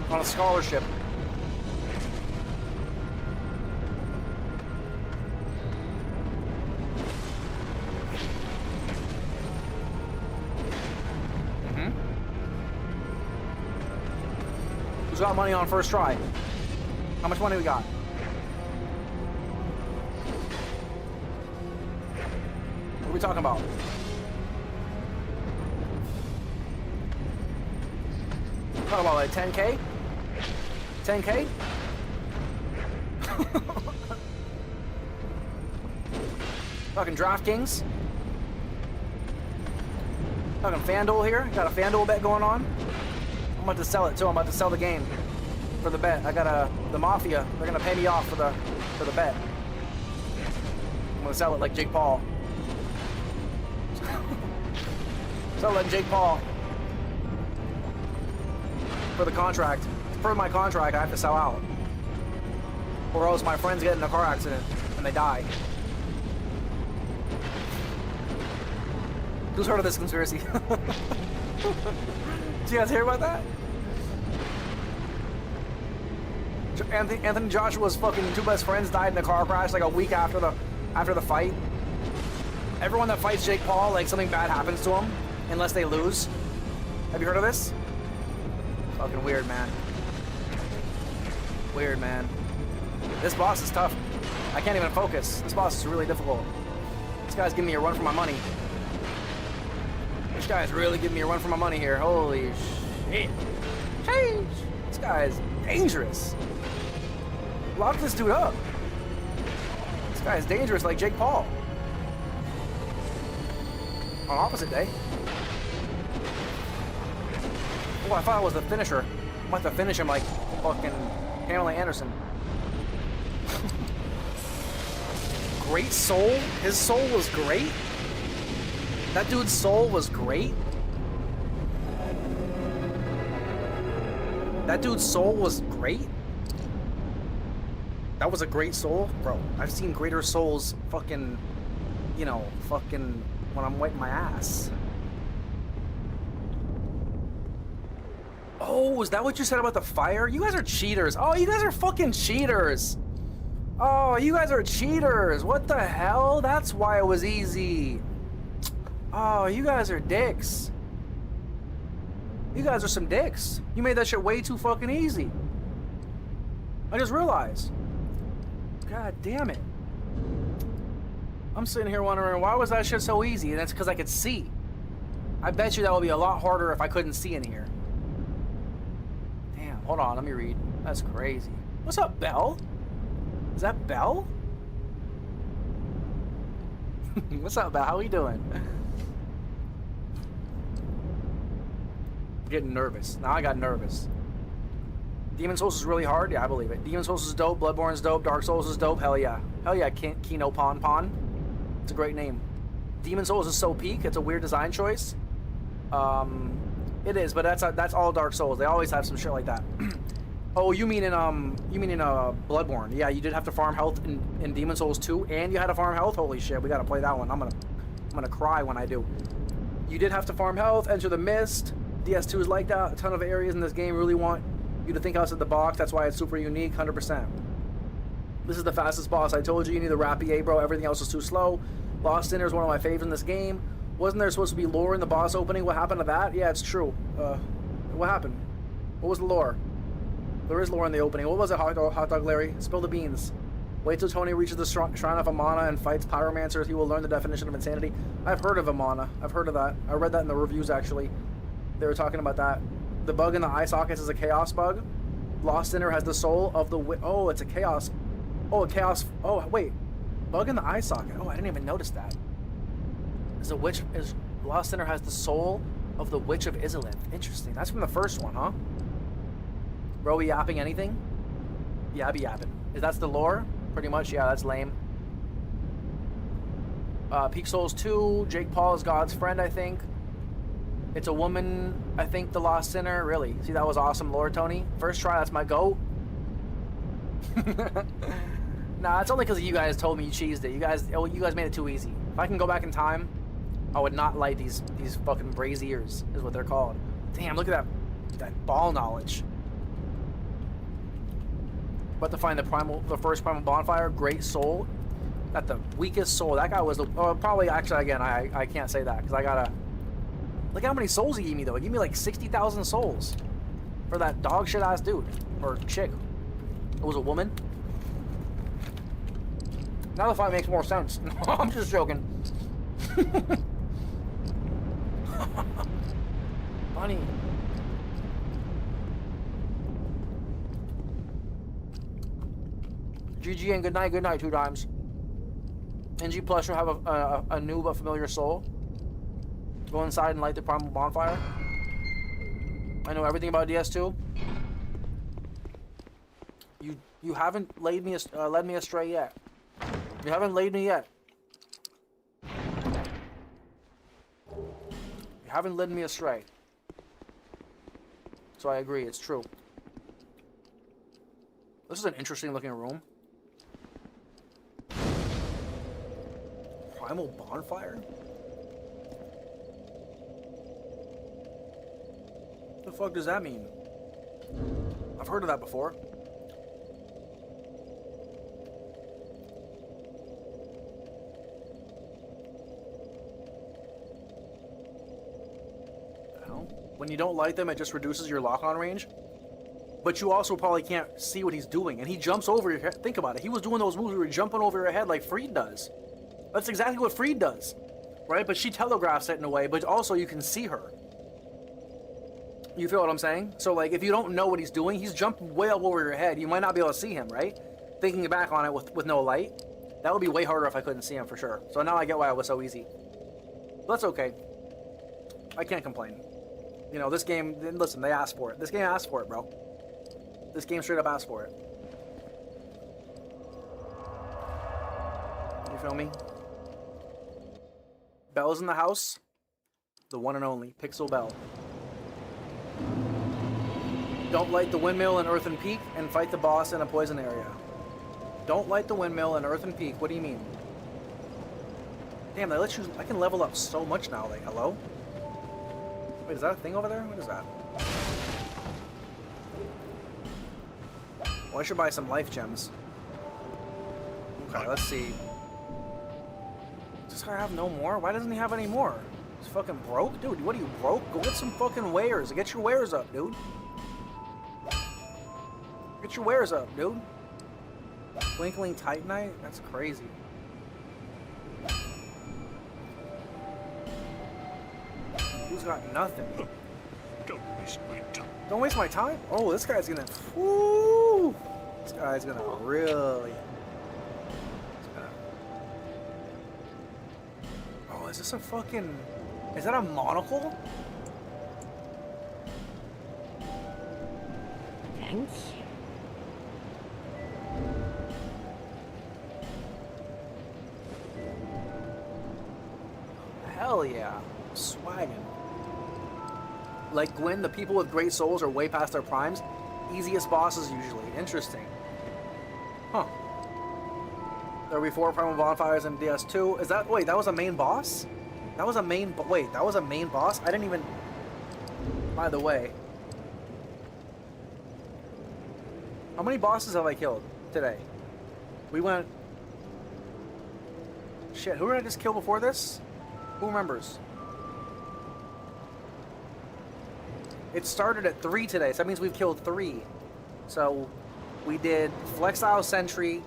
on a scholarship. Who's got money on first try? How much money we got? What are we talking about? Talking about like 10K? 10K? Fucking DraftKings? Fucking FanDuel here? Got a FanDuel bet going on? I'm about to sell it too. I'm about to sell the game for the bet. I got the Mafia. They're gonna pay me off for the bet. I'm gonna sell it like Jake Paul. Sell it like Jake Paul for the contract. For my contract, I have to sell out, or else my friends get in a car accident and they die. Who's heard of this conspiracy? Did you guys hear about that? Anthony Joshua's fucking 2 best friends died in a car crash like a week after the fight. Everyone that fights Jake Paul, like something bad happens to them unless they lose. Have you heard of this? Fucking weird, man. Weird, man. This boss is tough. I can't even focus. This boss is really difficult. This guy's giving me a run for my money. This guy's really giving me a run for my money here. Holy shit. Change. This guy is dangerous. Lock this dude up. This guy is dangerous like Jake Paul. On opposite day. Oh, I thought it was the finisher. I'm about to finish him like fucking Pamela Anderson. Great soul? His soul was great? That dude's soul was great? That dude's soul was great? That was a great soul? Bro, I've seen greater souls fucking, you know, fucking when I'm wiping my ass. Oh, is that what you said about the fire? You guys are cheaters. Oh, you guys are fucking cheaters. Oh, you guys are cheaters. What the hell? That's why it was easy. Oh, you guys are dicks. You guys are some dicks. You made that shit way too fucking easy. I just realized. God damn it. I'm sitting here wondering, why was that shit so easy? And that's because I could see. I bet you that would be a lot harder if I couldn't see in here. Damn, hold on, let me read. That's crazy. What's up, Belle? Is that Belle? What's up, Belle? How you doing? I'm getting nervous. Now I got nervous. Demon Souls is really hard? Yeah, I believe it. Demon Souls is dope. Bloodborne is dope. Dark Souls is dope. Hell yeah. Hell yeah, Kino Pon Pon. It's a great name. Demon Souls is so peak. It's a weird design choice. It is, but that's all Dark Souls. They always have some shit like that. Oh, you mean in Bloodborne? Yeah, you did have to farm health in Demon Souls 2, and you had to farm health. Holy shit, we gotta play that one. I'm gonna cry when I do. You did have to farm health. Enter the Mist. DS2 is like that. A ton of areas in this game really want you to think outside the box. That's why it's super unique. 100%. This is the fastest boss. I told you you need the Rapier, bro. Everything else is too slow. Lost Sinner is one of my favorites in this game. Wasn't there supposed to be lore in the boss opening? What happened to that? Yeah, it's true. What happened? What was the lore? There is lore in the opening. What was it, Hot Dog Larry? Spill the beans. Wait till Tony reaches the Shrine of Amana and fights pyromancers. He will learn the definition of insanity. I've heard of Amana. I've heard of that. I read that in the reviews, actually. They were talking about that. The bug in the eye sockets is a chaos bug. Lost Sinner has the soul of the... Oh, it's a chaos... Oh, a chaos... Oh, wait. Bug in the eye socket. Oh, I didn't even notice that. Is a witch... Lost Sinner has the soul of the Witch of Izalith. Interesting. That's from the first one, huh? Bro, we yapping anything? Yeah, I be yapping. Is that the lore? Pretty much, yeah, that's lame. Peak Souls 2. Jake Paul is God's friend, I think. It's a woman, I think, the Lost Sinner. Really? See, that was awesome lore, Tony. First try, that's my goat. Nah, it's only because you guys told me you cheesed it. You guys made it too easy. If I can go back in time, I would not light these fucking braziers, is what they're called. Damn, look at that ball knowledge. But to find the first primal bonfire, great soul. Not the weakest soul. That guy was the probably actually again I can't say that because I gotta look how many souls he gave me though. He gave me like 60,000 souls for that dog shit ass dude or chick. It was a woman. Now the fight makes more sense. No, I'm just joking. Funny. GG and good night 2 times. NG Plus will have a new but familiar soul. Go inside and light the primal bonfire. I know everything about DS2. You haven't led me astray yet. You haven't laid me yet. You haven't led me astray. So I agree, it's true. This is an interesting looking room. Primal bonfire? What the fuck does that mean? I've heard of that before. When you don't light them, it just reduces your lock-on range. But you also probably can't see what he's doing. And he jumps over your head. Think about it. He was doing those moves where he was jumping over your head like Freed does. That's exactly what Freed does. Right? But she telegraphs it in a way, but also you can see her. You feel what I'm saying? So, like, if you don't know what he's doing, he's jumping way up over your head. You might not be able to see him, right? Thinking back on it with no light, that would be way harder if I couldn't see him for sure. So now I get why it was so easy. But that's okay. I can't complain. You know, this game, listen, they asked for it. This game asked for it, bro. This game straight up asked for it. You feel me? Belle's in the house. The one and only Pixel Belle. Don't light the windmill in Earthen Peak and fight the boss in a poison area. Don't light the windmill in Earthen Peak. What do you mean? Damn, they let you... I can level up so much now. Like, hello? Wait, is that a thing over there? What is that? Well, I should buy some life gems. Okay, let's see. Does this guy have no more? Why doesn't he have any more? He's fucking broke? Dude, what are you, broke? Go get some fucking wares. Get your wares up, dude. Get your wares up, dude. Twinkling Titanite? That's crazy. Who's got nothing? Don't waste my time. Don't waste my time? Oh, this guy's gonna... Woo! This guy's gonna really... Oh, is this a fucking... Is that a monocle? Thank you. Hell yeah. Swaggin'. Like Gwyn, the people with great souls are way past their primes. Easiest bosses usually. Interesting. Huh. There will be 4 primal bonfires in DS2. Is that... Wait, that was a main boss? That was a main... Wait, that was a main boss? I didn't even... By the way. How many bosses have I killed today? We went... Shit, who did I just kill before this? Who remembers? It started at 3 today, so that means we've killed 3. So, we did Flexile Sentry.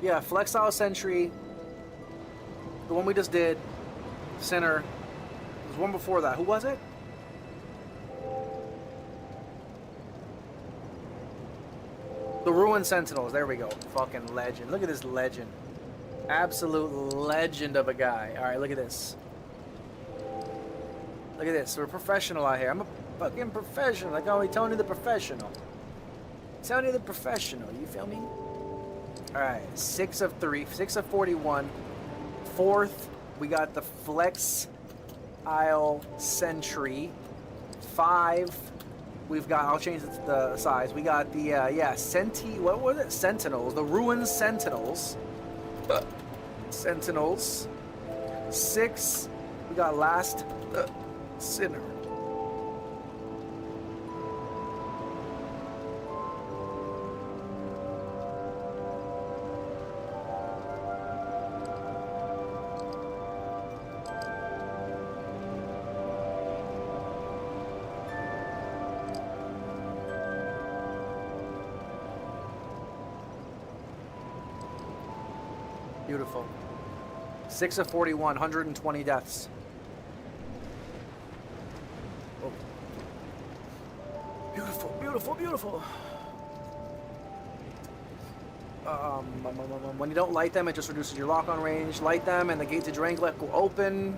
Yeah, Flexile Sentry. The one we just did. Sinner. There's one before that. Who was it? The Ruined Sentinels. There we go. Fucking legend. Look at this legend. Absolute legend of a guy. Alright, look at this. Look at this. We're professional out here. I'm a fucking professional. Like always, Tony the professional. Tony the professional. You feel me? Alright. 6 of 3. 6 of 41. 4th, we got the Flex Isle Sentry. 5, we've got, I'll change the size. We got the, what was it? Sentinels. The Ruined Sentinels. Sentinels. 6, we got Last Sinner. Beautiful. 6 of 41, 120 deaths. Oh. Beautiful, beautiful, beautiful. When you don't light them, it just reduces your lock-on range. Light them, and the gate to Drangleic will open.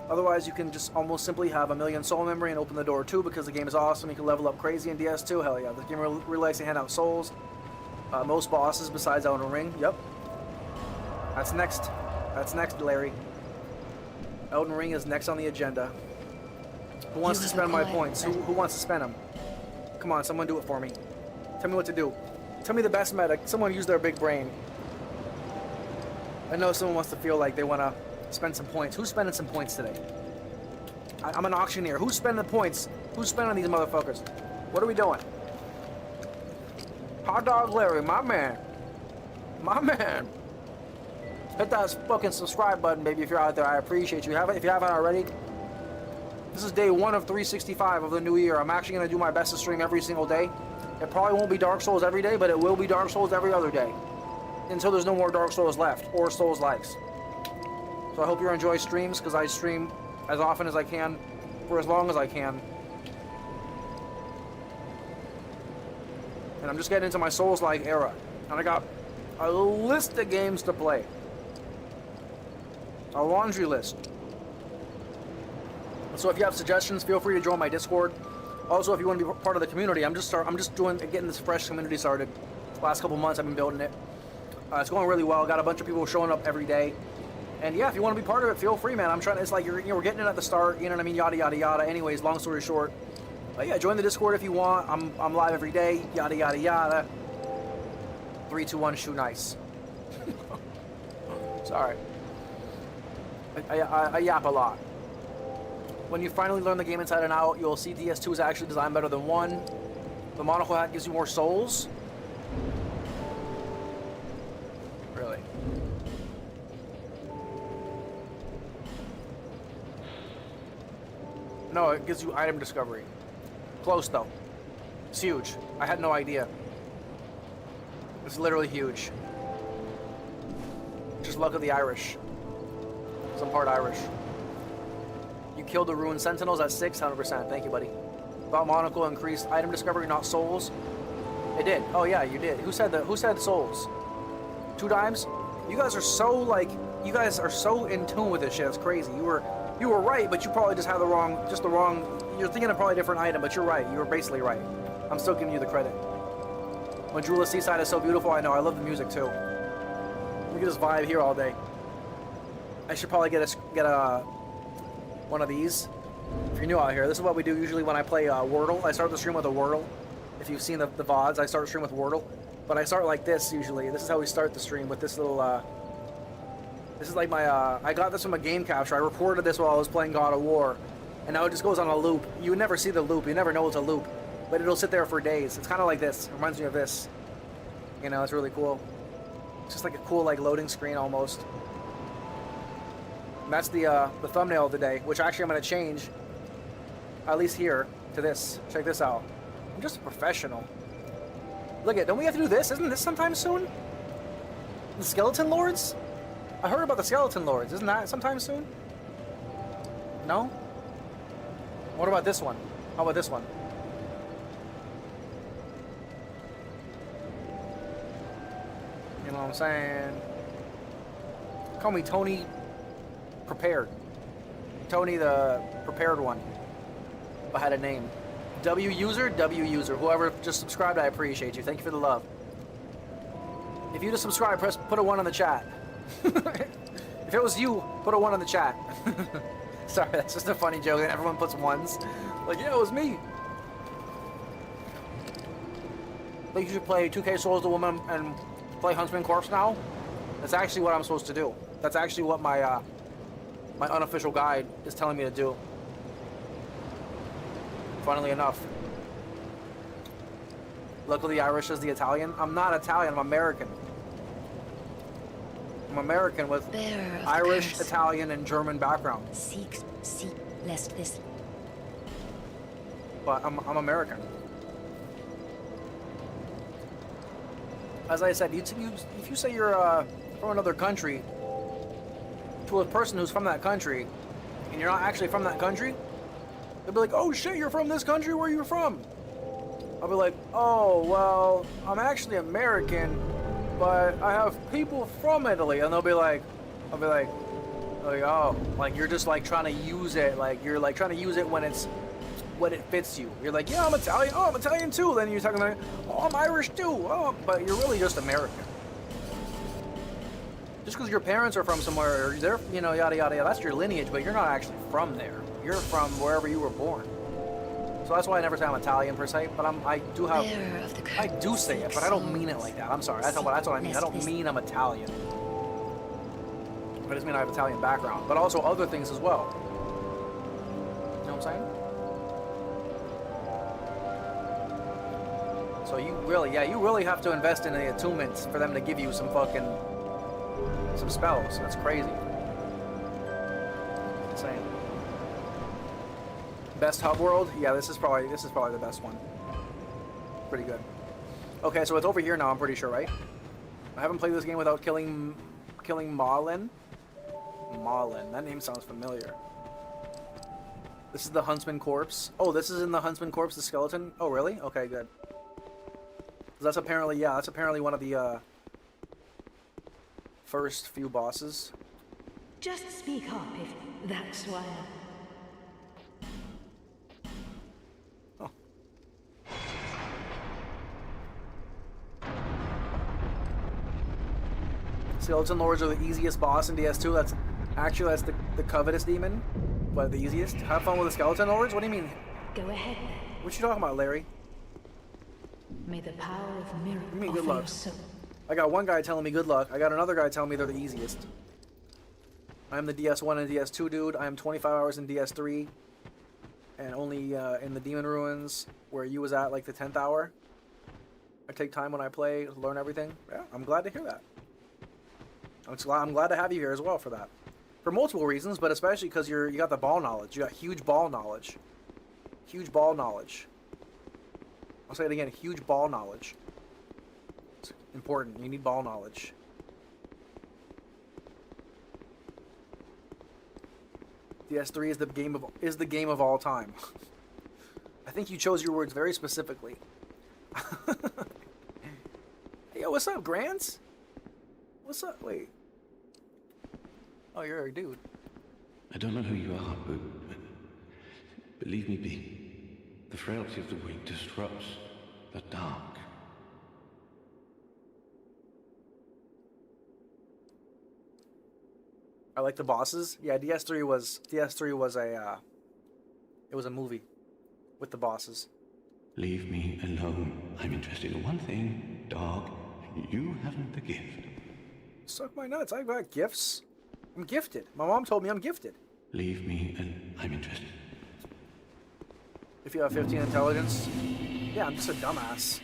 Otherwise, you can just almost simply have a million soul memory and open the door too, because the game is awesome. You can level up crazy in DS2. Hell yeah, the game really likes to hand out souls. Most bosses besides Elden Ring. Yep. That's next. That's next, Larry. Elden Ring is next on the agenda. Who wants to spend my points? Who wants to spend them? Come on, someone do it for me. Tell me what to do. Tell me the best meta. Someone use their big brain. I know someone wants to feel like they want to spend some points. Who's spending some points today? I'm an auctioneer. Who's spending the points? Who's spending these motherfuckers? What are we doing? Hot Dog Larry, my man. My man. Hit that fucking subscribe button, baby, if you're out there. I appreciate you. If you haven't already, this is day 1 of 365 of the new year. I'm actually going to do my best to stream every single day. It probably won't be Dark Souls every day, but it will be Dark Souls every other day. Until there's no more Dark Souls left, or Souls likes. So I hope you enjoy streams, because I stream as often as I can, for as long as I can. And I'm just getting into my Souls-like era. And I got a list of games to play. A laundry list. So if you have suggestions, feel free to join my Discord. Also, if you want to be part of the community, I'm just getting this fresh community started. The last couple months I've been building it. It's going really well. Got a bunch of people showing up every day. And yeah, if you want to be part of it, feel free, man. I'm trying. It's like we're getting in at the start. You know what I mean? Yada yada yada. Anyways, long story short, yeah, join the Discord if you want. I'm live every day. Yada yada yada. 3, 2, 1, shoot nice. Sorry. I yap a lot. When you finally learn the game inside and out, you'll see DS2 is actually designed better than 1. The monocle hat gives you more souls? Really? No, it gives you item discovery. Close though. It's huge. I had no idea. It's literally huge. Just luck of the Irish. Some part Irish. You killed the ruined sentinels at 600%. Thank you, buddy. Thought monocle increased item discovery, not souls. It did. Oh yeah, you did. Who said that? Who said souls? 2 dimes? You guys are so like, you guys are so in tune with this shit. It's crazy. You were right, but you probably just had the wrong. You're thinking of probably a different item, but you're right. You were basically right. I'm still giving you the credit. Majula Seaside is so beautiful. I know. I love the music too. We can just vibe here all day. I should probably get a one of these. If you're new out here, this is what we do usually when I play Wordle. I start the stream with a Wordle. If you've seen the VODs, I start the stream with Wordle. But I start like this usually. This is how we start the stream, with this little. This is like my. I got this from a game capture. I recorded this while I was playing God of War, and now it just goes on a loop. You would never see the loop. You never know it's a loop, but it'll sit there for days. It's kind of like this. It reminds me of this. You know, it's really cool. It's just like a cool like loading screen almost. And that's the thumbnail of the day, which actually I'm gonna change. At least here to this. Check this out. I'm just a professional. Look at. Don't we have to do this? Isn't this sometime soon? The Skeleton Lords? I heard about the Skeleton Lords. Isn't that sometime soon? No? What about this one? How about this one? You know what I'm saying? Call me Tony Prepared. Tony the Prepared One. If I had a name. W user. Whoever just subscribed, I appreciate you. Thank you for the love. If you just subscribe, put a 1 on the chat. If it was you, put a 1 on the chat. Sorry, that's just a funny joke. Everyone puts 1s. Like, yeah, it was me. Think you should play 2K Souls the Woman and play Huntsman Corpse now? That's actually what I'm supposed to do. That's actually what my my unofficial guide is telling me to do. Funnily enough. Luckily, Irish is the Italian. I'm not Italian, I'm American. I'm American with Irish, Italian, and German background. Seek, lest this. But I'm American. As I said, if you say you're from another country, to a person who's from that country, and you're not actually from that country, they'll be like, oh shit, you're from this country, where are you from? I'll be like, oh, well, I'm actually American, but I have people from Italy. And they'll be like, oh, like you're just like trying to use it, like you're like trying to use it when it fits you. You're like, yeah, I'm Italian. Oh, I'm Italian too. Then you're talking like, oh, I'm Irish too. Oh, but you're really just American. Just because your parents are from somewhere, or they're, you know, yada yada yada, that's your lineage, but you're not actually from there. You're from wherever you were born. So that's why I never say I'm Italian per se, but I do say it, but I don't mean it like that. I'm sorry. That's what I mean. I don't mean I'm Italian. I just mean I have Italian background, but also other things as well. You know what I'm saying? So you really have to invest in the attunements for them to give you some spells. That's crazy. Insane. Best hub world? Yeah, this is probably the best one. Pretty good. Okay, so it's over here now, I'm pretty sure, right? I haven't played this game without killing Marlin. Marlin, that name sounds familiar. This is the Huntsman Corpse. Oh, this is in the Huntsman Corpse, the skeleton? Oh, really? Okay, good. That's apparently one of the first few bosses. Just speak up if that's why. Oh. Skeleton Lords are the easiest boss in DS2. That's the covetous demon, but the easiest. Have fun with the Skeleton Lords? What do you mean? Go ahead. What you talking about, Larry? May the power of miracle. You mean good luck? I got one guy telling me good luck. I got another guy telling me they're the easiest. I'm the DS1 and DS2 dude. I am 25 hours in DS3. and only in the demon ruins where you was at like the 10th hour. I take time when I play to learn everything. Yeah, I'm glad to hear that. I'm glad to have you here as well for that. For multiple reasons, but especially because you got the ball knowledge. You got huge ball knowledge. Huge ball knowledge. I'll say it again, huge ball knowledge. It's important. You need ball knowledge. DS3 is the game of all time. I think you chose your words very specifically. Hey, yo, what's up, Grants? What's up? Wait. Oh, you're a dude. I don't know who you are, but leave me be. The frailty of the weak disrupts the dark. I like the bosses. Yeah, DS3 was a it was a movie with the bosses. Leave me alone. I'm interested in one thing, dog. You haven't the gift. Suck my nuts. I've got gifts. I'm gifted. My mom told me I'm gifted. Leave me and I'm interested. If you have 15 intelligence. Yeah, I'm just a dumbass.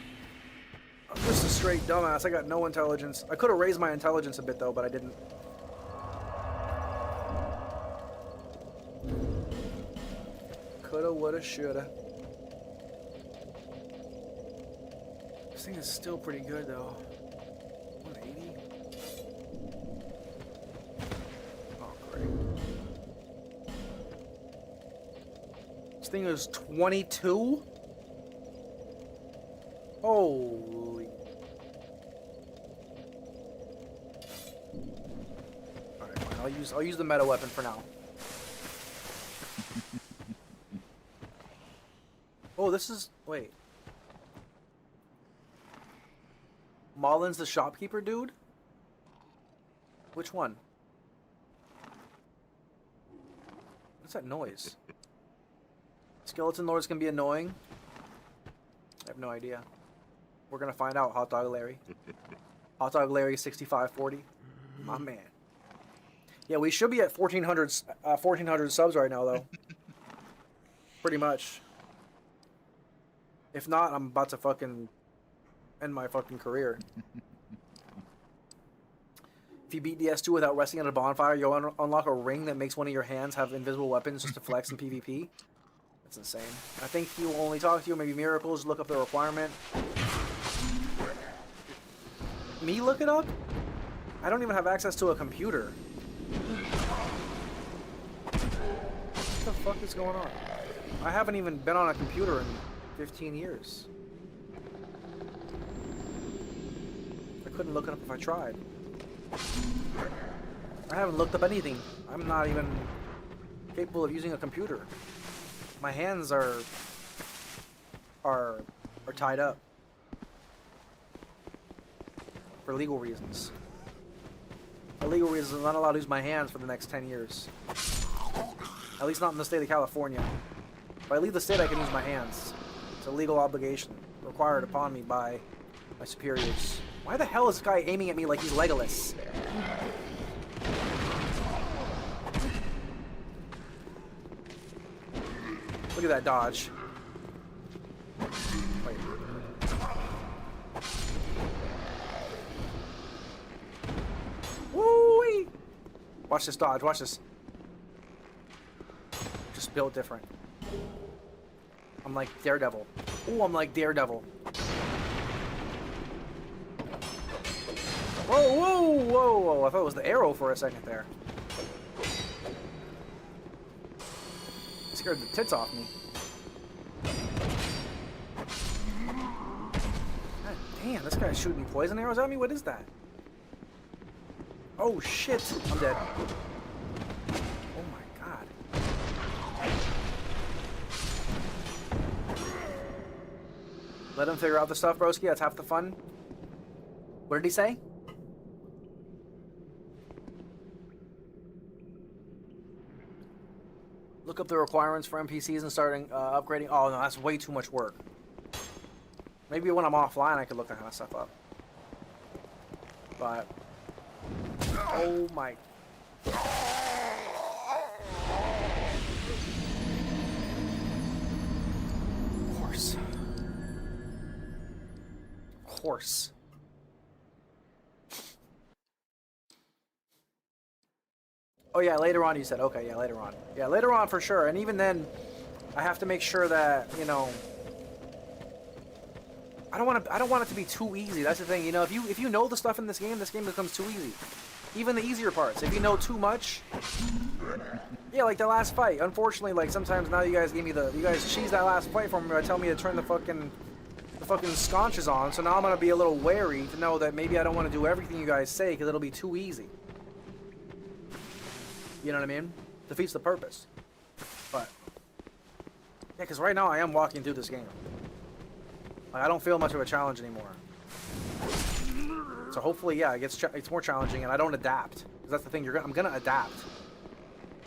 I'm just a straight dumbass. I got no intelligence. I could have raised my intelligence a bit though, but I didn't. Coulda, woulda, shoulda. This thing is still pretty good though. 180. Oh, great. This thing is 22? Holy. Alright, fine. I'll use the meta weapon for now. Oh, this is... Wait. Mullin's the shopkeeper dude? Which one? What's that noise? Skeleton Lords can be annoying? I have no idea. We're gonna find out, Hot Dog Larry. Hot Dog Larry 6540. My man. Yeah, we should be at 1,400 subs right now, though. Pretty much. If not, I'm about to fucking end my fucking career. If you beat DS2 without resting at a bonfire, you'll unlock a ring that makes one of your hands have invisible weapons just to flex in PvP. That's insane. I think he will only talk to you, maybe miracles, look up the requirement. Me look it up? I don't even have access to a computer. What the fuck is going on? I haven't even been on a computer in 15 years. I couldn't look it up if I tried. I haven't looked up anything. I'm not even capable of using a computer. My hands are tied up for legal reasons. For legal reasons, I'm not allowed to use my hands for the next 10 years. At least not in the state of California. If I leave the state, I can use my hands. It's a legal obligation required upon me by my superiors. Why the hell is this guy aiming at me like he's Legolas? Look at that dodge. Wait. Woo-wee! Watch this dodge, watch this. Just built different. I'm like Daredevil. Ooh, I'm like Daredevil. Whoa, whoa, whoa, whoa. I thought it was the arrow for a second there. It scared the tits off me. God damn, this guy's shooting poison arrows at me? What is that? Oh shit, I'm dead. Oh my god. Let him figure out the stuff, broski. That's half the fun. What did he say? Look up the requirements for NPCs and starting upgrading. Oh no, that's way too much work. Maybe when I'm offline I could look that kind of stuff up. But oh my. course. Of course. Oh yeah, later on you said. Okay, yeah, later on. Yeah, later on for sure. And even then, I have to make sure that, you know, I don't want it to be too easy. That's the thing. You know, if you know the stuff in this game becomes too easy. Even the easier parts. If you know too much, yeah, like the last fight. Unfortunately, like sometimes now you guys cheese that last fight for me by telling me to turn the fucking sconches on. So now I'm gonna be a little wary to know that maybe I don't want to do everything you guys say because it'll be too easy. You know what I mean? Defeats the purpose. But yeah, because right now I am walking through this game. Like I don't feel much of a challenge anymore. So hopefully, yeah, it's more challenging and I don't adapt. Because that's the thing. I'm gonna adapt.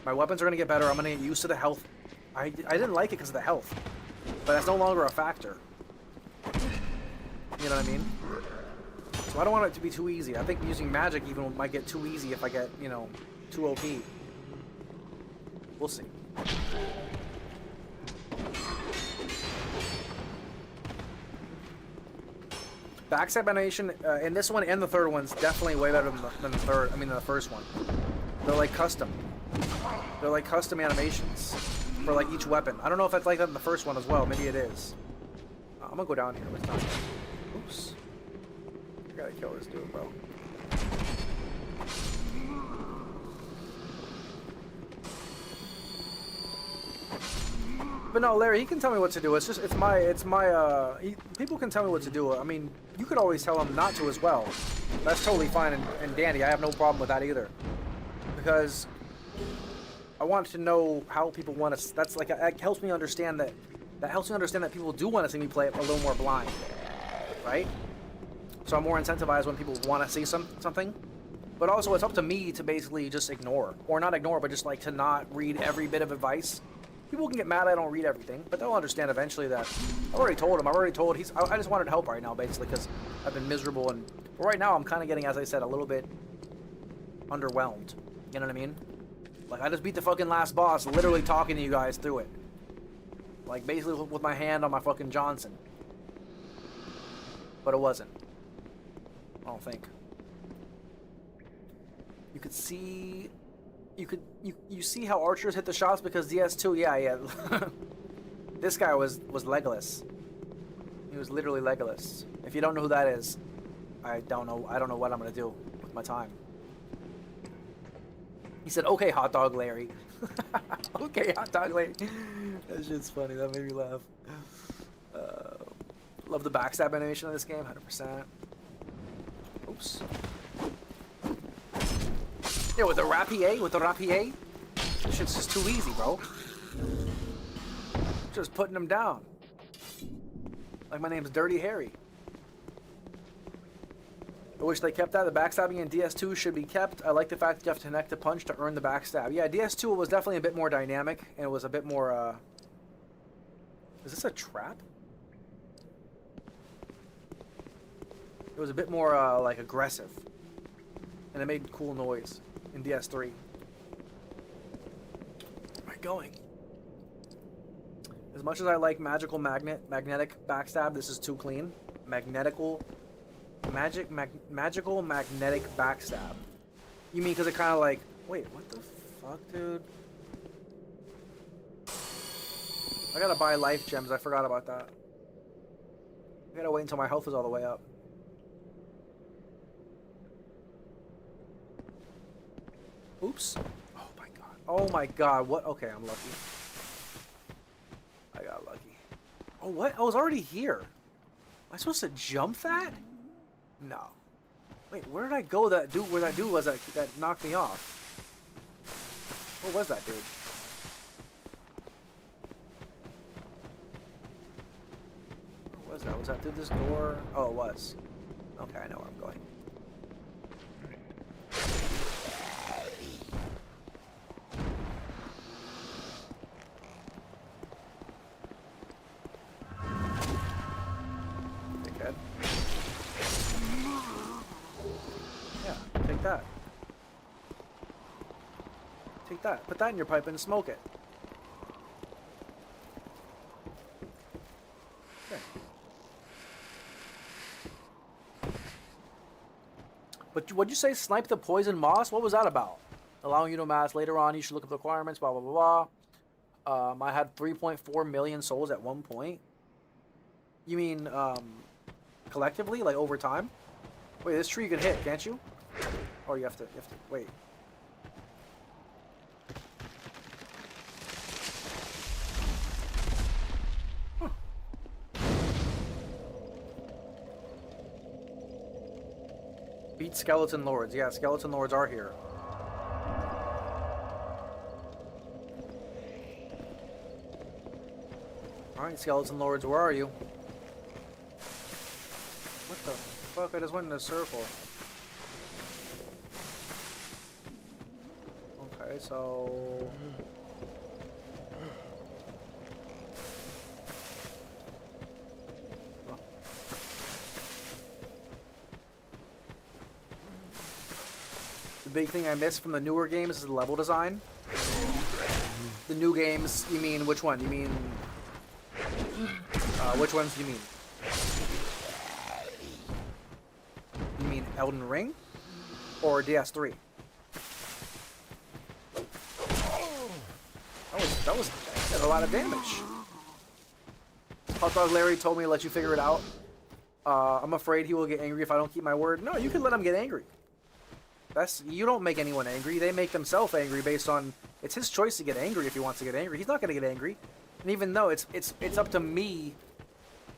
My weapons are gonna get better. I'm gonna get used to the health. I didn't like it because of the health, but that's no longer a factor. You know what I mean? So I don't want it to be too easy. I think using magic even might get too easy if I get, you know, too OP. We'll see. Backstab animation in this one and the third one's definitely way better than the first one. They're like custom. They're like custom animations for like each weapon. I don't know if that's like that in the first one as well. Maybe it is. I'm gonna go down here. What's down here? Oops. I gotta kill this dude, bro. But no, Larry, he can tell me what to do. People can tell me what to do. I mean, you could always tell them not to as well. That's totally fine and dandy. I have no problem with that either. Because I want to know how people want to. That's like that helps me understand that. That helps me understand that people do want to see me play it a little more blind, right? So I'm more incentivized when people want to see something. But also, it's up to me to basically just ignore, or not ignore, but just like to not read every bit of advice. People can get mad I don't read everything, but they'll understand eventually that I've already told him. I just wanted help right now, basically, because I've been miserable, and right now I'm kind of getting, as I said, a little bit underwhelmed. You know what I mean? Like, I just beat the fucking last boss, literally talking to you guys through it. Like, basically with my hand on my fucking Johnson. But it wasn't. I don't think. You could see... You see how archers hit the shots because DS2, yeah. This guy was Legolas. He was literally Legolas. If you don't know who that is, I don't know what I'm gonna do with my time. He said, "Okay, hot dog Larry." Okay, hot dog Larry. That shit's funny. That made me laugh. Love the backstab animation of this game, 100%. Oops. Yeah, with the rapier, this shit's just too easy, bro. Just putting them down. Like my name's Dirty Harry. I wish they kept that. The backstabbing in DS2 should be kept. I like the fact that you have to connect the punch to earn the backstab. Yeah, DS2 was definitely a bit more dynamic, and it was a bit more, Is this a trap? It was a bit more, like, aggressive. And it made cool noise in DS3. Where am I going? As much as I like magical magnetic backstab, this is too clean. Magical magnetic backstab. You mean because it kind of like... Wait, what the fuck, dude? I gotta buy life gems. I forgot about that. I gotta wait until my health is all the way up. Oops. Oh my god. Oh my god. What? Okay, I'm lucky. I got lucky. Oh, what? I was already here. Am I supposed to jump that? No. Wait, where did I go where that dude was that knocked me off? What was that dude? What was that? Was that through this door? Oh, it was. Okay, I know where I'm going. That. Take that. Put that in your pipe and smoke it. But what'd you say? Snipe the poison moss? What was that about? Allowing you to amass later on. You should look up the requirements. Blah blah blah blah. I had 3.4 million souls at one point. You mean collectively, like over time? Wait, this tree you can hit, can't you? Or you have to wait. Huh. Beat skeleton lords. Yeah, skeleton lords are here. Alright, skeleton lords, where are you? What the fuck? I just went in a circle. Okay, so... The big thing I missed from the newer games is the level design. The new games, you mean which one? You mean... which ones do you mean? You mean Elden Ring? Or DS3? That did a lot of damage. Hot Dog Larry told me to let you figure it out. I'm afraid he will get angry if I don't keep my word. No, you can let him get angry. You don't make anyone angry. They make themselves angry based on... It's his choice to get angry if he wants to get angry. He's not going to get angry. And even though it's up to me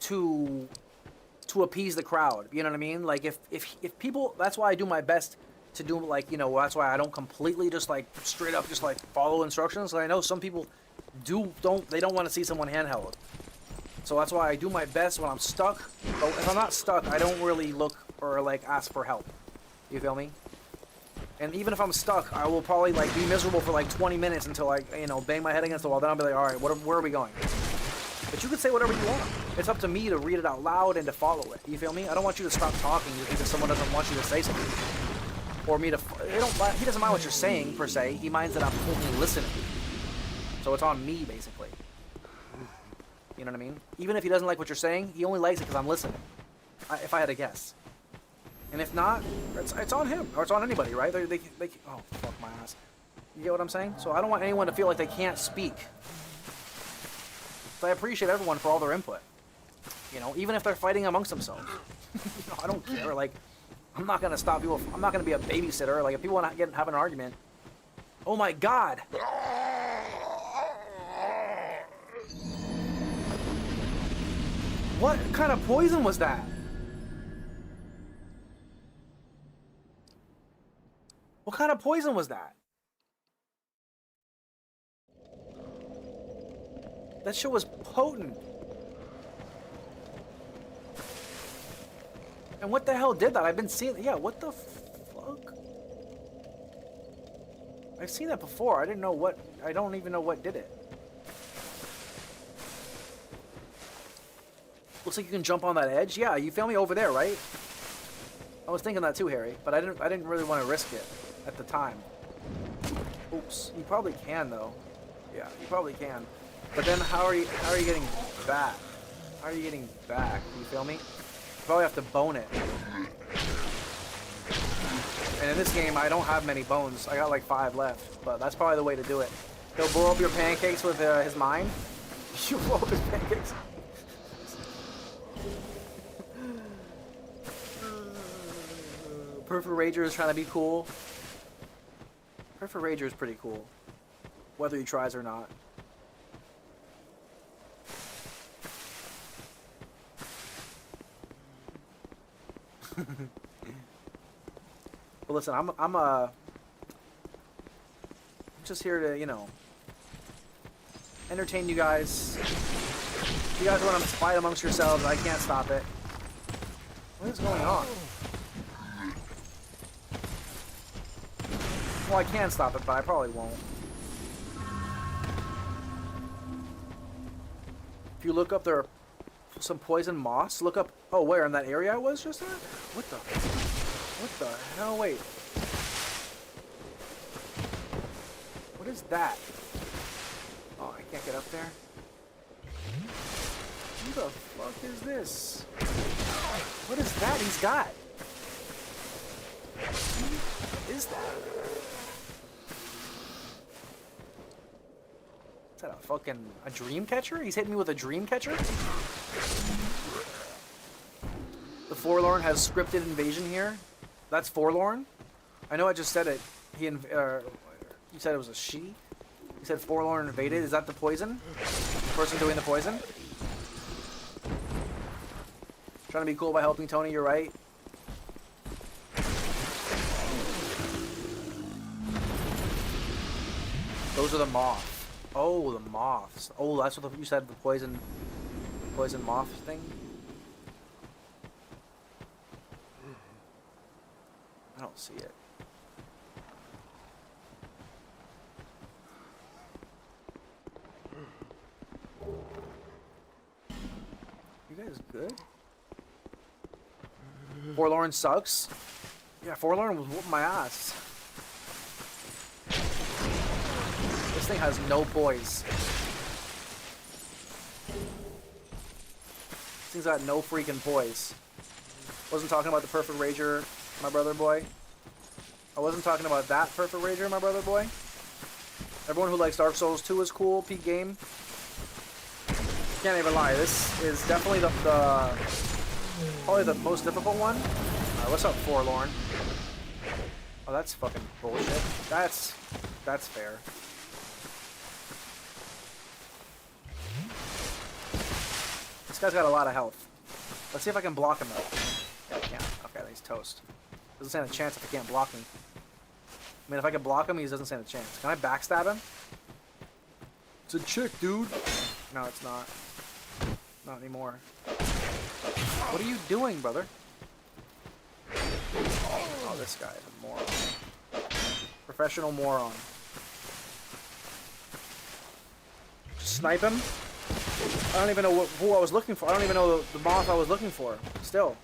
to appease the crowd. You know what I mean? Like if people... That's why I do my best to do, like, you know, that's why I don't completely just like straight up just like follow instructions. I know some people they don't want to see someone handheld. So that's why I do my best when I'm stuck. But if I'm not stuck, I don't really look or like ask for help. You feel me? And even if I'm stuck, I will probably like be miserable for like 20 minutes until I, you know, bang my head against the wall. Then I'll be like, all right, where are we going? But you can say whatever you want. It's up to me to read it out loud and to follow it. You feel me? I don't want you to stop talking because someone doesn't want you to say something. Or me to... He doesn't mind what you're saying, per se. He minds that I'm only listening. So it's on me, basically. You know what I mean? Even if he doesn't like what you're saying, he only likes it because I'm listening. If I had to guess. And if not, it's on him. Or it's on anybody, right? They oh, fuck my ass. You get what I'm saying? So I don't want anyone to feel like they can't speak. So I appreciate everyone for all their input. You know, even if they're fighting amongst themselves. You know, I don't care. Like, I'm not going to stop people. I'm not going to be a babysitter. Like, if people want to have an argument. Oh my god! What kind of poison was that? What kind of poison was that? That shit was potent. And what the hell did that? I've been seeing... Yeah, what the fuck? I've seen that before. I didn't know what... I don't even know what did it. Looks like you can jump on that edge. Yeah, you feel me? Over there, right? I was thinking that too, Harry. But I didn't really want to risk it at the time. Oops. You probably can, though. Yeah, you probably can. But then how are you getting back? How are you getting back? You feel me? You probably have to bone it. And in this game, I don't have many bones. I got like 5 left. But that's probably the way to do it. He'll blow up your pancakes with his mind. You blow up his pancakes. Perfect Rager is trying to be cool. Perfect Rager is pretty cool. Whether he tries or not. But listen, I'm just here to, you know, entertain you guys. If you guys want to fight amongst yourselves, I can't stop it. What is going on? Well, I can stop it, but I probably won't. If you look up there, some poison moss. Look up. Oh, where in that area I was just at? What the hell? Wait. What is that? Oh, I can't get up there. Who the fuck is this? What is that he's got? is that? Is that a dream catcher? He's hitting me with a dream catcher? The Forlorn has scripted invasion here. That's Forlorn? I know I just said it. You said it was a she? You said Forlorn invaded. Is that the poison? The person doing the poison? Trying to be cool by helping Tony, you're right. Those are the moths. Oh, the moths. Oh, that's what you said, the poison moth thing? I don't see it. You guys good? Forlorn sucks? Yeah, Forlorn was whooping my ass. This thing has no poise. This thing's got no freaking poise. Wasn't talking about the Perfect Rager, my brother boy. I wasn't talking about that Perfect Rager, my brother boy. Everyone who likes Dark Souls 2 is cool, peak game. Can't even lie, this is definitely probably the most difficult one. What's up, Forlorn? Oh, that's fucking bullshit. That's fair. This guy's got a lot of health. Let's see if I can block him though. Yeah, I can. Okay, he's toast. Doesn't stand a chance if he can't block me. I mean, if I can block him, he doesn't stand a chance. Can I backstab him? It's a chick, dude. No, it's not. Not anymore. What are you doing, brother? Oh, this guy is a moron. Professional moron. Snipe him? I don't even know who I was looking for. I don't even know the moth I was looking for. Still.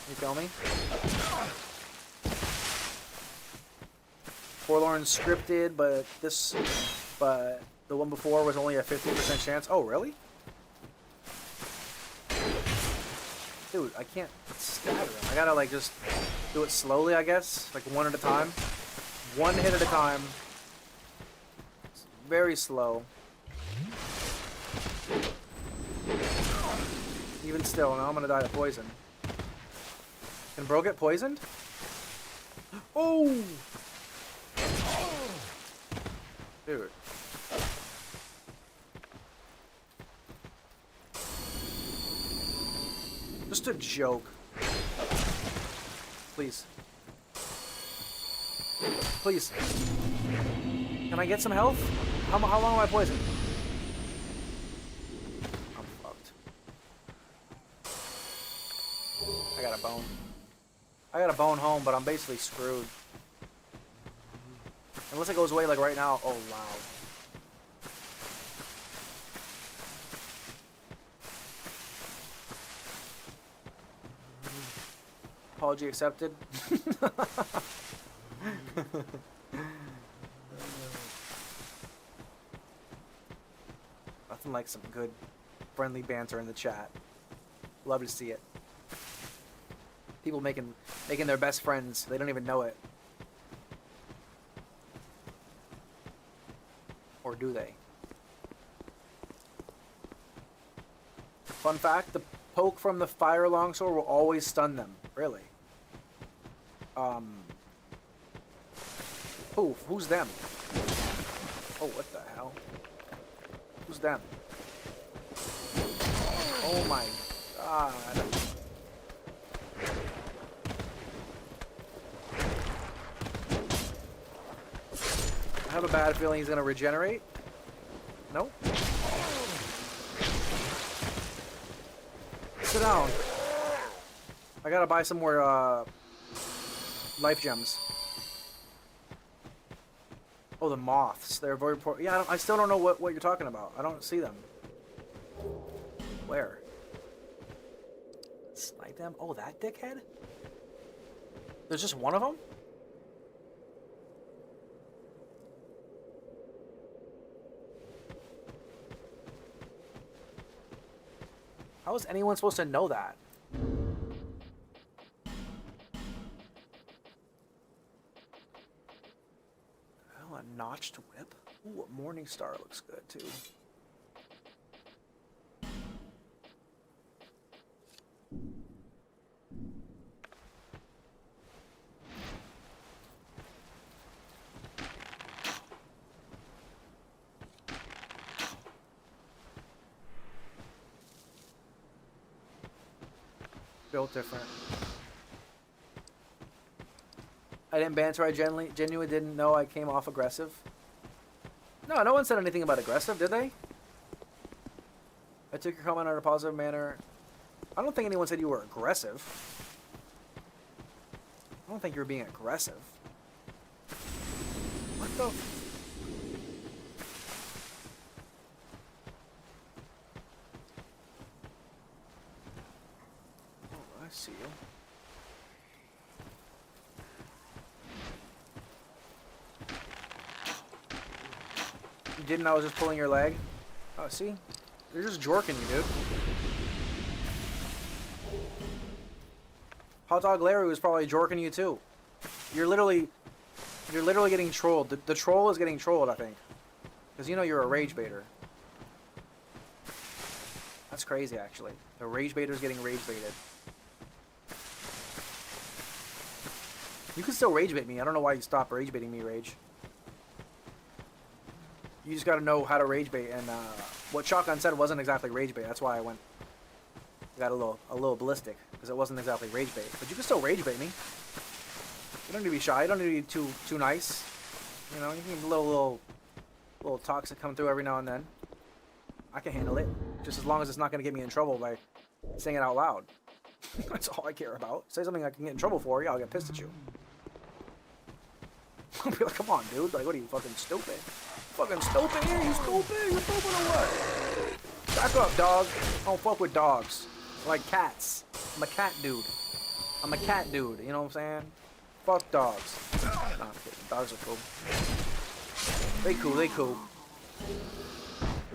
You feel me? Forlorn scripted, but the one before was only a 15% chance. Oh, really? Dude, I can't scatter him. I gotta like just do it slowly, I guess. Like one at a time. One hit at a time. It's very slow. Even still, now I'm gonna die of poison. Can bro get poisoned? Oh! Dude. Just a joke. Please. Please. Can I get some health? How long am I poisoned? I'm fucked. I got a bone. I got a bone home, but I'm basically screwed. Unless it goes away like right now. Oh, wow. Apology accepted. Nothing like some good friendly banter in the chat. Love to see it. People making their best friends. They don't even know it. Or do they? Fun fact, the poke from the fire longsword will always stun them. Really? Who's them? Oh, what the hell? Who's them? Oh my god. I have a bad feeling he's gonna regenerate. Nope. Sit down. I gotta buy some more life gems. Oh, the moths. They're very poor. Yeah, I still don't know what you're talking about. I don't see them. Where? Snipe them? Oh, that dickhead? There's just one of them? How is anyone supposed to know that? Notched whip? Ooh, a Morning Star looks good too. Built different. I didn't banter. I genuinely didn't know I came off aggressive. No, no one said anything about aggressive, did they? I took your comment in a positive manner. I don't think anyone said you were aggressive. I don't think you were being aggressive. What the? Oh, I see you. You didn't know I was just pulling your leg? Oh, see? You're just jorking you, dude. Hot Dog Larry was probably jorking you too. You're literally getting trolled. The troll is getting trolled, I think. Because you know you're a rage baiter. That's crazy, actually. The rage baiter's getting rage baited. You can still rage bait me. I don't know why you stopped rage baiting me, Rage. You just gotta know how to rage bait, and what Shotgun said wasn't exactly rage bait. That's why I got a little ballistic, because it wasn't exactly rage bait. But you can still rage bait me. You don't need to be shy. You don't need to be too nice. You know, you can get a little toxic come through every now and then. I can handle it, just as long as it's not gonna get me in trouble by saying it out loud. That's all I care about. Say something I can get in trouble for, yeah, I'll get pissed at you. I'll be like, come on, dude. Like, what are you, fucking stupid? Fucking stupid here? You stupid? You stupid or what? Back up, dog. I don't fuck with dogs. I like cats. I'm a cat dude. I'm a cat dude. You know what I'm saying? Fuck dogs. Nah, I'm kidding. Dogs are cool. They cool. They cool.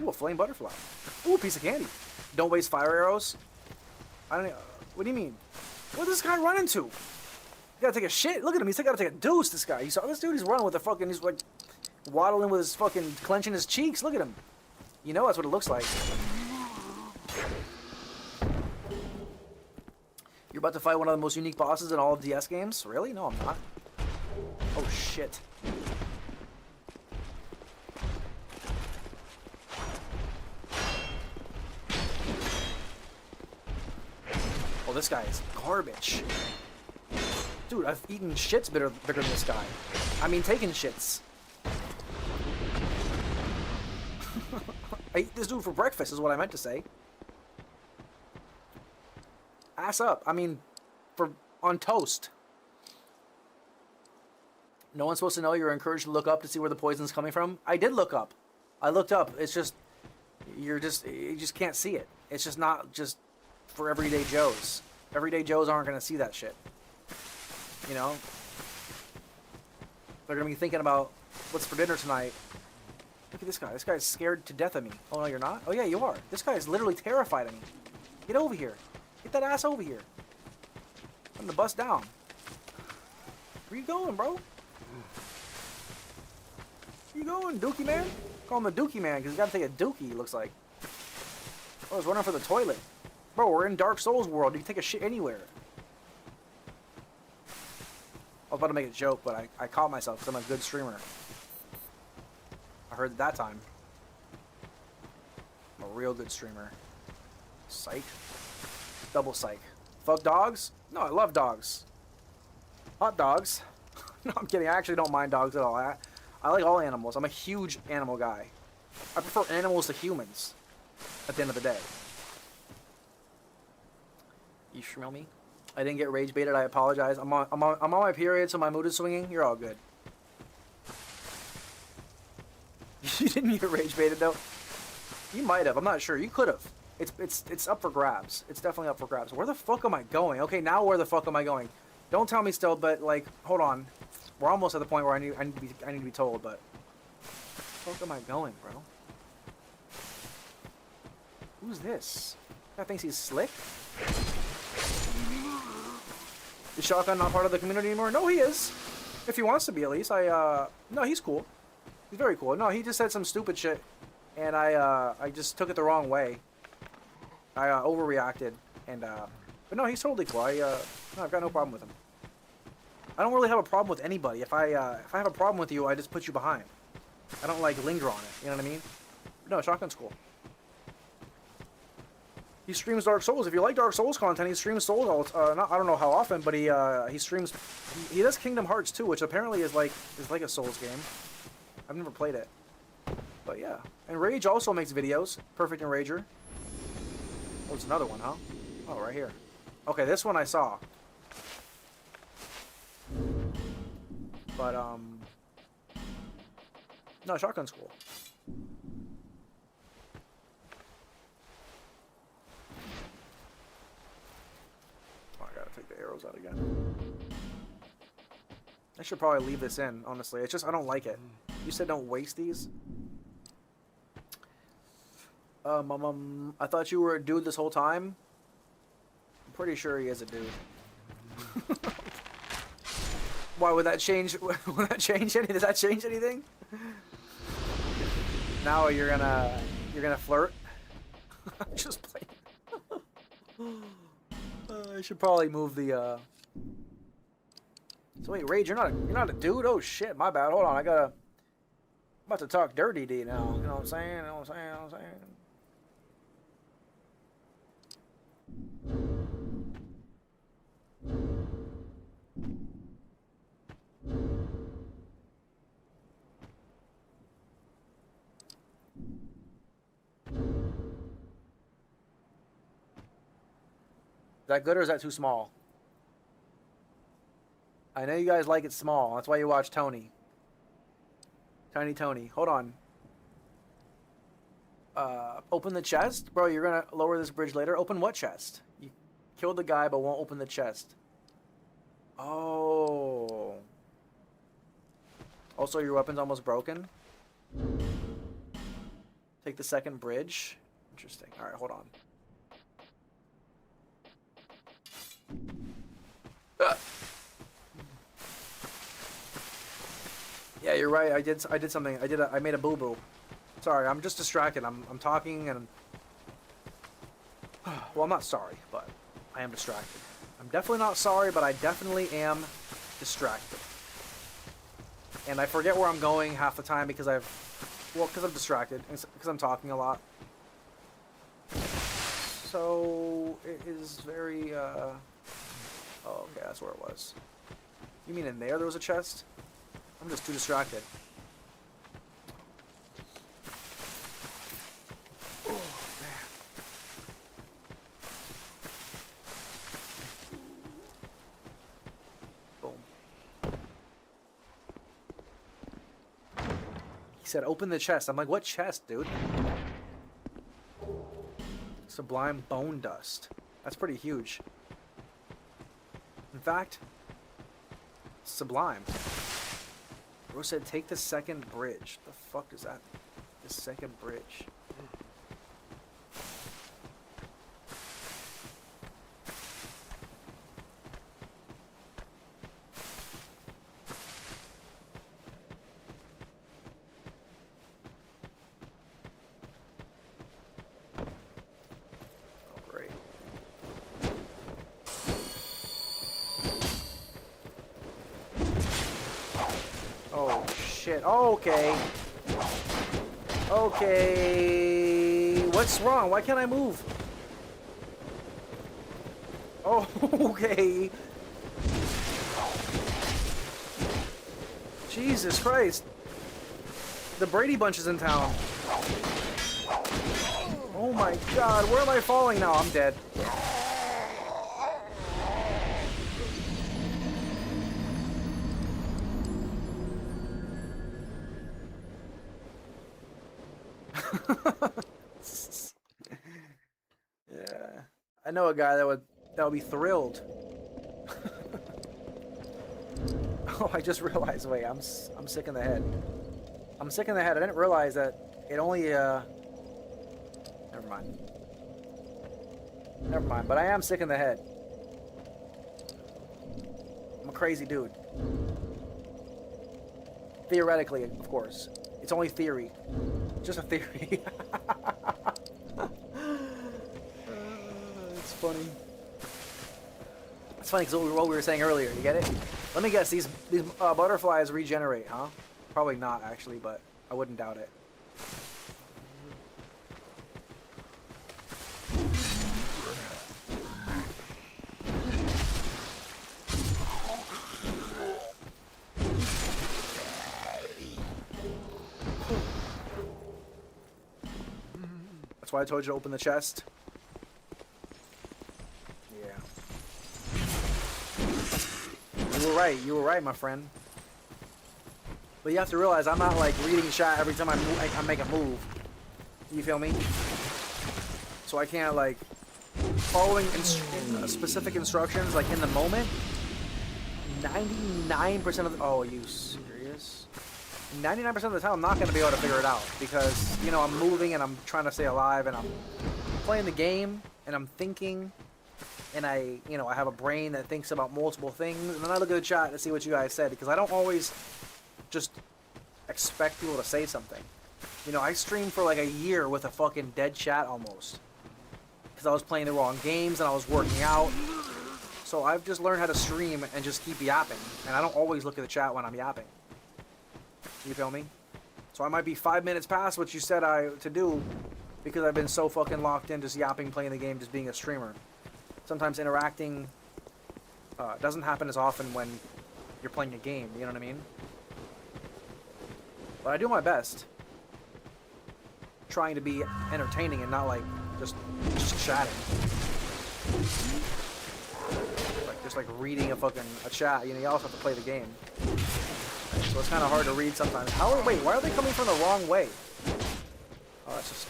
Ooh, a flame butterfly. Ooh, a piece of candy. Don't waste fire arrows. I don't. What do you mean? What does this guy run into? He gotta take a shit. Look at him. He's gotta take a deuce. This guy. You saw this dude? He's running with a fucking. He's like waddling with his fucking clenching his cheeks. Look at him. You know that's what it looks like. You're about to fight one of the most unique bosses in all of DS games? Really? No, I'm not. Oh shit. Oh, this guy is garbage. Dude, I've eaten shits bigger than this guy. I mean, taking shits. I eat this dude for breakfast is what I meant to say. Ass up. I mean, on toast. No one's supposed to know. You're encouraged to look up to see where the poison's coming from. I did look up. I looked up. It's just, you just can't see it. It's just not just for everyday Joes. Everyday Joes aren't going to see that shit. You know? They're going to be thinking about what's for dinner tonight. Look at this guy. This guy's scared to death of me. Oh, no, you're not? Oh, yeah, you are. This guy is literally terrified of me. Get over here. Get that ass over here. I'm going to bust down. Where you going, bro? Where you going, Dookie Man? Call him the Dookie Man because he's got to take a dookie, looks like. Oh, he's running for the toilet. Bro, we're in Dark Souls world. You can take a shit anywhere. I was about to make a joke, but I caught myself because I'm a good streamer. I heard it that time. I'm a real good streamer. Psych. Double psych. Fuck dogs? No, I love dogs. Hot dogs. No, I'm kidding. I actually don't mind dogs at all. I like all animals. I'm a huge animal guy. I prefer animals to humans at the end of the day. You smell me? I didn't get rage baited. I apologize. I'm on my period, so my mood is swinging. You're all good. You didn't get rage baited though. You might have. I'm not sure. You could have. It's up for grabs. It's definitely up for grabs. Where the fuck am I going? Okay, now where the fuck am I going? Don't tell me still, but like, hold on. We're almost at the point where I need to be told, but where the fuck am I going, bro? Who's this? That thinks he's slick? Is Shotgun not part of the community anymore? No, he is. If he wants to be, at least. No, he's cool. He's very cool. No, he just said some stupid shit, and I just took it the wrong way. I overreacted, and but no, he's totally cool. No, I've got no problem with him. I don't really have a problem with anybody. If I have a problem with you, I just put you behind. I don't like linger on it. You know what I mean? No, Shotgun's cool. He streams Dark Souls. If you like Dark Souls content, he streams Souls all. I don't know how often, but he streams. He does Kingdom Hearts too, which apparently is like a Souls game. I've never played it, but yeah. And Rage also makes videos. Perfect Enrager. Oh, it's another one, huh? Oh, right here. Okay, this one I saw. But no, Shotgun's cool. Oh, I gotta take the arrows out again. I should probably leave this in, honestly. It's just I don't like it. You said don't waste these. I thought you were a dude this whole time. I'm pretty sure he is a dude. Why would that change? Would that change anything? Does that change anything? Now you're gonna flirt. I'm just playing. I should probably move the. So wait, Rage, you're not a dude. Oh shit, my bad. Hold on, I'm about to talk dirty D now. You know what I'm saying? You know what I'm saying? Is that good or is that too small? I know you guys like it small. That's why you watch Tony. Tiny Tony. Hold on. Open the chest? Bro, you're gonna lower this bridge later? Open what chest? You killed the guy but won't open the chest. Oh. Also, your weapon's almost broken? Take the second bridge? Interesting. Alright, hold on. Yeah, you're right. I did something. I made a boo-boo. Sorry, I'm just distracted. I'm talking and well, I'm not sorry, but I am distracted. I'm definitely not sorry, but I definitely am distracted. And I forget where I'm going half the time because I'm distracted, because I'm talking a lot. So it is very oh, okay, that's where it was. You mean in there was a chest? I'm just too distracted. Oh, man. Boom. He said, open the chest. I'm like, what chest, dude? Sublime bone dust. That's pretty huge. In fact, sublime. Bro said, take the second bridge. The fuck is that? The second bridge. Oh, great. Oh, shit. Oh, okay. Okay. What's wrong? Why can't I move? Oh, okay. Jesus Christ. The Brady Bunch is in town. Oh my god. Where am I falling now? I'm dead. Yeah, I know a guy that would be thrilled. Oh, I just realized. Wait, I'm sick in the head. I'm sick in the head. I didn't realize that it only. Never mind. Never mind. But I am sick in the head. I'm a crazy dude. Theoretically, of course. It's only theory. Just a theory. It's funny. It's funny because what we were saying earlier. You get it? Let me guess. These butterflies regenerate, huh? Probably not actually, but I wouldn't doubt it. That's why I told you to open the chest. Yeah. You were right, my friend. But you have to realize I'm not like reading chat every time I make a move. You feel me? So I can't like following specific instructions like in the moment. 99% of the, oh, are you serious? 99% of the time I'm not going to be able to figure it out because, you know, I'm moving and I'm trying to stay alive and I'm playing the game and I'm thinking and I have a brain that thinks about multiple things and then I look at the chat to see what you guys said because I don't always just expect people to say something. You know, I streamed for like a year with a fucking dead chat almost because I was playing the wrong games and I was working out. So I've just learned how to stream and just keep yapping and I don't always look at the chat when I'm yapping. You feel me? So I might be 5 minutes past what you said to do because I've been so fucking locked in just yapping, playing the game, just being a streamer. Sometimes interacting doesn't happen as often when you're playing a game, you know what I mean? But I do my best. Trying to be entertaining and not like just chatting. Like reading a chat, you know, you also have to play the game. So it's kind of hard to read sometimes. Wait, why are they coming from the wrong way? Oh, that's just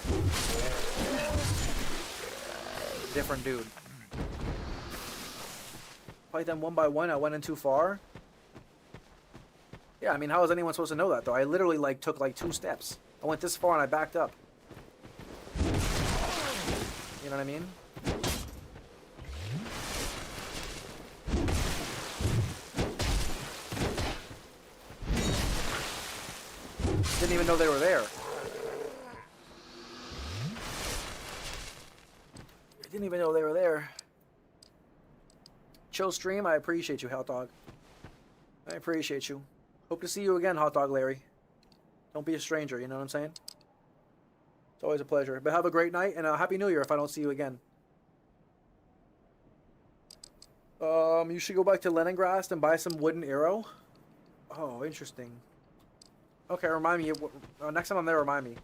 different dude. Fight them one by one. I went in too far. Yeah, I mean, how is anyone supposed to know that though? I literally like took like 2 steps. I went this far and I backed up. You know what I mean? Didn't even know they were there. I didn't even know they were there. Chill stream, I appreciate you, Hot Dog. I appreciate you. Hope to see you again, Hot Dog Larry. Don't be a stranger, you know what I'm saying? It's always a pleasure. But have a great night, and a Happy New Year if I don't see you again. You should go back to Leningrad and buy some wooden arrow. Oh, interesting. Okay, remind me. Next time I'm there, remind me.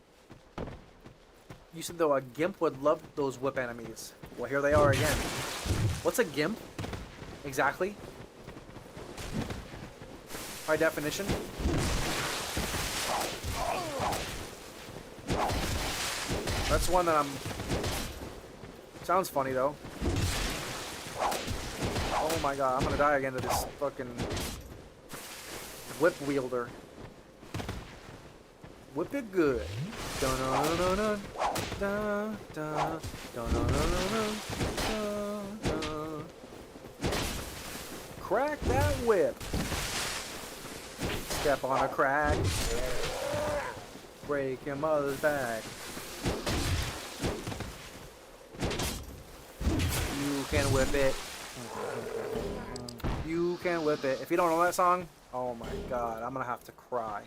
You said though a gimp would love those whip enemies. Well, here they are again. What's a gimp? Exactly. By definition. That's one that I'm... Sounds funny though. Oh my god, I'm gonna die again to this fucking... whip wielder. Whip it good. Dun dun dun dun dun dun dun dun dun dun. Crack that whip. Step on a crack. Break your mother's back. You can whip it. You can whip it. If you don't know that song, oh my god, I'm gonna have to cry.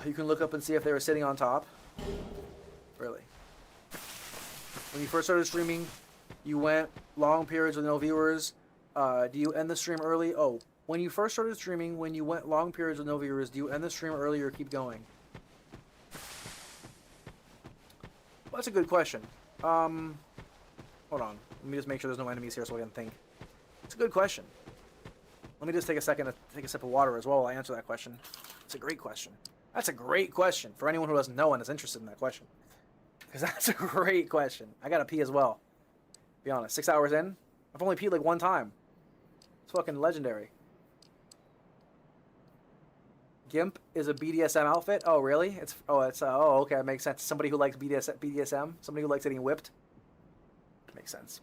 You can look up and see if they were sitting on top. Really. When you first started streaming, you went long periods with no viewers. Do you end the stream early? Oh, when you first started streaming, when you went long periods with no viewers, do you end the stream early or keep going? Well, that's a good question. Hold on. Let me just make sure there's no enemies here so I can think. It's a good question. Let me just take a second to take a sip of water as well while I answer that question. It's a great question. That's a great question for anyone who doesn't know and is interested in that question. Because that's a great question. I gotta pee as well. Be honest, 6 hours in, I've only peed like 1 time. It's fucking legendary. Gimp is a BDSM outfit? Oh, really? Oh, okay, that makes sense. Somebody who likes BDSM? Somebody who likes getting whipped? Makes sense.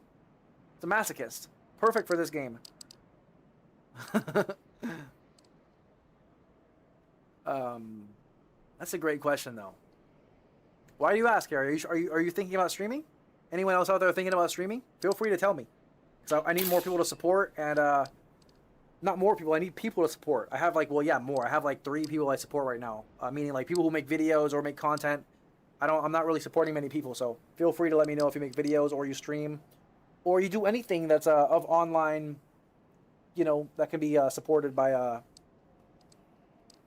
It's a masochist. Perfect for this game. That's a great question, though. Why do you ask, Harry? Are you thinking about streaming? Anyone else out there thinking about streaming? Feel free to tell me. So I need more people to support, and not more people. I need people to support. I have like, well, yeah, more. I have like 3 people I support right now. Meaning like people who make videos or make content. I'm not really supporting many people. So feel free to let me know if you make videos or you stream, or you do anything that's of online. You know, that can be supported by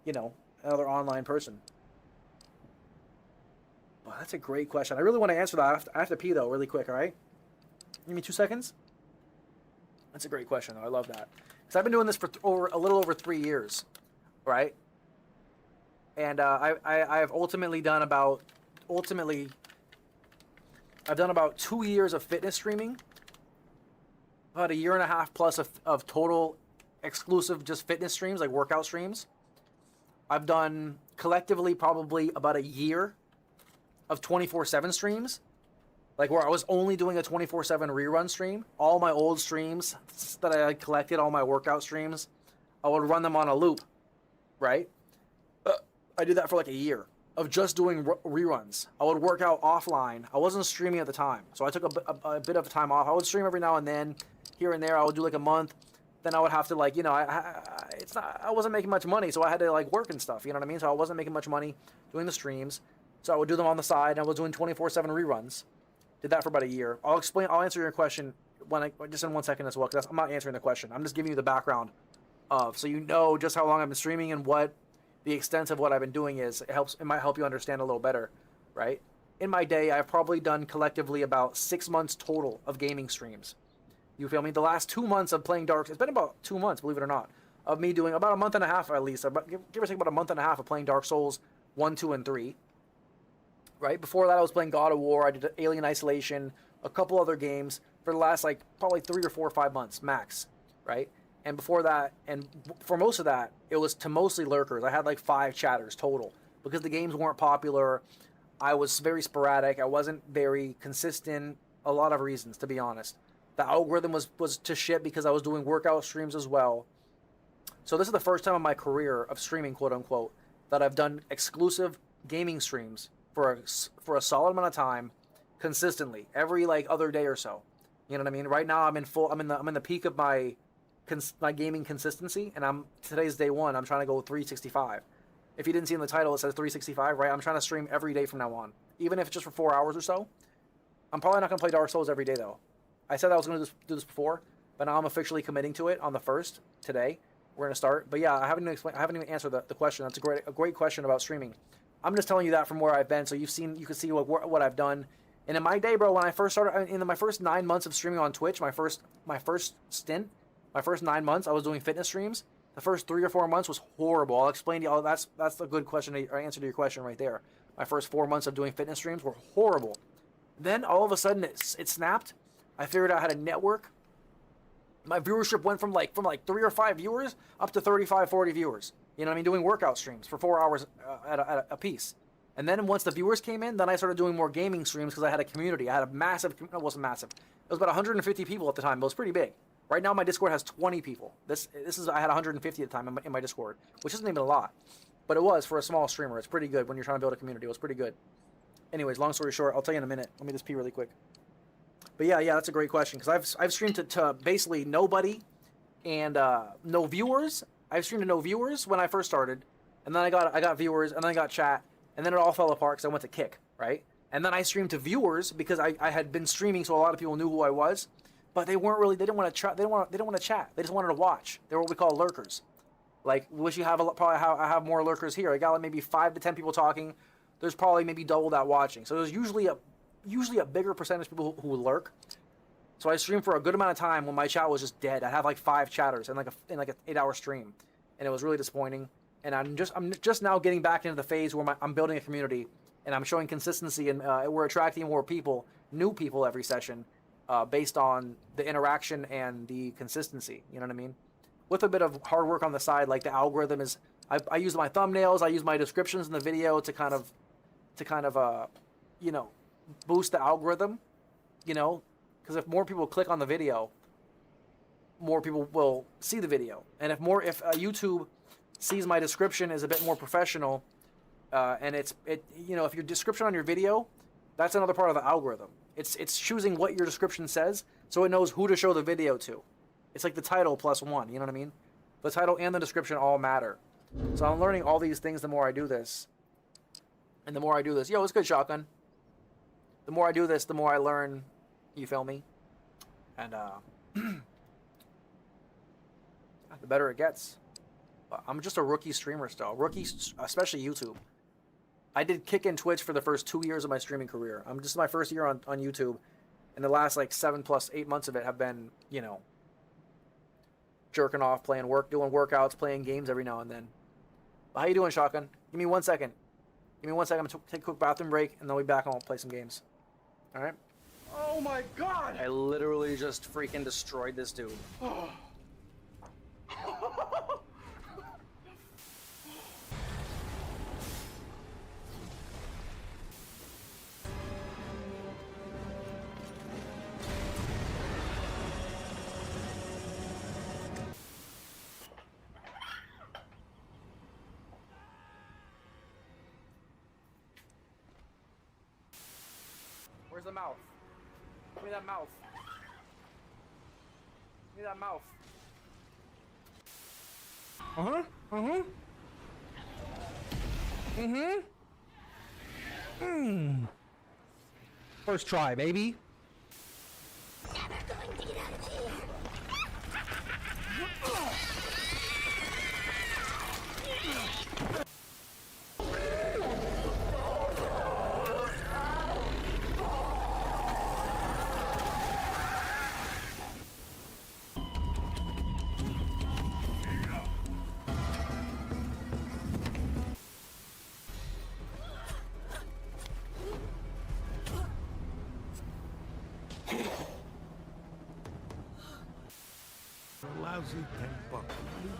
you know, another online person. Well, that's a great question. I really want to answer that. I have to pee though, really quick. All right, give me 2 seconds. That's a great question. I love that. Because I've been doing this for a little over 3 years, right? And I've I've done about 2 years of fitness streaming, about 1.5 years plus of total exclusive just fitness streams, like workout streams. I've done collectively probably about 1 year of 24/7 streams, like where I was only doing a 24/7 rerun stream. All my old streams that I had collected, all my workout streams, I would run them on a loop, right? I did that for like 1 year of just doing reruns. I would work out offline. I wasn't streaming at the time, so I took a bit of time off. I would stream every now and then, here and there. I would do like a month. Then I would have to like, you know, I wasn't making much money, so I had to like work and stuff. You know what I mean? So I wasn't making much money doing the streams, so I would do them on the side. And I was doing 24/7 reruns. Did that for about 1 year. I'll answer your question just in 1 second as well, because I'm not answering the question. I'm just giving you the background of, so you know just how long I've been streaming and what the extent of what I've been doing is. It might help you understand a little better, right? In my day, I've probably done collectively about 6 months total of gaming streams. You feel me? The last 2 months of playing Dark, it's been about 2 months, believe it or not, of me doing about 1.5 months at least, give or take about 1.5 months of playing Dark Souls 1, 2, and 3. Right? Before that, I was playing God of War. I did Alien Isolation, a couple other games for the last like probably 3 or 4 or 5 months max, right? And before that, and for most of that, it was to mostly lurkers. I had like 5 chatters total because the games weren't popular. I was very sporadic. I wasn't very consistent. A lot of reasons, to be honest. The algorithm was to shit because I was doing workout streams as well. So this is the first time in my career of streaming, quote unquote, that I've done exclusive gaming streams for a solid amount of time, consistently, every like other day or so. You know what I mean? Right now I'm in the peak of my gaming consistency, and today's day 1. I'm trying to go 365. If you didn't see in the title, it says 365, right? I'm trying to stream every day from now on, even if it's just for 4 hours or so. I'm probably not going to play Dark Souls every day though. I said I was going to do this before, but now I'm officially committing to it on the 1st today. We're going to start. But yeah, I haven't even answered the question. That's a great question about streaming. I'm just telling you that from where I've been, so you can see what I've done. And in my day, bro, when I first started, in my first 9 months of streaming on Twitch, my first stint, my first 9 months, I was doing fitness streams. The first 3 or 4 months was horrible. I'll explain to you. That's a good question, or answer to your question right there. My first 4 months of doing fitness streams were horrible. Then all of a sudden it snapped. I figured out how to network. My viewership went from like 3 or 5 viewers up to 35, 40 viewers. You know what I mean? Doing workout streams for 4 hours at a piece. And then once the viewers came in, then I started doing more gaming streams because I had a community. I had a massive, it wasn't massive. It was about 150 people at the time. It was pretty big. Right now my Discord has 20 people. I had 150 at the time in my Discord, which isn't even a lot. But it was for a small streamer. It's pretty good when you're trying to build a community. It was pretty good. Anyways, long story short, I'll tell you in a minute. Let me just pee really quick. But yeah, that's a great question, because I've streamed to basically nobody and no viewers. I've streamed to no viewers when I first started, and then I got viewers, and then I got chat, and then it all fell apart because I went to Kick, right? And then I streamed to viewers because I had been streaming, so a lot of people knew who I was, but they didn't want to chat. They didn't want to chat. They just wanted to watch. They were what we call lurkers. Like, we wish you have I have more lurkers here. I got like maybe 5 to 10 people talking. There's probably maybe double that watching. So there's usually a bigger percentage of people who lurk. So I streamed for a good amount of time when my chat was just dead. I have like 5 chatters in like an 8-hour stream, and it was really disappointing. And I'm just now getting back into the phase where I'm building a community, and I'm showing consistency, and we're attracting more people, new people every session, based on the interaction and the consistency. You know what I mean? With a bit of hard work on the side, like the algorithm is. I use my thumbnails, I use my descriptions in the video to kind of boost the algorithm, because if more people click on the video, more people will see the video. And if YouTube sees my description is a bit more professional, and if your description on your video, that's another part of the algorithm. It's choosing what your description says, so it knows who to show the video to. It's like the title plus one, you know what I mean? The title and the description all matter. So I'm learning all these things the more I do this. And the more I do this, yo, it's good, Shotgun. The more I do this, the more I learn, you feel me? And the better it gets. I'm just a rookie streamer still. Rookie, especially YouTube. I did kick in Twitch for the first 2 years of my streaming career. This is my first year on YouTube. And the last like 7 plus 8 months of it have been, jerking off, doing workouts, playing games every now and then. How you doing, Shotgun? Give me 1 second. Give me 1 second. I'm going to take a quick bathroom break, and then we'll be back and we'll play some games. All right? Oh my god! I literally just freaking destroyed this dude. Where's the mouth? Give me that mouth. Give me that mouth. Uh-huh. Uh-huh. Mm-hmm. Mm. First try, baby. Lousy $10. Leave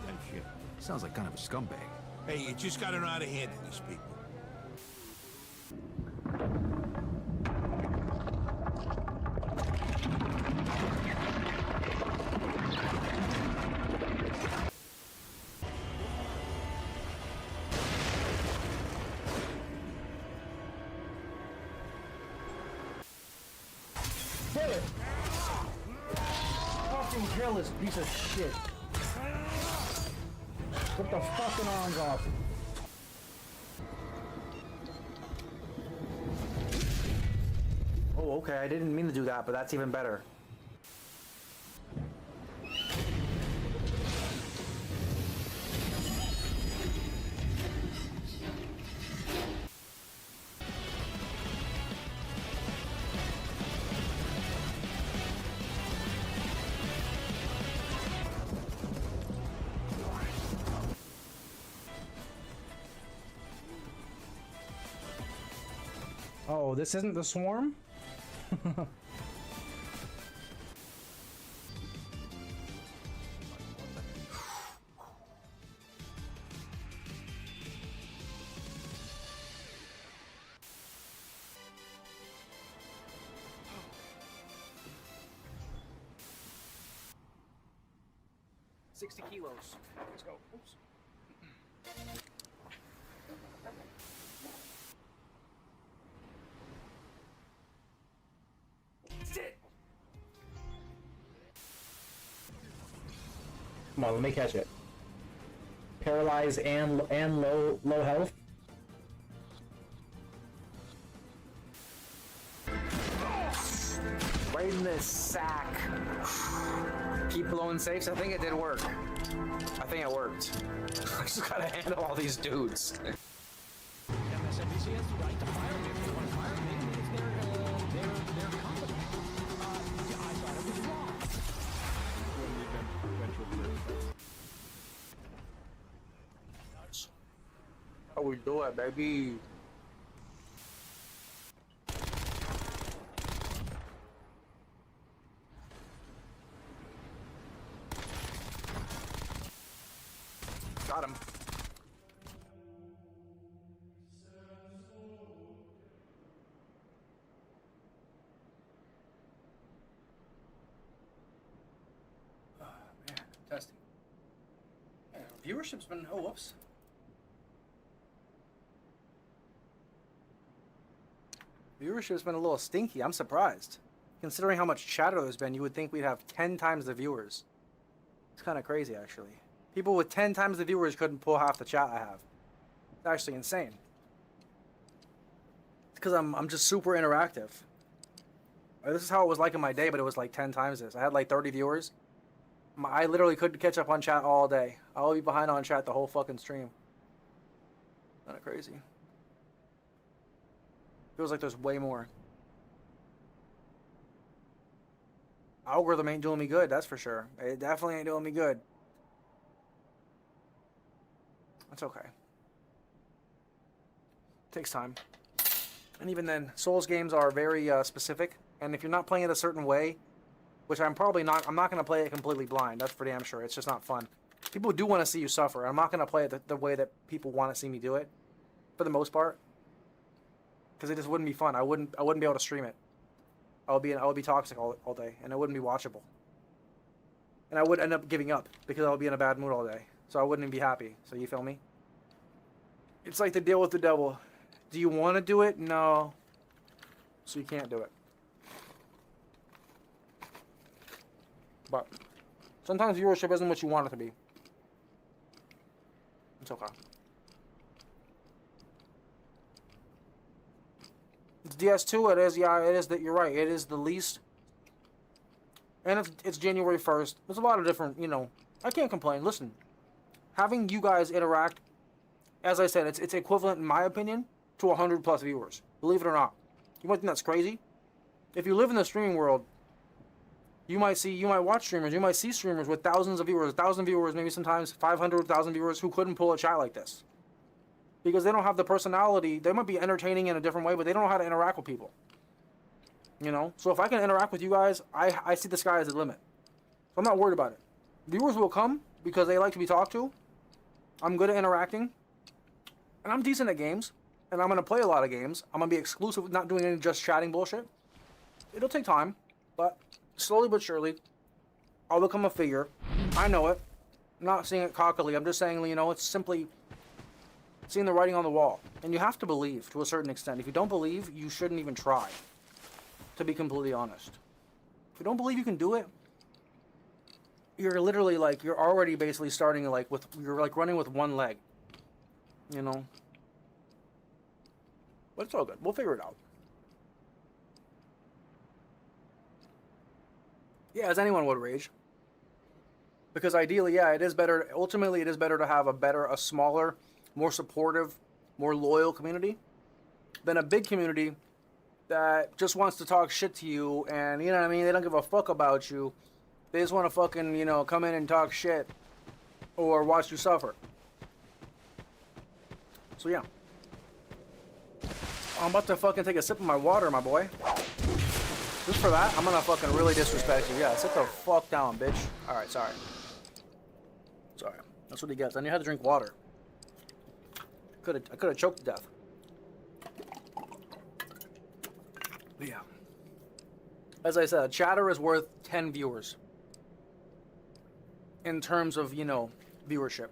that shit. Sounds like kind of a scumbag. Hey, you just gotta know how to handle these people. Fucking careless piece of shit. Rip the fucking arms off. Oh, okay, I didn't mean to do that, but that's even better. Oh, this isn't the swarm? $60 kilos. Let's go. Oops. Come on, let me catch it. Paralyzed and low health. Right in this sack. Keep blowing safes. I think it did work. I think it worked. I just gotta handle all these dudes. How we do it, baby? Got him. Oh, man, testing. Viewership's been, oh, whoops. Viewership's been a little stinky. I'm surprised. Considering how much chatter there's been, you would think we'd have 10 times the viewers. It's kind of crazy, actually. People with 10 times the viewers couldn't pull half the chat I have. It's actually insane. It's because I'm just super interactive. This is how it was like in my day, but it was like 10 times this. I had like 30 viewers. I literally couldn't catch up on chat all day. I'll be behind on chat the whole fucking stream. Kind of crazy. Feels like there's way more. Algorithm ain't doing me good, that's for sure. It definitely ain't doing me good. That's okay. Takes time. And even then, Souls games are very specific. And if you're not playing it a certain way, which I'm probably not, I'm not going to play it completely blind. That's for damn sure. It's just not fun. People do want to see you suffer. I'm not going to play it the way that people want to see me do it, for the most part. Because it just wouldn't be fun. I wouldn't be able to stream it. I would be toxic all day, and it wouldn't be watchable. And I would end up giving up because I would be in a bad mood all day. So I wouldn't even be happy. So you feel me? It's like the deal with the devil. Do you want to do it? No. So you can't do it. But sometimes viewership isn't what you want it to be. It's okay. It's DS2, it is, yeah, it is that you're right. It is the least. And it's January 1st. There's a lot of different, you know, I can't complain. Listen, having you guys interact, as I said, it's equivalent, in my opinion, to 100 plus viewers. Believe it or not. You might think that's crazy. If you live in the streaming world, you might watch streamers, you might see streamers with thousands of viewers, 1,000 viewers, maybe sometimes 500,000 viewers who couldn't pull a chat like this. Because they don't have the personality. They might be entertaining in a different way, but they don't know how to interact with people. You know? So if I can interact with you guys, I see the sky as the limit. So I'm not worried about it. Viewers will come because they like to be talked to. I'm good at interacting. And I'm decent at games. And I'm going to play a lot of games. I'm going to be exclusive, not doing any just chatting bullshit. It'll take time, but slowly but surely, I'll become a figure. I know it. I'm not saying it cockily. I'm just saying, you know, it's simply seeing the writing on the wall. And you have to believe to a certain extent. If you don't believe, you shouldn't even try. To be completely honest. If you don't believe you can do it, you're literally like, you're already basically starting like with, you're like running with one leg. You know? But it's all good. We'll figure it out. Yeah, as anyone would rage. Because ideally, yeah, it is better, ultimately it is better to have a smaller, more supportive, more loyal community than a big community that just wants to talk shit to you and, you know what I mean, they don't give a fuck about you. They just want to fucking, you know, come in and talk shit or watch you suffer. So yeah. I'm about to fucking take a sip of my water, my boy. Just for that, I'm gonna fucking really disrespect you. Yeah, sit the fuck down, bitch. Alright, sorry. Sorry. That's what he gets. I knew how to drink water. I could have choked to death. But yeah. As I said, chatter is worth 10 viewers. In terms of, you know, viewership.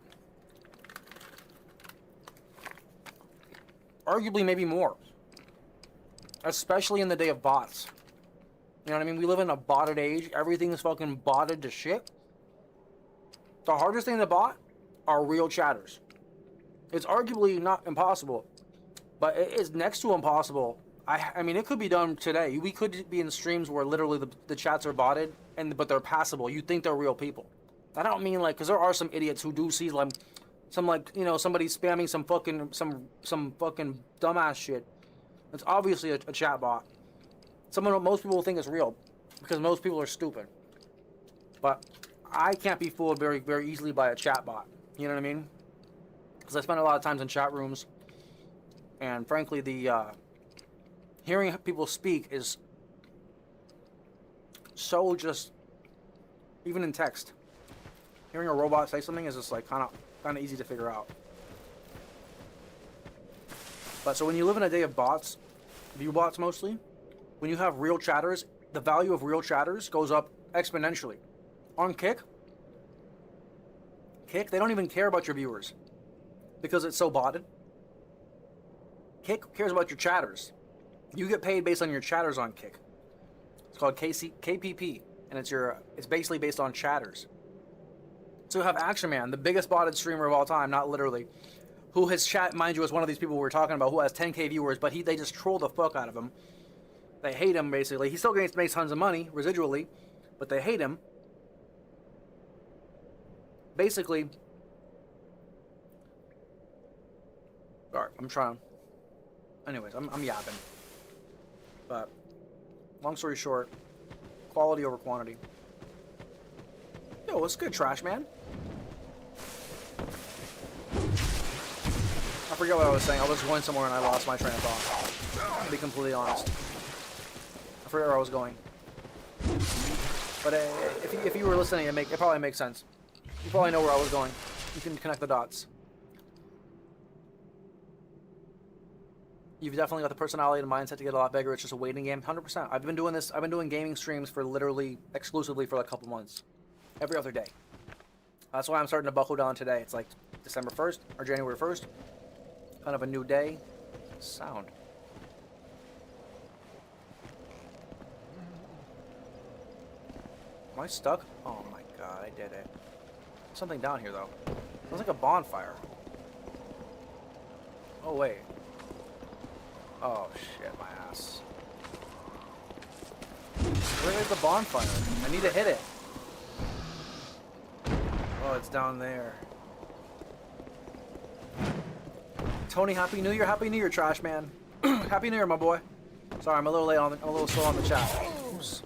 Arguably maybe more. Especially in the day of bots. You know what I mean? We live in a botted age. Everything is fucking botted to shit. The hardest thing to bot are real chatters. It's arguably not impossible, but it is next to impossible. I mean, it could be done today. We could be in streams where literally the chats are botted, but they're passable. You think they're real people. I don't mean like, because there are some idiots who do see like, some like, you know, somebody spamming some fucking dumbass shit. It's obviously a chat bot. Most people think it's real because most people are stupid. But I can't be fooled very, very easily by a chat bot. You know what I mean? Because I spend a lot of times in chat rooms, and frankly, the hearing people speak is so just, even in text, hearing a robot say something is just like kind of easy to figure out. But so when you live in a day of bots, view bots mostly, when you have real chatters, the value of real chatters goes up exponentially. On Kick Kick, they don't even care about your viewers because it's so botted. Kick cares about your chatters. You get paid based on your chatters on Kick. It's called KPP, and it's basically based on chatters. So you have Action Man, the biggest botted streamer of all time, not literally, who his chat, mind you, is one of these people we're talking about who has 10K viewers, but they just troll the fuck out of him. They hate him, basically. He still makes tons of money, residually, but they hate him. Basically, alright, I'm trying. Anyways, I'm yapping. But, long story short, quality over quantity. Yo, what's good, Trash Man? I forget what I was saying. I was going somewhere and I lost my train of thought. To be completely honest. I forget where I was going. But if you were listening, it probably makes sense. You probably know where I was going. You can connect the dots. You've definitely got the personality and mindset to get a lot bigger. It's just a waiting game. 100%. I've been doing this. I've been doing gaming streams for literally exclusively for like a couple months. Every other day. That's why I'm starting to buckle down today. It's like December 1st or January 1st. Kind of a new day. Sound. Am I stuck? Oh my god, I did it. Something down here though. It was like a bonfire. Oh wait. Oh shit, my ass. Where is the bonfire? I need to hit it. Oh, it's down there. Tony, Happy New Year. Happy New Year, Trash Man. Happy New Year, my boy. Sorry, I'm a little late on I'm a little slow on the chat. Oops.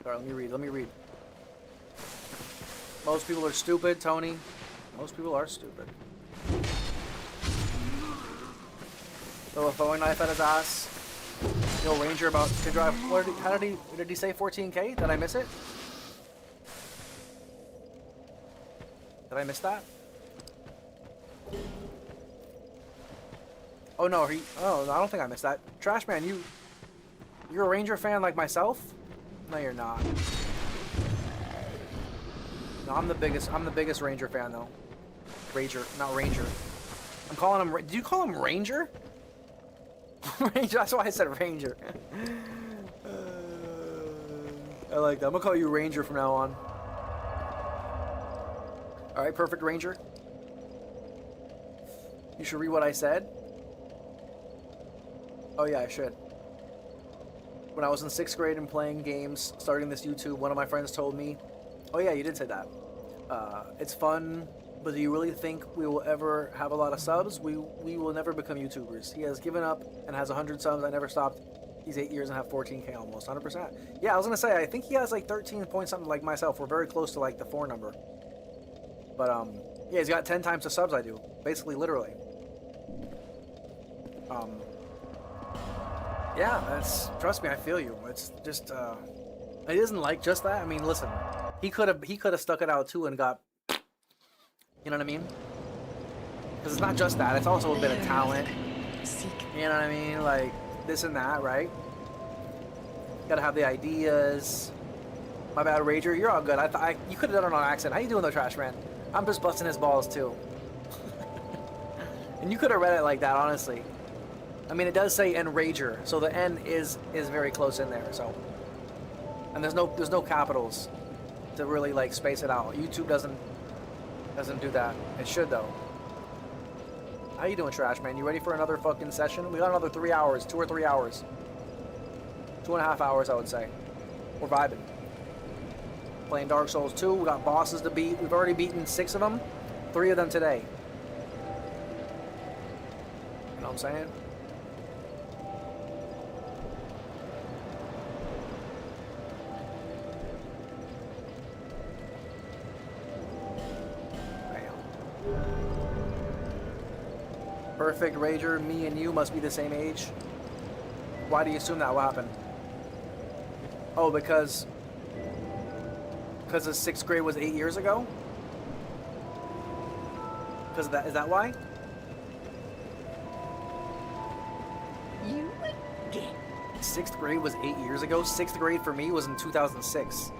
Sorry, let me read. Most people are stupid, Tony. Most people are stupid. Throw a throwing knife at his ass. Yo, Ranger about to drive. How did he say 14K? Did I miss it? Did I miss that? Oh no, I don't think I missed that. Trash Man, you're a Ranger fan like myself? No, you're not. No, I'm the biggest Ranger fan though. Ranger, not Ranger. I'm calling him. Did you call him Ranger? Ranger. That's why I said Ranger. I like that. I'm gonna call you Ranger from now on. All right, perfect Ranger. You should read what I said. Oh yeah, I should. When I was in 6th grade and playing games, starting this YouTube, one of my friends told me, oh yeah, you did say that. It's fun, but do you really think we will ever have a lot of subs? We will never become YouTubers. He has given up and has 100 subs. I never stopped. He's 8 years and have 14K almost, 100%. Yeah, I was gonna say, I think he has like 13 point something like myself. We're very close to like the 4 number. But yeah, he's got 10 times the subs I do. Basically, literally. Yeah, trust me, I feel you. It's just it isn't like just that. I mean, listen, he could have stuck it out too and got, you know what I mean? Because it's not just that, it's also a bit of talent. You know what I mean? Like this and that, right? Gotta have the ideas. My bad, Rager. You're all good. You could have done it on accident. How you doing though, Trash Man? I'm just busting his balls too. And you could have read it like that, honestly. I mean, it does say Enrager, so the N is very close in there. So, and there's no capitals to really like space it out. YouTube doesn't do that. It should though. How you doing, Trash Man? You ready for another fucking session? We got another 3 hours, 2 or 3 hours, 2.5 hours, I would say. We're vibing. Playing Dark Souls 2. We got bosses to beat. We've already beaten 6 of them. 3 of them today. You know what I'm saying? Perfect Rager, me and you must be the same age. Why do you assume that will happen? Oh, because the 6th grade was 8 years ago? Because of that, is that why? You again. 6th grade was 8 years ago. 6th grade for me was in 2006.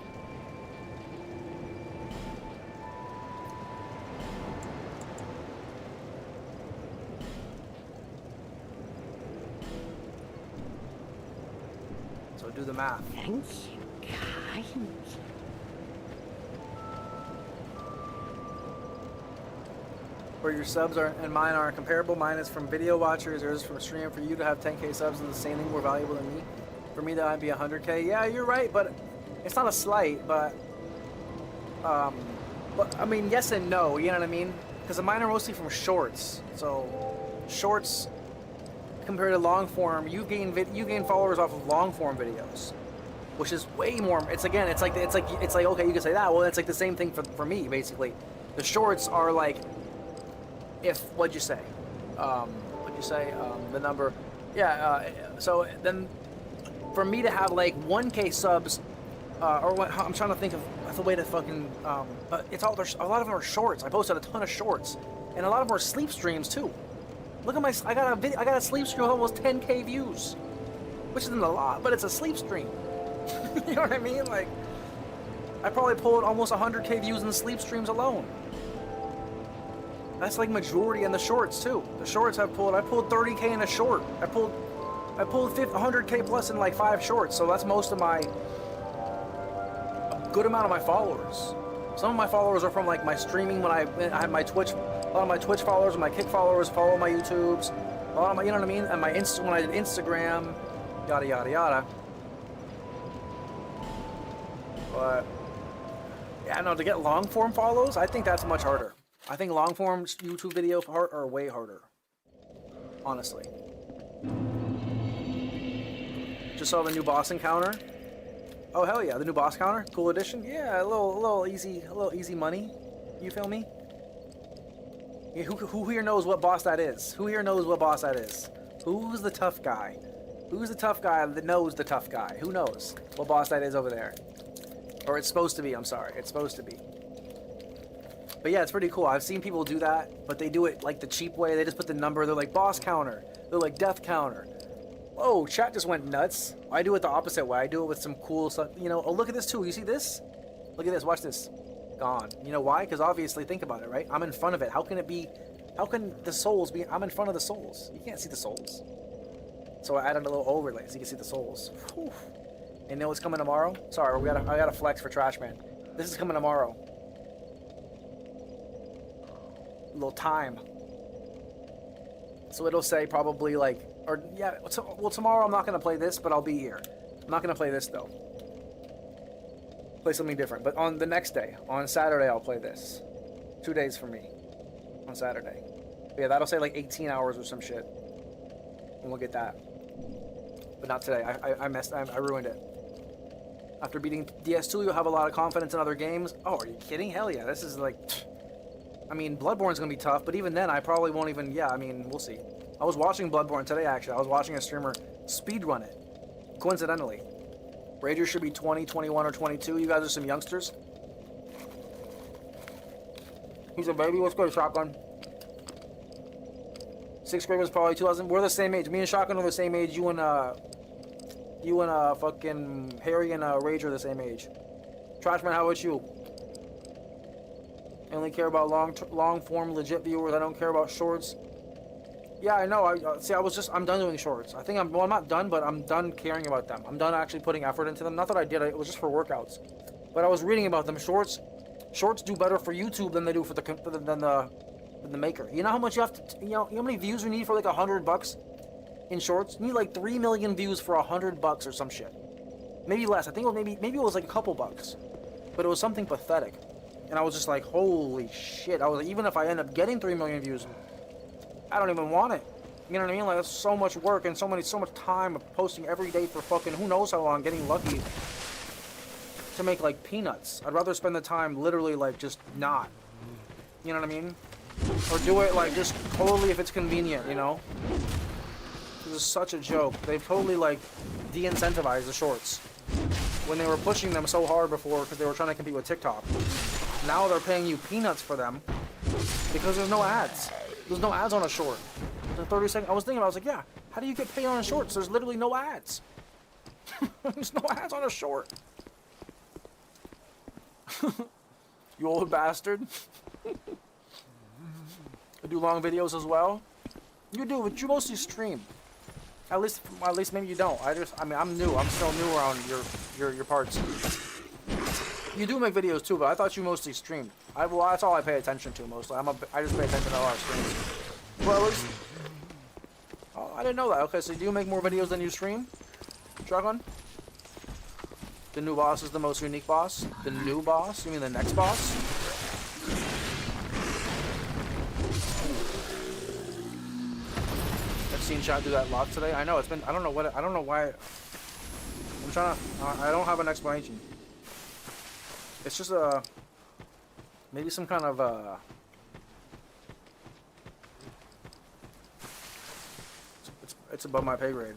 math. Thank you, kind. Where your subs are and mine aren't comparable. Mine is from video watchers, yours is from stream. For you to have 10k subs is the same thing more valuable than me. For me, that would be 100k. Yeah, you're right, but it's not a slight, but I mean, yes and no, you know what I mean? Because mine are mostly from shorts. So, shorts compared to long form, you gain followers off of long form videos, which is way more. It's like okay, you can say that. Well, it's like the same thing for me basically. The shorts are like, what'd you say? The number, yeah. So then, for me to have like 1k subs, or what? I'm trying to think of the way to fucking. But it's all. A lot of them are shorts. I posted a ton of shorts, and a lot of them are sleep streams too. Look at my. I got a sleep stream with almost 10k views, which isn't a lot, but it's a sleep stream. You know what I mean? Like, I probably pulled almost 100k views in the sleep streams alone. That's like majority in the shorts too. The shorts I pulled 30k in a short. I pulled 100k plus in like 5 shorts. So that's most of a good amount of my followers. Some of my followers are from like my streaming when I had my Twitch. A lot of my Twitch followers and my Kick followers follow my YouTubes. A lot of my, you know what I mean? And my when I did Instagram, yada yada yada. But yeah, no, to get long form follows, I think that's much harder. I think long form YouTube video are way harder. Honestly. Just saw the new boss encounter. Oh hell yeah, the new boss counter, cool addition. Yeah, a little easy money. You feel me? Yeah, who here knows what boss that is? Who here knows what boss that is? Who's the tough guy? Who's the tough guy that knows the tough guy? Who knows what boss that is over there? Or it's supposed to be, I'm sorry. It's supposed to be. But yeah, it's pretty cool. I've seen people do that, but they do it like the cheap way. They just put the number. They're like boss counter. They're like death counter. Whoa, chat just went nuts. I do it the opposite way. I do it with some cool stuff. You know, oh, look at this too. You see this? Look at this. Watch this. Gone. You know why? Because obviously, think about it, right? I'm in front of it. How can it be? How can the souls be? I'm in front of the souls. You can't see the souls. So I added a little overlay so you can see the souls. Whew. And you know what's coming tomorrow? Sorry, I gotta flex for Trash Man. This is coming tomorrow. A little time. So it'll say probably like, or yeah, well tomorrow I'm not gonna play this, but I'll be here. I'm not gonna play this though. Play something different. But on the next day, on Saturday, I'll play this. 2 days for me. On Saturday. But yeah, that'll say like 18 hours or some shit. And we'll get that. But not today. I ruined it. After beating DS2, you'll have a lot of confidence in other games. Oh, are you kidding? Hell yeah. This is like... I mean, Bloodborne's gonna be tough, but even then, I probably won't even... Yeah, I mean, we'll see. I was watching Bloodborne today, actually. I was watching a streamer speedrun it. Coincidentally. Ragers should be 20, 21, or 22. You guys are some youngsters. He's a baby. What's good, Shotgun? 6th grade was probably 2000. We're the same age. Me and Shotgun are the same age. You and fucking Harry and Rage are the same age. Trashman, how about you? I only care about long form legit viewers. I don't care about shorts. Yeah, I know. I'm done doing shorts. I think I'm not done, but I'm done caring about them. I'm done actually putting effort into them. Not that I did. It was just for workouts. But I was reading about them. Shorts do better for YouTube than they do for the maker. You know how much you have to, you know how many views you need for like $100 in shorts? You need like 3 million views for $100 or some shit. Maybe less. I think it was maybe it was like a couple bucks. But it was something pathetic. And I was just like, holy shit. I was like, even if I end up getting 3 million views, I don't even want it. You know what I mean? Like, that's so much work and so much time of posting every day for fucking who knows how long, getting lucky to make like peanuts. I'd rather spend the time literally like just not. You know what I mean? Or do it like just totally if it's convenient, you know? This is such a joke. They've totally like de-incentivized the shorts when they were pushing them so hard before because they were trying to compete with TikTok. Now they're paying you peanuts for them because there's no ads. There's no ads on a short. The 30 second. I was was like, yeah, how do you get paid on a short? There's literally no ads. There's no ads on a short. You old bastard. I do long videos as well. You do, but you mostly stream. At least maybe you don't. I mean, I'm new. I'm still new around your parts. You do make videos too, but I thought you mostly streamed. Well, that's all I pay attention to mostly. I just pay attention to a lot of streams. Well, at least, oh, I didn't know that. Okay, so do you make more videos than you stream, Dragon? The new boss is the most unique boss. The new boss? You mean the next boss? I've seen Shot do that lot today. I know it's been. I don't know why. I'm trying to. I don't have an explanation. It's just maybe some kind of it's above my pay grade.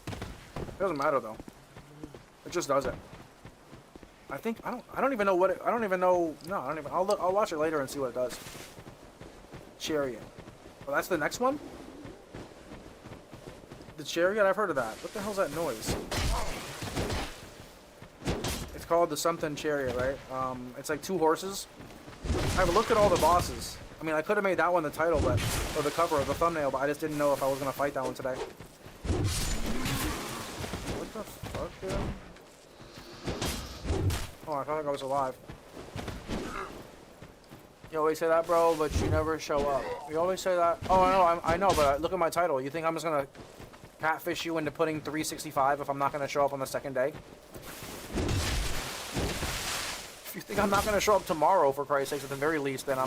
It doesn't matter though. It just does it. I think I don't even know what it, I don't even know. No, I don't even. I'll watch it later and see what it does. Chariot. Well, that's the next one. The Chariot. I've heard of that. What the hell's that noise? It's called the something Chariot, right? It's like 2 horses. I've looked at all the bosses. I mean, I could have made that one the title, but or the cover or the thumbnail, but I just didn't know if I was gonna fight that one today. What the fuck, dude? Oh, I thought I was alive. You always say that, bro, but you never show up. You always say that. Oh, I know, but look at my title. You think I'm just gonna catfish you into putting 365 if I'm not gonna show up on the second day? If you think I'm not gonna show up tomorrow, for Christ's sakes, at the very least, then I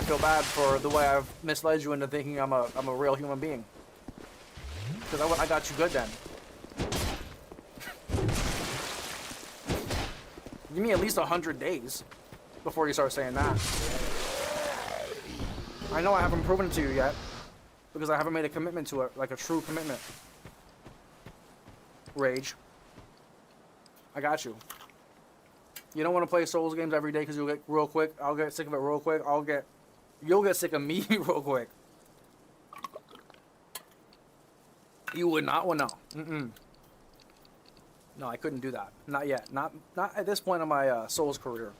feel bad for the way I've misled you into thinking I'm a real human being. Because I got you good then. Give me at least 100 days before you start saying that. I know I haven't proven it to you yet, because I haven't made a commitment to it, like a true commitment. Rage. I got you. You don't want to play Souls games every day because you'll get real quick. I'll get sick of it real quick. You'll get sick of me real quick. You would not want to. No, I couldn't do that. Not yet. Not at this point in my Souls career.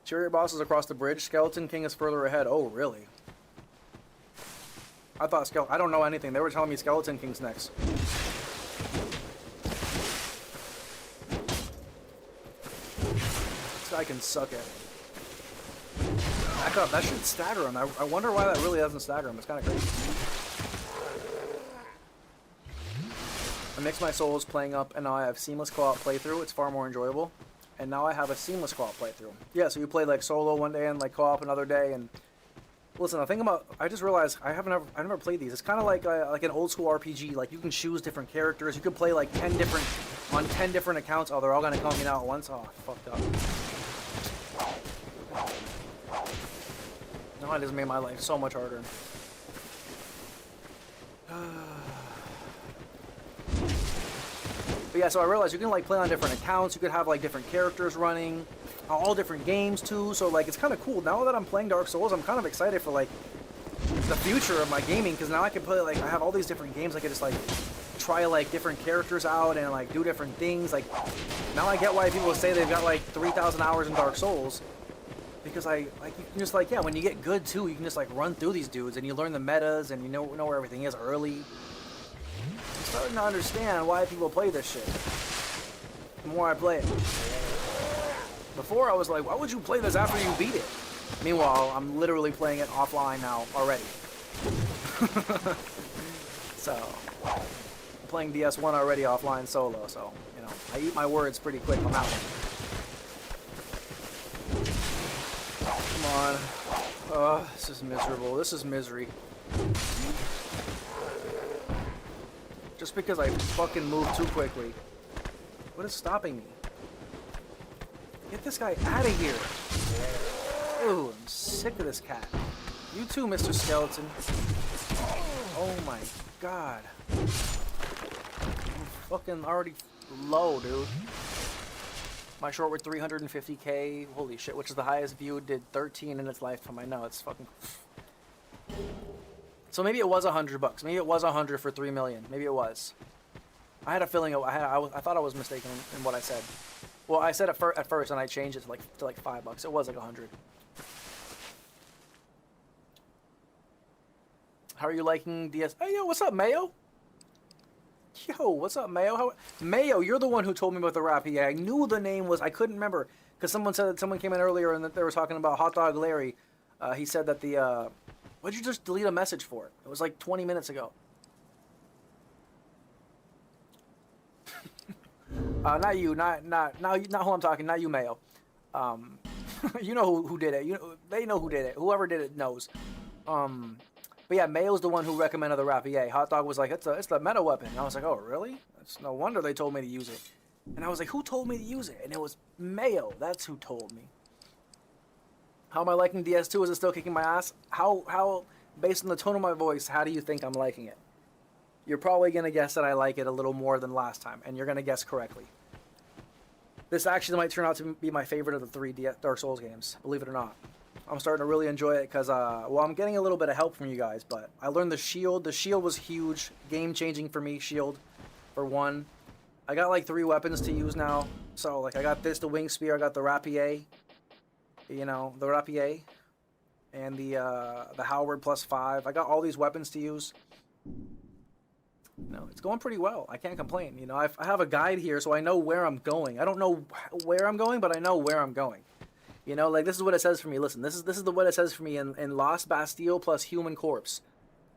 Chariot boss is across the bridge. Skeleton King is further ahead. Oh, really? I thought I don't know anything. They were telling me Skeleton King's next. This guy can suck it. Back up. That should stagger him. I wonder why that really doesn't stagger him. It's kind of crazy. I mixed my souls playing up, and now I have seamless co-op playthrough. It's far more enjoyable. And now I have a seamless co-op playthrough. Yeah, so you play like solo one day and like co-op another day. And listen, the thing about I just realized I never played these. It's kind of like an old school RPG. Like you can choose different characters. You could play like 10 different accounts. Oh, they're all gonna come in out at once. Oh, I fucked up. No, it just made my life so much harder. But yeah, so I realized you can like play on different accounts. You could have like different characters running, all different games too. So like it's kind of cool. Now that I'm playing Dark Souls, I'm kind of excited for like the future of my gaming, because now I can play like I have all these different games. I can just like try like different characters out and like do different things. Like now I get why people say they've got like 3,000 hours in Dark Souls, because you can just like, yeah, when you get good too, you can just like run through these dudes and you learn the metas and you know where everything is early. I'm starting to understand why people play this shit the more I play it. Before I was like, why would you play this after you beat it? Meanwhile, I'm literally playing it offline now already. So, I'm playing DS1 already offline solo, so, you know, I eat my words pretty quick on that one. Come on. This is miserable. This is misery. Just because I fucking moved too quickly. What is stopping me? Get this guy out of here. Ooh, I'm sick of this cat. You too, Mr. Skeleton. Oh my god. I'm fucking already low, dude. My short with 350k, holy shit, which is the highest view, did 13 in its lifetime. I know, it's fucking... So maybe it was $100. Maybe it was 100 for 3 million. Maybe it was. I had a feeling. I thought I was mistaken in what I said. Well, I said at first, and I changed it to like $5. It was like 100. How are you liking DS? Hey, yo, what's up, Mayo? Yo, what's up, Mayo? Mayo, you're the one who told me about the Rapier. I knew the name was, I couldn't remember. Because someone came in earlier and that they were talking about Hot Dog Larry. He said that the, what'd you just delete a message for? It was like 20 minutes ago. Not you, not who I'm talking, not you, Mayo. You know who did it. They know who did it. Whoever did it knows. But yeah, Mayo's the one who recommended the Rapier. Hot Dog was like, it's the meta weapon. And I was like, oh, really? It's no wonder they told me to use it. And I was like, who told me to use it? And it was Mayo. That's who told me. How am I liking DS2? Is it still kicking my ass? How, based on the tone of my voice, how do you think I'm liking it? You're probably going to guess that I like it a little more than last time. And you're going to guess correctly. This actually might turn out to be my favorite of the 3 Dark Souls games. Believe it or not. I'm starting to really enjoy it because, well, I'm getting a little bit of help from you guys, but I learned the shield. The shield was huge. Game-changing for me, shield, for one. I got, like, 3 weapons to use now. So, like, I got this, the Wing Spear, I got the Rapier. You know, the Rapier. And the Howard +5. I got all these weapons to use. No, it's going pretty well. I can't complain. You know, I have a guide here, so I know where I'm going. I don't know where I'm going, but I know where I'm going. You know, like, this is what it says for me. Listen, this is what it says for me in Lost Bastille plus Human Corpse.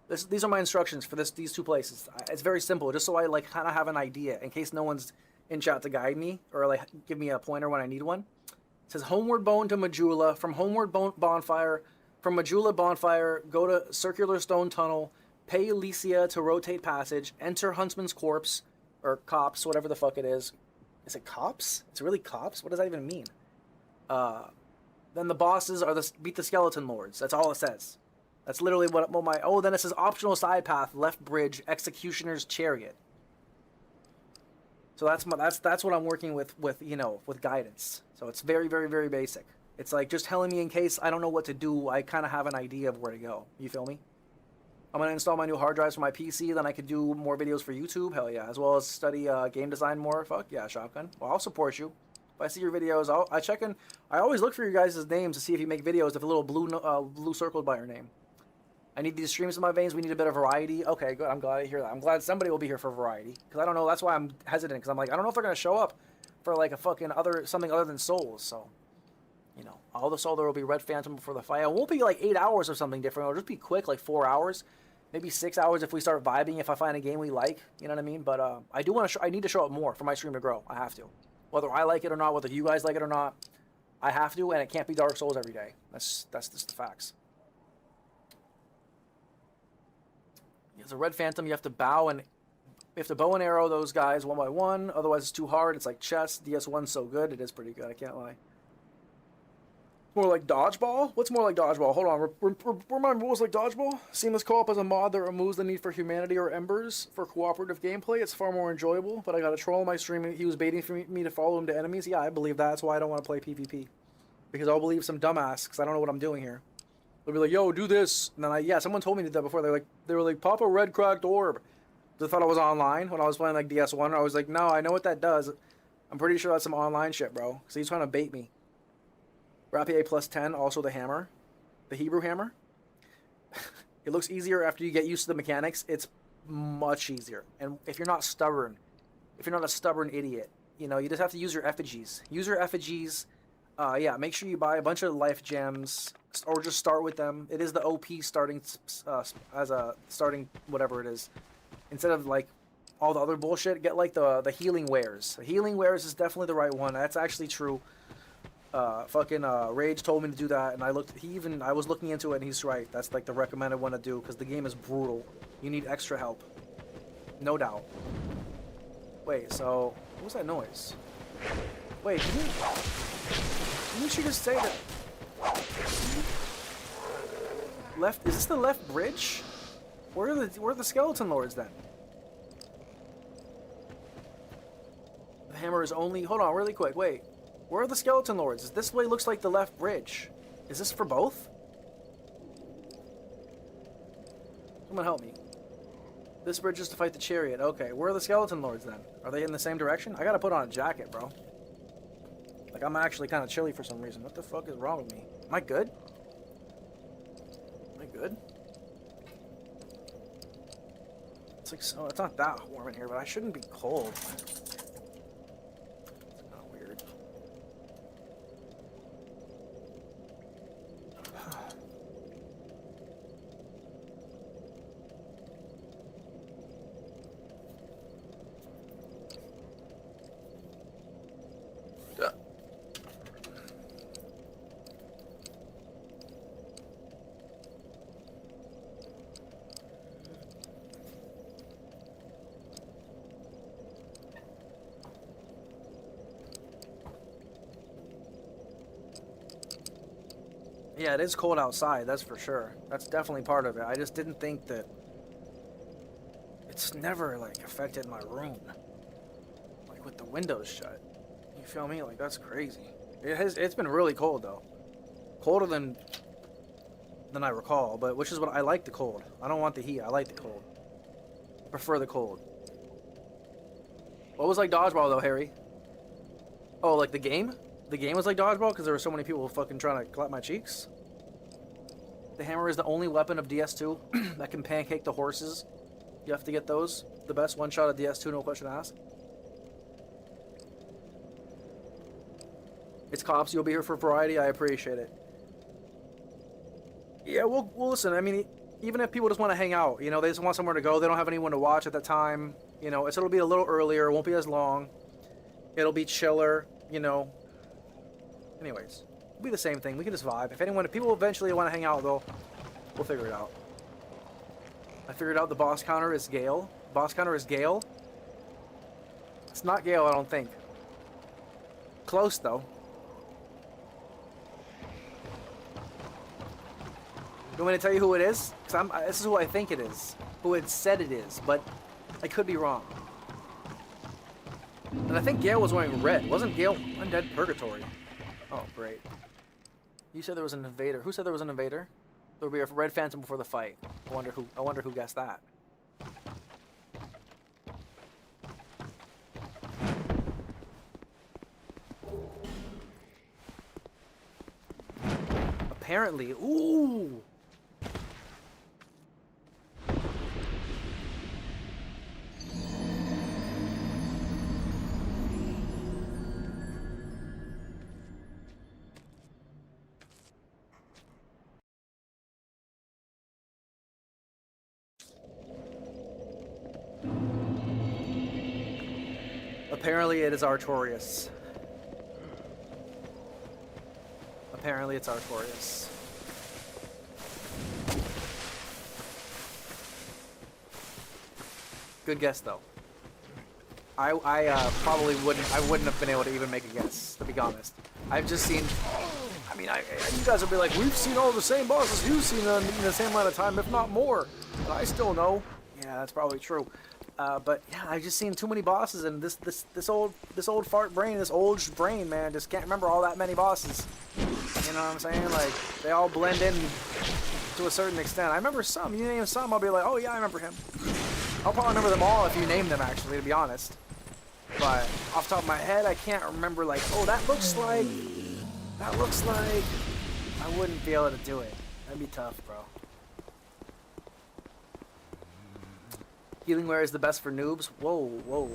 These are my instructions for these 2 places. It's very simple, just so I, like, kind of have an idea, in case no one's in chat to guide me, or, like, give me a pointer when I need one. It says, Homeward Bone to Majula. From Homeward Bonfire. From Majula Bonfire, go to Circular Stone Tunnel. Pay Elysia to rotate passage. Enter Huntsman's Corpse. Or Cops, whatever the fuck it is. Is it Cops? It's really Cops? What does that even mean? Then the bosses are beat the Skeleton Lords. That's all it says. That's literally what my... Oh, then it says optional side path, left bridge, Executioner's Chariot. So that's what I'm working with you know, with guidance. So it's very, very, very basic. It's like just telling me in case I don't know what to do, I kind of have an idea of where to go. You feel me? I'm going to install my new hard drives for my PC, then I could do more videos for YouTube. Hell yeah. As well as study game design more. Fuck yeah, Shotgun. Well, I'll support you. If I see your videos, I check in. I always look for your guys' names to see if you make videos with a little blue circled by your name. I need these streams in my veins. We need a bit of variety. Okay, good. I'm glad to hear that. I'm glad somebody will be here for variety. Because I don't know. That's why I'm hesitant. Because I'm like, I don't know if they're going to show up for like a fucking something other than Souls. So, you know, all the Soul, there will be Red Phantom before the fight. It won't be like 8 hours or something different. It'll just be quick, like 4 hours. Maybe 6 hours if we start vibing, if I find a game we like. You know what I mean? But I do want to I need to show up more for my stream to grow. I have to. Whether I like it or not, whether you guys like it or not, I have to, and it can't be Dark Souls every day. That's just the facts. As a Red Phantom, you have to bow and arrow those guys one by one. Otherwise, it's too hard. It's like chess. DS1's so good. It is pretty good. I can't lie. More like dodgeball? What's more like dodgeball? Hold on. Remind rules like dodgeball? Seamless co-op as a mod that removes the need for humanity or embers for cooperative gameplay. It's far more enjoyable, but I got a troll in my stream. He was baiting for me to follow him to enemies. Yeah, I believe that. That's why I don't want to play PvP. Because I'll believe some dumbass, because I don't know what I'm doing here. They'll be like, yo, do this. And then someone told me to do that before. They were like, pop a red cracked orb. They thought I was online when I was playing like DS1. I was like, no, I know what that does. I'm pretty sure that's some online shit, bro. So he's trying to bait me. Rapier +10, also the hammer. The Hebrew hammer. It looks easier after you get used to the mechanics. It's much easier. And if you're not stubborn, if you're not a stubborn idiot, you know, you just have to use your effigies. Use your effigies. Yeah, make sure you buy a bunch of life gems, or just start with them. It is the OP starting, as a starting whatever it is. Instead of, like, all the other bullshit, get, like, the healing wares. The healing wares is definitely the right one. That's actually true. Rage told me to do that, and I was looking into it, and he's right. That's like the recommended one to do, because the game is brutal. You need extra help. No doubt. So, what was that noise? Wait, didn't she just say that? Left, is this the left bridge? Where are the skeleton lords then? The hammer is only, hold on really quick, wait. Where are the skeleton lords? This way looks like the left bridge. Is this for both? Someone help me. This bridge is to fight the chariot. Okay, where are the skeleton lords then? Are they in the same direction? I gotta put on a jacket, bro. Like, I'm actually kind of chilly for some reason. What the fuck is wrong with me? Am I good? Am I good? It's like so. It's not that warm in here, but I shouldn't be cold. It's kind of weird. Yeah, it is cold outside, that's for sure. That's definitely part of it. I just didn't think that it's never like affected my room. Like with the windows shut. You feel me? Like that's crazy. It's been really cold though. Colder than I recall, but which is what I like the cold. I don't want the heat. I like the cold. I prefer the cold. What was like dodgeball though, Harry? Oh, like the game? The game was like dodgeball because there were so many people fucking trying to clap my cheeks. The hammer is the only weapon of DS2 that can pancake the horses. You have to get those. The best one shot of DS2, no question asked. It's cops. You'll be here for variety. I appreciate it. Yeah, we'll listen. I mean, even if people just want to hang out, you know, they just want somewhere to go. They don't have anyone to watch at the time. You know, it'll be a little earlier. It won't be as long. It'll be chiller. You know. Anyways, it'll be the same thing. We can just vibe. If people eventually want to hang out, though, we'll figure it out. I figured out the boss counter is Gale. Boss counter is Gale. It's not Gale, I don't think. Close, though. You want me to tell you who it is? Because this is who I think it is. Who it said it is, but I could be wrong. And I think Gale was wearing red. Wasn't Gale Undead Purgatory? Oh, great. You said there was an invader. Who said there was an invader? There would be a red phantom before the fight. I wonder who guessed that. Apparently, ooh. Apparently it is Artorias. Apparently it's Artorias. Good guess though. I probably wouldn't have been able to even make a guess, to be honest. I've just seen, I mean, you guys will be like, we've seen all the same bosses you've seen in the same amount of time, if not more. But I still know. Yeah, that's probably true. But yeah, I've just seen too many bosses, and this old fart brain, this old brain, man, just can't remember all that many bosses. You know what I'm saying? Like they all blend in to a certain extent. I remember some. You name some, I'll be like, oh yeah, I remember him. I'll probably remember them all if you name them, actually, to be honest. But off the top of my head, I can't remember. Like, oh, that looks like. I wouldn't be able to do it. That'd be tough, bro. Healing ware is the best for noobs. Whoa,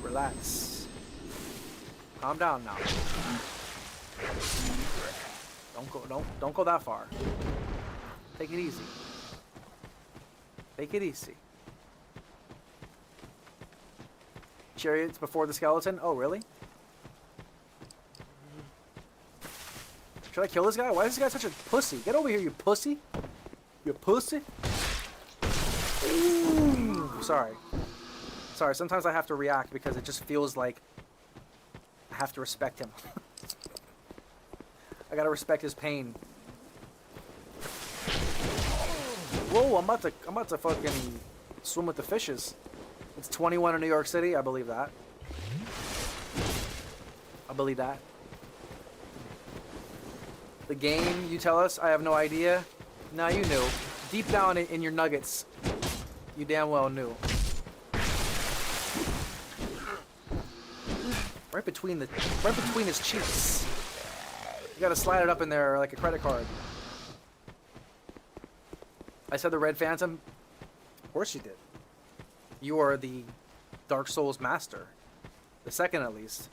relax. Calm down now. Don't go that far. Take it easy. Take it easy. Chariots before the skeleton? Oh, really? Should I kill this guy? Why is this guy such a pussy? Get over here, you pussy. You pussy. Ooh, sorry, sometimes I have to react because it just feels like I have to respect him. I gotta respect his pain. Whoa, I'm about to fucking swim with the fishes. It's 21 in New York City, I believe that. I believe that. The game, you tell us, I have no idea. No, you knew. Deep down in your nuggets, you damn well knew. Right between his cheeks. You gotta slide it up in there like a credit card. I said the red phantom. Of course you did. you are the Dark Souls master. The second, at least.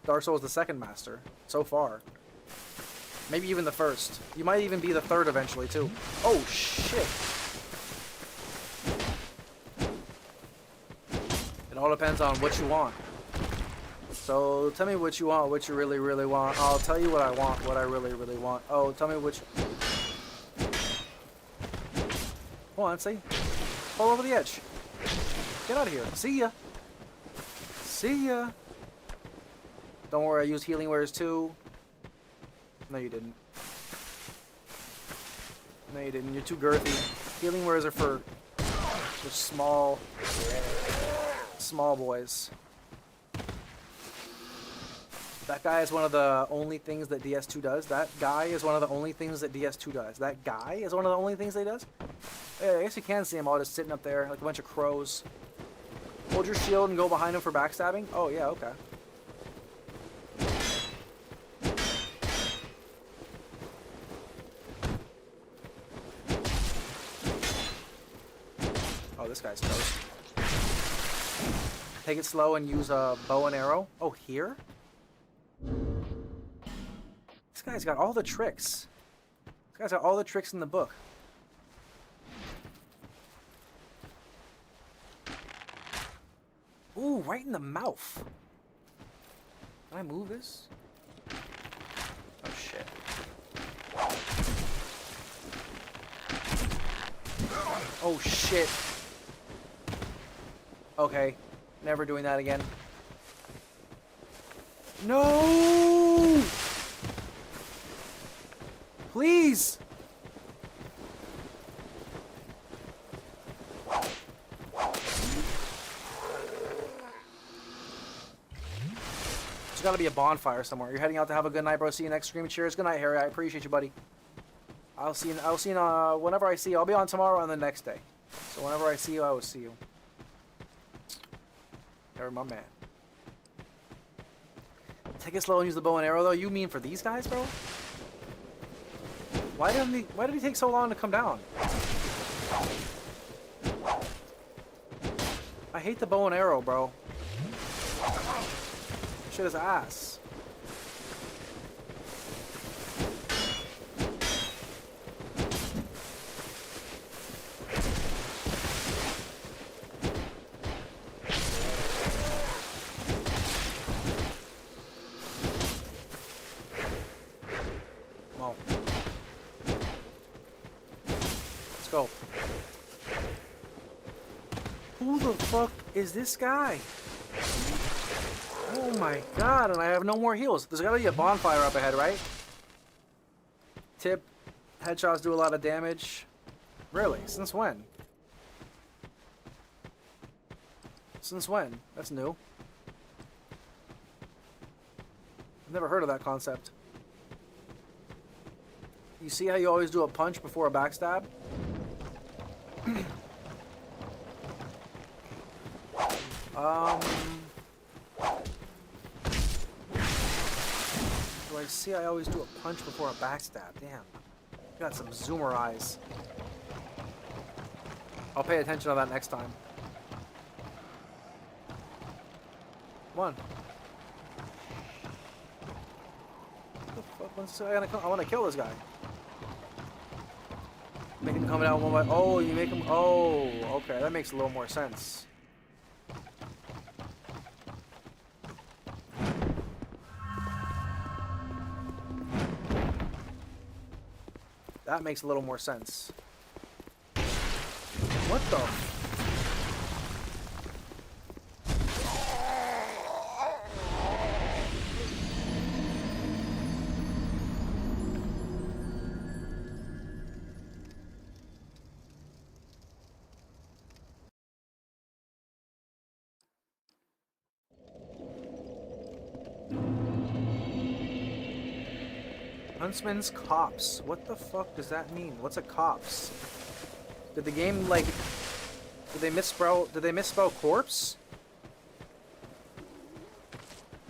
Dark Souls the second master, so far. Maybe even the first. You might even be the third eventually, too. Oh, shit. It all depends on what you want. So, tell me what you want, what you really, really want. I'll tell you what I want, what I really, really want. Oh, tell me which... Hold on, see? Fall over the edge. Get out of here. See ya. See ya. Don't worry, I used healing wares too. No, you didn't. No, you didn't. You're too girthy. Healing wares are for small boys. That guy is one of the only things that DS2 does. That guy is one of the only things that DS2 does. That guy is one of the only things they does. Yeah, I guess you can see them all just sitting up there like a bunch of crows. Hold your shield and go behind him for backstabbing? Oh, yeah, okay. Oh, this guy's toast. Take it slow and use a bow and arrow. Oh, here? This guy's got all the tricks. This guy's got all the tricks in the book. Ooh, right in the mouth. Can I move this? Oh, shit. Oh, shit. Okay. Never doing that again. No! Please! There's gotta be a bonfire somewhere. You're heading out to have a good night, bro. See you next stream. Cheers. Good night, Harry. I appreciate you, buddy. I'll see you whenever I see you. I'll be on tomorrow and the next day. So whenever I see you, I will see you. You're my man. Take it slow and use the bow and arrow, though. You mean for these guys, bro? Why did he take so long to come down? I hate the bow and arrow, bro. Shit is ass. Let's go. Who the fuck is this guy? Oh my god, and I have no more heals. There's gotta be a bonfire up ahead, right? Tip, headshots do a lot of damage. Really? Since when? Since when? That's new. I've never heard of that concept. You see how you always do a punch before a backstab? Do I see I always do a punch before a backstab? Damn. Got some zoomer eyes. I'll pay attention to that next time. Come on. What the fuck? When's this guy gonna come? I want to kill this guy. Make him come down one by... Oh, you make him... Oh, okay. That makes a little more sense. That makes a little more sense. What the... Huntsman's Copse. What the fuck does that mean? What's a copse? Did the game, like... Did they misspell corpse?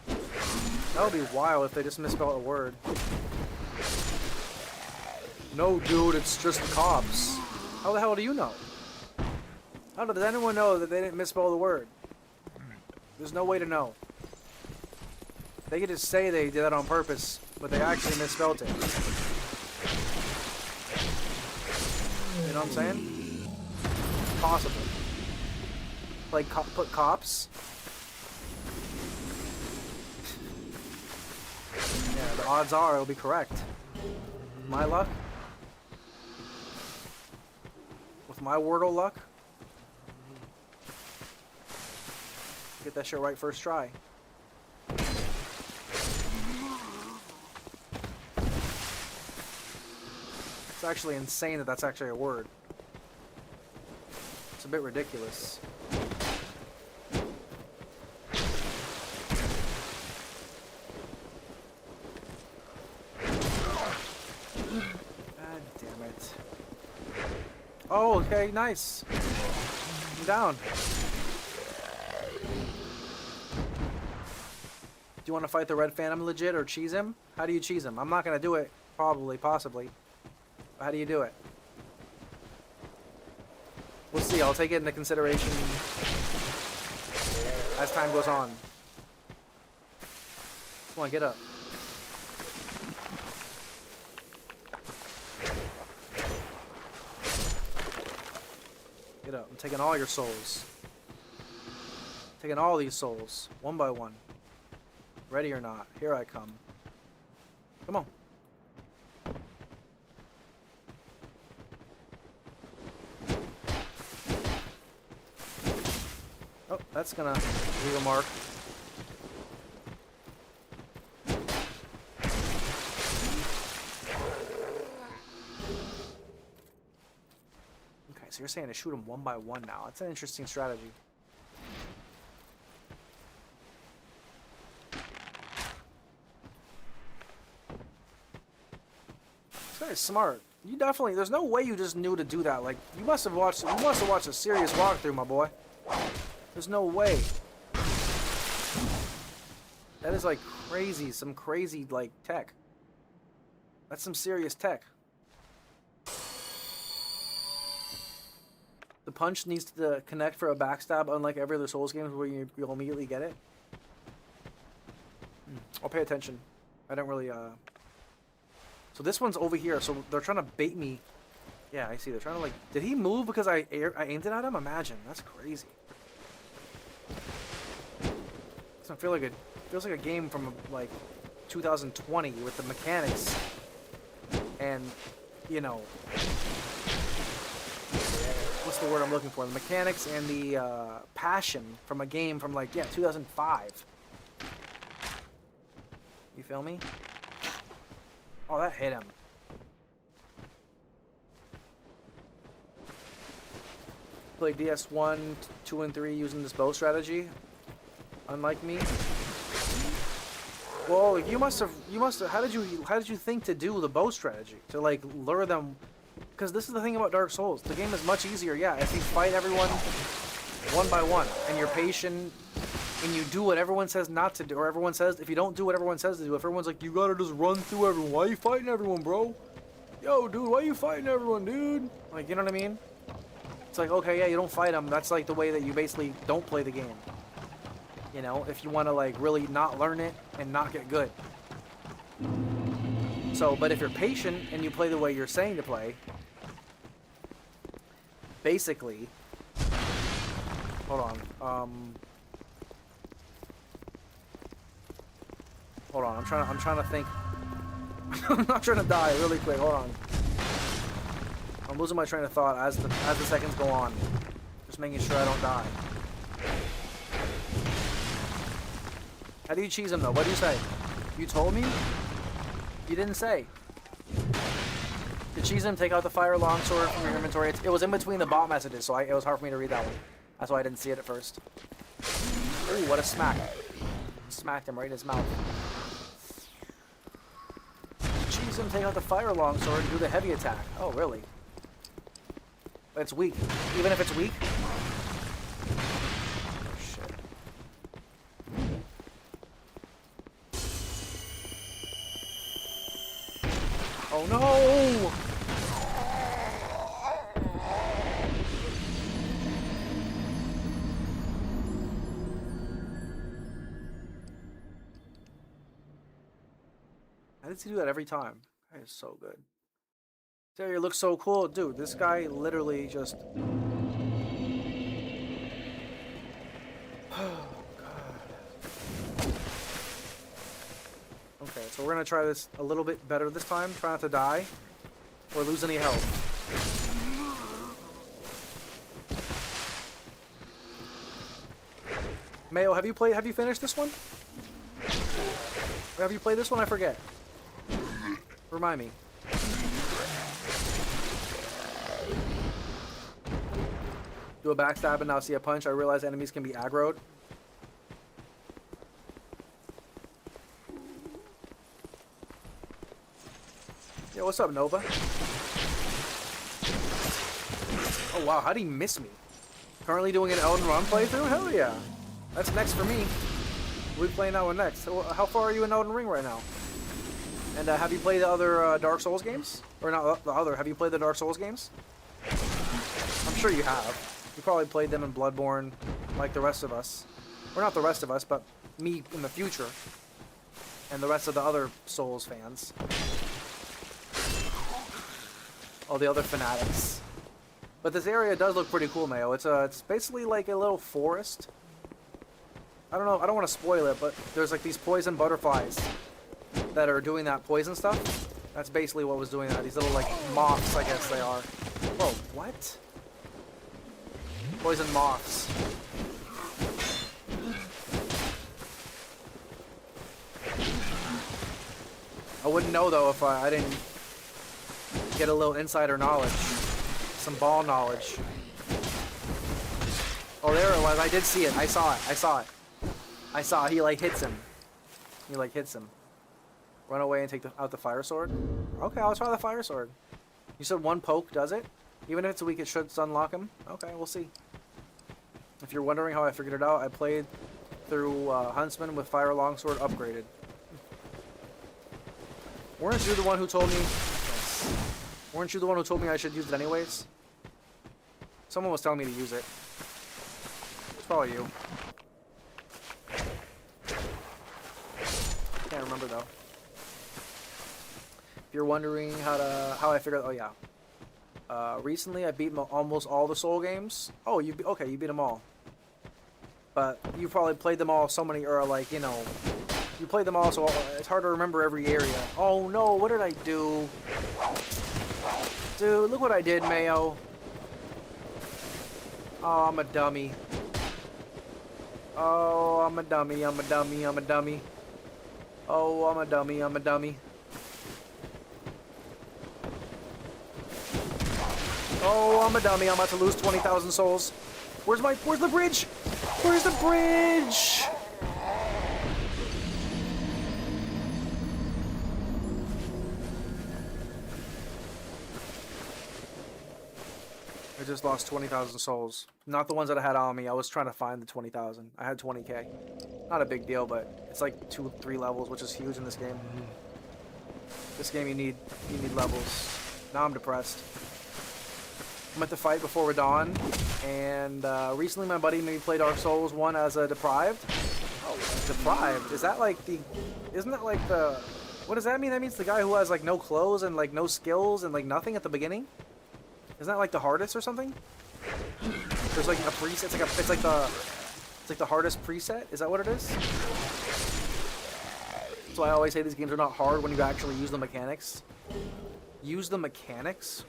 That would be wild if they just misspelled a word. No, dude, it's just copse. How the hell do you know? I don't know, does anyone know that they didn't misspell the word? There's no way to know. They could just say they did that on purpose, but they actually misspelled it. You know what I'm saying? It's possible. Like, put cops. Yeah, the odds are it'll be correct. My luck. With my Wordle luck. Get that shit right first try. It's actually insane that that's actually a word. It's a bit ridiculous. God damn it. Oh, okay, nice. I'm down. Do you want to fight the Red Phantom legit or cheese him? How do you cheese him? I'm not going to do it. Probably, possibly. How do you do it? We'll see. I'll take it into consideration as time goes on. Come on, get up. Get up. I'm taking all your souls. Taking all these souls, one by one. Ready or not, here I come. Come on. Oh, that's gonna leave a mark. Okay, so you're saying to shoot them one by one now. That's an interesting strategy. This guy's smart. You definitely, there's no way you just knew to do that. Like, you must have watched a serious walkthrough, my boy. There's no way. That is like crazy, some crazy like tech. That's some serious tech. The punch needs to connect for a backstab, unlike every other Souls games where you'll immediately get it. I'll pay attention. I don't really, So this one's over here, so they're trying to bait me. Yeah, I see. They're trying to, like... Did he move because I aimed it at him? Imagine. That's crazy. Doesn't feel like a... Feels like a game from, like, 2020 with the mechanics. And, you know... What's the word I'm looking for? The mechanics and the, passion from a game from, like, yeah, 2005. You feel me? Oh, that hit him. Play DS1, 2, and 3 using this bow strategy. Unlike me. Well, you must have. How did you think to do the bow strategy to like lure them? Because this is the thing about Dark Souls. The game is much easier. Yeah, if you fight everyone one by one and you're patient. And you do what everyone says not to do, or everyone says, if you don't do what everyone says to do, if everyone's like, you gotta just run through everyone, why are you fighting everyone, bro? Yo, dude, why are you fighting everyone, dude? Like, you know what I mean? It's like, okay, yeah, you don't fight them. That's like the way that you basically don't play the game. You know, if you want to like really not learn it and not get good. So, but if you're patient and you play the way you're saying to play, basically, hold on, hold on, I'm trying to think. I'm not trying to die really quick. Hold on. I'm losing my train of thought as the seconds go on. Just making sure I don't die. How do you cheese him though? What do you say? You told me? You didn't say. To cheese him, take out the fire longsword from your inventory. It was in between the bot messages, so it was hard for me to read that one. That's why I didn't see it at first. Ooh, what a smack. Smacked him right in his mouth. Cheese him, take out the fire longsword and do the heavy attack. Oh, really? It's weak. Even if it's weak? Oh, shit. Oh, no! How does he do that every time? That is so good. This area looks so cool. Dude, this guy literally just... Oh, God. Okay, so we're going to try this a little bit better this time. Try not to die or lose any health. Mayo, have you finished this one? Or have you played this one? I forget. Remind me. Do a backstab and now see a punch. I realize enemies can be aggroed. Yo, what's up, Nova? Oh wow, how'd he miss me? Currently doing an Elden Run playthrough? Hell yeah. That's next for me. We'll be playing that one next. So, how far are you in Elden Ring right now? And have you played the other Dark Souls games? Or not the other, have you played the Dark Souls games? I'm sure you have. You probably played them in Bloodborne like the rest of us. Or not the rest of us, but me in the future. And the rest of the other Souls fans. All the other fanatics. But this area does look pretty cool, Mayo. It's basically like a little forest. I don't know, I don't want to spoil it, but there's like these poison butterflies that are doing that poison stuff. That's basically what was doing that. These little like moths, I guess they are. Whoa, what? Poison moths. I wouldn't know though if I didn't get a little insider knowledge. Some ball knowledge. Oh, there it was. I did see it. I saw it. I saw it. I saw he like hits him. He like hits him. Run away and take out the fire sword. Okay, I'll try the fire sword. You said one poke does it? Even if it's weak, it should unlock him? Okay, we'll see. If you're wondering how I figured it out, I played through Huntsman with Fire Longsword upgraded. Weren't you the one who told me... Yes. Weren't you the one who told me I should use it anyways? Someone was telling me to use it. It's probably you. Can't remember though. If you're wondering how I figured... Oh yeah. Recently I beat almost all the Soul games. Oh, you beat them all. But you probably played them all so many, or like, you know, you played them all, so it's hard to remember every area. Oh no, what did I do? Dude, look what I did, Mayo. Oh, I'm a dummy. Oh, I'm a dummy, I'm a dummy, I'm a dummy. Oh, I'm a dummy, I'm a dummy. Oh, I'm a dummy. I'm about to lose 20,000 souls. Where's the bridge? Where's the bridge? I just lost 20,000 souls. Not the ones that I had on me. I was trying to find the 20,000. I had 20k. Not a big deal, but it's like 2-3 levels, which is huge in this game. This game you need levels. Now I'm depressed. I'm at the fight before Radon, and recently my buddy made me play Dark Souls 1 as a deprived. Oh, deprived? Is that like the... Isn't that like the... What does that mean? That means the guy who has like no clothes and like no skills and like nothing at the beginning? Isn't that like the hardest or something? There's like a preset. It's like the hardest preset. Is that what it is? So I always say these games are not hard when you actually use the mechanics. Use the mechanics?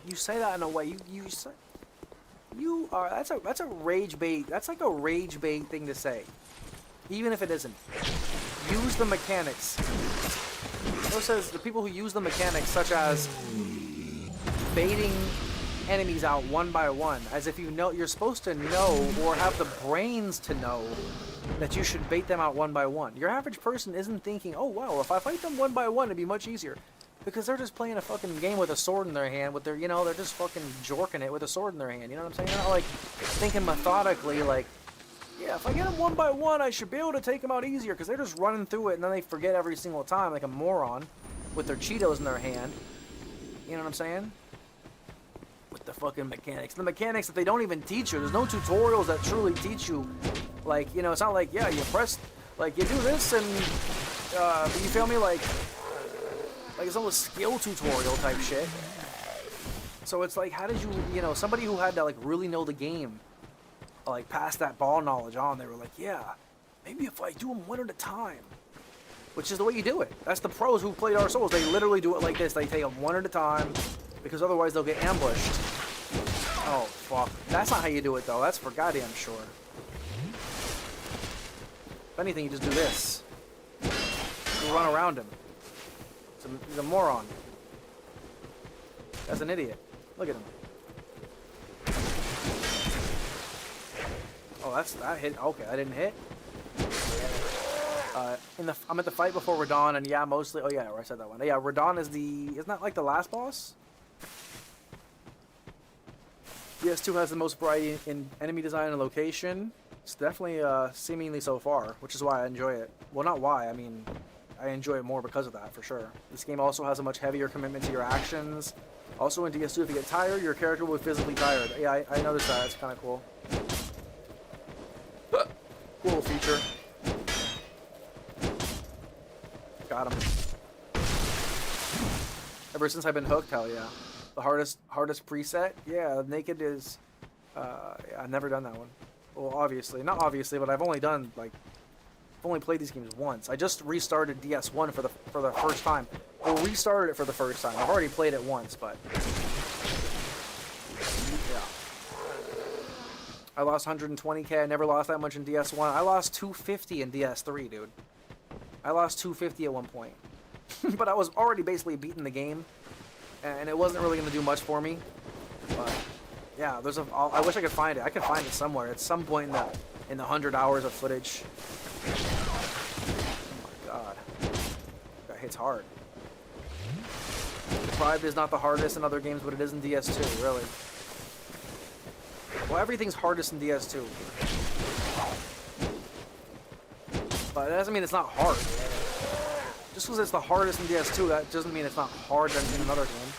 You say that in a way you are that's a rage bait. That's like a rage bait thing to say. Even if it isn't. Use the mechanics. It says the people who use the mechanics, such as baiting enemies out one by one, as if you know you're supposed to know or have the brains to know that you should bait them out one by one. Your average person isn't thinking, oh wow, if I fight them one by one it'd be much easier. Because they're just playing a fucking game with a sword in their hand, with their, you know, they're just fucking jorking it with a sword in their hand, you know what I'm saying? They're not like thinking methodically like, yeah, if I get them one by one I should be able to take them out easier, because they're just running through it and then they forget every single time like a moron with their Cheetos in their hand. You know what I'm saying? With the fucking mechanics. The mechanics that they don't even teach you. There's no tutorials that truly teach you. Like, you know, it's not like, yeah, you press, like, you do this and, you feel me? Like, Like, it's almost skill tutorial type shit. So it's like, how did you know, somebody who had to, like, really know the game, like, pass that ball knowledge on, they were like, yeah, maybe if I do them one at a time. Which is the way you do it. That's the pros who played Dark Souls. They literally do it like this. They take them one at a time, because otherwise they'll get ambushed. Oh, fuck. That's not how you do it, though. That's for goddamn sure. If anything, you just do this. You run around him. He's a moron. That's an idiot. Look at him. Oh, that hit. Okay, I didn't hit. I'm at the fight before Radon, and yeah, mostly. Oh yeah, I said that one. Yeah, Radon is isn't that like the last boss? DS2 has the most variety in enemy design and location. It's definitely seemingly so far, which is why I enjoy it. Well, not why. I mean, I enjoy it more because of that, for sure. This game also has a much heavier commitment to your actions. Also in DS2, if you get tired, your character will be physically tired. Yeah, I noticed that. It's kind of cool. Cool feature. Got him. Ever since I've been hooked, hell yeah. The hardest preset? Yeah, Naked is... yeah, I've never done that one. Well, obviously. Not obviously, but I've only done, like... I've only played these games once. I just restarted DS1 for the first time. Well, restarted it for the first time. I've already played it once, but... Yeah. I lost 120k. I never lost that much in DS1. I lost 250 in DS3, dude. I lost 250 at one point. But I was already basically beating the game. And it wasn't really going to do much for me. But, yeah, I wish I could find it. I could find it somewhere. At some point in the 100 hours of footage. Oh my god. That hits hard. Deprived is not the hardest in other games, but it is in DS2, really. Well, everything's hardest in DS2. But that doesn't mean it's not hard. Just because it's the hardest in DS2, that doesn't mean it's not hard in another game.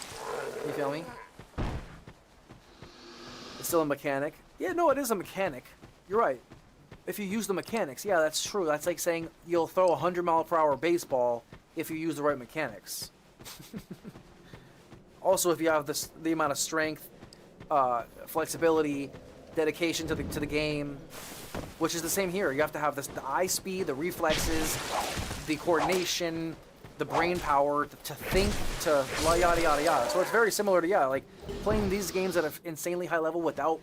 You feel me? It's still a mechanic. Yeah, no, it is a mechanic. You're right. If you use the mechanics, yeah, that's true. That's like saying you'll throw a 100-mile-per-hour baseball if you use the right mechanics. Also, if you have the amount of strength, flexibility, dedication to the game, which is the same here. You have to have the eye speed, the reflexes, the coordination, the brain power to think, to yada yada yada. So it's very similar to like playing these games at an insanely high level without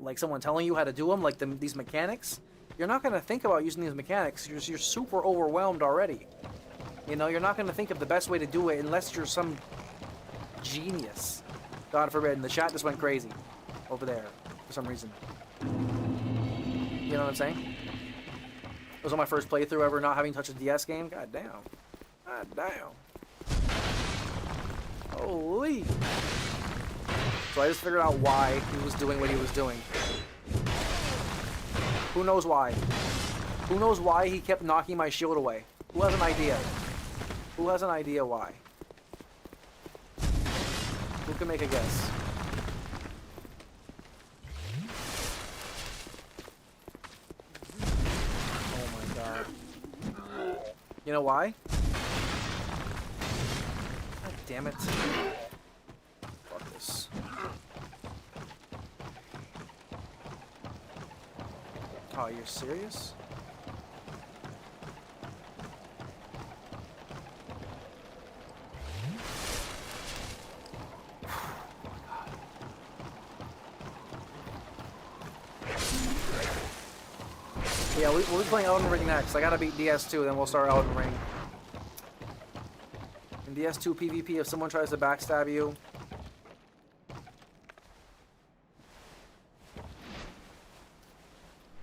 like someone telling you how to do them, like these mechanics. You're not gonna think about using these mechanics. You're super overwhelmed already. You know, you're not gonna think of the best way to do it unless you're some genius. God forbid. And the chat just went crazy over there for some reason. You know what I'm saying? It was on my first playthrough ever not having touched a DS game. God damn. God damn. Holy. So I just figured out why he was doing what he was doing. Who knows why? Who knows why he kept knocking my shield away? Who has an idea? Who has an idea why? Who can make a guess? Oh my god. You know why? God damn it. Fuck this. Oh, you're serious? Yeah, we'll be playing Elden Ring next. I gotta beat DS2, then we'll start Elden Ring. In DS2 PvP, if someone tries to backstab you...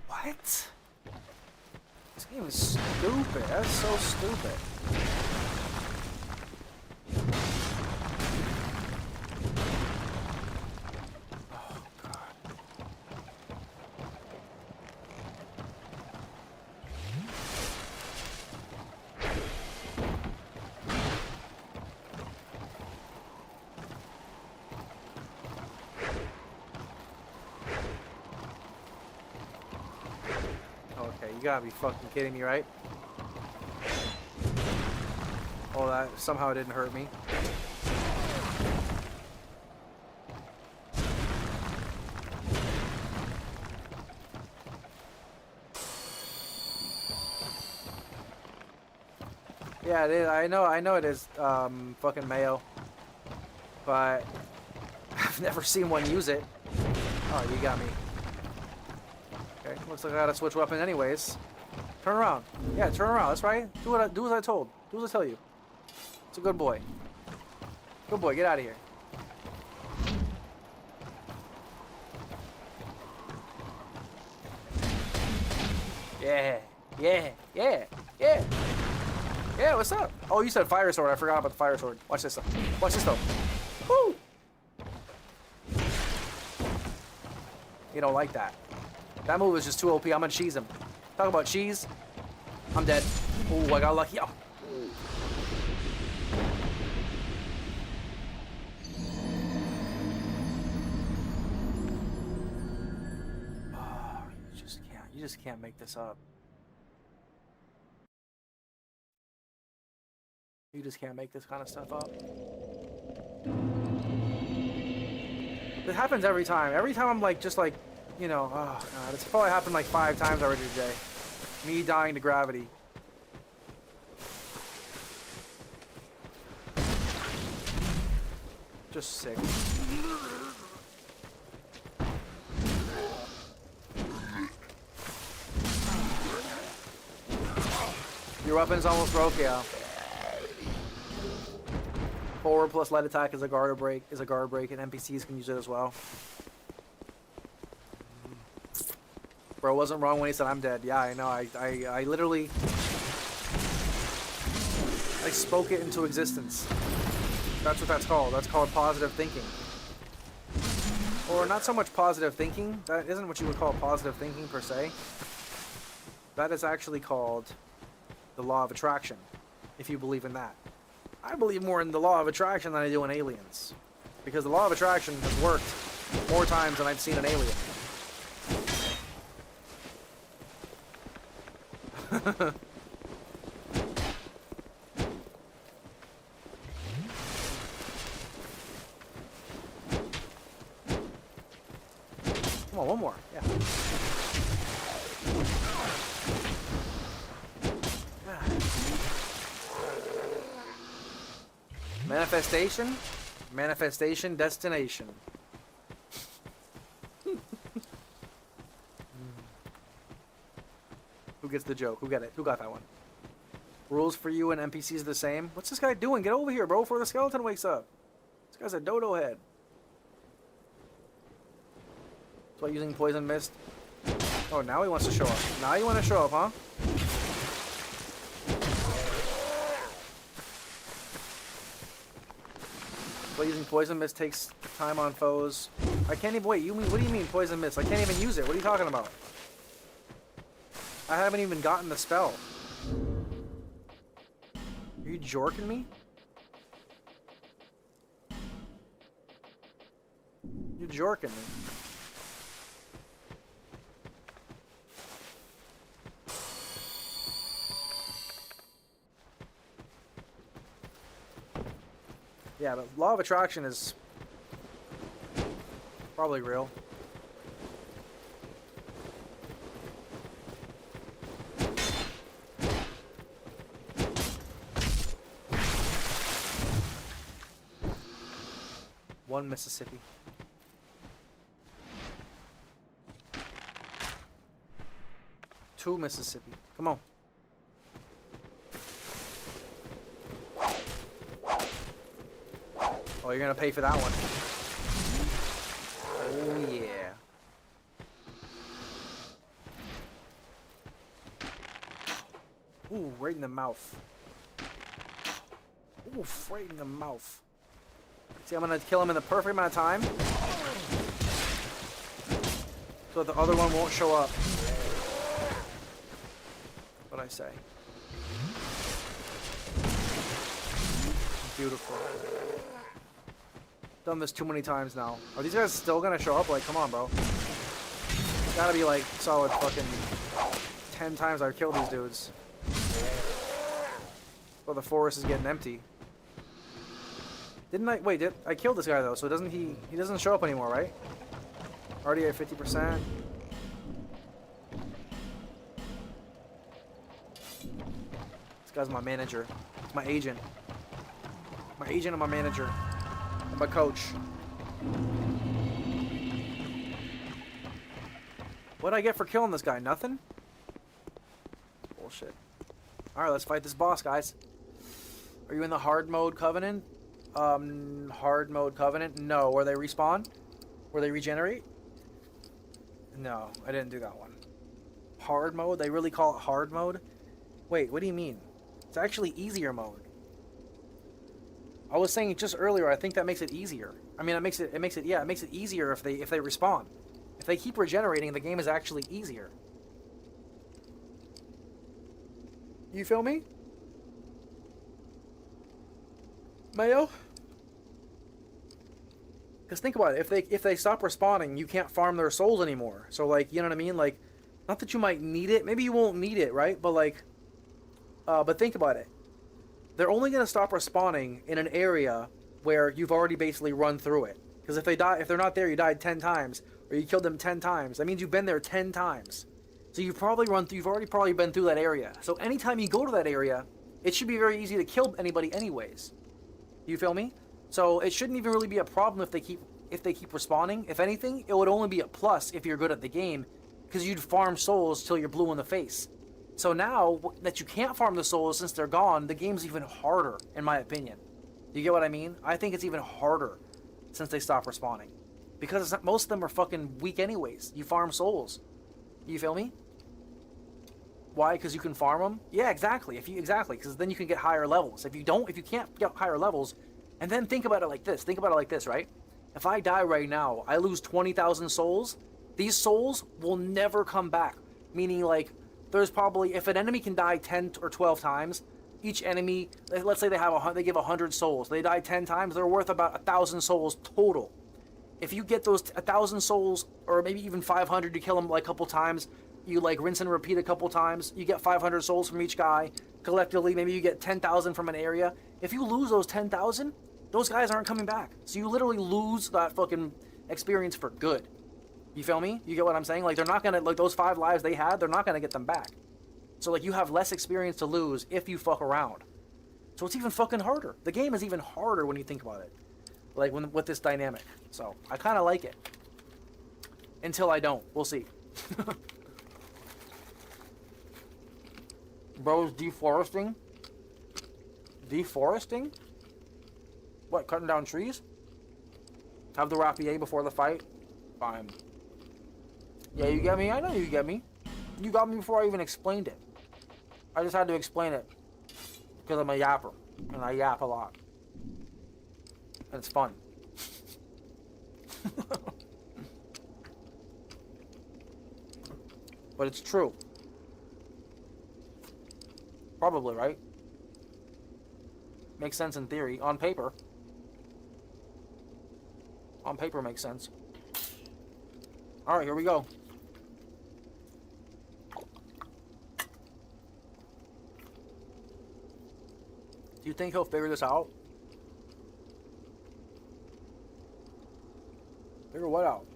What? This game is stupid. That's so stupid. You gotta be fucking kidding me, right? Oh, that somehow didn't hurt me. Yeah, it is. I know it is fucking mayo. But I've never seen one use it. Oh, you got me. Okay, looks like I gotta switch weapon anyways. Turn around. Yeah, turn around. That's right. Do as I told. Do as I tell you. It's a good boy. Good boy. Get out of here. Yeah. Yeah. Yeah. Yeah. Yeah. What's up? Oh, you said fire sword. I forgot about the fire sword. Watch this though. Watch this though. Woo! You don't like that. That move is just too OP. I'm gonna cheese him. Talk about cheese. I'm dead. Ooh, I got lucky. Oh. Oh, you just can't make this up. You just can't make this kind of stuff up. It happens every time. Every time I'm like, just like, you know, oh god, it's probably happened like 5 times already today. Me dying to gravity. Just sick. Your weapon's almost broke, yeah. Forward plus light attack is a guard break, and NPCs can use it as well. Bro wasn't wrong when he said I'm dead. Yeah, I know. I literally I spoke it into existence. That's what that's called. That's called positive thinking. Or not so much positive thinking. That isn't what you would call positive thinking per se. That is actually called the law of attraction, if you believe in that. I believe more in the law of attraction than I do in aliens. Because the law of attraction has worked more times than I've seen an alien. Come on, one more. Yeah. Manifestation, manifestation, destination. Who gets the joke? Who got it? Who got that one? Rules for you and NPCs are the same. What's this guy doing? Get over here, bro, before the skeleton wakes up. This guy's a dodo head. That's why using poison mist. Oh, now he wants to show up. Now you want to show up, huh? But using poison mist takes time on foes. I can't even wait. What do you mean poison mist? I can't even use it. What are you talking about? I haven't even gotten the spell. Are you jorking me? You're jorking me. Yeah, the law of attraction is probably real. One Mississippi. Two Mississippi. Come on. Oh, you're gonna pay for that one. Oh yeah. Ooh, right in the mouth. Ooh, right in the mouth. See, I'm gonna kill him in the perfect amount of time, so the other one won't show up. What I say. Beautiful. Done this too many times now. Are these guys still gonna show up? Like, come on, bro. It's gotta be like solid fucking 10 times I've killed these dudes. So the forest is getting empty. Didn't I? Wait, did I killed this guy though? So doesn't he doesn't show up anymore, right? Already at 50%. This guy's my manager. My agent. My agent and my manager. And my coach. What'd I get for killing this guy? Nothing? Bullshit. Alright, let's fight this boss, guys. Are you in the hard mode covenant? Hard mode covenant? No. Where they respawn? Where they regenerate? No, I didn't do that one. Hard mode? They really call it hard mode? Wait, what do you mean? It's actually easier mode. I was saying just earlier, I think that makes it easier. I mean, it makes it easier if they respawn. If they keep regenerating, the game is actually easier. You feel me? Mayo? Because think about it, if they stop respawning, you can't farm their souls anymore. So like, you know what I mean? Like, not that you might need it. Maybe you won't need it, right? But like, but think about it. They're only gonna stop respawning in an area where you've already basically run through it. Because if they're not there, you died 10 times, or you killed them 10 times. That means you've been there 10 times. So you've already probably been through that area. So anytime you go to that area, it should be very easy to kill anybody anyways. You feel me? So it shouldn't even really be a problem if they keep respawning. If anything, it would only be a plus if you're good at the game, because you'd farm souls till you're blue in the face. So now that you can't farm the souls since they're gone, the game's even harder, in my opinion. You get what I mean? I think it's even harder since they stop respawning, because most of them are fucking weak anyways. You farm souls. You feel me? Why? Because you can farm them? Yeah, exactly. Because then you can get higher levels. If you can't get higher levels, and then think about it like this. Think about it like this, right? If I die right now, I lose 20,000 souls. These souls will never come back. Meaning, like, there's probably, if an enemy can die 10 or 12 times, each enemy, let's say they give 100 souls. They die 10 times, they're worth about 1,000 souls total. If you get those 1,000 souls, or maybe even 500, you kill them like a couple times, you like rinse and repeat a couple times, you get 500 souls from each guy. Collectively, maybe you get 10,000 from an area. If you lose those 10,000, those guys aren't coming back. So you literally lose that fucking experience for good. You feel me? You get what I'm saying? Like, they're not gonna, like, those 5 lives they had, they're not gonna get them back. So, like, you have less experience to lose if you fuck around. So it's even fucking harder. The game is even harder when you think about it. Like, with this dynamic. So, I kind of like it. Until I don't. We'll see. Bro's deforesting? Deforesting? What, cutting down trees? Have the rapier before the fight? Fine. Yeah, you get me? I know you get me. You got me before I even explained it. I just had to explain it. Because I'm a yapper. And I yap a lot. And it's fun. But it's true. Probably, right? Makes sense in theory. On paper. On paper makes sense. Alright, here we go. Do you think he'll figure this out? Figure what out?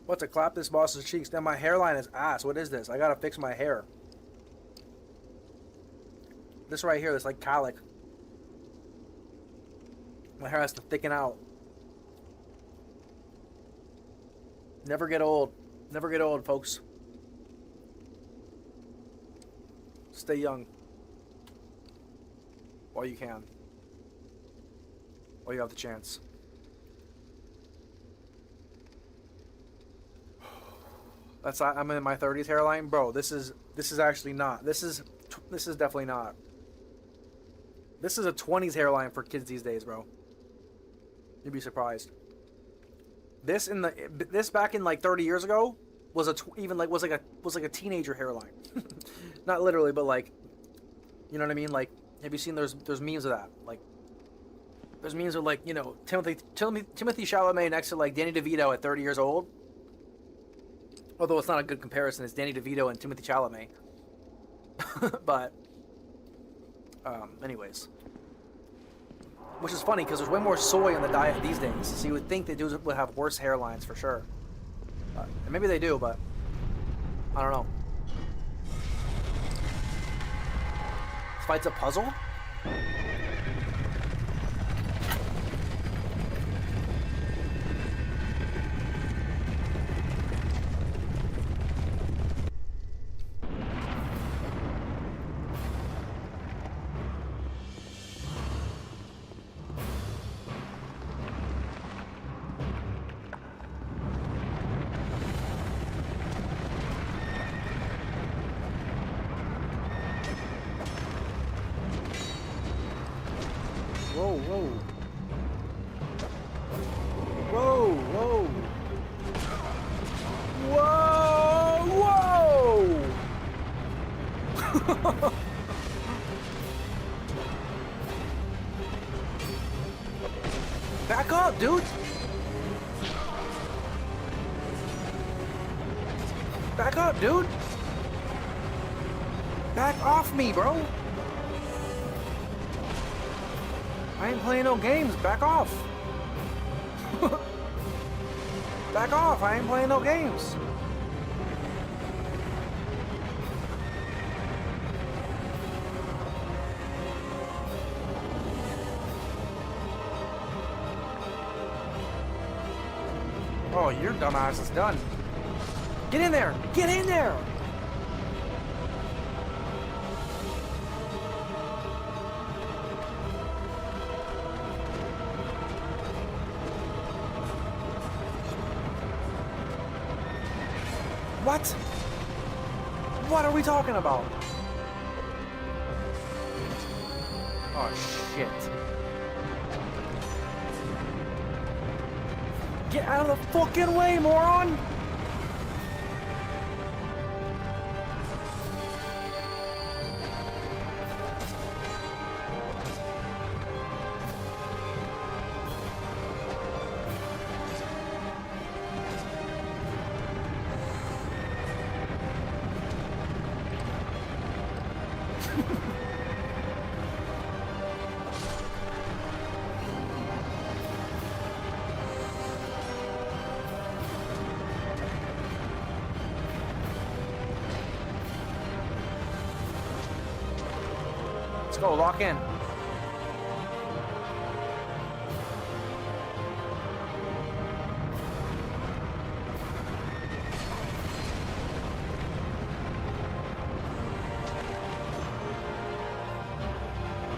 What, to clap this boss's cheeks? Then my hairline is ass. What is this? I gotta fix my hair. This right here, this like cowlick. My hair has to thicken out. Never get old. Never get old, folks. Stay young. While you can. While you have the chance. I'm in my 30s hairline, bro. This is actually not. This is definitely not. This is a 20s hairline for kids these days, bro. You'd be surprised. This back in like 30 years ago was was like a teenager hairline. Not literally, but like, you know what I mean? Like, have you seen there's memes of that? Like, there's memes of like, you know, Timothy Chalamet next to like Danny DeVito at 30 years old. Although it's not a good comparison, it's Danny DeVito and Timothy Chalamet. But, anyways. Which is funny, because there's way more soy in the diet these days. So you would think they would have worse hairlines for sure. And maybe they do, but I don't know. This fight's a puzzle? Whoa, whoa. Whoa, whoa. Whoa, whoa! Back up, dude! Back up, dude! Back off me, bro! I ain't playing no games. Back off. Back off. I ain't playing no games. Oh, your dumbass is done. Get in there. Get in there. What? What are we talking about? Oh, shit. Get out of the fucking way, moron! Let's go, lock in.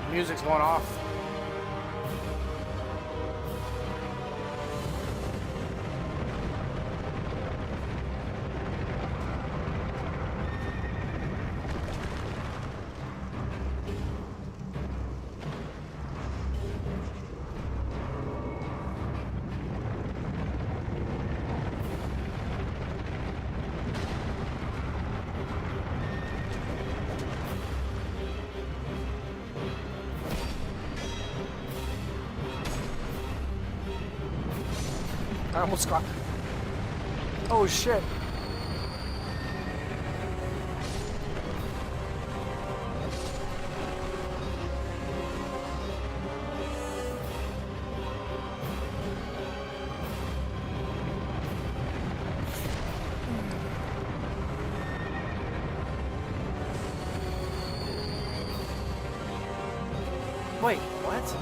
Music's going off. I almost got... Oh, shit. Wait, what?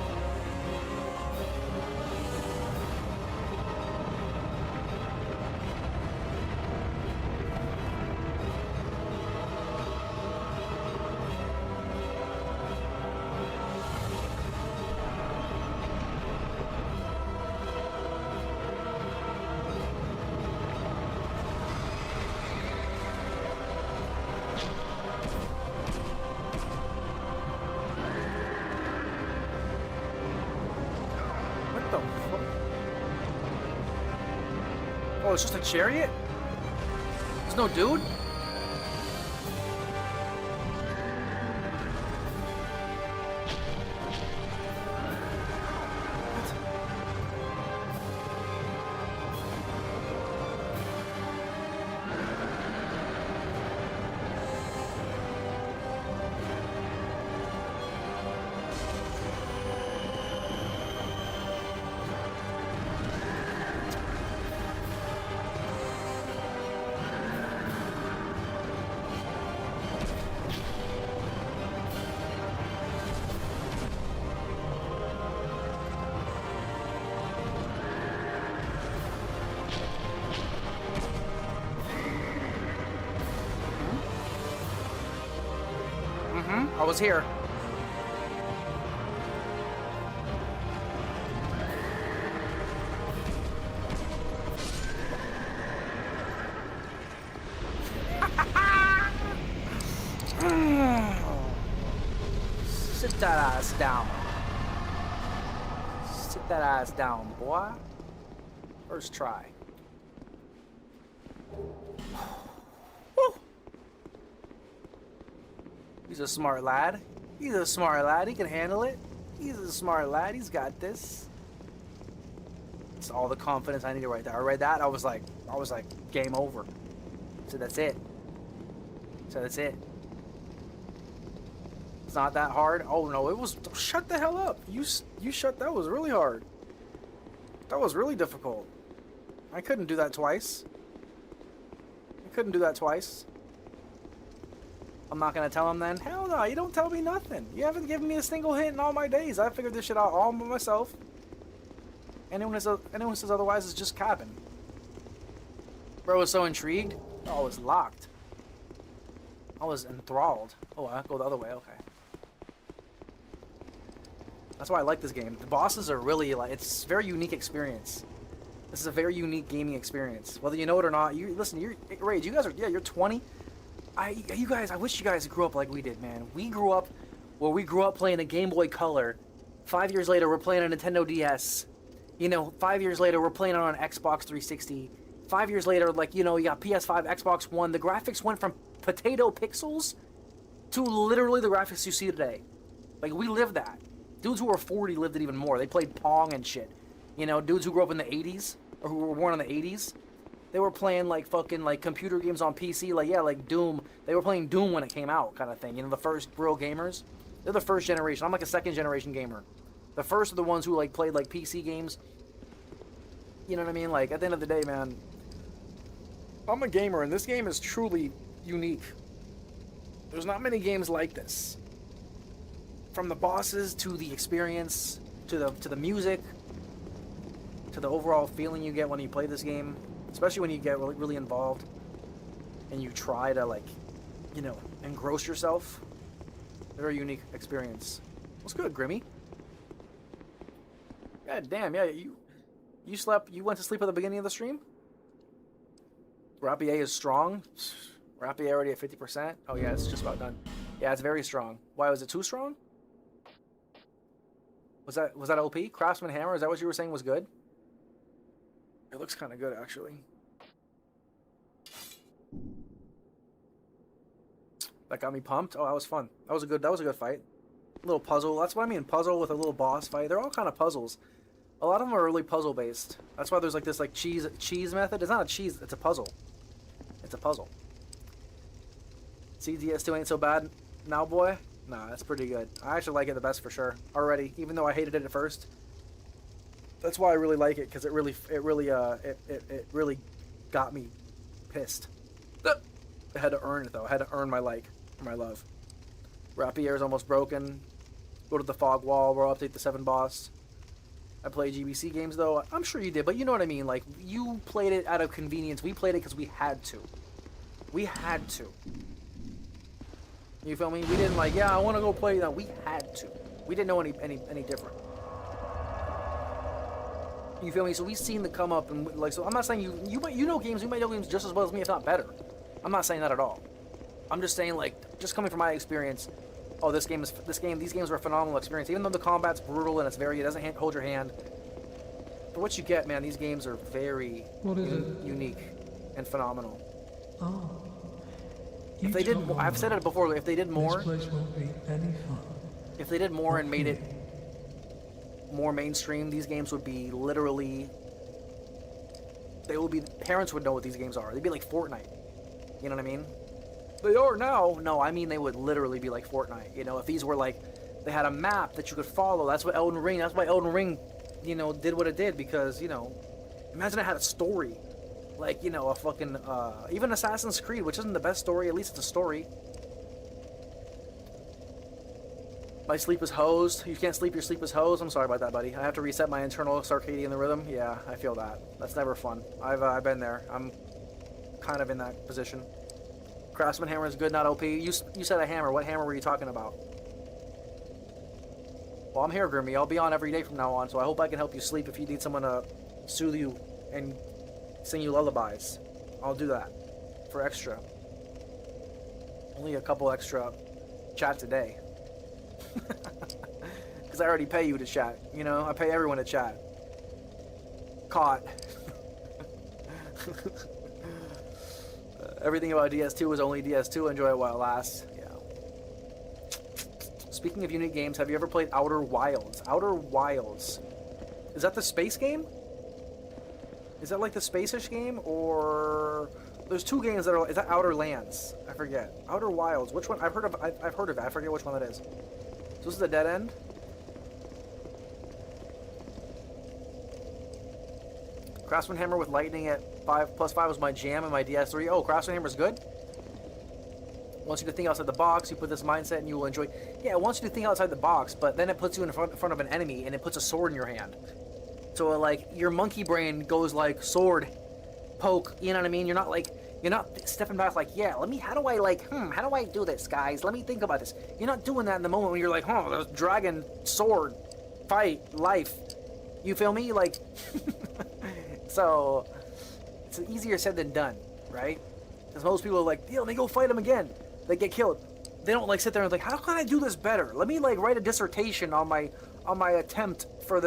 What the fuck? Oh, it's just a chariot? There's no dude? I was here. Sit that ass down. Sit that ass down, boy. First try. Woo. He's a smart lad. He's a smart lad. He can handle it. He's a smart lad. He's got this. It's all the confidence I needed right there. I read that. I was like, game over. So that's it. So that's it. It's not that hard. Oh no, it was. Shut the hell up. You shut. That was really hard. That was really difficult. I couldn't do that twice. I couldn't do that twice. I'm not gonna tell him then. Hell no, you don't tell me nothing. You haven't given me a single hint in all my days. I figured this shit out all by myself. Anyone who says otherwise is just capping. Bro was so intrigued. Oh, I was locked. I was enthralled. Oh, I go the other way. Okay. That's why I like this game. The bosses are really like, it's a very unique experience. This is a very unique gaming experience. Whether you know it or not, you listen. You're Rage. You guys are. Yeah, you're 20. You guys. I wish you guys grew up like we did, man. We grew up playing a Game Boy Color. 5 years later, we're playing a Nintendo DS. You know, 5 years later, we're playing on an Xbox 360. 5 years later, like, you know, you got PS5, Xbox One. The graphics went from potato pixels to literally the graphics you see today. Like, we lived that. Dudes who were 40 lived it even more. They played Pong and shit. You know, dudes who grew up in the 80s, or who were born in the 80s, they were playing, like, fucking, like, computer games on PC. Like, yeah, like Doom. They were playing Doom when it came out, kind of thing. You know, the first real gamers. They're the first generation. I'm like a second generation gamer. The first are the ones who, like, played, like, PC games. You know what I mean? Like, at the end of the day, man, I'm a gamer, and this game is truly unique. There's not many games like this. From the bosses to the experience, to the music, to the overall feeling you get when you play this game, especially when you get really involved and you try to, like, you know, engross yourself. A very unique experience. What's good, Grimmy? God damn, yeah, you slept. You went to sleep at the beginning of the stream. Rapier is strong. Rapier already at 50%. Oh yeah, it's just about done. Yeah, it's very strong. Why was it too strong? Was that OP? Craftsman Hammer? Is that what you were saying was good? It looks kind of good actually. That got me pumped. Oh, that was fun. That was a good fight. A little puzzle. That's what I mean. Puzzle with a little boss fight. They're all kind of puzzles. A lot of them are really puzzle based. That's why there's like this like cheese method. It's not a cheese. It's a puzzle. It's a puzzle. CS2 ain't so bad now, boy. Nah, that's pretty good. I actually like it the best for sure already, even though I hated it at first. That's why I really like it, because it really got me pissed. I had to earn it though. I had to earn my my love. Rapier is almost broken. Go to the fog wall. We'll update the 7 boss. I play GBC games though. I'm sure you did, but you know what I mean. Like, you played it out of convenience. We played it because we had to. We had to. You feel me? We didn't like, yeah, I want to go play that. We had to. We didn't know any different. You feel me? So we've seen the come up and like. So I'm not saying you know games. You might know games just as well as me, if not better. I'm not saying that at all. I'm just saying, like, just coming from my experience. Oh, these games were a phenomenal experience. Even though the combat's brutal and it doesn't hold your hand. For what you get, man, these games are very unique and phenomenal. Oh. If they did, I've said it before. If they did more, This place won't be any fun. If they did more and made it more mainstream, these games would be literally. Parents would know what these games are. They'd be like Fortnite. You know what I mean? They are now. No, I mean they would literally be like Fortnite. You know, if these were like, they had a map that you could follow. That's what Elden Ring. That's why Elden Ring, you know, did what it did, because, you know, imagine it had a story. Like, you know, a fucking, even Assassin's Creed, which isn't the best story, at least it's a story. My sleep is hosed. You can't sleep, your sleep is hosed. I'm sorry about that, buddy. I have to reset my internal circadian rhythm. Yeah, I feel that. That's never fun. I've been there. I'm kind of in that position. Craftsman hammer is good, not OP. You said a hammer. What hammer were you talking about? Well, I'm here, Grimmy. I'll be on every day from now on, so I hope I can help you sleep if you need someone to soothe you and sing you lullabies. I'll do that for extra. Only a couple extra chats a day. Because I already pay you to chat. You know, I pay everyone to chat. Caught. Everything about DS2 is only DS2. Enjoy it while it lasts. Yeah. Speaking of unique games, have you ever played Outer Wilds? Outer Wilds. Is that the space game? Is that like the space-ish game? Or... There's two games that are... Is that Outer Lands? I forget. Outer Wilds. Which one? I've heard of it. I forget which one that is. So this is a dead end? Craftsman Hammer with lightning at 5+5 was my jam in my DS3. Oh, Craftsman Hammer's good? Wants you to think outside the box. You put this mindset and you will enjoy... Yeah, it wants you to think outside the box, but then it puts you in front of an enemy and it puts a sword in your hand. So, like, your monkey brain goes like, sword, poke, you know what I mean? You're not stepping back like, yeah, how do I do this, guys? Let me think about this. You're not doing that in the moment when you're like, there's dragon, sword, fight, life. You feel me? Like... So, it's easier said than done, right? Because most people are like, yeah, let me go fight him again. They get killed. They don't like sit there and like, how can I do this better? Let me like write a dissertation on my attempt for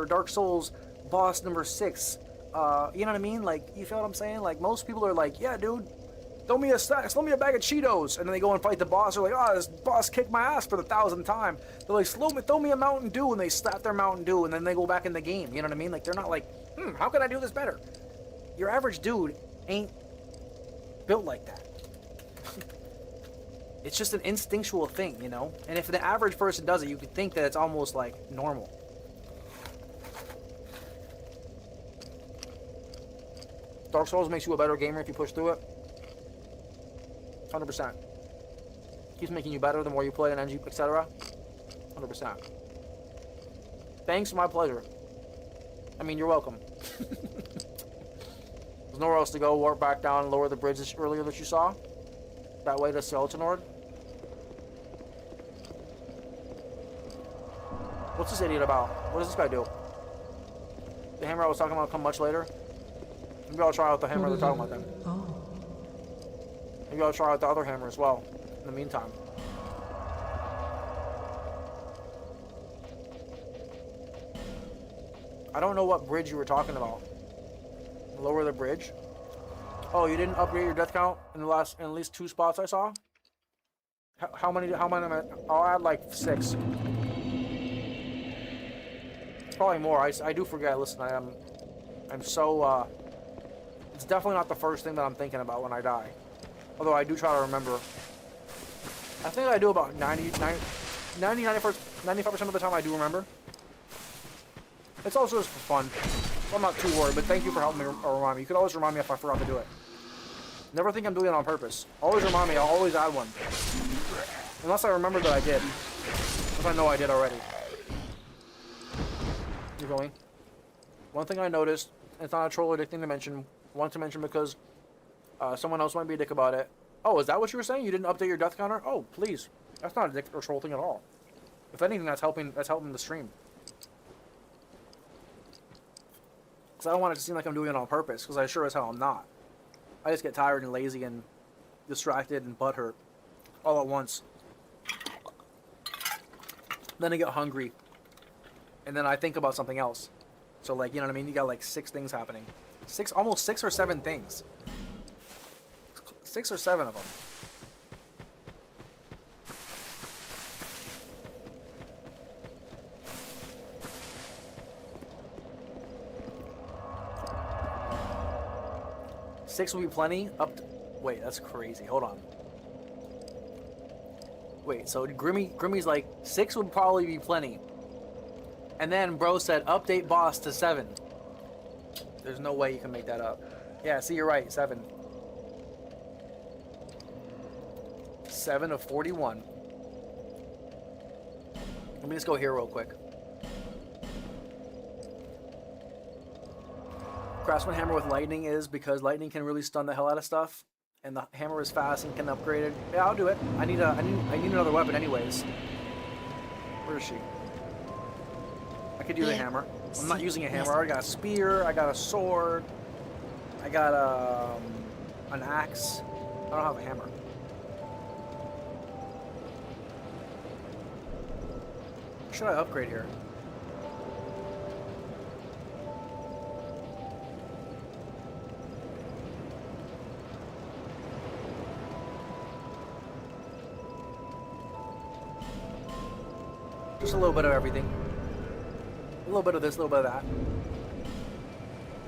Dark Souls boss number 6. You know what I mean? Like, you feel what I'm saying? Like, most people are like, yeah, dude, throw me a bag of Cheetos, and then they go and fight the boss. They're like, oh, this boss kicked my ass for the 1,000th time. They're like, throw me a Mountain Dew, and they slap their Mountain Dew, and then they go back in the game. You know what I mean? Like, they're not like, how can I do this better? Your average dude ain't built like that. It's just an instinctual thing, you know? And if the average person does it, you could think that it's almost like normal. Dark Souls makes you a better gamer if you push through it. 100%. Keeps making you better the more you play an NG, etc. 100%. Thanks, my pleasure. I mean, you're welcome. There's nowhere else to go. Warp back down and lower the bridge earlier that you saw. That way to Skeletonord. What's this idiot about? What does this guy do? The hammer I was talking about will come much later. Maybe I'll try out the hammer they're talking about then. Oh. Maybe I'll try out the other hammer as well. In the meantime. I don't know what bridge you were talking about. Lower the bridge? Oh, you didn't upgrade your death count in at least 2 spots I saw? How many am I? I'll add like 6. Probably more. I do forget. Listen, I'm so, it's definitely not the first thing that I'm thinking about when I die. Although I do try to remember. I think I do about 95% of the time I do remember. It's also just for fun. So I'm not too worried, but thank you for helping me or remind me. You could always remind me if I forgot to do it. Never think I'm doing it on purpose. Always remind me, I'll always add one. Unless I remember that I did. If I know I did already. You feel me? One thing I noticed, it's not a troll or dick thing to mention, want to mention because someone else might be a dick about it. Oh, is that what you were saying? You didn't update your death counter? Oh, please. That's not a dick or troll thing at all. If anything, that's helping the stream. Because I don't want it to seem like I'm doing it on purpose, because I sure as hell am not. I just get tired and lazy and distracted and butthurt all at once. Then I get hungry. And then I think about something else. So, like, you know what I mean? You got like 6 things happening. Almost 6 or 7 things. 6 or 7 of them. Six will be plenty. Wait, that's crazy. Hold on. Wait, so Grimmy's like 6 would probably be plenty. And then bro said update boss to 7. There's no way you can make that up. Yeah, see, you're right. 7. 7 of 41. Let me just go here real quick. Craftsman Hammer with lightning is because lightning can really stun the hell out of stuff. And the hammer is fast and can upgrade it. Yeah, I'll do it. I need another weapon anyways. Where is she? I could use a hammer. I'm not using a hammer. I already got a spear. I got a sword. I got an axe. I don't have a hammer. Should I upgrade here? Just a little bit of everything. A little bit of this, a little bit of that.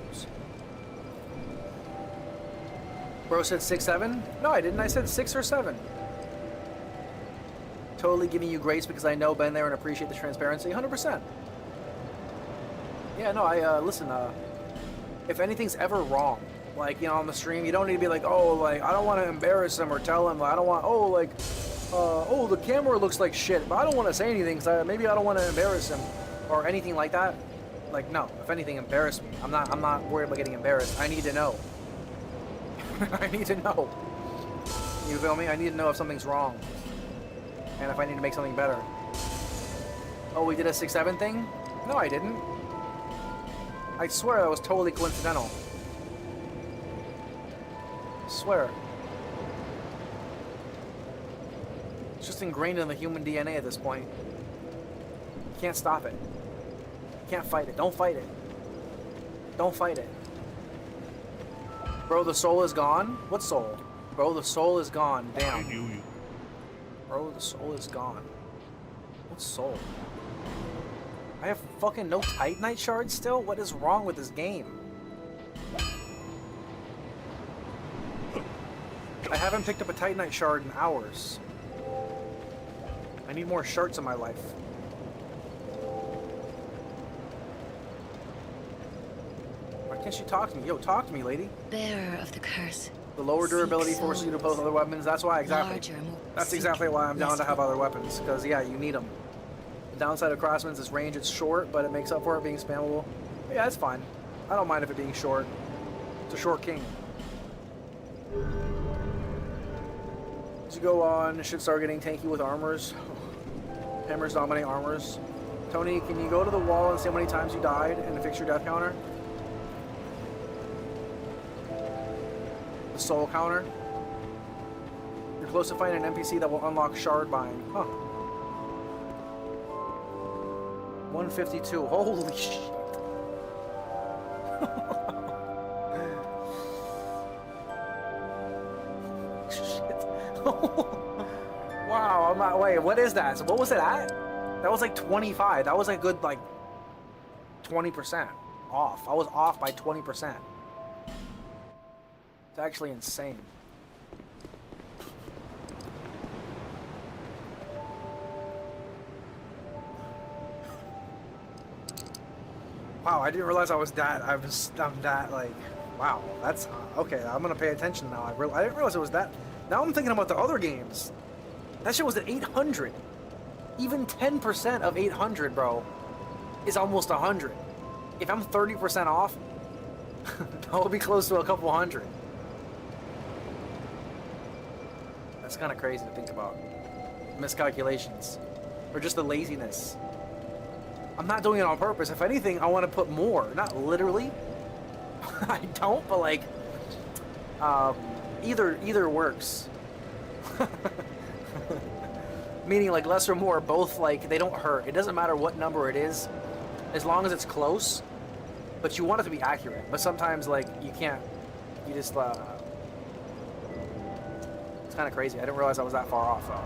Oops. Bro said 6, 7? No, I didn't. I said 6 or 7. Totally giving you grace because I know been there and appreciate the transparency. 100%. Yeah, no, listen, if anything's ever wrong, like, you know, on the stream, you don't need to be like, oh, like, I don't want to embarrass him or tell him, I don't want, oh, like, oh, the camera looks like shit, but I don't want to say anything because maybe I don't want to embarrass him or anything like that. Like, no, if anything, embarrass me. I'm not worried about getting embarrassed. I need to know. I need to know. You feel me? I need to know if something's wrong and if I need to make something better. Oh, we did a 6, 7 thing? No, I didn't. I swear that was totally coincidental. I swear. It's just ingrained in the human DNA at this point. You can't stop it. You can't fight it. Don't fight it. Don't fight it. Bro, the soul is gone? What soul? Bro, the soul is gone. Damn. Bro, the soul is gone. What soul? I have fucking no Titanite shards still? What is wrong with this game? I haven't picked up a Titanite shard in hours. I need more shards in my life. Why can't she talk to me? Yo, talk to me, lady. Bearer of the curse. The lower durability forces you to pose other weapons. That's why, exactly. That's exactly why I'm down to have other weapons. Because, yeah, you need them. The downside of Crossman's is range. It's short, but it makes up for it being spammable. But yeah, it's fine. I don't mind if it being short. It's a short king. As you go on, it should start getting tanky with armors. Hammers dominate armors. Tony, can you go to the wall and see how many times you died and fix your death counter? The soul counter. You're close to finding an NPC that will unlock shard buying. Huh. 152. Holy shit. Wow, I'm not, wait, what is that? So what was it at? That was like 25. That was a good, like, 20% off. I was off by 20%. It's actually insane. Wow, I didn't realize I was that, I'm that, like, wow, that's, okay, I'm gonna pay attention now. I didn't realize it was that. Now I'm thinking about the other games. That shit was at 800. Even 10% of 800, bro, is almost 100. If I'm 30% off, I'll be close to a couple hundred. That's kind of crazy to think about. Miscalculations. Or just the laziness. I'm not doing it on purpose. If anything, I want to put more. Not literally. I don't, but like, either works. Meaning like less or more, both like they don't hurt. It doesn't matter what number it is, as long as it's close. But you want it to be accurate. But sometimes like you can't. You just it's kind of crazy. I didn't realize I was that far off though.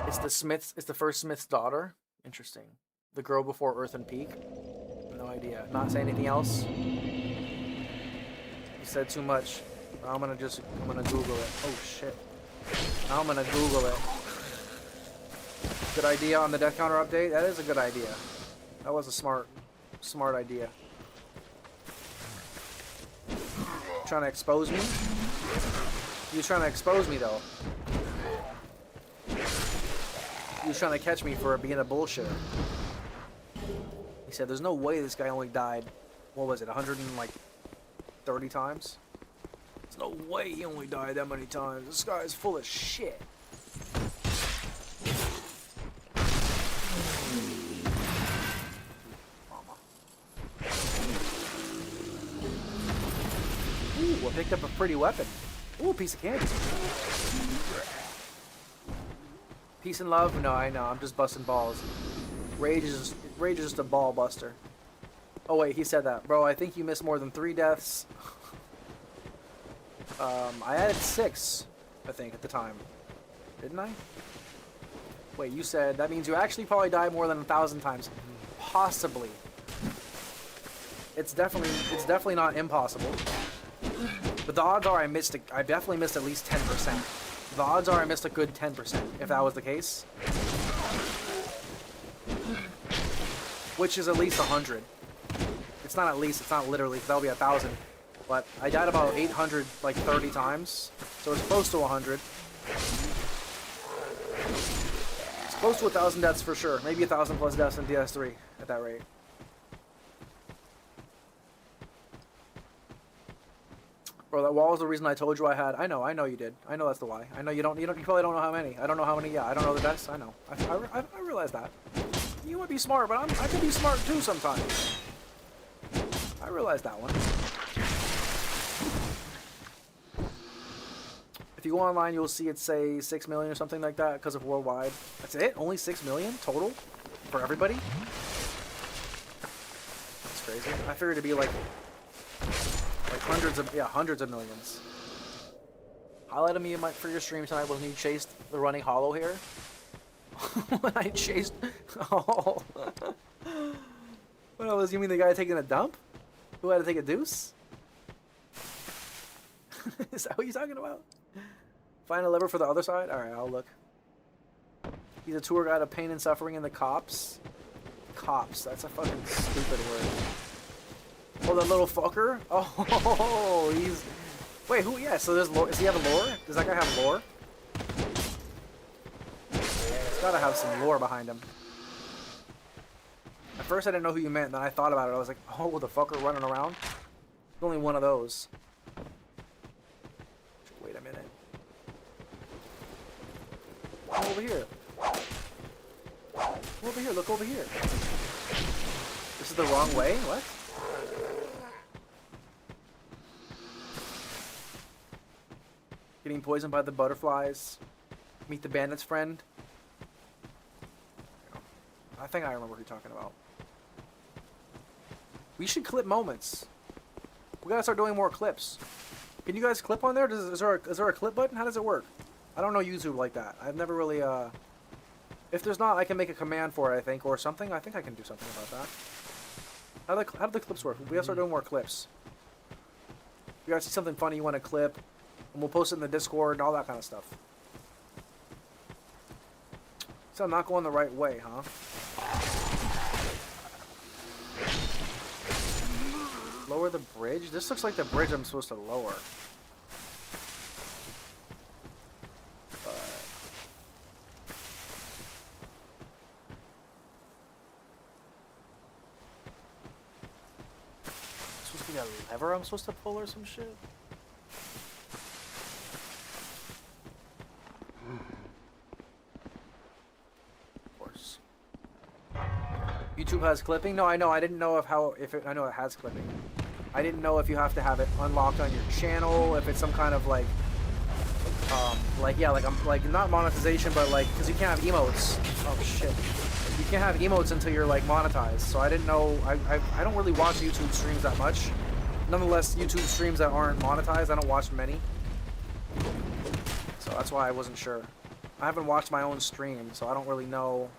It's the Smith's. It's the first Smith's daughter. Interesting. The girl before Earth and Peak. No idea. Not say anything else. You said too much. I'm gonna Google it. Oh shit. I'm gonna Google it. Good idea on the death counter update. That is a good idea. That was a smart idea. Trying to expose me? He was trying to expose me though. He was trying to catch me for being a bullshit. He said, there's no way this guy only died, what was it, 130 times? There's no way he only died that many times. This guy is full of shit. Ooh, I picked up a pretty weapon. Ooh, a piece of candy. Peace and love? No, I know. I'm just busting balls. Rage is just a ball buster. Oh wait, he said that, bro. I think you missed more than 3 deaths. I added 6, I think, at the time, didn't I? Wait, you said that means you actually probably died more than 1,000 times, possibly. It's definitely not impossible. But the odds are I definitely missed at least 10%. The odds are I missed a good 10% if that was the case. Which is at least 100. It's not at least, it's not literally, because that'll be 1,000. But I died about 830 times. So it's close to 100. It's close to 1,000 deaths for sure. Maybe 1,000 plus deaths in DS3 at that rate. Bro, that wall is the reason I told you I had. I know you did. I know that's the why. I know you probably don't know how many. I don't know how many. Yeah, I don't know the deaths. I know. I realize that. You might be smart, but I can be smart too sometimes. I realize that one. If you go online, you'll see it say 6 million or something like that because of worldwide. That's it? Only 6 million total for everybody? That's crazy. I figured it'd be like hundreds of millions. Highlight of me for your stream tonight was when you chased the running hollow here. When I chased... Oh. What else? You mean the guy taking a dump? Who had to take a deuce? Is that what you're talking about? Find a lever for the other side? Alright, I'll look. He's a tour guide of pain and suffering in the cops. Cops. That's a fucking stupid word. Oh, that little fucker? Oh, he's... Wait, who? Yeah, so there's lore. Does he have a lore? Does that guy have lore? He's gotta have some lore behind him. At first I didn't know who you meant, then I thought about it. I was like, oh, the fucker running around? There's only one of those. Wait a minute. Come over here. Come over here, look over here. This is the wrong way? What? Getting poisoned by the butterflies. Meet the bandit's friend. I think I remember what you're talking about. We should clip moments. We gotta start doing more clips. Can you guys clip on there? Is there a clip button? How does it work? I don't know YouTube like that. I've never really, If there's not, I can make a command for it, I think, or something. I think I can do something about that. How do the clips work? We gotta start doing more clips. If you guys see something funny you want to clip, and we'll post it in the Discord and all that kind of stuff. So I'm not going the right way, huh? Lower the bridge? This looks like the bridge I'm supposed to lower. Supposed to be a lever I'm supposed to pull or some shit? YouTube has clipping? No, I know. I didn't know I know it has clipping. I didn't know if you have to have it unlocked on your channel, if it's some kind of like not monetization, but like, because you can't have emotes. Oh shit. You can't have emotes until you're like monetized. So I didn't know. I don't really watch YouTube streams that much. Nonetheless, YouTube streams that aren't monetized, I don't watch many. So that's why I wasn't sure. I haven't watched my own stream, so I don't really know.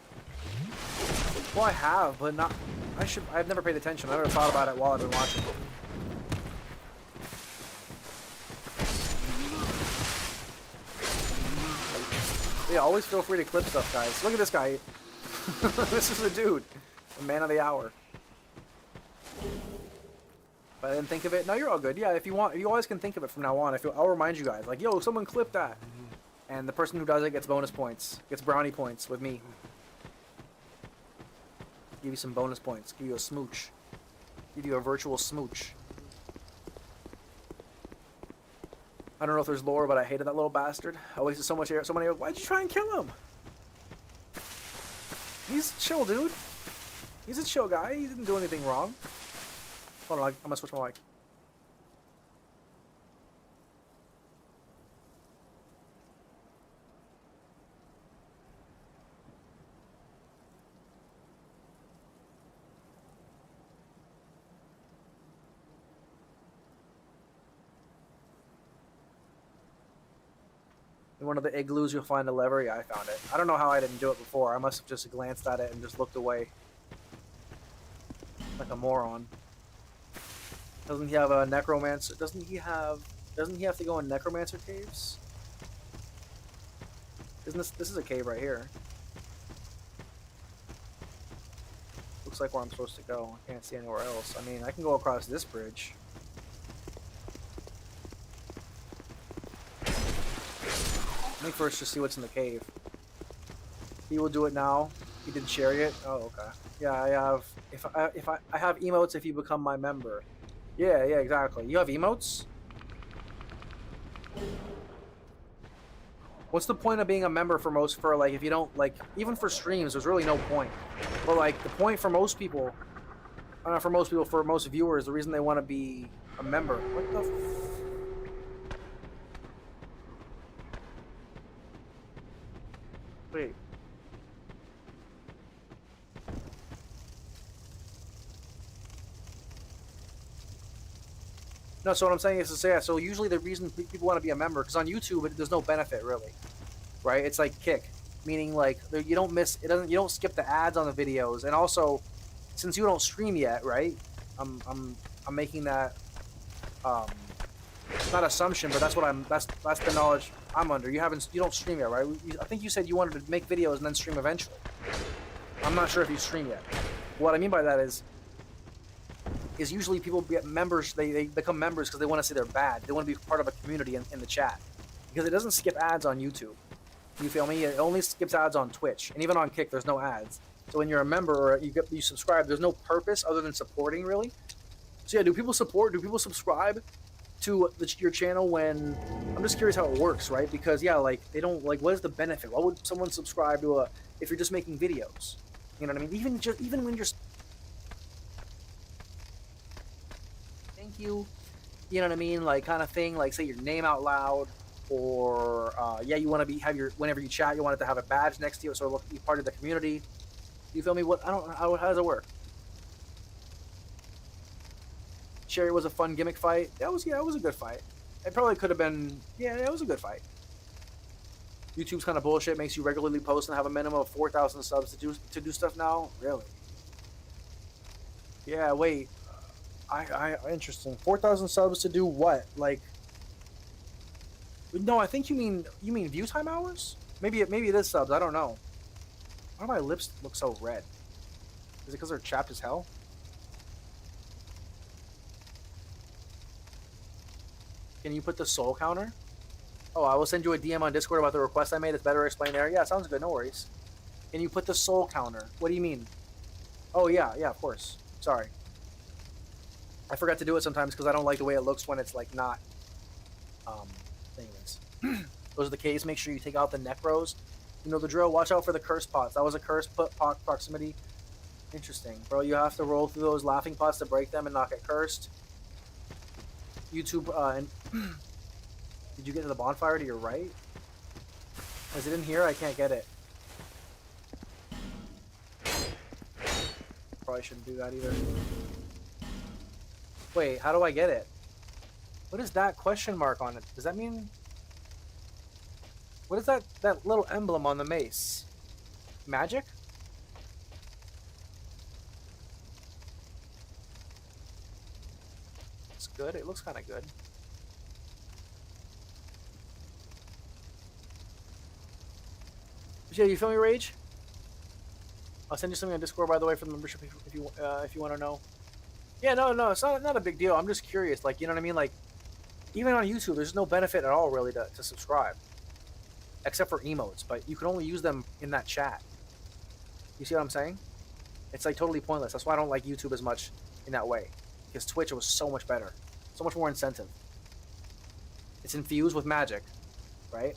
Well, I have, but not... I've never paid attention. I never thought about it while I've been watching. Yeah, always feel free to clip stuff, guys. Look at this guy. This is the dude. The man of the hour. But I didn't think of it. No, you're all good. Yeah, if you want, you always can think of it from now on. I'll remind you guys. Like, yo, someone clip that. And the person who does it gets bonus points. Gets brownie points with me. Give you some bonus points. Give you a smooch. Give you a virtual smooch. I don't know if there's lore, but I hated that little bastard. I wasted so much air. So many. Why'd you try and kill him? He's chill, dude. He's a chill guy. He didn't do anything wrong. Hold on, I'm gonna switch my mic. In one of the igloos, you'll find a lever. Yeah, I found it. I don't know how I didn't do it before. I must have just glanced at it and just looked away. Like a moron. Doesn't he have a necromancer? Doesn't he have to go in necromancer caves? Isn't this is a cave right here. Looks like where I'm supposed to go. I can't see anywhere else. I mean, I can go across this bridge. Let me first just see what's in the cave. He will do it now. He did chariot. Oh, okay. Yeah, I have. If I have emotes if you become my member. Yeah, exactly. You have emotes? What's the point of being a member for like if you don't like even for streams? There's really no point. But like the point for most people, for most viewers, the reason they want to be a member. What the? Wait. No, so what I'm saying is to say, so usually the reason people want to be a member, because on YouTube there's no benefit really, right? It's like Kick, meaning like you don't miss it, you don't skip the ads on the videos, and also since you don't stream yet, right? I'm making that not assumption, but that's what that's the knowledge I'm under. You don't stream yet, right? I think you said you wanted to make videos and then stream eventually. I'm not sure if you stream yet. What I mean by that is usually people get members, they become members because they want to say they're bad. They want to be part of a community in the chat. Because it doesn't skip ads on YouTube. You feel me? It only skips ads on Twitch. And even on Kick, there's no ads. So when you're a member or you subscribe, there's no purpose other than supporting, really. So yeah, do people subscribe to your channel when... I'm just curious how it works, right? Because yeah, like, they don't, like, what is the benefit? Why would someone subscribe to if you're just making videos? You know what I mean? Even when you're... Thank you. You know what I mean? Like, kind of thing, like, say your name out loud, or, yeah, you want to whenever you chat, you want it to have a badge next to you, so it'll be part of the community. You feel me? I don't know, how does it work? Sherry was a fun gimmick fight. It was a good fight. It probably could have been, yeah, it was a good fight. YouTube's kind of bullshit, makes you regularly post and have a minimum of 4,000 subs to do stuff now? Really? Yeah, wait. Interesting. 4,000 subs to do what? Like, no, I think you mean view time hours? Maybe it is subs. I don't know. Why do my lips look so red? Is it because they're chapped as hell? Can you put the soul counter? Oh, I will send you a DM on Discord about the request I made. It's better explained there. Yeah, sounds good. No worries. Can you put the soul counter? What do you mean? Oh yeah, of course. Sorry. I forgot to do it sometimes because I don't like the way it looks when it's like not. Anyways, those are the caves. Make sure you take out the necros. You know the drill. Watch out for the curse pots. That was a curse pot proximity. Interesting, bro. You have to roll through those laughing pots to break them and not get cursed. YouTube. And did you get to the bonfire to your right? Is it in here? I can't get it. Probably shouldn't do that either. Wait, how do I get it? What is that question mark on it? Does that mean... What is that little emblem on the mace? Magic? It's good. It looks kind of good. Yeah, you feel me, Rage? I'll send you something on Discord, by the way, for the membership if you want to know. Yeah, no, it's not a big deal. I'm just curious, like, you know what I mean? Like, even on YouTube, there's no benefit at all, really, to subscribe. Except for emotes, but you can only use them in that chat. You see what I'm saying? It's like totally pointless. That's why I don't like YouTube as much in that way. Because Twitch, it was so much better. So much more incentive. It's infused with magic, right?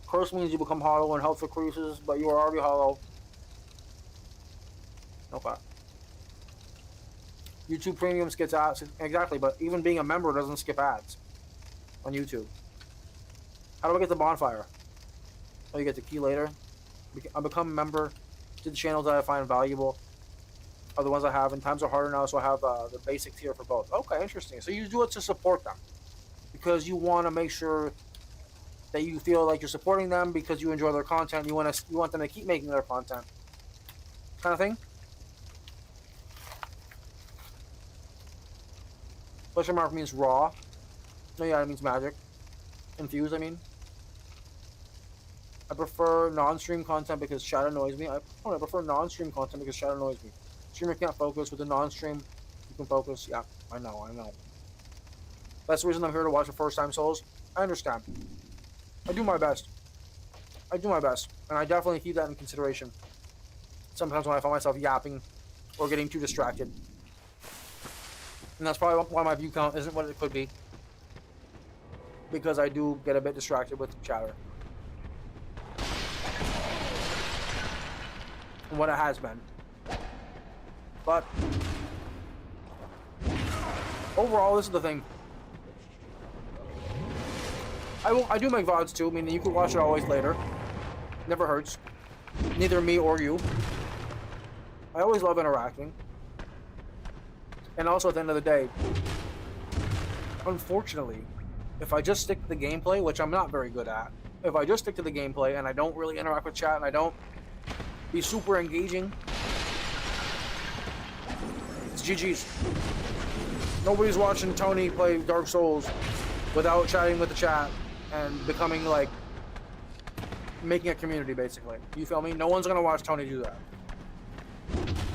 Curse means you become hollow and health decreases, but you are already hollow. Okay. YouTube Premium skips ads. Exactly, but even being a member doesn't skip ads on YouTube. How do I get the bonfire? Oh, you get the key later. I become a member to the channels that I find valuable. Are the ones I have, and times are harder now, so I have the basic tier for both. Okay, interesting. So you do it to support them because you want to make sure that you feel like you're supporting them because you enjoy their content. You want them to keep making their content, kind of thing. Question mark means raw. No, yeah, it means magic. Infused, I mean. I prefer non-stream content because chat annoys me. I prefer non-stream content because chat annoys me. Streamer can't focus. With the non-stream, you can focus. Yeah, I know. That's the reason I'm here to watch the first time Souls. I understand. I do my best. And I definitely keep that in consideration. Sometimes when I find myself yapping or getting too distracted. And that's probably why my view count isn't what it could be. Because I do get a bit distracted with chatter. And what it has been. But overall, this is the thing. I do make VODs too, meaning you can watch it always later. Never hurts. Neither me or you. I always love interacting. And also at the end of the day, unfortunately, if I just stick to the gameplay, which I'm not very good at, if I just stick to the gameplay and I don't really interact with chat and I don't be super engaging, it's GG's. Nobody's watching Tony play Dark Souls without chatting with the chat and becoming like, making a community basically. You feel me? No one's gonna watch Tony do that.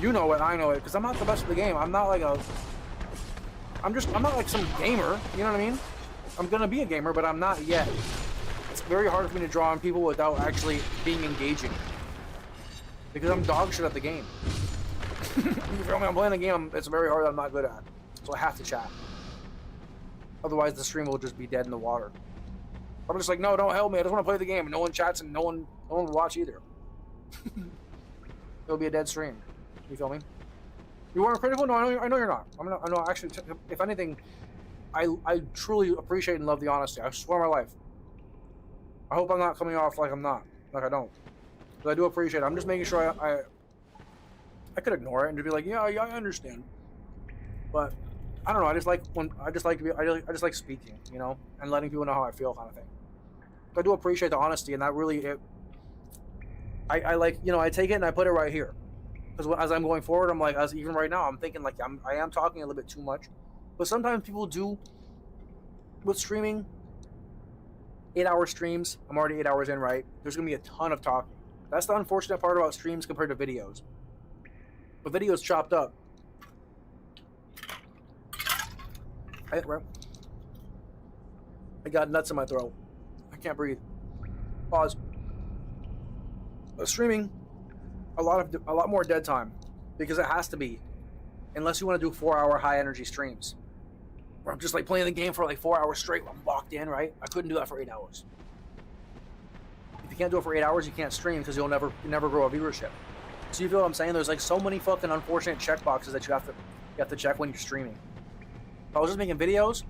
You know it, I know it, because I'm not the best at the game. I'm not like I'm not like some gamer, you know what I mean? I'm gonna be a gamer, but I'm not yet. It's very hard for me to draw on people without actually being engaging. Because I'm dog shit at the game. You feel me? I'm playing a game it's very hard that I'm not good at. So I have to chat. Otherwise the stream will just be dead in the water. I'm just like, no, don't help me. I just want to play the game. And no one chats and no one will watch either. It'll be a dead stream. You feel me? You weren't critical? No, I know you're not. I know. Actually, if anything, I truly appreciate and love the honesty. I swear my life. I hope I'm not coming off like I'm not, like I don't. But I do appreciate it. I'm just making sure I could ignore it and just be like, yeah, I understand. But I don't know. I just like speaking, you know, and letting people know how I feel, kind of thing. But I do appreciate the honesty, and that really I like, you know, I take it and I put it right here. Because as I'm going forward, I'm like, even right now, I'm thinking like I am talking a little bit too much. But sometimes people do, with streaming, 8-hour streams, I'm already 8 hours in, right? There's going to be a ton of talking. That's the unfortunate part about streams compared to videos. But videos chopped up. I got nuts in my throat. I can't breathe. Pause. But streaming, a lot more dead time, because it has to be, unless you want to do 4-hour high energy streams where I'm just like playing the game for like 4 hours straight. I'm locked in, right? I couldn't do that for 8 hours. If you can't do it for 8 hours, you can't stream because you'll never grow a viewership. So you feel what I'm saying? There's like so many fucking unfortunate check boxes that you have to check when you're streaming. If I was just making videos,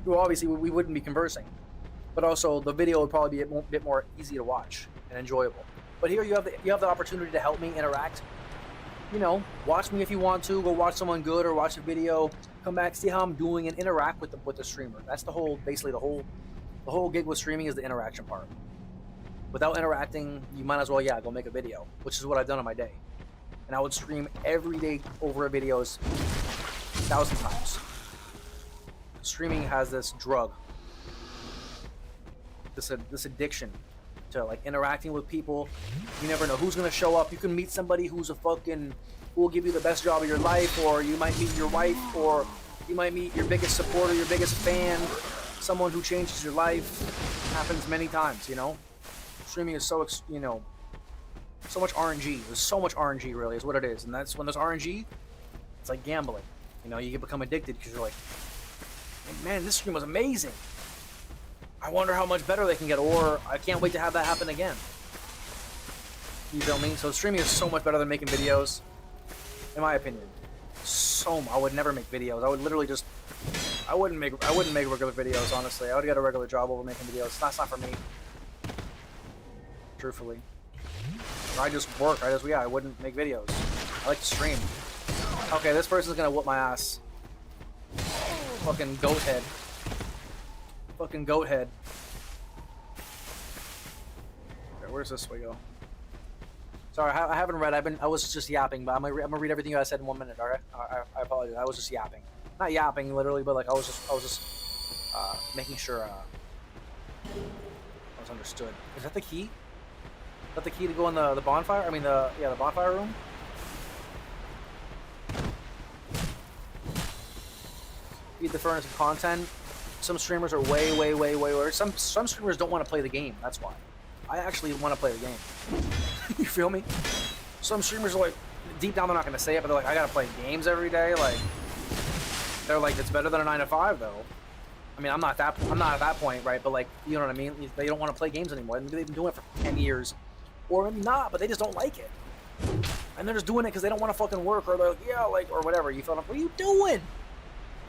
well, obviously we wouldn't be conversing, but also the video would probably be a bit more easy to watch and enjoyable. But here you have the opportunity to help me interact. You know, watch me if you want to. Go watch someone good or watch a video. Come back, see how I'm doing, and interact with the streamer. That's basically the whole gig with streaming is the interaction part. Without interacting, you might as well go make a video, which is what I've done on my day. And I would stream every day over videos 1,000 times. Streaming has this drug, this addiction to like interacting with people. You never know who's gonna show up. You can meet somebody who will give you the best job of your life, or you might meet your wife, or you might meet your biggest supporter, your biggest fan, someone who changes your life happens many times, you know? Streaming is so, you know, so much RNG. There's so much RNG, really, is what it is. And that's when there's RNG, it's like gambling. You know, you can become addicted because you're like, man, this stream was amazing. I wonder how much better they can get, or I can't wait to have that happen again. You feel me? So streaming is so much better than making videos, in my opinion. I would never make videos. I would literally just, I wouldn't make regular videos, honestly. I would get a regular job over making videos. That's not for me. Truthfully. I just work. I wouldn't make videos. I like to stream. Okay, this person's gonna whoop my ass. Fucking goat head. Fucking goat head. Okay, where's this way go? Sorry, I haven't read. I was just yapping, but I'm gonna read everything you guys said in 1 minute. All right, I apologize. I was just yapping, not yapping literally, but like I was just making sure I was understood. Is that the key? Is that the key to go in the bonfire? I mean the bonfire room. Feed the furnace of content. Some streamers are way worse. Some streamers don't want to play the game. That's why. I actually want to play the game. You feel me? Some streamers are like, deep down they're not going to say it, but they're like, I got to play games every day. Like, they're like, it's better than a 9 to 5 though. I mean, I'm not at that point, right? But like, you know what I mean? They don't want to play games anymore. Maybe they've been doing it for 10 years, or maybe not, but they just don't like it. And they're just doing it because they don't want to fucking work, or they're like, yeah, like, or whatever. You feel like, what are you doing?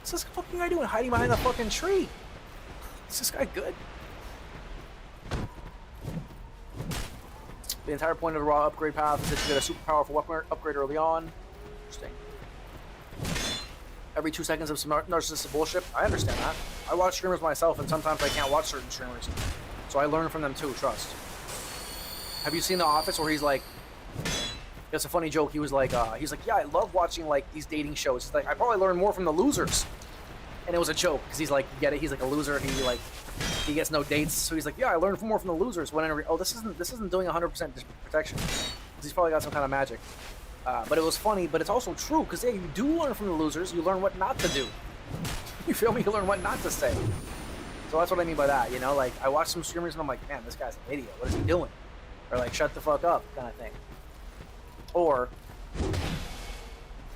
What's this fucking guy doing hiding behind the fucking tree? Is this guy good? The entire point of the raw upgrade path is that you get a super powerful weapon upgrade early on. Interesting. Every 2 seconds of some narcissistic bullshit. I understand that. I watch streamers myself, and sometimes I can't watch certain streamers. So I learn from them too, trust. Have you seen The Office where he's like, it's a funny joke, he's like, yeah, I love watching like these dating shows. He's like, I probably learn more from the losers. And it was a joke, because he's like, you get it, he's like a loser, he gets no dates, so he's like, yeah, I learned more from the losers. This isn't doing 100% protection. He's probably got some kind of magic. But it was funny, but it's also true, because yeah, you do learn from the losers, you learn what not to do. You feel me? You learn what not to say. So that's what I mean by that, you know? Like, I watch some streamers and I'm like, man, this guy's an idiot, what is he doing? Or like, shut the fuck up, kind of thing.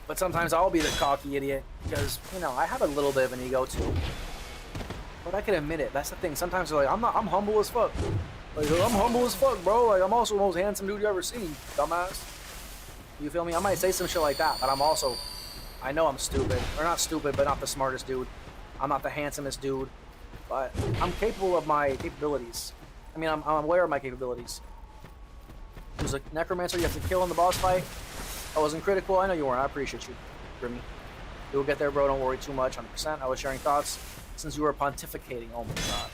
But sometimes I'll be the cocky idiot, because, you know, I have a little bit of an ego too. But I can admit it. That's the thing. Sometimes they're like, I'm humble as fuck. Like, I'm humble as fuck, bro. Like, I'm also the most handsome dude you ever seen, dumbass. You feel me? I might say some shit like that, but I'm also, I know I'm stupid. Or not stupid, but not the smartest dude. I'm not the handsomest dude. But I'm capable of my capabilities. I mean, I'm aware of my capabilities. There's a necromancer you have to kill in the boss fight. I wasn't critical. I know you weren't. I appreciate you, Grimmy. You'll get there, bro. Don't worry too much. 100%. I was sharing thoughts since you were pontificating. Oh my god.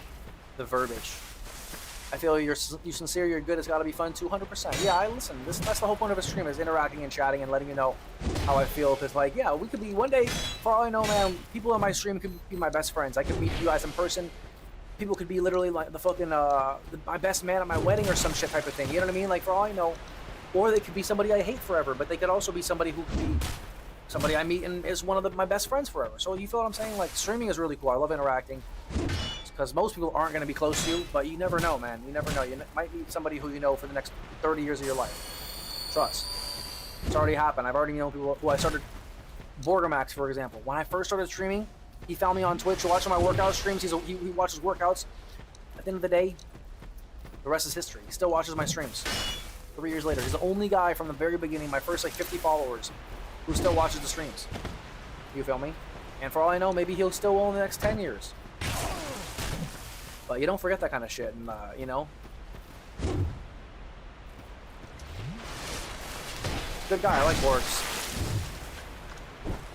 The verbiage. I feel you're sincere, you're good. It's got to be fun too. 100%. Yeah, I listen. That's the whole point of a stream, is interacting and chatting and letting you know how I feel. Because, like, yeah, we could be one day, for all I know, man, people on my stream could be my best friends. I could meet you guys in person. People could be literally like the fucking, my best man at my wedding or some shit type of thing. You know what I mean? Like, for all I know. Or they could be somebody I hate forever, but they could also be somebody who could be somebody I meet and is one of my best friends forever. So you feel what I'm saying? Like, streaming is really cool. I love interacting. Because most people aren't going to be close to you, but you never know, man. You never know. You might meet somebody who you know for the next 30 years of your life. Trust. It's already happened. I've already known people who I started... Borgamax, for example. When I first started streaming, he found me on Twitch, watching my workout streams. He watches workouts. At the end of the day, the rest is history. He still watches my streams. 3 years later. He's the only guy from the very beginning, my first like 50 followers, who still watches the streams. You feel me? And for all I know, maybe he'll still will in the next 10 years. But you don't forget that kind of shit, and you know. Good guy, I like Borgs.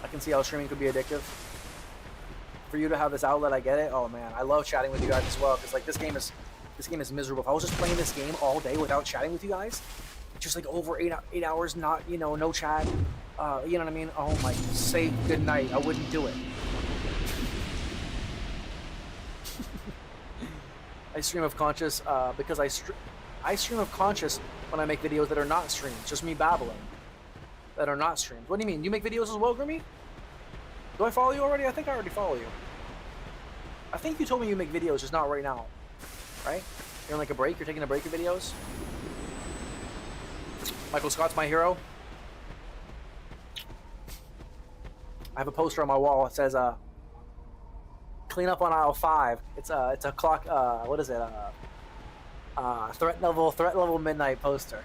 I can see how streaming could be addictive. For you to have this outlet, I get it. Oh man, I love chatting with you guys as well, because like this game is miserable. If I was just playing this game all day without chatting with you guys, just like over 8 hours, not, you know, no chat, you know what I mean? Oh my, say goodnight. I wouldn't do it. I stream of conscious because I stream of conscious when I make videos that are not streams, just me babbling, that are not streams. What do you mean? You make videos as well, Grimmy? Do I follow you already? I think I already follow you. I think you told me you make videos, just not right now. Right? You're in like a break? You're taking a break of videos? Michael Scott's my hero. I have a poster on my wall. It says, clean up on aisle 5. It's a clock, what is it? Threat level midnight poster.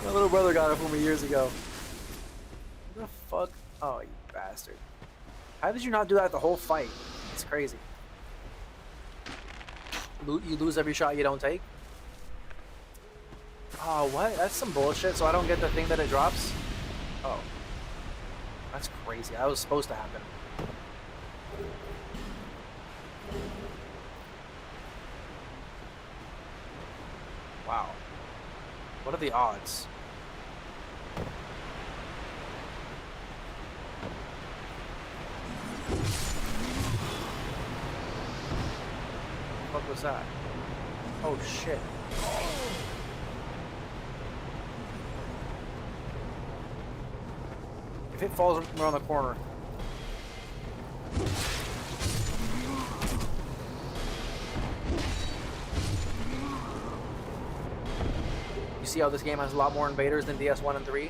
My little brother got it for me years ago. What the fuck? Oh, you bastard. How did you not do that the whole fight? It's crazy. You lose every shot you don't take? Oh, what? That's some bullshit, so I don't get the thing that it drops? Oh. That's crazy. That was supposed to happen. Wow. What are the odds? What was that? Oh shit. If it falls around the corner. You see how this game has a lot more invaders than DS1 and 3?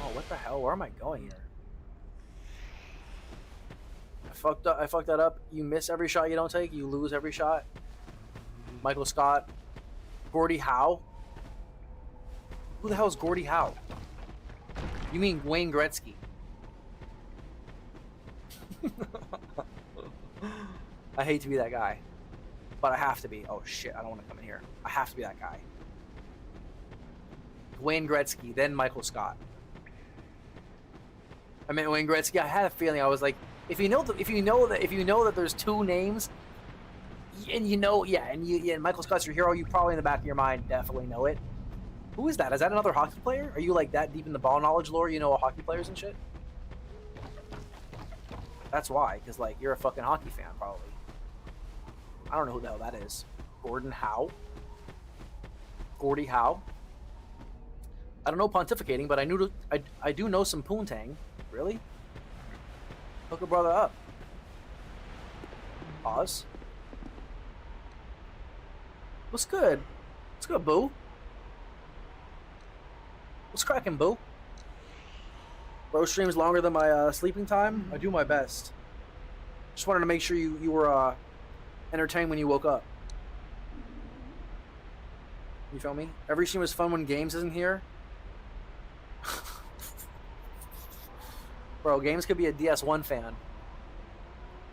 Oh, what the hell? Where am I going here? I fucked that up. You miss every shot you don't take. You lose every shot. Michael Scott. Gordie Howe? Who the hell is Gordie Howe? You mean Wayne Gretzky? I hate to be that guy. But I have to be. Oh shit, I don't want to come in here. I have to be that guy. Wayne Gretzky, then Michael Scott. I meant Wayne Gretzky. I had a feeling. I was like, if you know that there's two names, and you know, yeah, and Michael Scott's your hero, you probably in the back of your mind definitely know it. Who is that? Is that another hockey player? Are you like that deep in the ball knowledge lore? You know hockey players and shit. That's why, because like you're a fucking hockey fan, probably. I don't know who the hell that is. Gordon Howe. Gordie Howe. I don't know pontificating, but I do know some poontang. Really? Hook a brother up. Pause. What's good? What's good, boo? What's cracking, boo? Bro streams longer than my sleeping time. I do my best. Just wanted to make sure you were entertained when you woke up. You feel me? Every stream is fun when Games isn't here. Bro, Games could be a DS1 fan.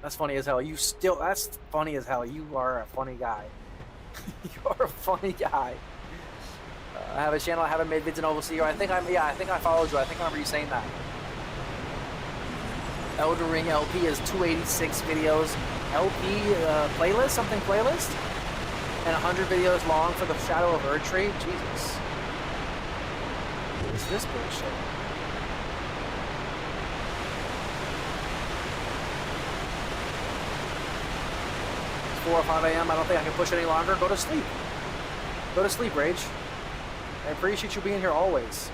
That's funny as hell. That's funny as hell. You are a funny guy. You are a funny guy. I have a channel. I haven't made vids in over a year. I think I followed you. I think I remember you saying that. Elden Ring LP is 286 videos. LP playlist, something playlist, and 100 videos long for the Shadow of Erdtree. Jesus, what is this bullshit? It's 4 or 5 a.m. I don't think I can push it any longer. Go to sleep. Go to sleep, Rage. I appreciate you being here always.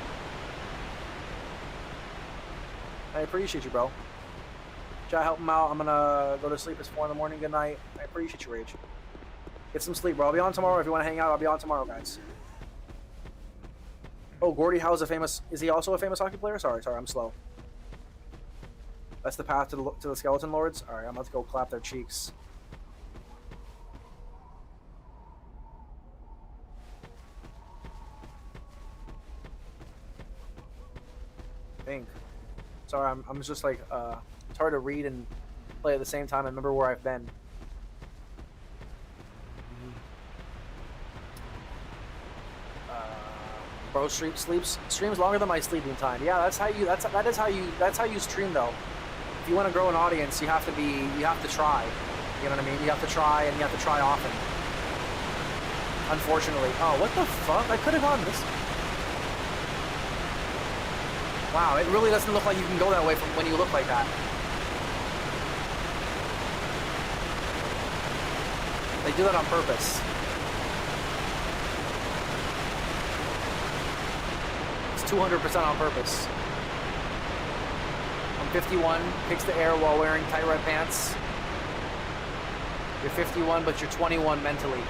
I appreciate you, bro. Try to help him out. I'm gonna go to sleep. It's 4 in the morning. Good night. I appreciate you, Rage. Get some sleep, bro. I'll be on tomorrow. If you want to hang out, I'll be on tomorrow, guys. Oh, Gordie Howe's a famous... Is he also a famous hockey player? Sorry, I'm slow. That's the path to the Skeleton Lords? Alright, I'm about to go clap their cheeks. Think. Sorry, I'm just like, it's hard to read and play at the same time and remember where I've been. Bro streams longer than my sleeping time. Yeah, that is how you stream though. If you want to grow an audience, you have to try. You know what I mean? You have to try, and you have to try often. Unfortunately. Oh, what the fuck? I could have gone this. Wow, it really doesn't look like you can go that way from when you look like that. They do that on purpose. It's 200% on purpose. 51, kicks the air while wearing tight red pants. You're 51, but you're 21 mentally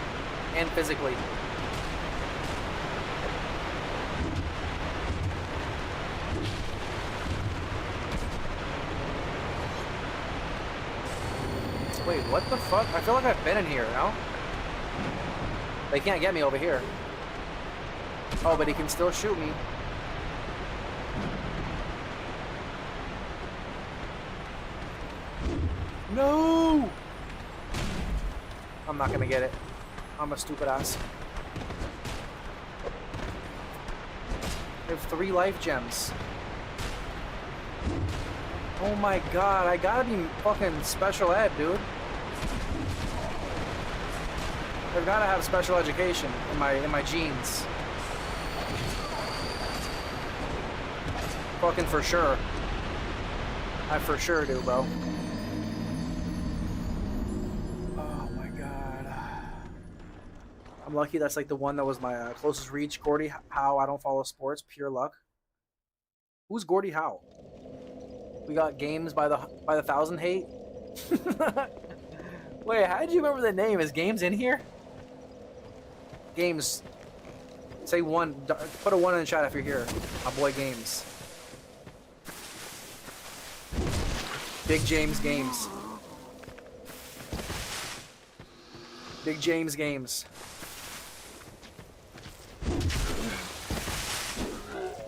and physically. Wait, what the fuck? I feel like I've been in here, no? They can't get me over here. Oh, but he can still shoot me. No! I'm not gonna get it. I'm a stupid ass. I have 3 life gems. Oh my god, I gotta be fucking special ed, dude. I've gotta have special education in my genes. Fucking for sure. I for sure do, bro. Oh my god. I'm lucky that's like the one that was my closest reach. Gordie Howe, I don't follow sports, pure luck. Who's Gordie Howe? We got games by the 1,000 hate. Wait, how did you remember the name? Is Games in here? Games. Say 1. Put a 1 in the chat if you're here. My boy Games. Big James Games. Big James Games.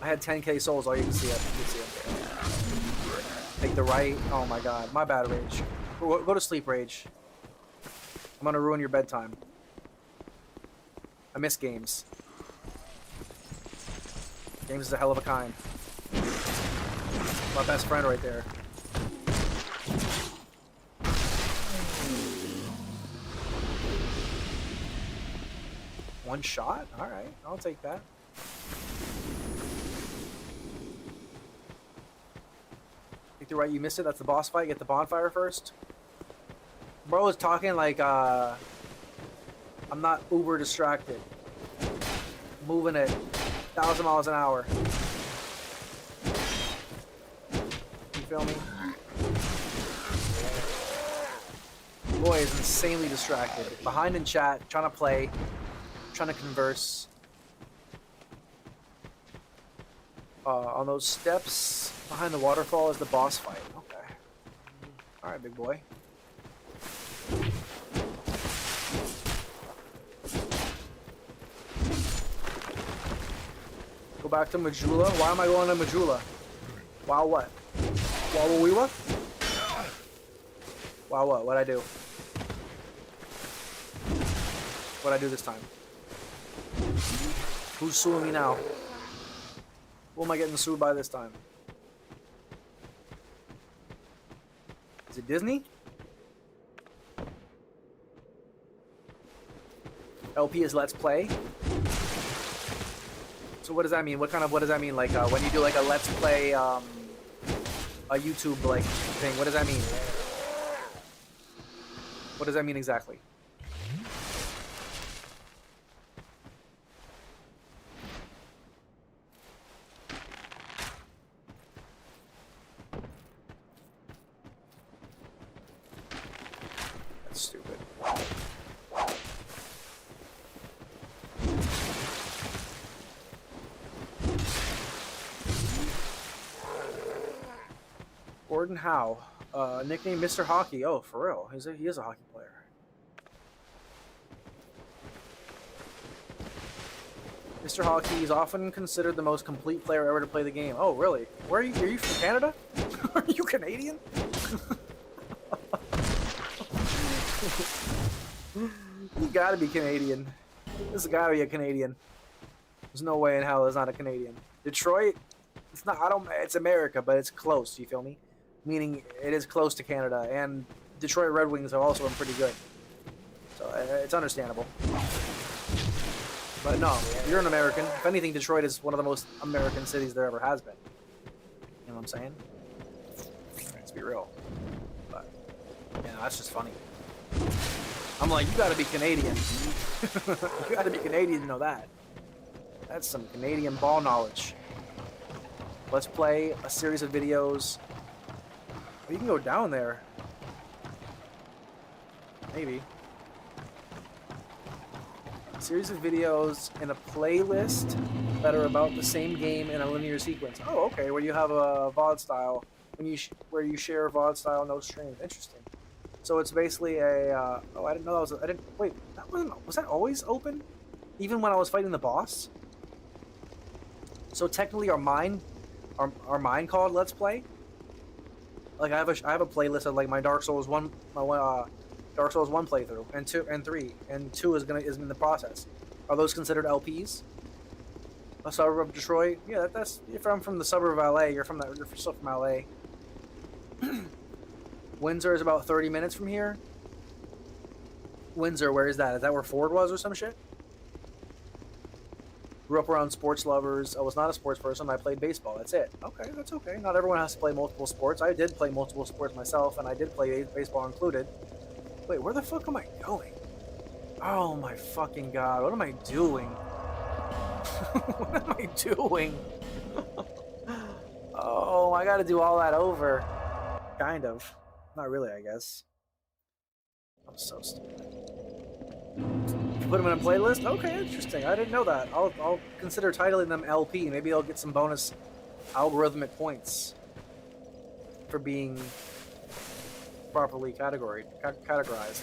I had 10k souls. Oh, you can see it. You can see it. Take the right. Oh my god. My bad, Rage. Go to sleep, Rage. I'm gonna ruin your bedtime. I miss Games. Games is a hell of a kind. My best friend right there. One shot? Alright, I'll take that. Take the right, you missed it. That's the boss fight. Get the bonfire first. Bro is talking like, I'm not uber distracted. Moving at 1,000 miles an hour. You feel me? Boy is insanely distracted. Behind in chat, trying to play, trying to converse. On those steps behind the waterfall is the boss fight. Okay. Alright, big boy. Go back to Majula. Why am I going to Majula? Wow, what? Wawawiwa? Wow, what? What'd I do? What'd I do this time? Who's suing me now? Who am I getting sued by this time? Is it Disney? LP is Let's Play. So what does that mean? What does that mean? Like when you do like a Let's Play, a YouTube like thing. What does that mean? What does that mean exactly? That's stupid. Gordon Howe, nickname Mr. Hockey. Oh, for real? He is a hockey player. Mr. Hockey is often considered the most complete player ever to play the game. Oh, really? Where are you? Are you from Canada? Are you Canadian? You gotta be Canadian. This has gotta be a Canadian. There's no way in hell it's not a Canadian. Detroit? It's not. It's America, but it's close. You feel me? Meaning it is close to Canada, and Detroit Red Wings have also been pretty good. So it's understandable. But no, you're an American. If anything, Detroit is one of the most American cities there ever has been. You know what I'm saying? Let's be real. But yeah, that's just funny. I'm like, you gotta be Canadian. You gotta be Canadian to know that. That's some Canadian ball knowledge. Let's play a series of videos You can go down there. Maybe. A series of videos in a playlist that are about the same game in a linear sequence. Oh, okay. Where you have a VOD style, where you share VOD style, no streams. Interesting. So it's basically a. Oh, I didn't know that was. I didn't. Wait, that wasn't. Was that always open? Even when I was fighting the boss. So technically, our mind called Let's Play. Like I have a playlist of like my Dark Souls 1 playthrough and 2 and 3 and 2 is in the process. Are those considered LPs? A suburb of Detroit? Yeah, that's if I'm from the suburb of LA, you're still from LA. Windsor is about 30 minutes from here. Windsor, where is that? Is that where Ford was or some shit? Grew up around sports lovers. I was not a sports person. I played baseball. That's it. Okay, that's okay. Not everyone has to play multiple sports. I did play multiple sports myself, and I did play baseball included. Wait, where the fuck am I going? Oh my fucking god. What am I doing? What am I doing? Oh, I gotta do all that over. Kind of. Not really, I guess. I'm so stupid. Put them in a playlist? Okay, interesting. I didn't know that. I'll consider titling them LP. Maybe I'll get some bonus algorithmic points for being properly categorized.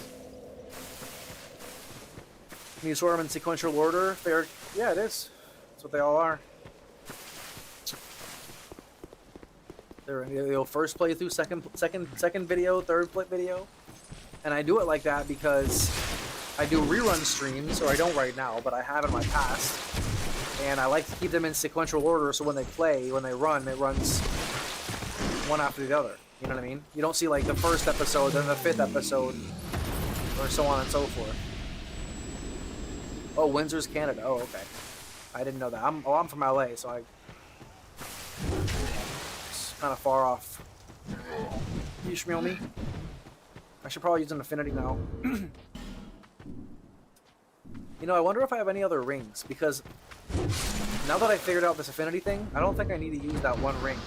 Can you sort them in sequential order? Yeah, it is. That's what they all are. They'll first playthrough, second video, third video, and I do it like that because I do rerun streams, or I don't right now, but I have in my past, and I like to keep them in sequential order so when they run, it runs one after the other. You know what I mean? You don't see like the first episode, then the 5th episode, or so on and so forth. Oh, Windsor's Canada. Oh, okay. I didn't know that. I'm from LA, so it's kind of far off. Can you shmeel me? I should probably use an affinity now. You know, I wonder if I have any other rings, because now that I figured out this affinity thing, I don't think I need to use that one ring.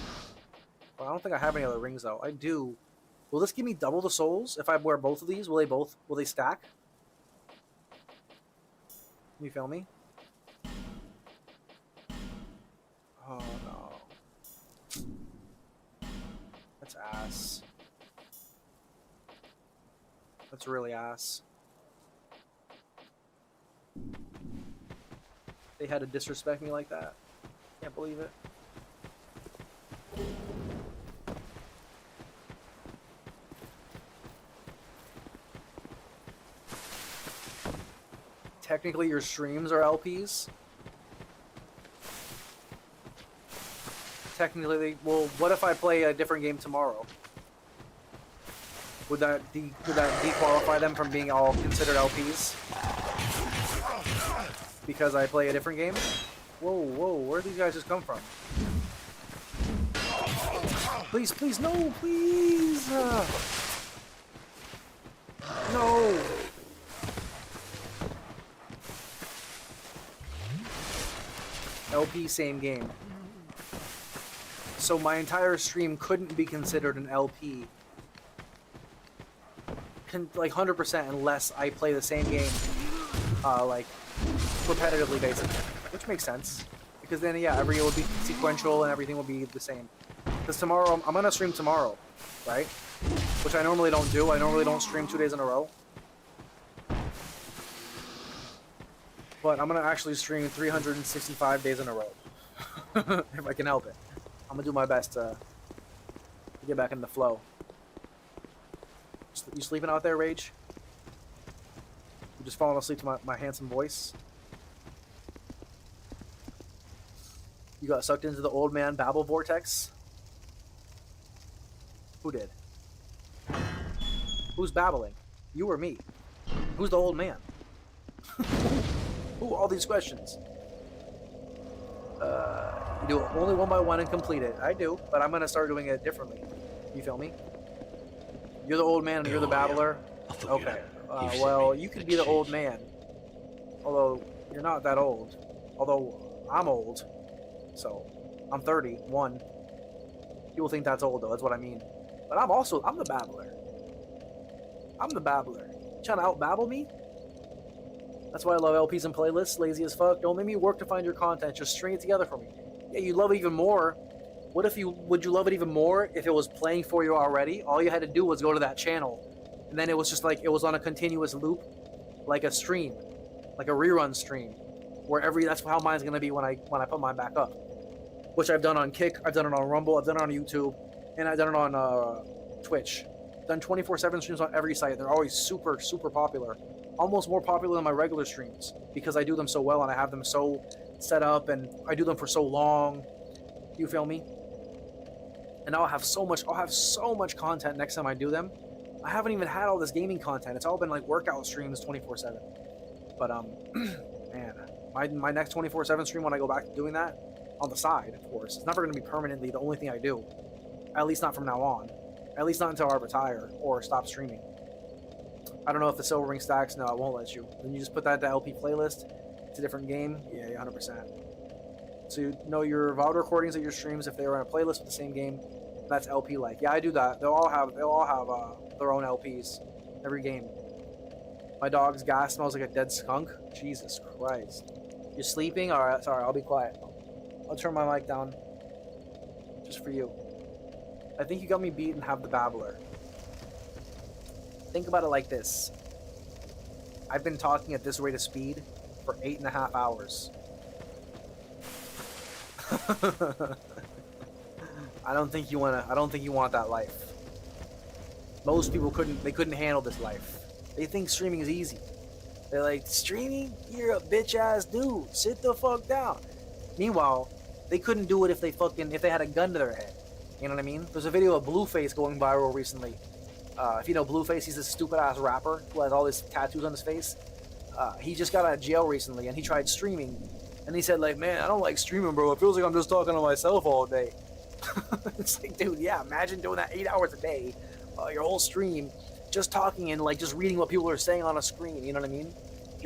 Well, I don't think I have any other rings, though. I do. Will this give me double the souls if I wear both of these? Will they stack? You feel me? Oh, no. That's ass. That's really ass. They had to disrespect me like that. Can't believe it. Technically, your streams are LPs. Technically, well, what if I play a different game tomorrow? Would that dequalify them from being all considered LPs? Because I play a different game? Whoa, where'd these guys just come from? Please, no, please! No! LP, same game. So my entire stream couldn't be considered an LP. Like 100% unless I play the same game, like, repetitively, basically. Which makes sense. Because then, yeah, every year will be sequential and everything will be the same. Because tomorrow, I'm going to stream tomorrow, right? Which I normally don't do. I normally don't stream 2 days in a row. But I'm going to actually stream 365 days in a row. If I can help it. I'm going to do my best to get back in the flow. You sleeping out there, Rage? You just falling asleep to my handsome voice? You got sucked into the old man babble vortex? Who did? Who's babbling? You or me? Who's the old man? Ooh, all these questions. You do it only one by one and complete it. I do, but I'm going to start doing it differently. You feel me? You're the old man and you're the babbler? Okay. Well, you could be the old man. Although, you're not that old. Although, I'm old. So, I'm 31. People think that's old, though. That's what I mean. But I'm the babbler. I'm the babbler. You trying to out-babble me? That's why I love LPs and playlists, lazy as fuck. Don't make me work to find your content, just string it together for me. Yeah, you love it even more. Would you love it even more if it was playing for you already? All you had to do was go to that channel, and then it was just like, it was on a continuous loop, like a stream, like a rerun stream, where that's how mine's gonna be when I put mine back up. Which I've done on Kick, I've done it on Rumble, I've done it on YouTube, and I've done it on Twitch. I've done 24/7 streams on every site. They're always super, super popular. Almost more popular than my regular streams because I do them so well and I have them so set up and I do them for so long. You feel me? And I'll have so much content next time I do them. I haven't even had all this gaming content. It's all been like workout streams 24/7. But man, my next 24/7 stream when I go back to doing that on the side, of course, it's never going to be permanently the only thing I do. At least not from now on. At least not until I retire or stop streaming. I don't know if the silver ring stacks. No, it won't let you. Then you just put that to LP playlist. It's a different game. Yeah, 100%. So you know your VOD recordings of your streams if they were on a playlist with the same game. That's LP like. Yeah, I do that. They'll all have their own LPs. Every game. My dog's gas smells like a dead skunk. Jesus Christ. You're sleeping? All right. Sorry, I'll be quiet. I'll turn my mic down. Just for you. I think you got me beat and have the babbler. Think about it like this. I've been talking at this rate of speed for 8.5 hours. I don't think you want that life. Most people couldn't handle this life. They think streaming is easy. They're like, streaming? You're a bitch ass dude. Sit the fuck down. Meanwhile, they couldn't do it if they had a gun to their head. You know what I mean? There's a video of Blueface going viral recently. If you know Blueface, he's this stupid-ass rapper who has all these tattoos on his face. He just got out of jail recently, and he tried streaming. And he said, like, man, I don't like streaming, bro. It feels like I'm just talking to myself all day. It's like, dude, yeah, imagine doing that 8 hours a day, your whole stream, just talking and, like, just reading what people are saying on a screen, you know what I mean?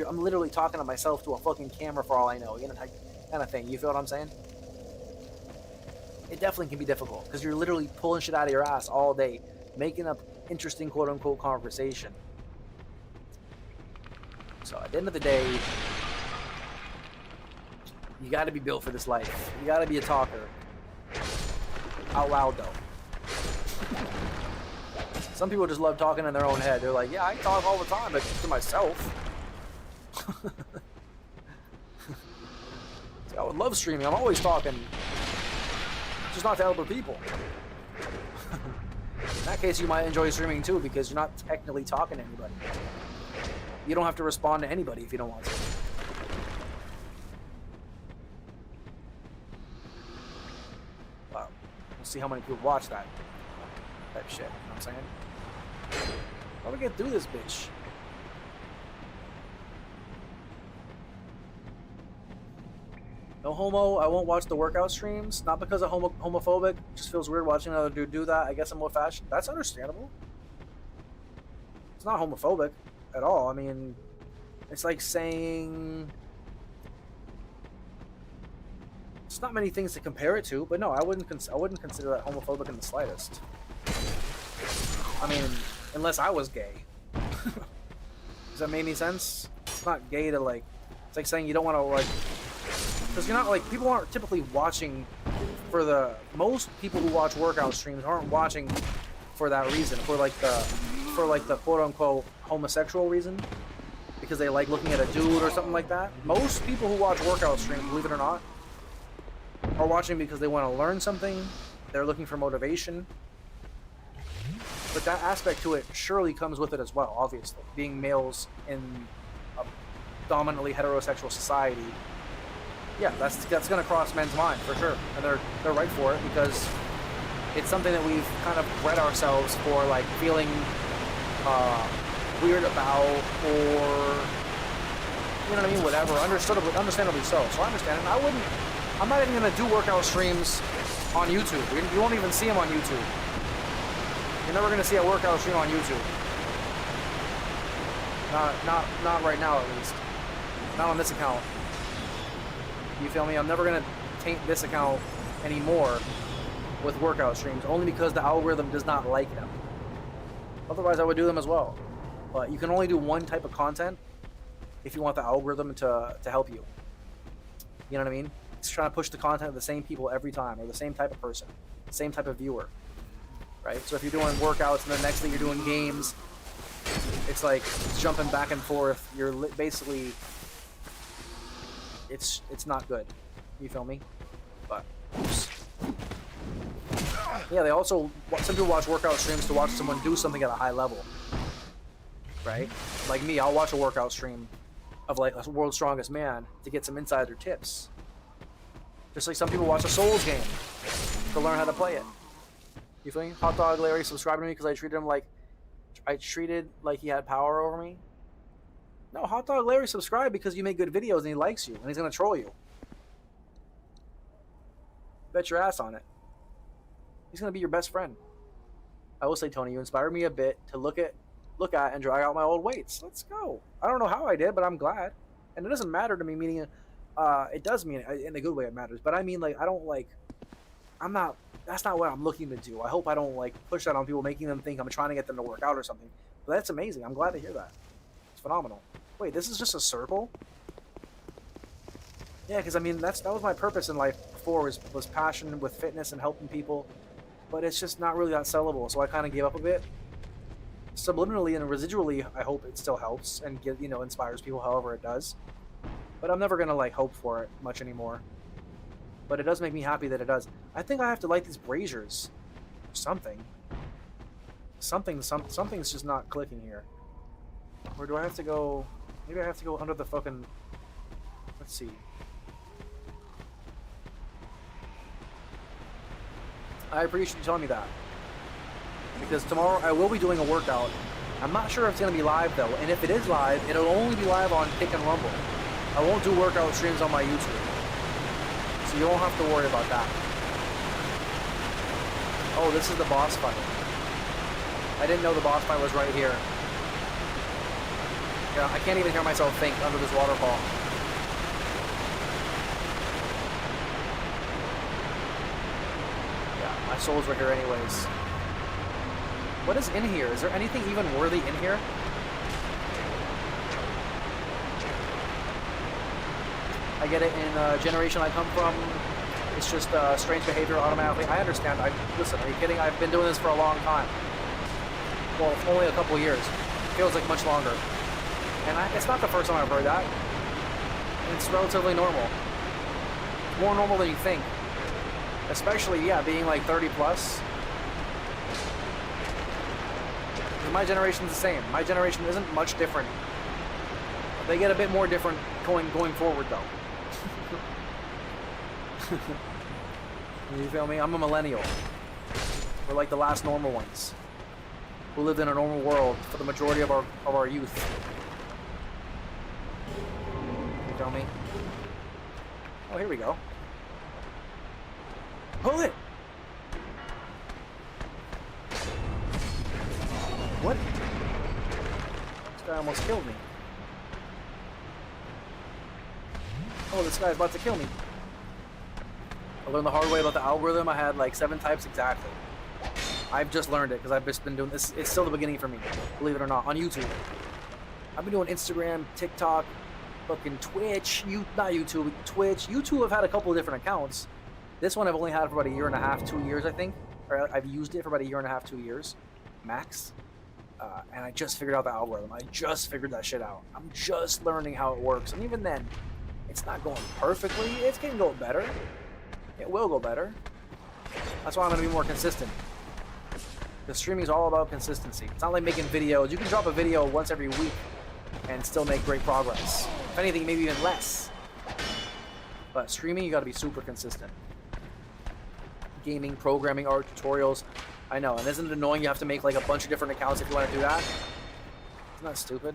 I'm literally talking to myself to a fucking camera for all I know, you know, kind of thing. You feel what I'm saying? It definitely can be difficult, because you're literally pulling shit out of your ass all day, making up interesting quote-unquote conversation. So at the end of the day, you gotta be built for this life. You gotta be a talker. Out loud though. Some people just love talking in their own head. They're like, yeah, I talk all the time, but to myself. See, I would love streaming. I'm always talking. Just not to other people. In that case, you might enjoy streaming too, because you're not technically talking to anybody. You don't have to respond to anybody if you don't want to. Wow. We'll see how many people watch that type shit. You know what I'm saying? How do we get through this bitch? No homo, I won't watch the workout streams. Not because I'm homophobic. It just feels weird watching another dude do that. I guess I'm old-fashioned. That's understandable. It's not homophobic at all. I mean, it's like saying... There's not many things to compare it to, but no, I wouldn't consider that homophobic in the slightest. I mean, unless I was gay. Does that make any sense? It's not gay to, like... It's like saying you don't want to, like... Because you're not, like, people aren't typically watching for the... Most people who watch workout streams aren't watching for that reason. For the quote-unquote homosexual reason. Because they like looking at a dude or something like that. Most people who watch workout streams, believe it or not, are watching because they want to learn something. They're looking for motivation. But that aspect to it surely comes with it as well, obviously. Being males in a dominantly heterosexual society... Yeah, that's gonna cross men's mind for sure, and they're right for it because it's something that we've kind of bred ourselves for, like feeling weird about, or you know what I mean, whatever. Understandably so. So I understand it. And I'm not even gonna do workout streams on YouTube. You won't even see them on YouTube. You're never gonna see a workout stream on YouTube. Not right now, at least. Not on this account. You feel me? I'm never gonna taint this account anymore with workout streams, only because the algorithm does not like them. Otherwise, I would do them as well. But you can only do one type of content if you want the algorithm to help you. You know what I mean? It's trying to push the content of the same people every time, or the same type of person, the same type of viewer, right? So if you're doing workouts and the next thing you're doing games, it's like it's jumping back and forth. You're basically, it's not good. You feel me? But oops. Yeah, they also, some people watch workout streams to watch someone do something at a high level, right? Like me, I'll watch a workout stream of like a World's Strongest Man to get some insider tips. Just like some people watch a Souls game to learn how to play it. You feel me? Hot Dog Larry subscribed to me because I treated like he had power over me. No, Hot Dog Larry subscribed because you make good videos and he likes you and he's gonna troll you. Bet your ass on it. He's gonna be your best friend. I will say, Tony, you inspired me a bit to look at and drag out my old weights. Let's go. I don't know how I did, but I'm glad. And it doesn't matter to me, meaning, it does mean, in a good way it matters, but I mean, like, that's not what I'm looking to do. I hope I don't, like, push that on people, making them think I'm trying to get them to work out or something. But that's amazing. I'm glad to hear that. It's phenomenal. Wait, this is just a circle? Yeah, because, I mean, that was my purpose in life before, was passion with fitness and helping people. But it's just not really that sellable, so I kind of gave up a bit. Subliminally and residually, I hope it still helps and inspires people however it does. But I'm never gonna like hope for it much anymore. But it does make me happy that it does. I think I have to light these braziers. Something. Something's just not clicking here. Or do I have to go? Maybe I have to go under the fucking. Let's see. I appreciate you telling me that. Because tomorrow I will be doing a workout. I'm not sure if it's going to be live though, and if it is live, it'll only be live on Kick and Rumble. I won't do workout streams on my YouTube. So you won't have to worry about that. Oh, this is the boss fight. I didn't know the boss fight was right here. Yeah, I can't even hear myself think under this waterfall. Yeah, my soul's right here anyways. What is in here? Is there anything even worthy in here? I get it in the generation I come from. It's just strange behavior automatically. I understand. Listen, are you kidding? I've been doing this for a long time. Well, only a couple years. Feels like much longer. And it's not the first time I've heard that. It's relatively normal. More normal than you think. Especially, yeah, being like 30 plus. My generation's the same. My generation isn't much different. They get a bit more different going forward, though. You feel me? I'm a millennial. We're like the last normal ones who lived in a normal world for the majority of our youth. You feel me? Oh, here we go. Pull it! What? This guy almost killed me. Oh, this guy's about to kill me. I learned the hard way about the algorithm. I had like 7 types exactly. I've just learned it because I've just been doing this. It's still the beginning for me, believe it or not, on YouTube. I've been doing Instagram, TikTok, fucking Twitch, not YouTube, Twitch. YouTube, I've had a couple of different accounts. This one I've only had for about 1.5 years, 2 years, I think. Or I've used it for about 1.5 years, 2 years, max. And I just figured out the algorithm. I just figured that shit out. I'm just learning how it works. And even then, it's not going perfectly. It's going to go better. It will go better. That's why I'm going to be more consistent. The streaming is all about consistency. It's not like making videos. You can drop a video once every week and still make great progress. If anything, maybe even less. But streaming, you got to be super consistent. Gaming, programming, art, tutorials. I know, and isn't it annoying you have to make like a bunch of different accounts if you want to do that? Isn't that stupid?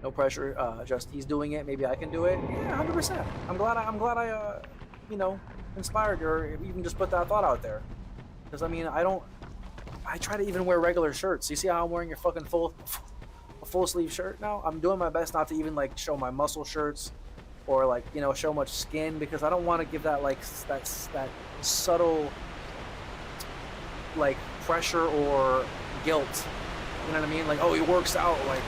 No pressure, just he's doing it, maybe I can do it. Yeah, 100%. I'm glad I inspired you, or even just put that thought out there. Because I mean, I try to even wear regular shirts. You see how I'm wearing a fucking full sleeve shirt now? I'm doing my best not to even like show my muscle shirts. or like, you know, show much skin, because I don't want to give that like that subtle like pressure or guilt. You know what I mean? Like, oh, he works out. Like,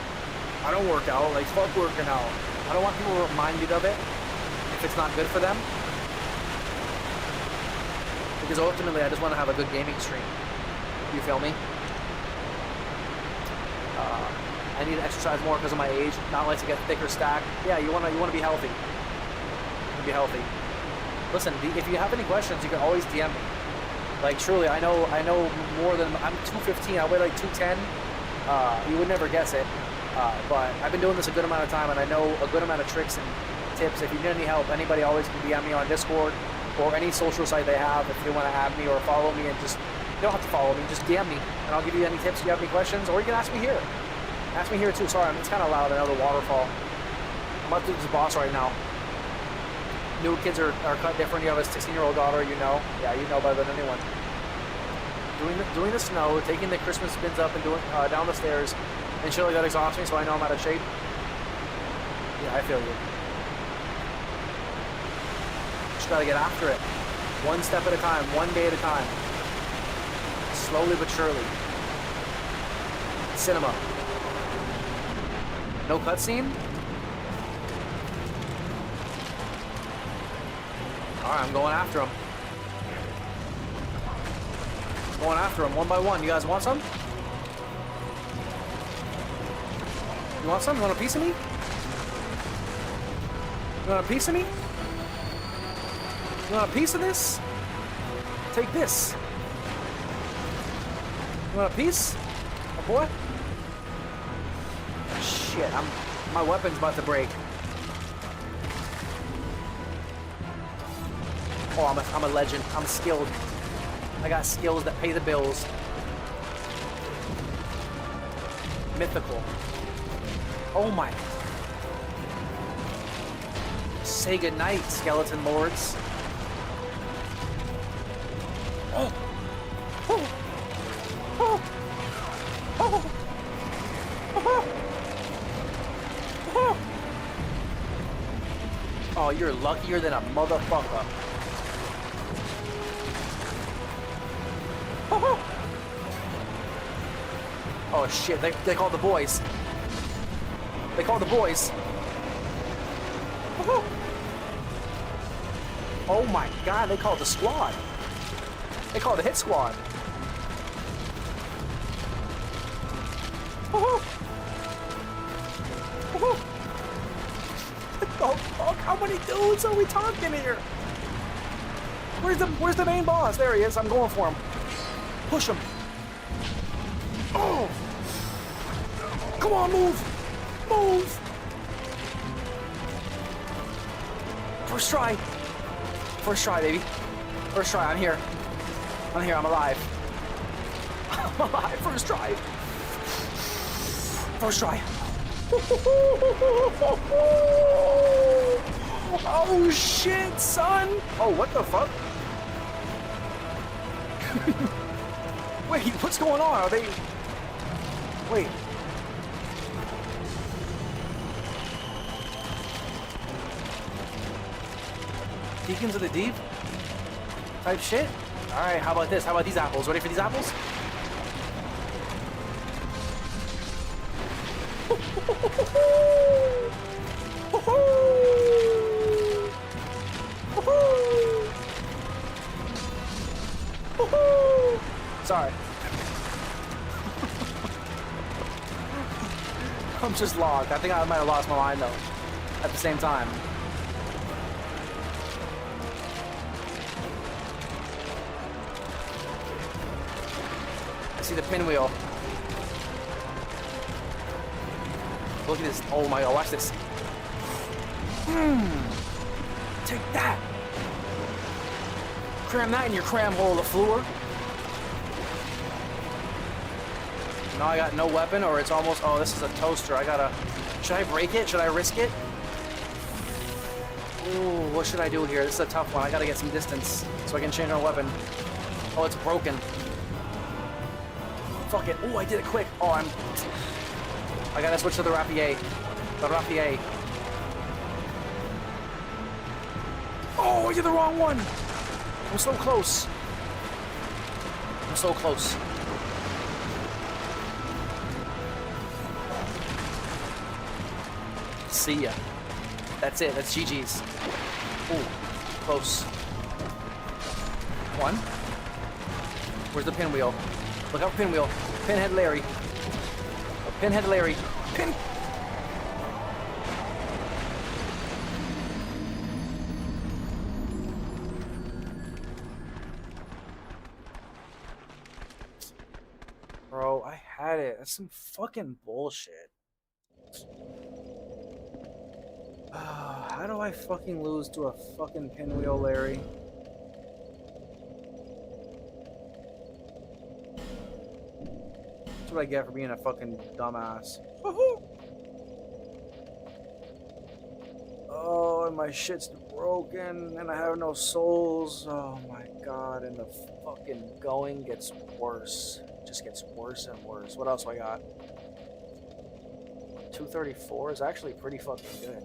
I don't work out. Like, fuck working out. I don't want people to remind me of it if it's not good for them. Because ultimately, I just want to have a good gaming stream. You feel me? I need to exercise more because of my age. Not like to get thicker stack. Yeah, you wanna be healthy. Be healthy. Listen, if you have any questions, you can always DM me. Like, truly, I know more than I'm 215. I weigh like 210. You would never guess it. But I've been doing this a good amount of time, and I know a good amount of tricks and tips. If you need any help, anybody always can DM me on Discord or any social site they have. If they want to add me or follow me, and just, you don't have to follow me, just DM me, and I'll give you any tips if you have any questions, or you can ask me here. Ask me here too. Sorry, it's kind of loud. I know the waterfall. I'm about to do this boss right now. New kids are cut different. You have a 16-year-old daughter, you know. Yeah, you know better than anyone. Doing the snow, taking the Christmas bins up and doing down the stairs, and shit like that exhausts me, so I know I'm out of shape. Yeah, I feel you. Just gotta get after it. One step at a time, one day at a time. Slowly but surely. Cinema. No cutscene? Alright, I'm going after him. Going after him one by one. You guys want some? You want some? You want a piece of me? You want a piece of me? You want a piece of this? Take this. You want a piece? Oh boy? Shit, my weapon's about to break. Oh, I'm a legend. I'm skilled. I got skills that pay the bills. Mythical. Oh my. Say goodnight, skeleton lords. Oh. Oh. Oh. Oh. Oh. Oh. Oh, you're luckier than a motherfucker. Oh shit, they called the boys. They called the boys. Oh my god, they called the squad. They called the hit squad. Oh fuck, how many dudes are we talking here? Where's the main boss? There he is, I'm going for him. Push him. Oh! Come on, move! Move! First try. First try, baby. First try, I'm here. I'm here, I'm alive. I'm alive, first try. First try. Oh shit, son! Oh, what the fuck? Wait, what's going on? Are they... Wait. Deacons of the Deep? Type shit? Alright, how about this? How about these apples? Ready for these apples? Sorry. I'm just logged. I think I might have lost my mind though. At the same time. I see the pinwheel. Look at this. Oh my god, watch this. Take that. Cram that in your cram hole, LaFleur. Now I got no weapon, or it's almost... Oh, this is a toaster. I gotta... Should I break it? Should I risk it? Ooh, what should I do here? This is a tough one. I gotta get some distance so I can change my weapon. Oh, it's broken. Fuck it. Oh, I did it quick. Oh, I gotta switch to the rapier. The rapier. Oh, I did the wrong one! I'm so close. I'm so close. See ya. That's it. That's GG's. Ooh, close. One. Where's the pinwheel? Look out, pinwheel. Pinhead Larry. Oh, Pinhead Larry. Pin. Bro, I had it. That's some fucking bullshit. How do I fucking lose to a fucking pinwheel, Larry? That's what I get for being a fucking dumbass. Oh, and my shit's broken, and I have no souls. Oh my god, and the fucking going gets worse. It just gets worse and worse. What else do I got? 234 is actually pretty fucking good.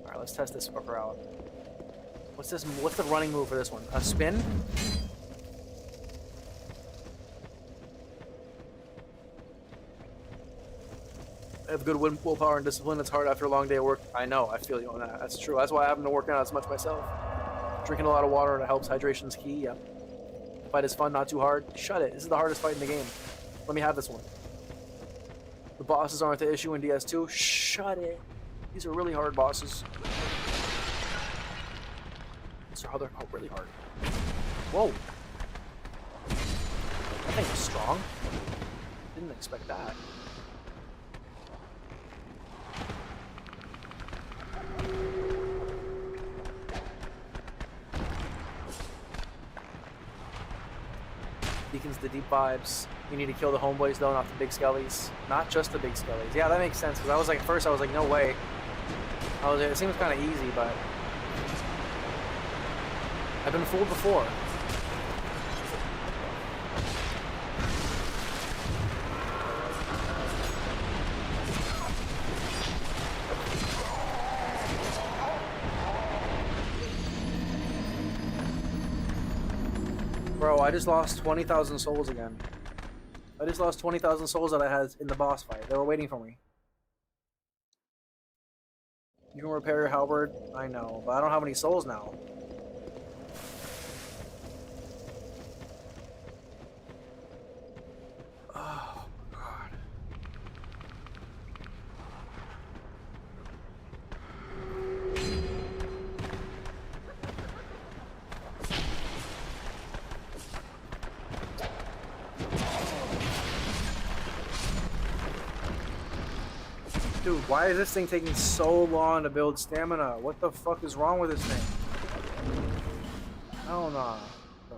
Alright, let's test this fucker out. What's this? What's the running move for this one? A spin? I have good willpower and discipline. It's hard after a long day of work. I know. I feel you on that. That's true. That's why I haven't been working out as much myself. Drinking a lot of water and it helps. Hydration's key. Yeah. The fight is fun, not too hard. Shut it. This is the hardest fight in the game. Let me have this one. The bosses aren't the issue in DS2. Shut it. These are really hard bosses. These are really hard. Whoa. That thing was strong. Didn't expect that. Beacons the deep vibes. You need to kill the homeboys though, not the big skellies. Not just the big skellies. Yeah, that makes sense. Because I was like, at first I was like, no way. It seems kind of easy, but I've been fooled before. Bro, I just lost 20,000 souls again. I just lost 20,000 souls that I had in the boss fight. They were waiting for me. You can repair your halberd? I know, but I don't have any souls now. Oh, God. Dude, why is this thing taking so long to build stamina? What the fuck is wrong with this thing? Hell nah. The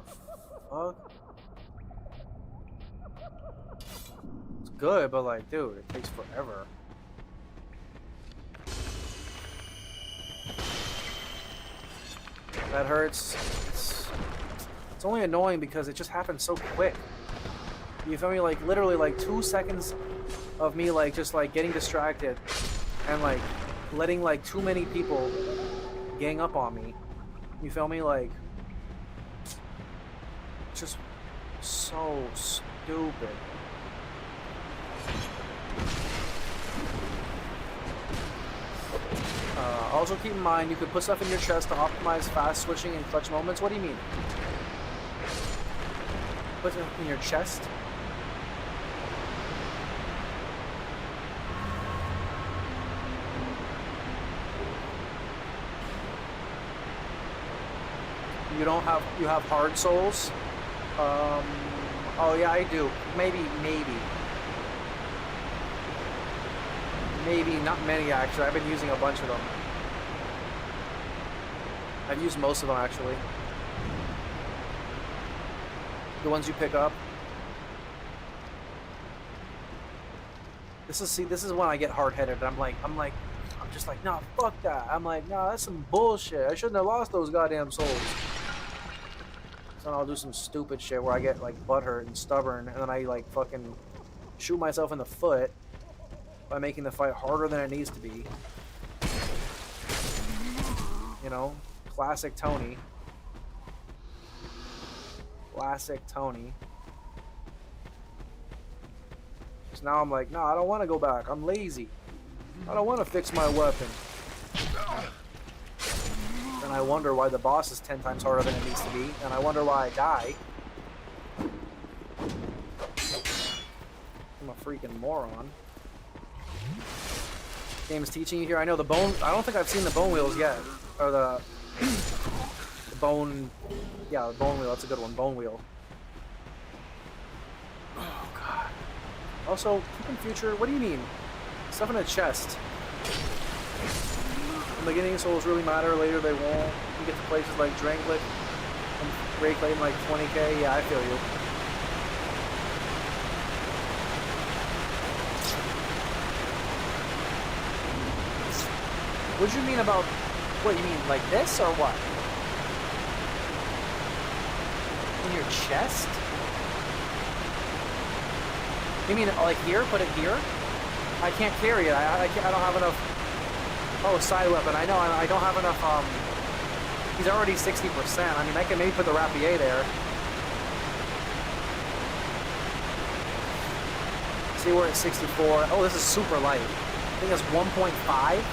fuck? It's good, but like, dude, it takes forever. That hurts. It's only annoying because it just happens so quick. You feel me? Like, literally, like, 2 seconds of me, like, just, like, getting distracted and, like, letting, like, too many people gang up on me. You feel me? Like, it's just so stupid. Also keep in mind, you could put stuff in your chest to optimize fast switching and clutch moments. What do you mean? Put it in your chest? You don't have, you have hard souls? Oh yeah, I do. Maybe, not many actually. I've been using a bunch of them. I've used most of them actually. The ones you pick up. This is when I get hard-headed. I'm just like, nah, fuck that. I'm like, nah, that's some bullshit. I shouldn't have lost those goddamn souls. So then I'll do some stupid shit where I get like butthurt and stubborn, and then I like fucking shoot myself in the foot by making the fight harder than it needs to be. You know? Classic Tony. Classic Tony. So now I'm like, no, I don't want to go back. I'm lazy. I don't want to fix my weapon. And I wonder why the boss is 10 times harder than it needs to be. And I wonder why I die. I'm a freaking moron. Game is teaching you here. I know the bone. I don't think I've seen the bone wheels yet. Or the bone. Yeah, the bone wheel. That's a good one. Bone wheel. Oh, God. Also, keep in future. What do you mean? Stuff in a chest. In the beginning, souls really matter. Later, they won't. You get to places like Dranglet and Reclaim like 20k. Yeah, I feel you. What do you mean about... What, you mean like this or what? In your chest? You mean like here? Put it here? I can't carry it. I don't have enough... Oh, side weapon. I know. I don't have enough... He's already 60%. I mean, I can maybe put the rapier there. See, we're at 64. Oh, this is super light. I think it's 1.5.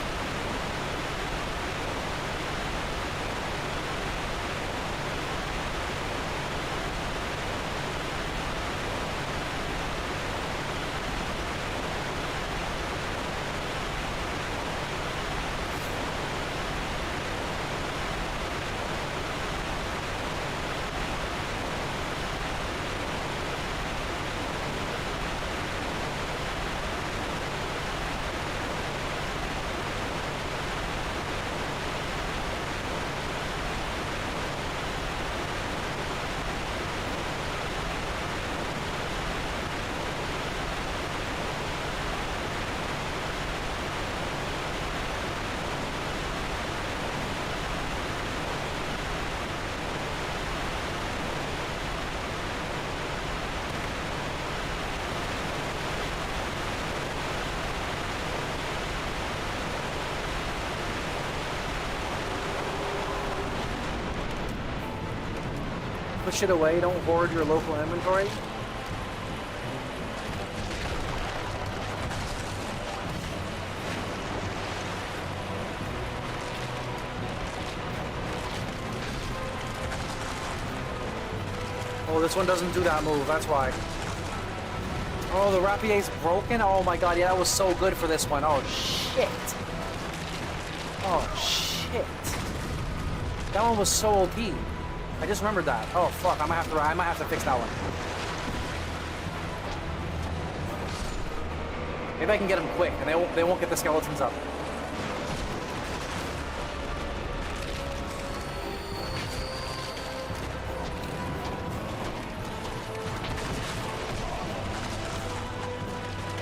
Put shit away, don't hoard your local inventory. Oh, this one doesn't do that move, that's why. Oh, the rapier's broken? Oh my god, yeah, that was so good for this one. Oh, shit. Oh, shit. That one was so OP. I just remembered that. Oh fuck! I might have to fix that one. Maybe I can get them quick, and they won't get the skeletons up.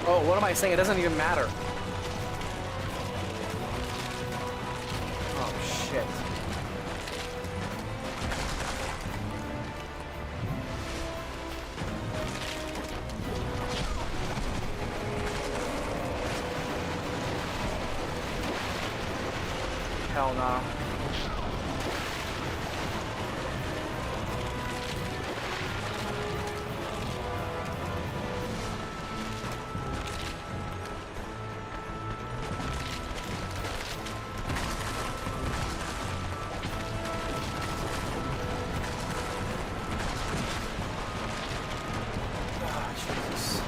Oh, what am I saying? It doesn't even matter. Oh shit. Hell nah. Jesus.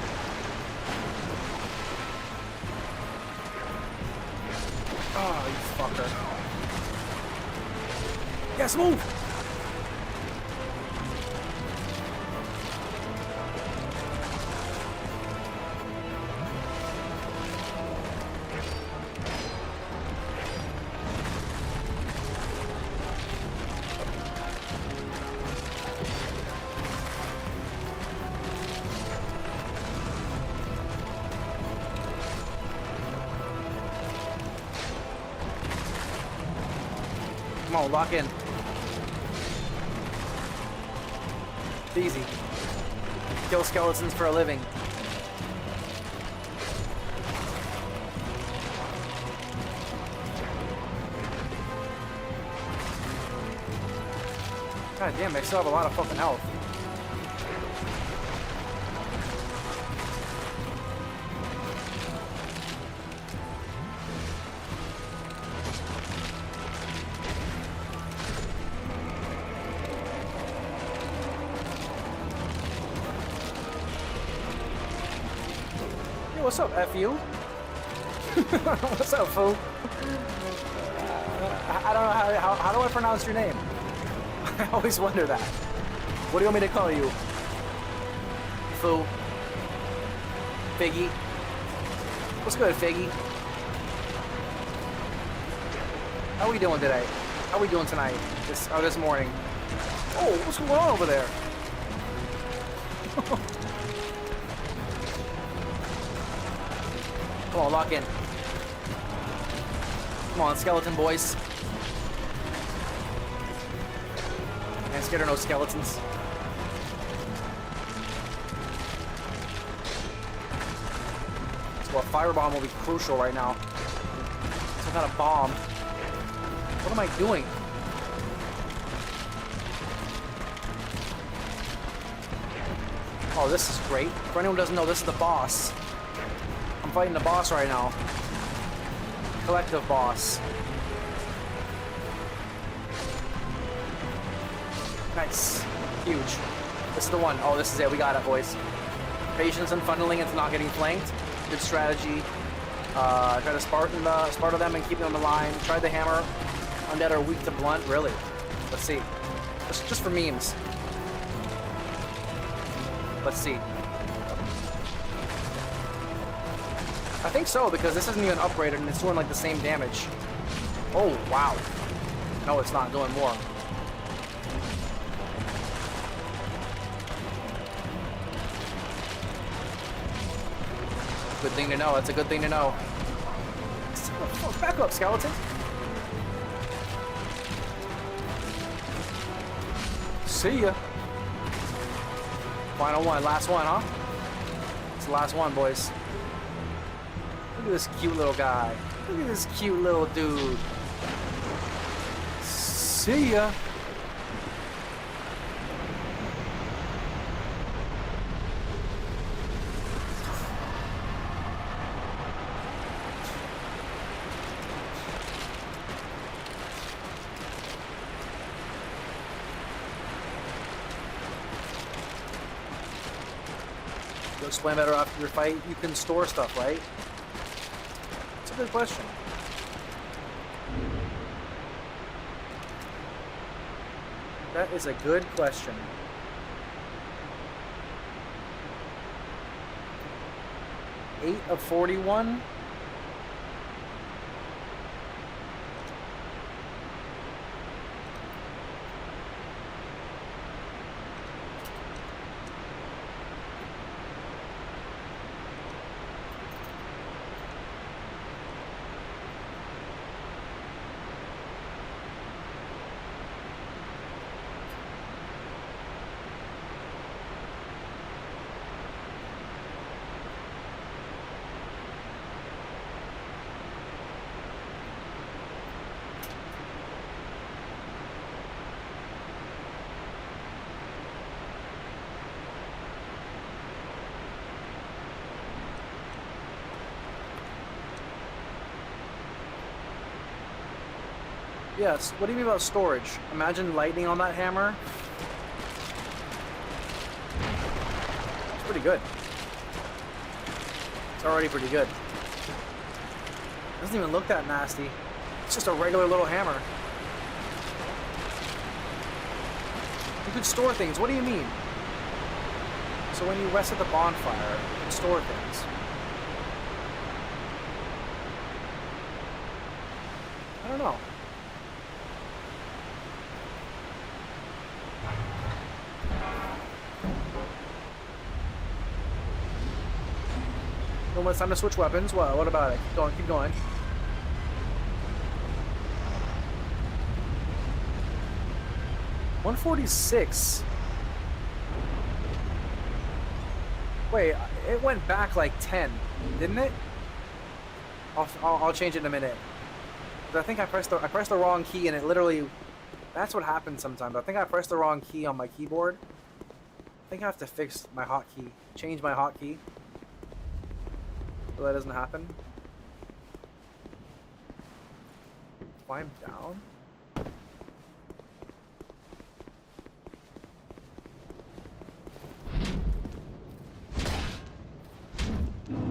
Oh, you fucker. Yes, move! Come on, lock in. Easy. Kill skeletons for a living. God damn, I still have a lot of fucking health. Yo, what's up, F you? What's up, fool? I don't know how do I pronounce your name? I always wonder that. What do you want me to call you? Foo? Figgy? What's good, Figgy? How we doing today? How we doing tonight? This morning? Oh, what's going on over there? Come on, lock in. Come on, skeleton boys. I'm scared of no skeletons. So a firebomb will be crucial right now. Some kind of bomb. What am I doing? Oh, this is great. For anyone who doesn't know, this is the boss. I'm fighting the boss right now. Collective boss. Nice. Huge. This is the one. Oh, this is it. We got it, boys. Patience and funneling into not getting flanked. Good strategy. Try to Sparta them and keep them on the line. Try the hammer. Undead are weak to blunt. Really? Let's see. Just for memes. Let's see. I think so, because this isn't even upgraded and it's doing like the same damage. Oh, wow. No, it's not doing more. Good thing to know. That's a good thing to know. Back up, skeleton. See ya. Final one. Last one, huh? It's the last one, boys. Look at this cute little guy. Look at this cute little dude. See ya. You'll explain better after your fight. You can store stuff, right? That's a good question. That is a good question. 8 of 41. Yes, what do you mean about storage? Imagine lightning on that hammer. It's pretty good. It's already pretty good. Doesn't even look that nasty. It's just a regular little hammer. You can store things. What do you mean? So when you rest at the bonfire, you can store things. I don't know. Well, it's time to switch weapons. What about it? Keep going, keep going. $146. Wait, it went back like 10, didn't it? I'll change it in a minute. I think I pressed the wrong key and it literally That's what happens sometimes. I think I pressed the wrong key on my keyboard. I think I have to fix my hotkey, change my hotkey, so that doesn't happen. Climb down.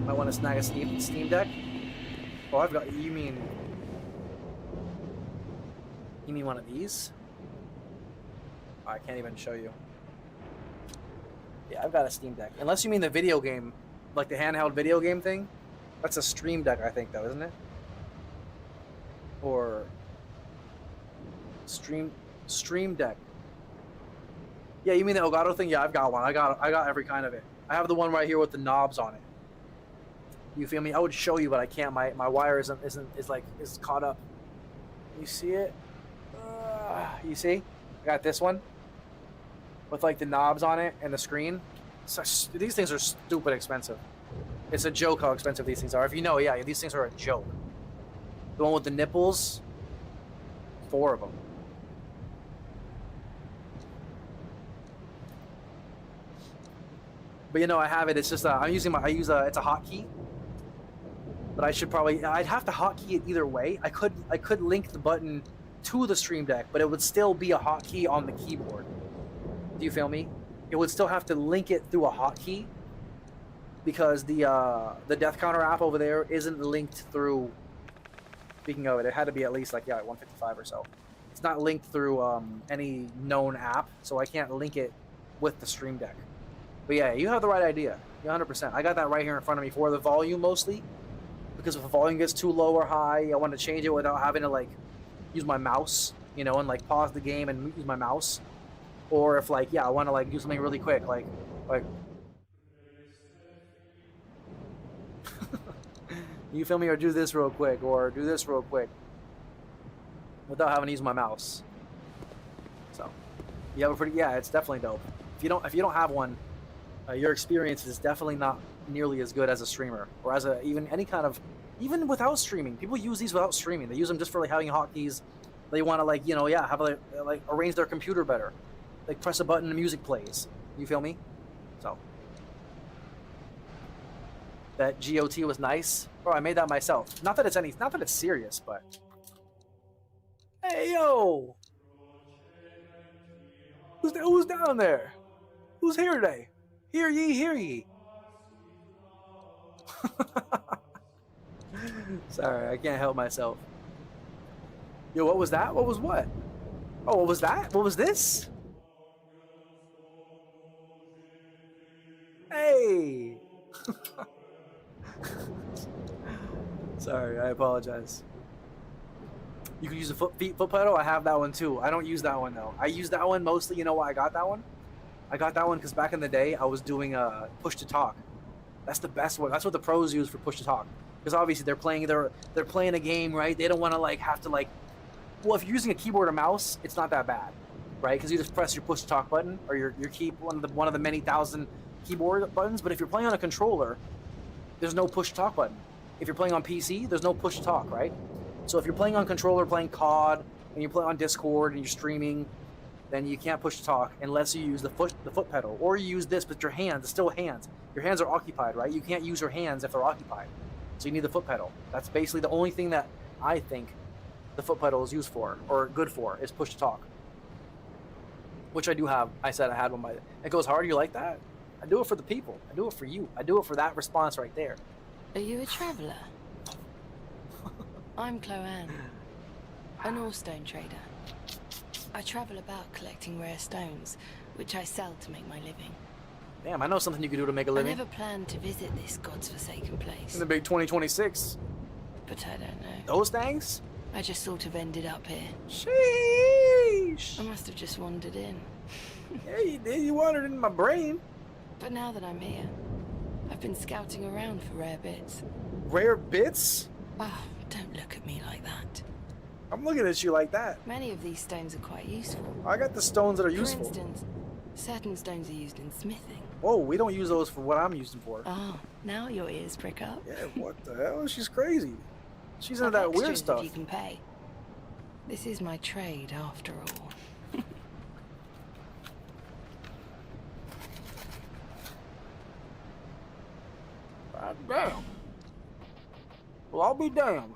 Might want to snag a Steam Deck. Oh, I've got. You mean one of these? Oh, I can't even show you. Yeah, I've got a Steam Deck. Unless you mean the video game, like the handheld video game thing. That's a Stream Deck, I think, though, isn't it? Or Stream Deck. Yeah, you mean the Elgato thing? Yeah, I've got one. I got every kind of it. I have the one right here with the knobs on it. You feel me? I would show you, but I can't. My wire is caught up. You see it? You see? I got this one with like the knobs on it and the screen. These things are stupid expensive. It's a joke how expensive these things are. If you know, yeah, these things are a joke. The one with the nipples, 4 of them. But you know, I have it. It's just it's a hotkey. But I'd have to hotkey it either way. I could link the button to the Stream Deck, but it would still be a hotkey on the keyboard. Do you feel me? It would still have to link it through a hotkey because the Death Counter app over there isn't linked through. Speaking of it had to be at least like 155 or so. It's not linked through any known app, so I can't link it with the Stream Deck. But yeah, you have the right idea. 100%. I got that right here in front of me for the volume mostly. Because if the volume gets too low or high, I want to change it without having to like use my mouse, you know, and like pause the game and use my mouse. Or if like, I want to like do something really quick, like you feel me, or do this real quick, or do this real quick without having to use my mouse. So you have a pretty, it's definitely dope. If you don't have one, your experience is definitely not nearly as good as a streamer, or as even without streaming. People use these without streaming. They use them just for like having hotkeys. They want to like have like arrange their computer better. Like press a button and music plays. You feel me? So that GOT was nice, bro. I made that myself. Not that it's serious, but hey yo, who's down there? Who's here today? Hear ye, hear ye. Sorry, I can't help myself. Yo, what was that? What was what? Oh, what was that? What was this? Hey! Sorry, I apologize. You can use a foot pedal. I have that one too. I don't use that one though. I use that one mostly. You know why I got that one? I got that one because back in the day I was doing push to talk. That's the best one. That's what the pros use for push to talk. Because obviously they're playing a game, right? They don't want to like have to like. Well, if you're using a keyboard or mouse, it's not that bad, right? Because you just press your push to talk button or your key one of the many thousand keyboard buttons. But if you're playing on a controller, there's no push to talk button. If you're playing on PC, there's no push to talk, right? So if you're playing on controller, playing COD, and you play on Discord and you're streaming, then you can't push to talk unless you use the foot pedal, or you use this with your hands. It's still hands. Your hands are occupied, right? You can't use your hands if they're occupied. So you need the foot pedal. That's basically the only thing that I think the foot pedal is used for, or good for, is push to talk. Which I do have. I said I had one. It goes hard. You like that? I do it for the people. I do it for you. I do it for that response right there. Are you a traveler? I'm Chloanne, an Allstone trader. I travel about collecting rare stones, which I sell to make my living. Damn, I know something you can do to make a living. I never planned to visit this god's forsaken place. In the big 2026. But I don't know. Those things? I just sort of ended up here. Sheesh. I must have just wandered in. Yeah, you did. You wandered in my brain. But now that I'm here, I've been scouting around for rare bits. Rare bits? Oh, don't look at me like that. I'm looking at you like that. Many of these stones are quite useful. I got the stones that are useful. For instance, certain stones are used in smithing. Whoa, we don't use those for what I'm using for. Oh, now your ears prick up. Yeah, what the hell? She's crazy. She's into that weird stuff. You can pay. This is my trade, after all. God damn. Well, I'll be damned.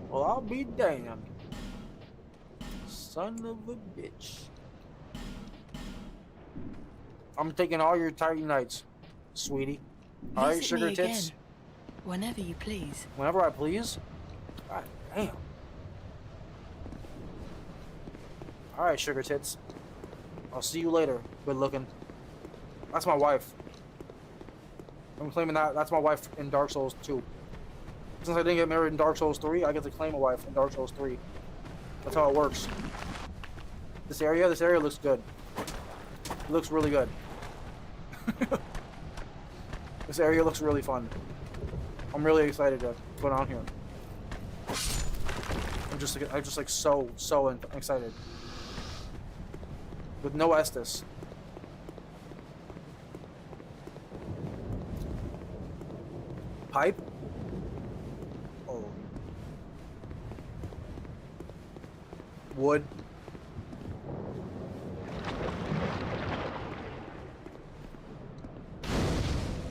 Well, I'll be damned. Son of a bitch. I'm taking all your Titanites, sweetie. Alright, Visit sugar me tits. again, whenever you please. Whenever I please. God damn. Alright, sugar tits. I'll see you later. Good looking. That's my wife. I'm claiming that. That's my wife in Dark Souls 2. Since I didn't get married in Dark Souls 3, I get to claim a wife in Dark Souls 3. That's how it works. This area looks good. It looks really good. This area looks really fun. I'm really excited to go down here. I'm just like so excited. With no Estus. Pipe? Oh. Wood.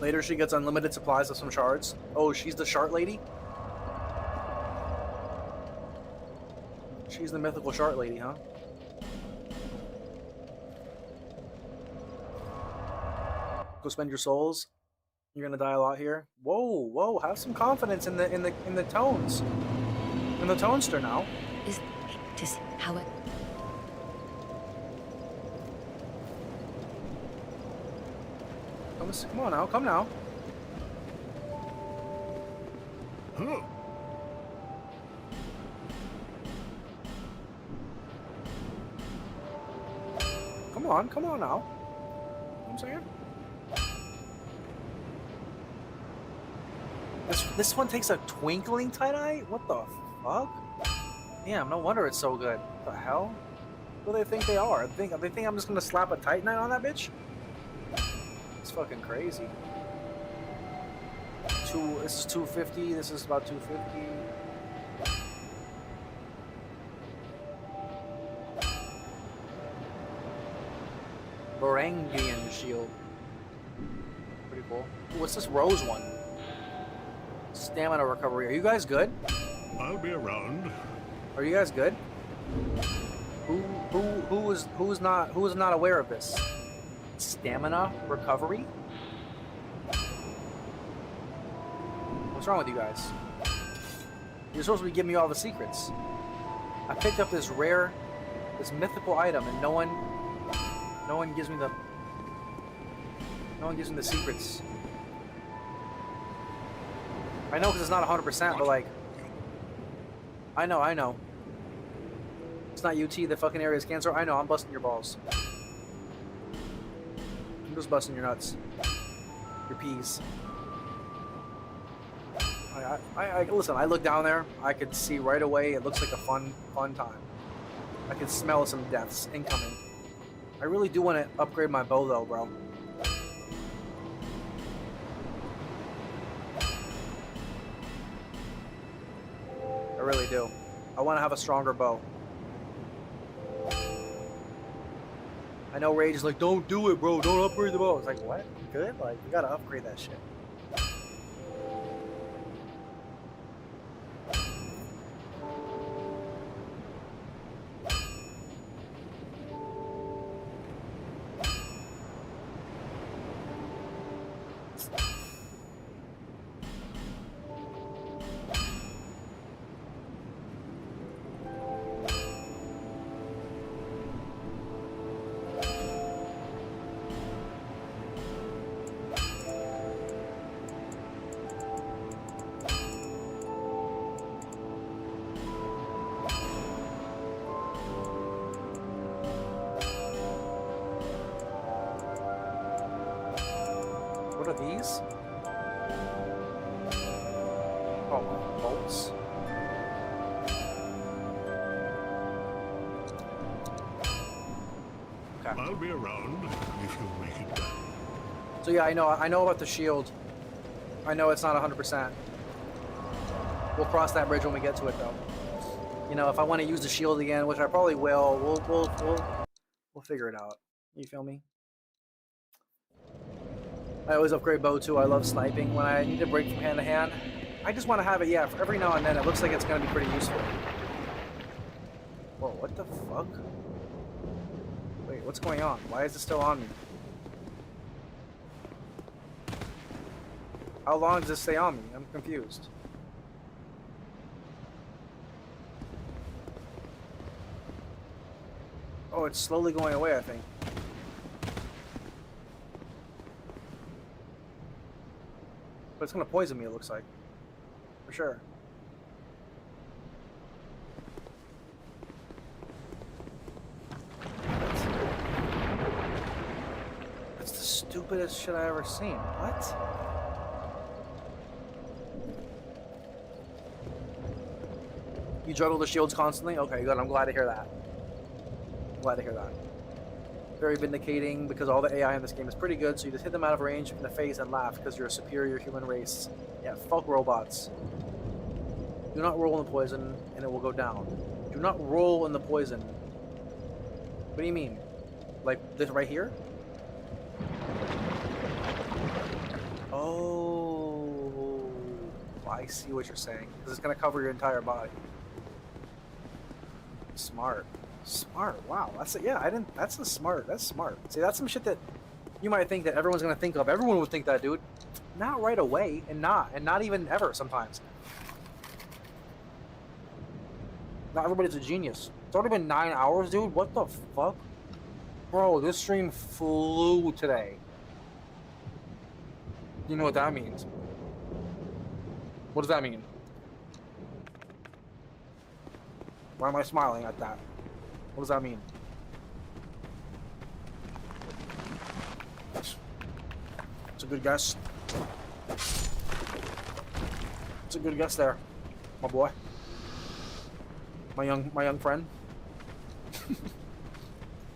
Later she gets unlimited supplies of some shards. Oh, she's the shard lady? She's the mythical shard lady, huh? Go spend your souls. You're gonna die a lot here. Whoa, whoa! Have some confidence in the tones. In the tonester now. Is just how it. Come on now, come now. Come on now. You know what I'm saying? This one takes a twinkling Titanite? What the fuck? Damn, no wonder it's so good. What the hell? Who do they think they are? They think I'm just gonna slap a Titanite on that bitch? It's fucking crazy. This is 250, this is about 250. Varangian shield. Pretty cool. Ooh, what's this rose one? Stamina recovery. Are you guys good? I'll be around. Are you guys good? Who is not aware of this? Stamina recovery? What's wrong with you guys? You're supposed to be giving me all the secrets. I picked up this mythical item, and no one gives me the secrets. I know because it's not 100%, but like, I know. It's not UT, the fucking area is cancer. I know, I'm busting your balls. I'm just busting your nuts. Your peas. Listen, I look down there, I could see right away, it looks like a fun time. I can smell some deaths incoming. I really do want to upgrade my bow though, bro. I really do. I want to have a stronger bow. I know Rage is like, don't do it, bro. Don't upgrade the bow. It's like, what? Good? Like, you gotta upgrade that shit. What are these? Oh, bolts. Okay. I'll be around if you make it back. So yeah, I know about the shield. I know it's not 100%. We'll cross that bridge when we get to it, though. You know, if I want to use the shield again, which I probably will, we'll figure it out. You feel me? I always upgrade bow too. I love sniping when I need to break from hand to hand. I just want to have it, yeah, for every now and then. It looks like it's going to be pretty useful. Whoa, what the fuck? Wait, what's going on? Why is it still on me? How long does this stay on me? I'm confused. Oh, it's slowly going away, I think. But it's gonna poison me, it looks like. For sure. That's the stupidest shit I ever seen. What? You juggle the shields constantly? Okay, good. I'm glad to hear that. I'm glad to hear that. Very vindicating because all the AI in this game is pretty good, so you just hit them out of range in the face and laugh because you're a superior human race. Yeah, fuck robots. Do not roll in the poison and it will go down. Do not roll in the poison. What do you mean? Like this right here? Oh, I see what you're saying. Because it's going to cover your entire body. Smart. Smart. Wow. That's it. Yeah, that's smart. That's smart. See, that's some shit that you might think that everyone's gonna think of. Everyone would think that, dude. Not right away, and not even ever sometimes. Not everybody's a genius. It's already been 9 hours, dude. What the fuck? Bro, this stream flew today. You know what that means? What does that mean? Why am I smiling at that? What does that mean? That's a good guess. It's a good guess there, my boy. My young friend.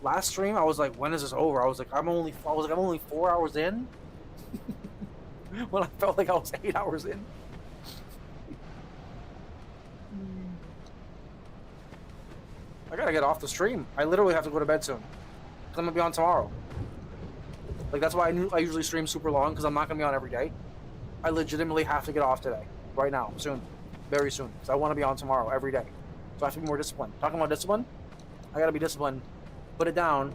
Last stream, I was like, when is this over? I was like, I'm only 4 hours in. When I felt like I was 8 hours in. I gotta get off the stream. I literally have to go to bed soon. Cause I'm gonna be on tomorrow. Like that's why I usually stream super long, because I'm not gonna be on every day. I legitimately have to get off today. Right now. Soon. Very soon. Because I want to be on tomorrow every day. So I have to be more disciplined. Talking about discipline, I gotta be disciplined. Put it down.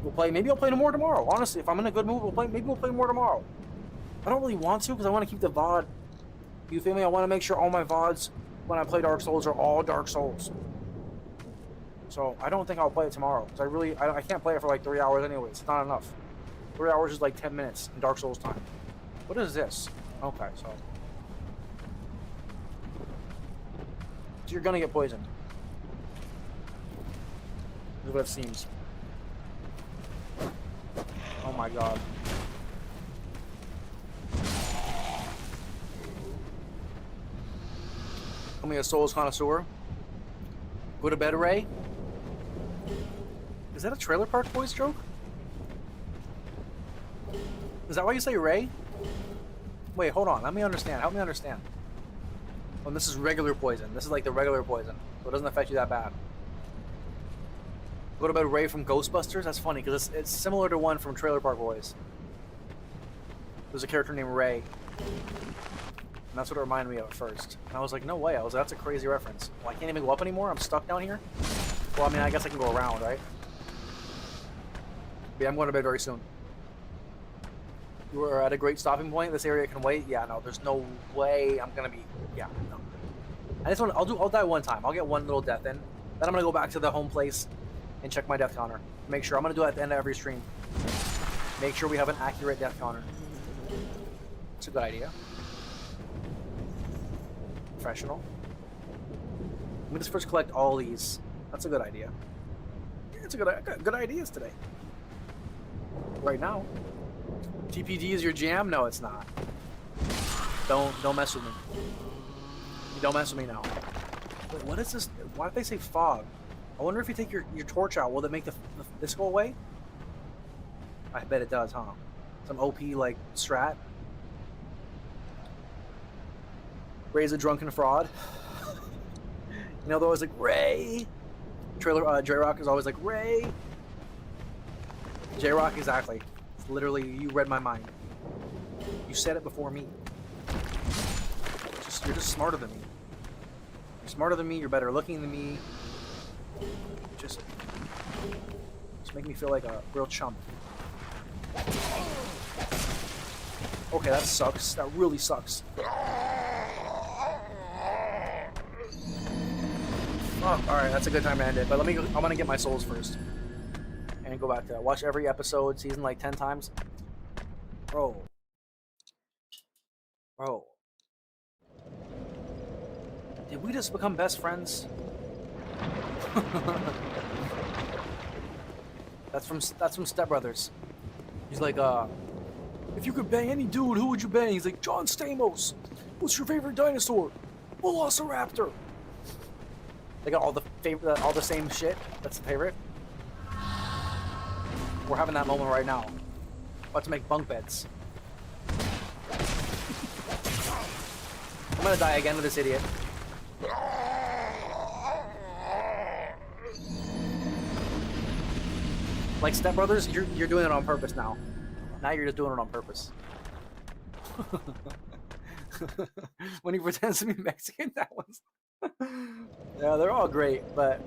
We'll play. Maybe I'll play more tomorrow. Honestly, if I'm in a good mood, maybe we'll play more tomorrow. I don't really want to, because I want to keep the VOD. You feel me? I want to make sure all my VODs when I play Dark Souls are all Dark Souls. So I don't think I'll play it tomorrow, because I can't play it for like 3 hours anyways. It's not enough. 3 hours is like 10 minutes in Dark Souls time. What is this? Okay, so you're gonna get poisoned. This is what it seems. Oh my god. Call me a Souls connoisseur. Go to bed, Ray. Is that a Trailer Park Boys joke? Is that why you say Ray? Wait, hold on. Let me understand. Help me understand. Oh, this is regular poison. This is like the regular poison. So it doesn't affect you that bad. What about Ray from Ghostbusters? That's funny, because it's similar to one from Trailer Park Boys. There's a character named Ray. And that's what it reminded me of at first. And I was like, no way. I was like, that's a crazy reference. Well, I can't even go up anymore? I'm stuck down here? Well, I mean, I guess I can go around, right? But yeah, I'm going to bed very soon. You were at a great stopping point. This area can wait. Yeah, no, there's no way I'm going to be... Yeah, no. I just want to... I'll die one time. I'll get one little death in. Then I'm going to go back to the home place and check my death counter. Make sure. I'm going to do it at the end of every stream. Make sure we have an accurate death counter. It's a good idea. Professional. Let me just first collect all these. That's a good idea. Yeah, it's a good ideas today. Right now. TPD is your jam? No, it's not. Don't mess with me. You don't mess with me now. Wait, what is this? Why did they say fog? I wonder if you take your torch out, will it make this go away? I bet it does, huh? some OP like strat. Ray's a drunken fraud. You know, they're always like, Ray! J-Rock is always like, Ray! J-Rock, exactly. It's literally, you read my mind. You said it before me. You're just smarter than me. You're smarter than me, you're better looking than me. Just make me feel like a real chump. Okay, that sucks. That really sucks. Oh, alright, that's a good time to end it. But I'm gonna get my souls first. And go back to that. Watch every episode, season like 10 times. Bro. Did we just become best friends? That's from Step Brothers. He's like, if you could bang any dude, who would you bang? He's like, John Stamos. What's your favorite dinosaur? Velociraptor. They got all the same shit. That's the favorite. We're having that moment right now. About to make bunk beds. I'm gonna die again to this idiot. Like Step Brothers, you're doing it on purpose now. Now you're just doing it on purpose. When he pretends to be Mexican, that one's... Yeah, they're all great, but...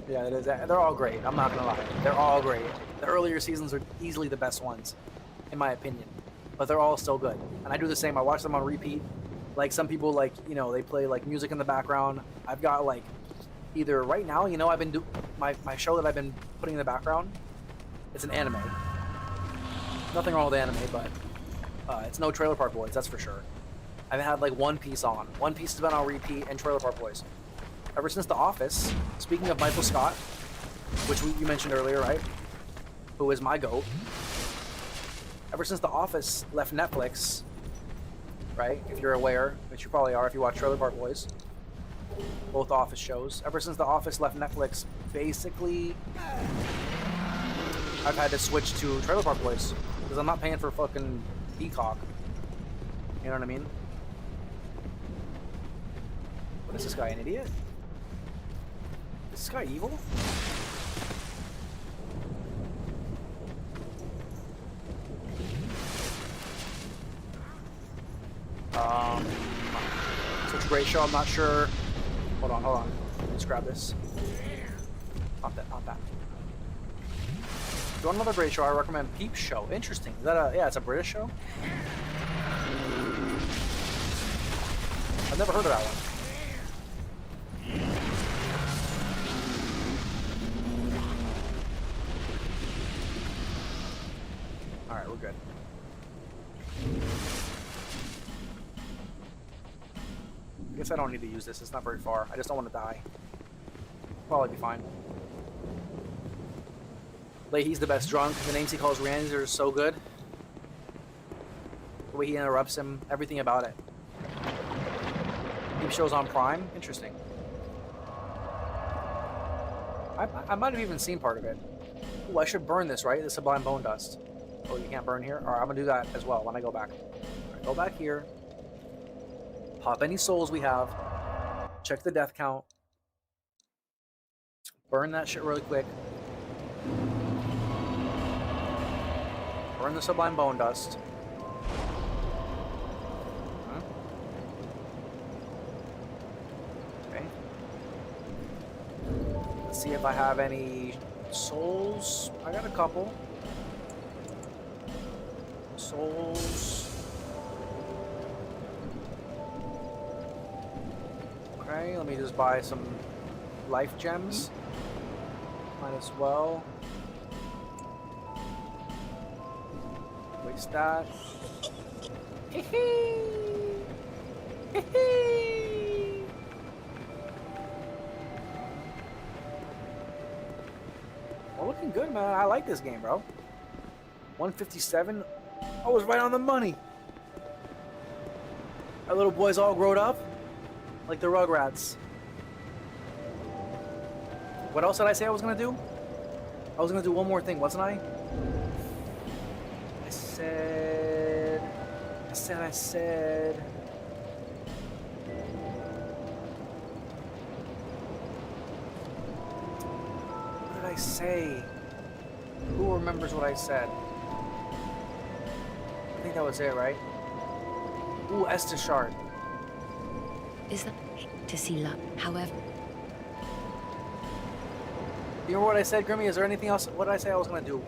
Yeah, it is. They're all great. I'm not gonna lie. They're all great. The earlier seasons are easily the best ones, in my opinion. But they're all still good. And I do the same. I watch them on repeat. Like, some people, like, you know, they play, like, music in the background. I've got, like, either right now, you know, I've been my show that I've been putting in the background, it's an anime. Nothing wrong with anime, but it's no Trailer Park Boys, that's for sure. I've had, like, One Piece on. One Piece has been on repeat, and Trailer Park Boys. Ever since The Office, speaking of Michael Scott, which you mentioned earlier, right? Who is my GOAT. Ever since The Office left Netflix, right? If you're aware, which you probably are if you watch Trailer Park Boys. Both Office shows. Ever since The Office left Netflix, basically, I've had to switch to Trailer Park Boys. Because I'm not paying for fucking Peacock. You know what I mean? What is this guy, an idiot? Is this guy evil? Such a great show, I'm not sure. Hold on. Let's grab this. Not that. If you want another great show, I recommend Peep Show. Interesting. Is that yeah, it's a British show? I've never heard of that one. Alright, we're good. I guess I don't need to use this. It's not very far. I just don't want to die. Probably be fine. Leahy's the best drunk. The names he calls Randy are so good. The way he interrupts him. Everything about it. He shows on Prime. Interesting. I might have even seen part of it. Ooh, I should burn this, right? The Sublime Bone Dust. Oh, you can't burn here? Alright, I'm gonna do that as well when I go back. Right, go back here. Pop any souls we have. Check the death count. Burn that shit really quick. Burn the Sublime Bone Dust. Okay. Let's see if I have any souls. I got a couple. Souls. Okay, let me just buy some life gems. Might as well. Waste that. Well, looking good, man. I like this game, bro. 157. I was right on the money. Our little boy's all grown up. Like the Rugrats. What else did I say I was gonna do? I was gonna do one more thing, wasn't I? I said. I said. What did I say? Who remembers what I said? I think that was it, right? Ooh, Esteshard. Is that to see luck? However, You remember what I said, Grimmy? Is there anything else? What did I say I was gonna do?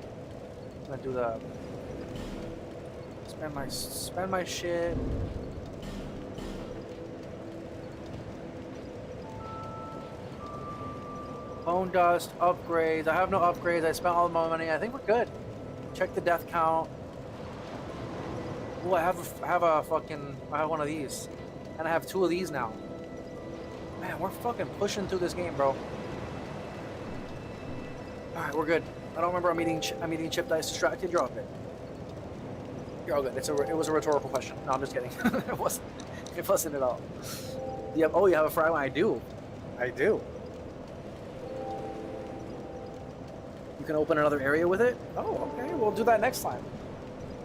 I'm gonna do the spend my shit. Bone dust, upgrades. I have no upgrades. I spent all my money. I think we're good. Check the death count. Ooh, I have one of these, and I have 2 of these now. Man, we're fucking pushing through this game, bro. All right, we're good. I don't remember I'm eating chip dice distracted. You're all good. You're all good. It was a rhetorical question. No, I'm just kidding. It wasn't. It wasn't at all. Yep. Oh, you have a fry one? I do. I do. You can open another area with it? Oh, okay. We'll do that next time.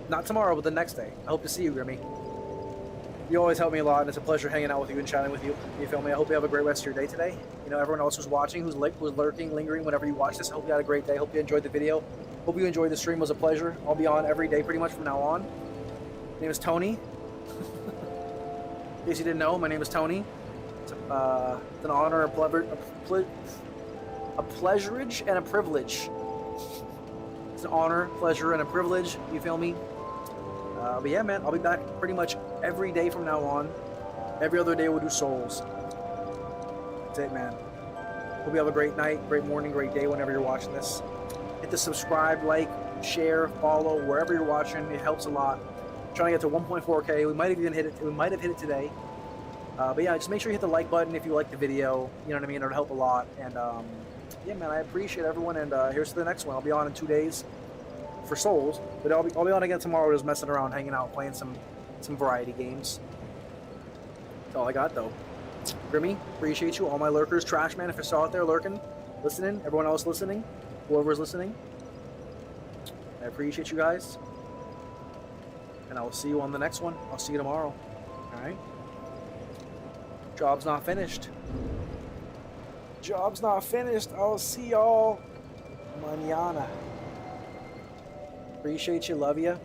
Not tomorrow, but the next day. I hope to see you, Grimmy. You always help me a lot, and it's a pleasure hanging out with you and chatting with you. You feel me? I hope you have a great rest of your day today. You know, everyone else who's watching, who's lurking, lingering, whenever you watch this, I hope you had a great day. Hope you enjoyed the video. Hope you enjoyed the stream. It was a pleasure. I'll be on every day pretty much from now on. My name is Tony. In case you didn't know, my name is Tony. It's an honor, a pleasurage, and a privilege. It's an honor, pleasure, and a privilege. You feel me? But yeah, man, I'll be back pretty much every day from now on. Every other day we'll do Souls. That's it, man. Hope you have a great night, great morning, great day whenever you're watching this. Hit the subscribe, like, share, follow, wherever you're watching. It helps a lot. I'm trying to get to 1.4K. We might have even hit it. We might have hit it today. But yeah, just make sure you hit the like button if you like the video. You know what I mean? It'll help a lot. And yeah, man, I appreciate everyone. And here's to the next one. I'll be on in 2 days for Souls, but I'll be on again tomorrow, just messing around, hanging out, playing some variety games. That's all I got, though. Grimmy, appreciate you. All my lurkers, Trash Man, if you're still out there lurking, listening, everyone else listening, whoever's listening, I appreciate you guys. And I will see you on the next one. I'll see you tomorrow. All right? Job's not finished. Job's not finished. I'll see y'all mañana. Appreciate you. Love you.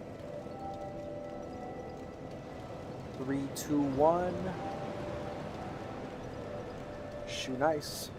3, 2, 1. Shoot nice.